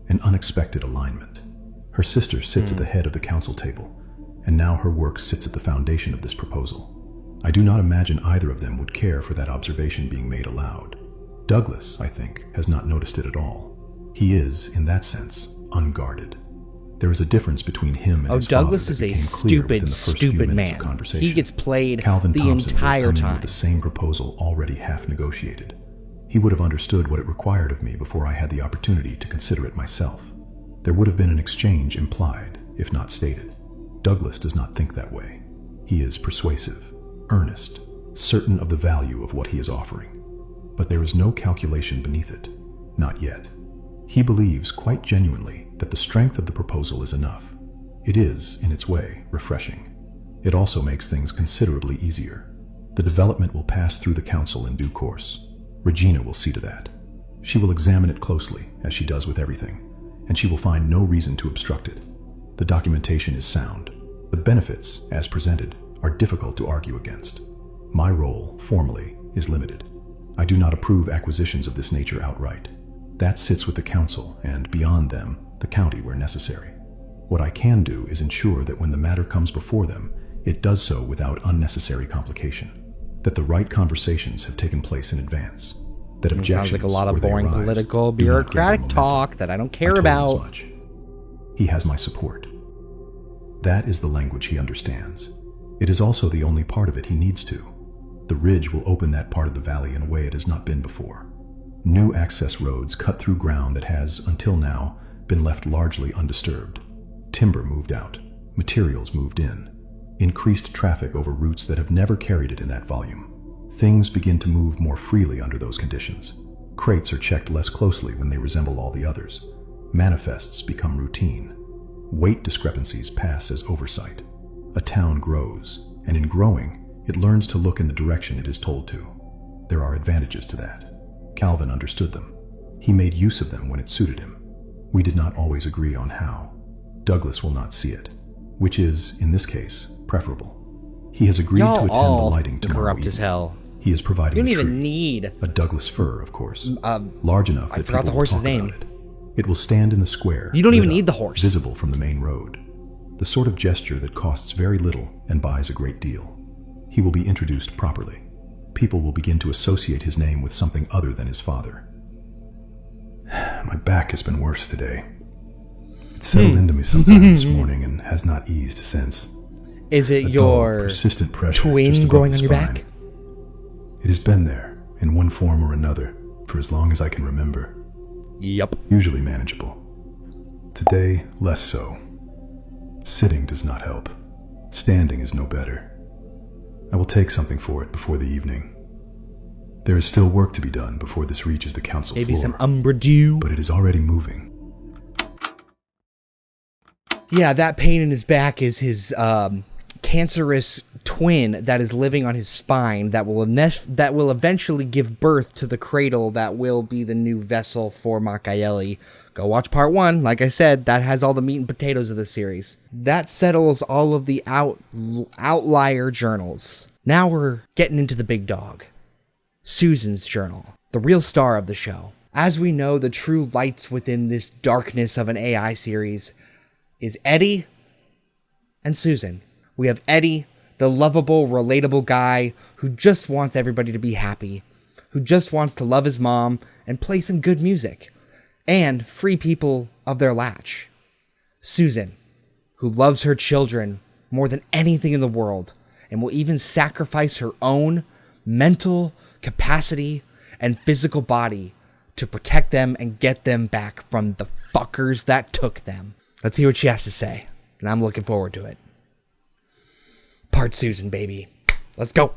An unexpected alignment. Her sister sits at the head of the council table, and now her work sits at the foundation of this proposal. I do not imagine either of them would care for that observation being made aloud. Douglas, I think, has not noticed it at all. He is, in that sense, unguarded. There is a difference between him and his Douglas father is a stupid man. He gets played Calvin the Thompson entire would have come in time. with the same proposal already half negotiated. He would have understood what it required of me before I had the opportunity to consider it myself. There would have been an exchange implied, if not stated. Douglas does not think that way. He is persuasive, earnest, certain of the value of what he is offering. But there is no calculation beneath it, not yet. He believes quite genuinely that the strength of the proposal is enough. It is, in its way, refreshing. It also makes things considerably easier. The development will pass through the council in due course. Regina will see to that. She will examine it closely, as she does with everything, and she will find no reason to obstruct it. The documentation is sound. The benefits, as presented, are difficult to argue against. My role, formally, is limited. I do not approve acquisitions of this nature outright. That sits with the council, and beyond them, the county where necessary. What I can do is ensure that when the matter comes before them, it does so without unnecessary complication, that the right conversations have taken place in advance, that objections, sounds like a lot of where they boring arise, political, do not bureaucratic gather talk momentum. that I don't I care told him as about. much. He has my support. That is the language he understands. It is also the only part of it he needs to. The ridge will open that part of the valley in a way it has not been before. New access roads cut through ground that has, until now, been left largely undisturbed. Timber moved out, materials moved in, increased traffic over routes that have never carried it in that volume. Things begin to move more freely under those conditions. Crates are checked less closely when they resemble all the others. Manifests become routine. Weight discrepancies pass as oversight. A town grows, and in growing, it learns to look in the direction it is told to. There are advantages to that. Calvin understood them. He made use of them when it suited him. We did not always agree on how. Douglas will not see it, which is, in this case, preferable. He has agreed to attend the lighting tomorrow corrupt evening. as hell. He is providing You don't a even tree, need a Douglas fir, of course, large enough that I forgot the people will horse's talk name. about it. It will stand in the square. You don't even lit need up, the horse. Visible from the main road. The sort of gesture that costs very little and buys a great deal. He will be introduced properly. People will begin to associate his name with something other than his father. My back has been worse today. It settled into me sometime this morning and has not eased since. Is it A dull, your persistent pressure just twin above growing the on your spine. back? It has been there, in one form or another, for as long as I can remember. Yep. Usually manageable. Today, less so. Sitting does not help. Standing is no better. I will take something for it before the evening. There is still work to be done before this reaches the council Maybe floor. some Umbra Dew. But it is already moving. Yeah, that pain in his back is his cancerous twin that is living on his spine that will eventually give birth to the cradle that will be the new vessel for Machiavelli. Go watch part 1. Like I said, that has all the meat and potatoes of the series. That settles all of the outlier journals. Now we're getting into the big dog. Susan's journal, the real star of the show. As we know, the true lights within this darkness of an AI series is Eddie and Susan. We have Eddie, the lovable, relatable guy who just wants everybody to be happy, who just wants to love his mom and play some good music, and free people of their latch. Susan, who loves her children more than anything in the world, and will even sacrifice her own mental capacity and physical body to protect them and get them back from the fuckers that took them. Let's hear what she has to say, and I'm looking forward to it. Part Susan, baby. Let's go.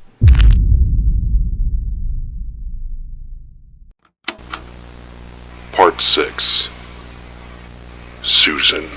Part 6. Susan.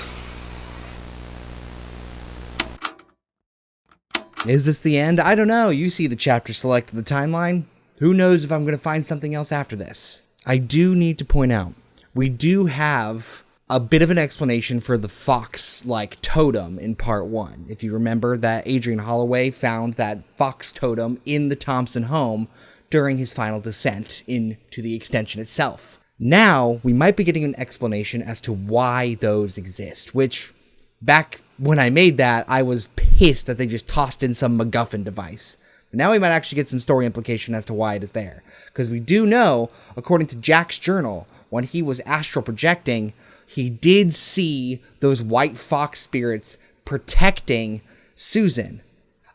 Is this the end? I don't know. You see the chapter select of the timeline. Who knows if I'm going to find something else after this. I do need to point out, we do have a bit of an explanation for the fox-like totem in part 1. If you remember that Adrian Holloway found that fox totem in the Thompson home during his final descent into the extension itself. Now, we might be getting an explanation as to why those exist, which, back when I made that, I was pissed that they just tossed in some MacGuffin device. But now we might actually get some story implication as to why it is there. Because we do know, according to Jack's journal, when he was astral projecting, he did see those white fox spirits protecting Susan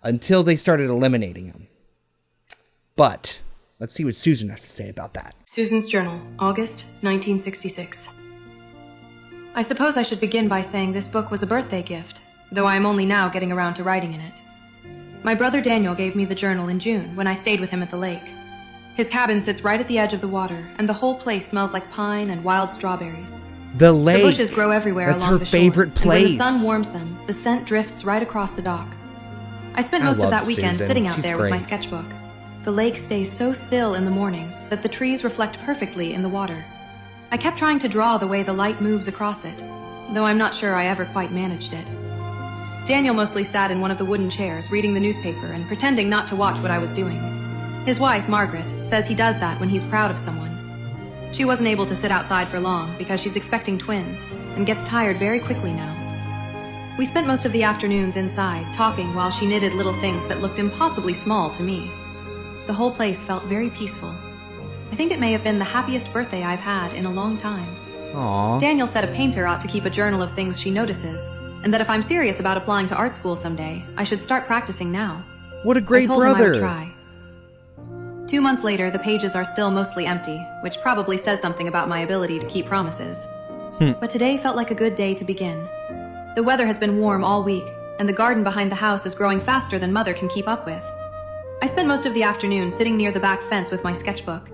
until they started eliminating him. But let's see what Susan has to say about that. Susan's journal, August 1966. I suppose I should begin by saying this book was a birthday gift, though I am only now getting around to writing in it. My brother Daniel gave me the journal in June when I stayed with him at the lake. His cabin sits right at the edge of the water, and the whole place smells like pine and wild strawberries. The lake. The bushes grow everywhere That's along her the shore, favorite and when the place. sun warms them, the scent drifts right across the dock. I spent most of love that weekend Susan. sitting out She's there with my great. sketchbook. The lake stays so still in the mornings that the trees reflect perfectly in the water. I kept trying to draw the way the light moves across it, though I'm not sure I ever quite managed it. Daniel mostly sat in one of the wooden chairs reading the newspaper and pretending not to watch what I was doing. His wife, Margaret, says he does that when he's proud of someone. She wasn't able to sit outside for long because she's expecting twins and gets tired very quickly now. We spent most of the afternoons inside, talking while she knitted little things that looked impossibly small to me. The whole place felt very peaceful. I think it may have been the happiest birthday I've had in a long time. Aww. Daniel said a painter ought to keep a journal of things she notices, and that if I'm serious about applying to art school someday, I should start practicing now. What a great I told brother. him I would try. 2 months later, the pages are still mostly empty, which probably says something about my ability to keep promises. But today felt like a good day to begin. The weather has been warm all week, and the garden behind the house is growing faster than Mother can keep up with. I spent most of the afternoon sitting near the back fence with my sketchbook.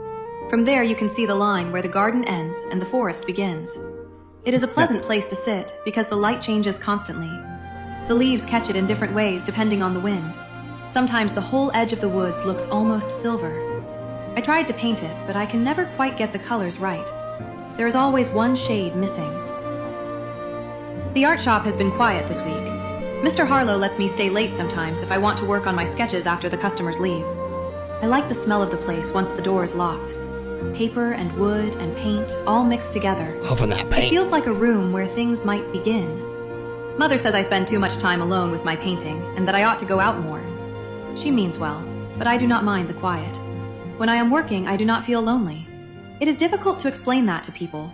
From there you can see the line where the garden ends and the forest begins. It is a pleasant place to sit because the light changes constantly. The leaves catch it in different ways depending on the wind. Sometimes the whole edge of the woods looks almost silver. I tried to paint it, but I can never quite get the colors right. There is always one shade missing. The art shop has been quiet this week. Mr. Harlow lets me stay late sometimes if I want to work on my sketches after the customers leave. I like the smell of the place once the door is locked. Paper and wood and paint all mixed together. Huffing that paint. It feels like a room where things might begin. Mother says I spend too much time alone with my painting and that I ought to go out more. She means well, but I do not mind the quiet. When I am working, I do not feel lonely. It is difficult to explain that to people.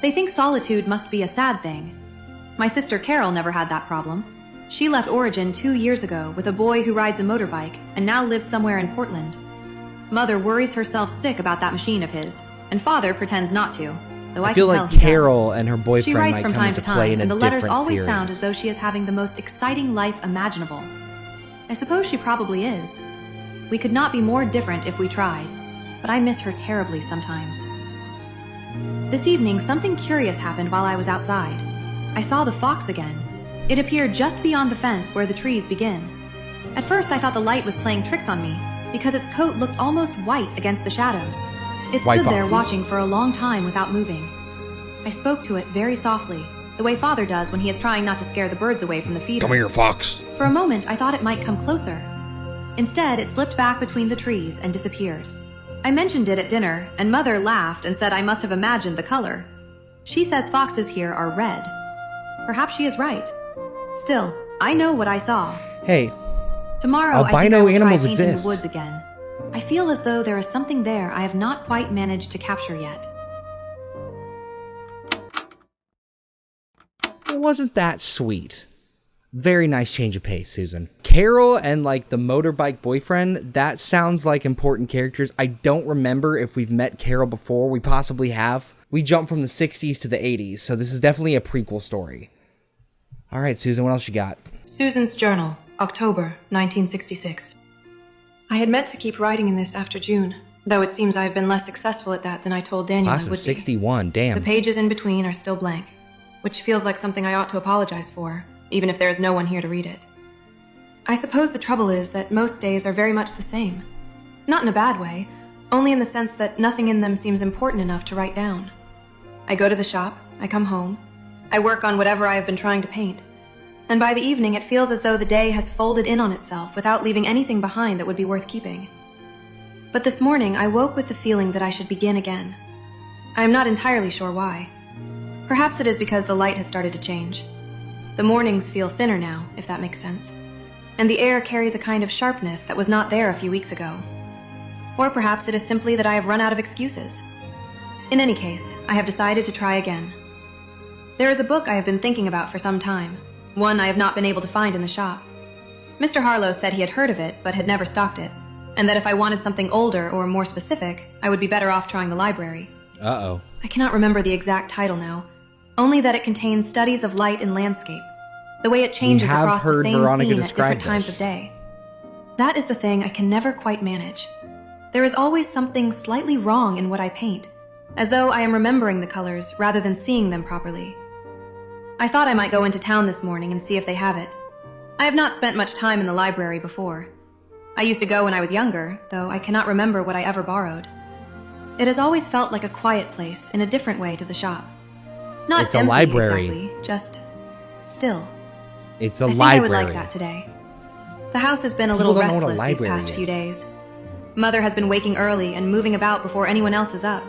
They think solitude must be a sad thing. My sister Carol never had that problem. She left Origin 2 years ago with a boy who rides a motorbike and now lives somewhere in Portland. Mother worries herself sick about that machine of his, and Father pretends not to, though I feel can like tell he Carol does. and her She boyfriend writes might from come time into to play time, in a and the letters different always series. sound as though she is having the most exciting life imaginable. I suppose she probably is. We could not be more different if we tried, but I miss her terribly sometimes. This evening, something curious happened while I was outside. I saw the fox again. It appeared just beyond the fence where the trees begin. At first, I thought the light was playing tricks on me, because its coat looked almost white against the shadows. It White stood there foxes. watching for a long time without moving. I spoke to it very softly, the way Father does when he is trying not to scare the birds away from the feeder. Come here, fox. For a moment, I thought it might come closer. Instead, it slipped back between the trees and disappeared. I mentioned it at dinner, and Mother laughed and said I must have imagined the color. She says foxes here are red. Perhaps she is right. Still, I know what I saw. Hey, Tomorrow, I think albino I will animals try painting exist. the woods again. I feel as though there is something there I have not quite managed to capture yet. Wasn't that sweet? Very nice change of pace, Susan. Carol and like the motorbike boyfriend, that sounds like important characters. I don't remember if we've met Carol before. We possibly have. We jumped from the 60s to the 80s, so this is definitely a prequel story. All right, Susan, what else you got? Susan's Journal, October 1966. I had meant to keep writing in this after June, though it seems I have been less successful at that than I told Daniel Class I of would 61, be. damn. The pages in between are still blank, which feels like something I ought to apologize for, even if there is no one here to read it. I suppose the trouble is that most days are very much the same. Not in a bad way, only in the sense that nothing in them seems important enough to write down. I go to the shop, I come home, I work on whatever I have been trying to paint, and by the evening it feels as though the day has folded in on itself without leaving anything behind that would be worth keeping. But this morning I woke with the feeling that I should begin again. I am not entirely sure why. Perhaps it is because the light has started to change. The mornings feel thinner now, if that makes sense, and the air carries a kind of sharpness that was not there a few weeks ago. Or perhaps it is simply that I have run out of excuses. In any case, I have decided to try again. There is a book I have been thinking about for some time, one I have not been able to find in the shop. Mr. Harlow said he had heard of it, but had never stocked it, and that if I wanted something older or more specific, I would be better off trying the library. Uh-oh. I cannot remember the exact title now, only that it contains studies of light and landscape, the way it changes across the same scene at different times of day. That is the thing I can never quite manage. There is always something slightly wrong in what I paint, as though I am remembering the colors rather than seeing them properly. I thought I might go into town this morning and see if they have it. I have not spent much time in the library before. I used to go when I was younger, though I cannot remember what I ever borrowed. It has always felt like a quiet place in a different way to the shop. Not It's a empty library. exactly, just still. It's a I think library. I would like that today. The house has been a People little don't know what a restless these library past few is. days. Mother has been waking early and moving about before anyone else is up,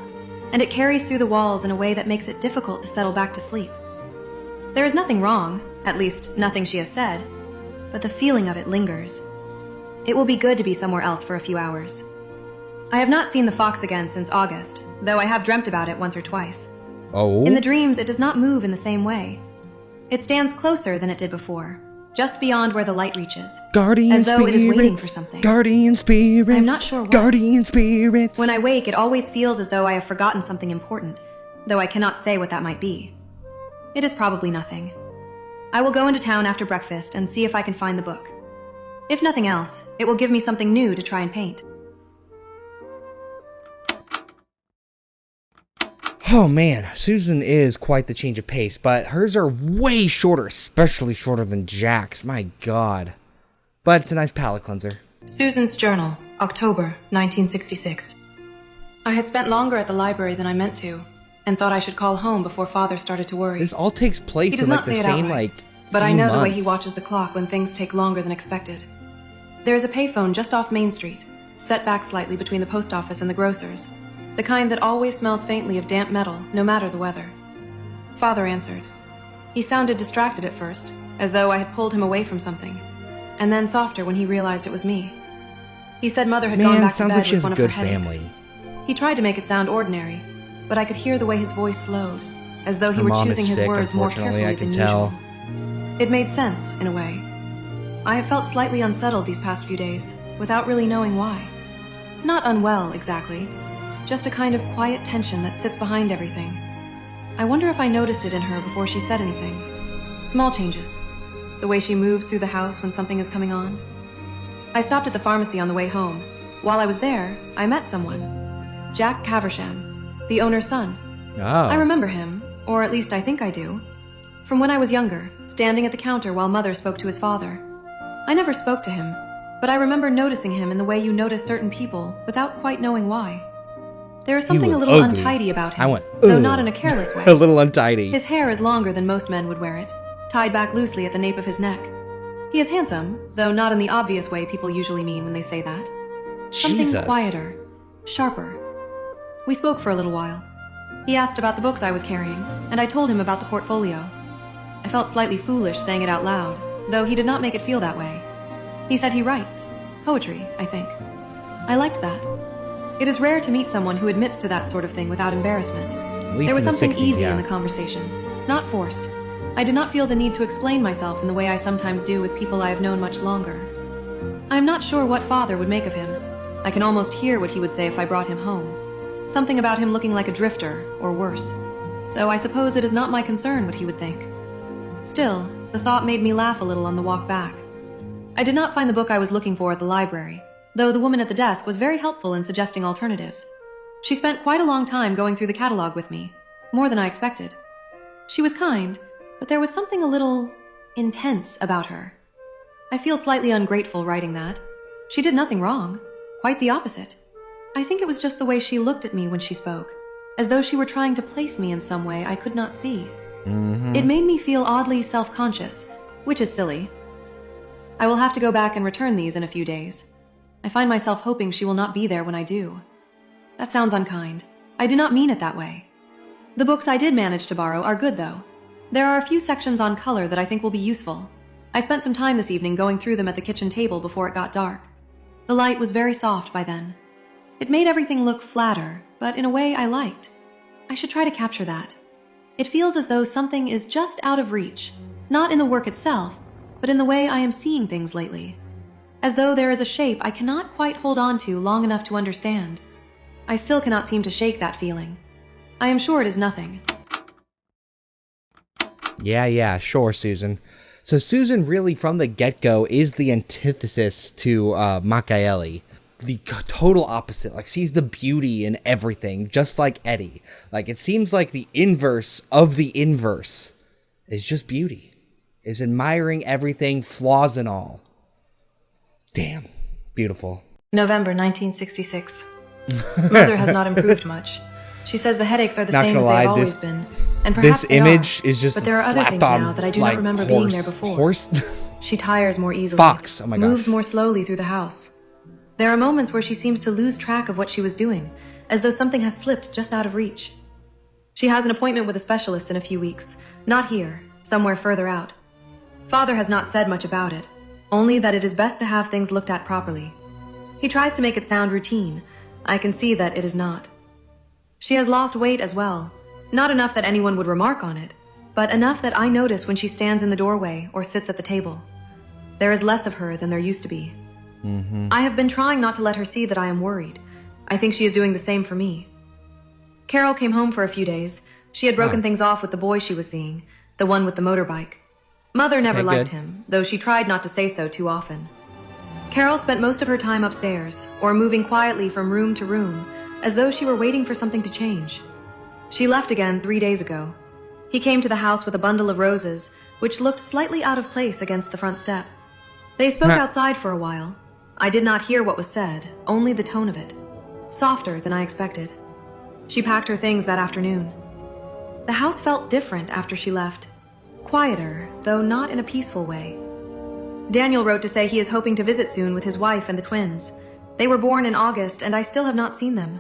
and it carries through the walls in a way that makes it difficult to settle back to sleep. There is nothing wrong, at least nothing she has said, but the feeling of it lingers. It will be good to be somewhere else for a few hours. I have not seen the fox again since August, though I have dreamt about it once or twice. Oh? In the dreams, it does not move in the same way. It stands closer than it did before, just beyond where the light reaches. Guardian as though spirits. it is waiting for something. Guardian spirits. I'm not sure what. Guardian spirits. When I wake, it always feels as though I have forgotten something important, though I cannot say what that might be. It is probably nothing. I will go into town after breakfast and see if I can find the book. If nothing else, it will give me something new to try and paint. Oh man, Susan is quite the change of pace, but hers are way shorter, especially shorter than Jack's. My god. But it's a nice palate cleanser. Susan's Journal, October 1966. I had spent longer at the library than I meant to, and thought I should call home before Father started to worry. This all takes He place does in not like the say it same outright, like but I few know the way he months. watches the clock when things take longer than expected. There is a payphone just off Main Street, set back slightly between the post office and the grocer's, the kind that always smells faintly of damp metal, no matter the weather. Father answered. He sounded distracted at first, as though I had pulled him away from something, and then softer when he realized it was me. He said Mother had gone Man, back to sounds bed like she with has a one of good her headaches. family. He tried to make it sound ordinary, but I could hear the way his voice slowed, as though he Her were mom choosing is his sick, words more unfortunately, carefully I can than tell. usual. It made sense, in a way. I have felt slightly unsettled these past few days, without really knowing why. Not unwell, exactly. Just a kind of quiet tension that sits behind everything. I wonder if I noticed it in her before she said anything. Small changes. The way she moves through the house when something is coming on. I stopped at the pharmacy on the way home. While I was there, I met someone. Jack Caversham, the owner's son. Oh. I remember him, or at least I think I do. From when I was younger, standing at the counter while Mother spoke to his father. I never spoke to him, but I remember noticing him in the way you notice certain people without quite knowing why. There is something a little ugly. untidy about him, I went, though ugh. not in a careless way. A little untidy. His hair is longer than most men would wear it, tied back loosely at the nape of his neck. He is handsome, though not in the obvious way people usually mean when they say that. Jesus. Something quieter, sharper. We spoke for a little while. He asked about the books I was carrying, and I told him about the portfolio. I felt slightly foolish saying it out loud, though he did not make it feel that way. He said he writes. Poetry, I think. I liked that. It is rare to meet someone who admits to that sort of thing without embarrassment. At least There was in the something 60s, easy yeah. in the conversation, not forced. I did not feel the need to explain myself in the way I sometimes do with people I have known much longer. I am not sure what Father would make of him. I can almost hear what he would say if I brought him home. Something about him looking like a drifter, or worse. Though I suppose it is not my concern what he would think. Still, the thought made me laugh a little on the walk back. I did not find the book I was looking for at the library, though the woman at the desk was very helpful in suggesting alternatives. She spent quite a long time going through the catalog with me, more than I expected. She was kind, but there was something a little intense about her. I feel slightly ungrateful writing that. She did nothing wrong, quite the opposite. I think it was just the way she looked at me when she spoke, as though she were trying to place me in some way I could not see. It made me feel oddly self-conscious, which is silly. I will have to go back and return these in a few days. I find myself hoping she will not be there when I do. That sounds unkind. I do not mean it that way. The books I did manage to borrow are good, though. There are a few sections on color that I think will be useful. I spent some time this evening going through them at the kitchen table before it got dark. The light was very soft by then. It made everything look flatter, but in a way I liked. I should try to capture that. It feels as though something is just out of reach, not in the work itself, but in the way I am seeing things lately. As though there is a shape I cannot quite hold on to long enough to understand. I still cannot seem to shake that feeling. I am sure it is nothing. Yeah, sure, Susan. So Susan really, from the get-go, is the antithesis to Machiavelli. The total opposite. Like, sees the beauty in everything, just like Eddie. Like, it seems like the inverse of the inverse is just beauty. is admiring everything, flaws and all. Damn. Beautiful. November 1966. Mother has not improved much. She says the headaches are the Not same gonna as lie, they've always this- been. And perhaps This they image are, is just but there are other slapped things on, now that I do like, not remember horse, being there before. Horse? She tires more easily. Fox. Oh my gosh. Moves more slowly through the house. There are moments where she seems to lose track of what she was doing, as though something has slipped just out of reach. She has an appointment with a specialist in a few weeks. Not here, somewhere further out. Father has not said much about it, only that it is best to have things looked at properly. He tries to make it sound routine. I can see that it is not. She has lost weight as well. Not enough that anyone would remark on it, but enough that I notice when she stands in the doorway or sits at the table. There is less of her than there used to be. I have been trying not to let her see that I am worried. I think she is doing the same for me. Carol came home for a few days. She had broken things off with the boy she was seeing, the one with the motorbike. Mother never liked him, though she tried not to say so too often. Carol spent most of her time upstairs, or moving quietly from room to room, as though she were waiting for something to change. She left again 3 days ago. He came to the house with a bundle of roses, which looked slightly out of place against the front step. They spoke outside for a while. I did not hear what was said, only the tone of it. Softer than I expected. She packed her things that afternoon. The house felt different after she left. Quieter, though not in a peaceful way. Daniel wrote to say he is hoping to visit soon with his wife and the twins. They were born in August, and I still have not seen them.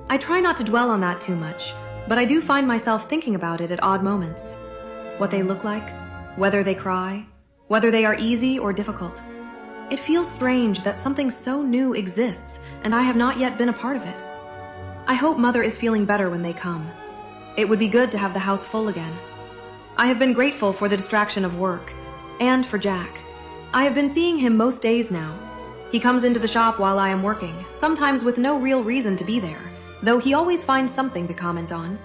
I try not to dwell on that too much, but I do find myself thinking about it at odd moments. What they look like, whether they cry, whether they are easy or difficult. It feels strange that something so new exists, and I have not yet been a part of it. I hope Mother is feeling better when they come. It would be good to have the house full again. I have been grateful for the distraction of work, and for Jack. I have been seeing him most days now. He comes into the shop while I am working, sometimes with no real reason to be there, though he always finds something to comment on.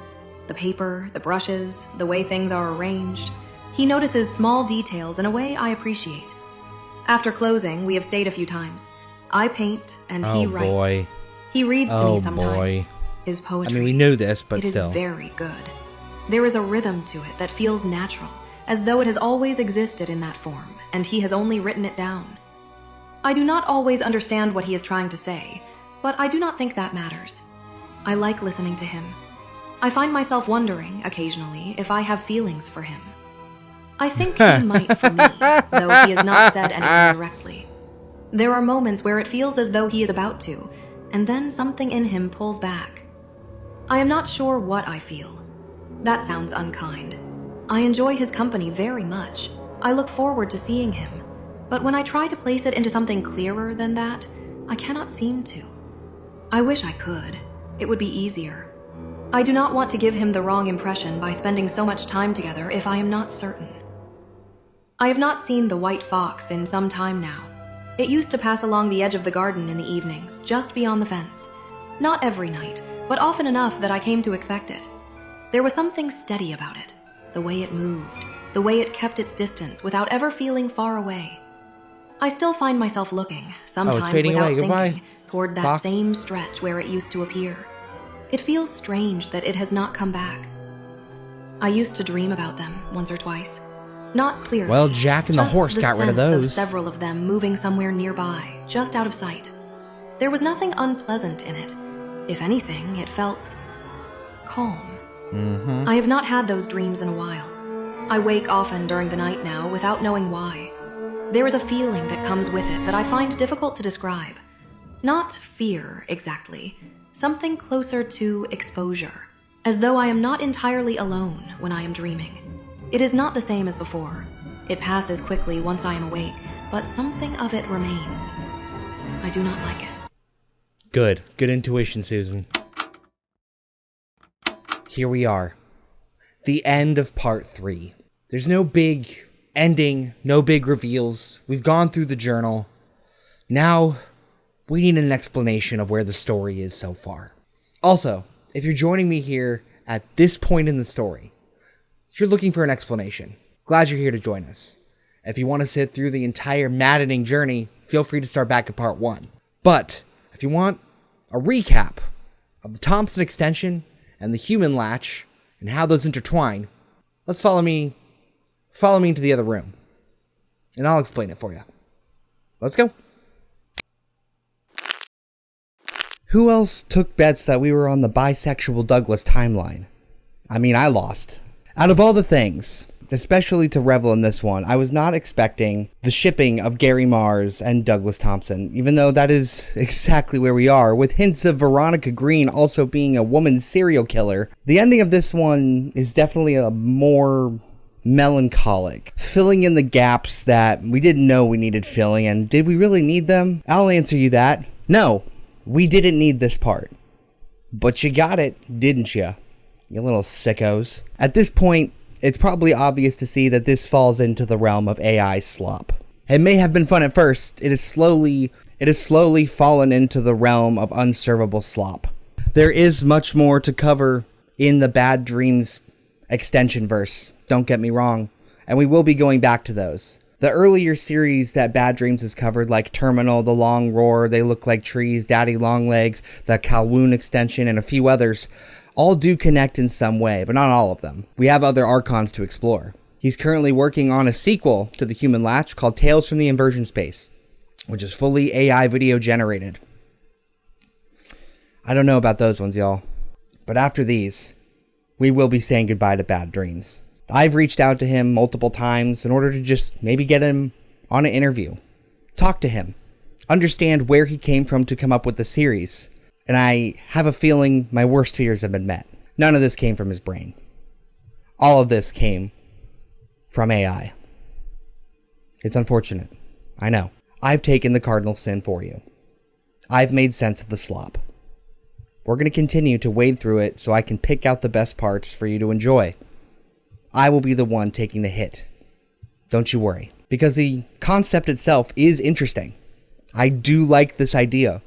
The paper, the brushes, the way things are arranged. He notices small details in a way I appreciate. After closing, we have stayed a few times. I paint, and he writes. Boy. He reads to me Oh, sometimes. boy. His poetry. I mean, we knew this, but it still. is very good. There is a rhythm to it that feels natural, as though it has always existed in that form, and he has only written it down. I do not always understand what he is trying to say, but I do not think that matters. I like listening to him. I find myself wondering, occasionally, if I have feelings for him. I think he might for me, though he has not said anything directly. There are moments where it feels as though he is about to, and then something in him pulls back. I am not sure what I feel. That sounds unkind. I enjoy his company very much. I look forward to seeing him. But when I try to place it into something clearer than that, I cannot seem to. I wish I could. It would be easier. I do not want to give him the wrong impression by spending so much time together if I am not certain. I have not seen the white fox in some time now. It used to pass along the edge of the garden in the evenings, just beyond the fence. Not every night, but often enough that I came to expect it. There was something steady about it, the way it moved, the way it kept its distance without ever feeling far away. I still find myself looking, sometimes without thinking, toward that same stretch where it used to appear. It feels strange that it has not come back. I used to dream about them once or twice. Not clearly. Well, Jack and the horse got rid of those. Several of them moving somewhere nearby, just out of sight. There was nothing unpleasant in it. If anything, it felt calm. I have not had those dreams in a while. I wake often during the night now without knowing why. There is a feeling that comes with it that I find difficult to describe. Not fear, exactly. Something closer to exposure. As though I am not entirely alone when I am dreaming. It is not the same as before. It passes quickly once I am awake, but something of it remains. I do not like it. Good. Good intuition, Susan. Here we are. The end of part 3. There's no big ending, no big reveals. We've gone through the journal. Now, we need an explanation of where the story is so far. Also, if you're joining me here at this point in the story, you're looking for an explanation. Glad you're here to join us. If you want to sit through the entire maddening journey, feel free to start back at part 1. But if you want a recap of the Thompson Extension and the human latch and how those intertwine, let's follow me into the other room. and I'll explain it for you. Let's go. Who else took bets that we were on the bisexual Douglas timeline? I mean, I lost. Out of all the things, especially to revel in this one, I was not expecting the shipping of Gary Mars and Douglas Thompson, even though that is exactly where we are, with hints of Veronica Green also being a woman serial killer. The ending of this one is definitely a more melancholic, filling in the gaps that we didn't know we needed filling, and did we really need them? I'll answer you that. No, we didn't need this part. But you got it, didn't you? You little sickos. At this point, it's probably obvious to see that this falls into the realm of AI slop. It may have been fun at first, it has slowly fallen into the realm of unservable slop. There is much more to cover in the Bad Dreams extension verse, don't get me wrong, and we will be going back to those. The earlier series that Bad Dreams has covered, like Terminal, The Long Roar, They Look Like Trees, Daddy Longlegs, the Calhoun extension, and a few others, all do connect in some way, but not all of them. We have other archons to explore. He's currently working on a sequel to The Human Latch called Tales from the Inversion Space, which is fully AI video generated. I don't know about those ones, y'all. But after these, we will be saying goodbye to Bad Dreams. I've reached out to him multiple times in order to just maybe get him on an interview. Talk to him. Understand where he came from to come up with the series. And I have a feeling my worst fears have been met. None of this came from his brain. All of this came from AI. It's unfortunate. I know. I've taken the cardinal sin for you. I've made sense of the slop. We're going to continue to wade through it so I can pick out the best parts for you to enjoy. I will be the one taking the hit. Don't you worry. Because the concept itself is interesting. I do like this idea.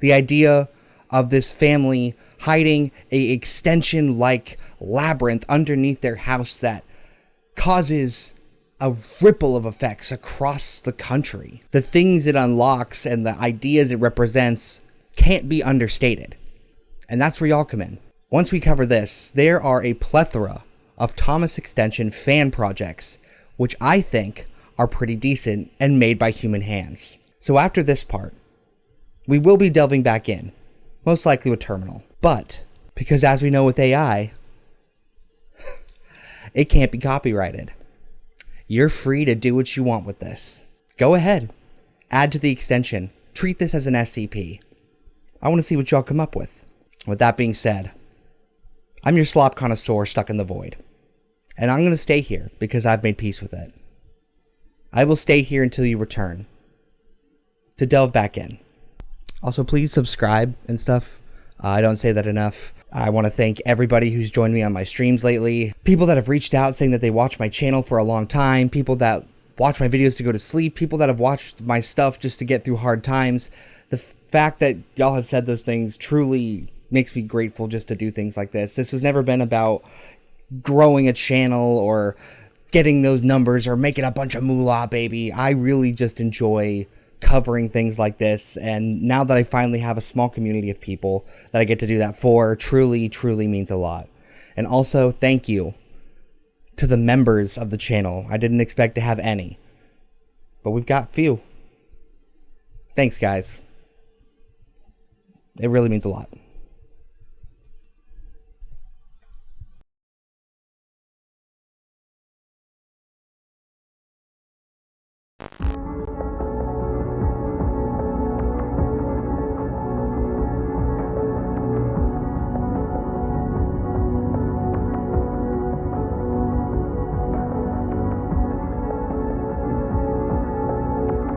The idea of this family hiding a extension-like labyrinth underneath their house that causes a ripple of effects across the country. The things it unlocks and the ideas it represents can't be understated. And that's where y'all come in. Once we cover this, there are a plethora of Thomas Extension fan projects, which I think are pretty decent and made by human hands. So after this part, we will be delving back in, most likely with Terminal. But, because as we know with AI, it can't be copyrighted. You're free to do what you want with this. Go ahead. Add to the extension. Treat this as an SCP. I want to see what y'all come up with. With that being said, I'm your slop connoisseur stuck in the void. And I'm going to stay here because I've made peace with it. I will stay here until you return to delve back in. Also, please subscribe and stuff. I don't say that enough. I want to thank everybody who's joined me on my streams lately. People that have reached out saying that they watch my channel for a long time. People that watch my videos to go to sleep. People that have watched my stuff just to get through hard times. The fact that y'all have said those things truly makes me grateful just to do things like this. This has never been about growing a channel or getting those numbers or making a bunch of moolah, baby. I really just enjoy covering things like this, and now that I finally have a small community of people that I get to do that for, truly means a lot. And also, thank you to the members of the channel. I didn't expect to have any, but we've got few. Thanks, guys. It really means a lot.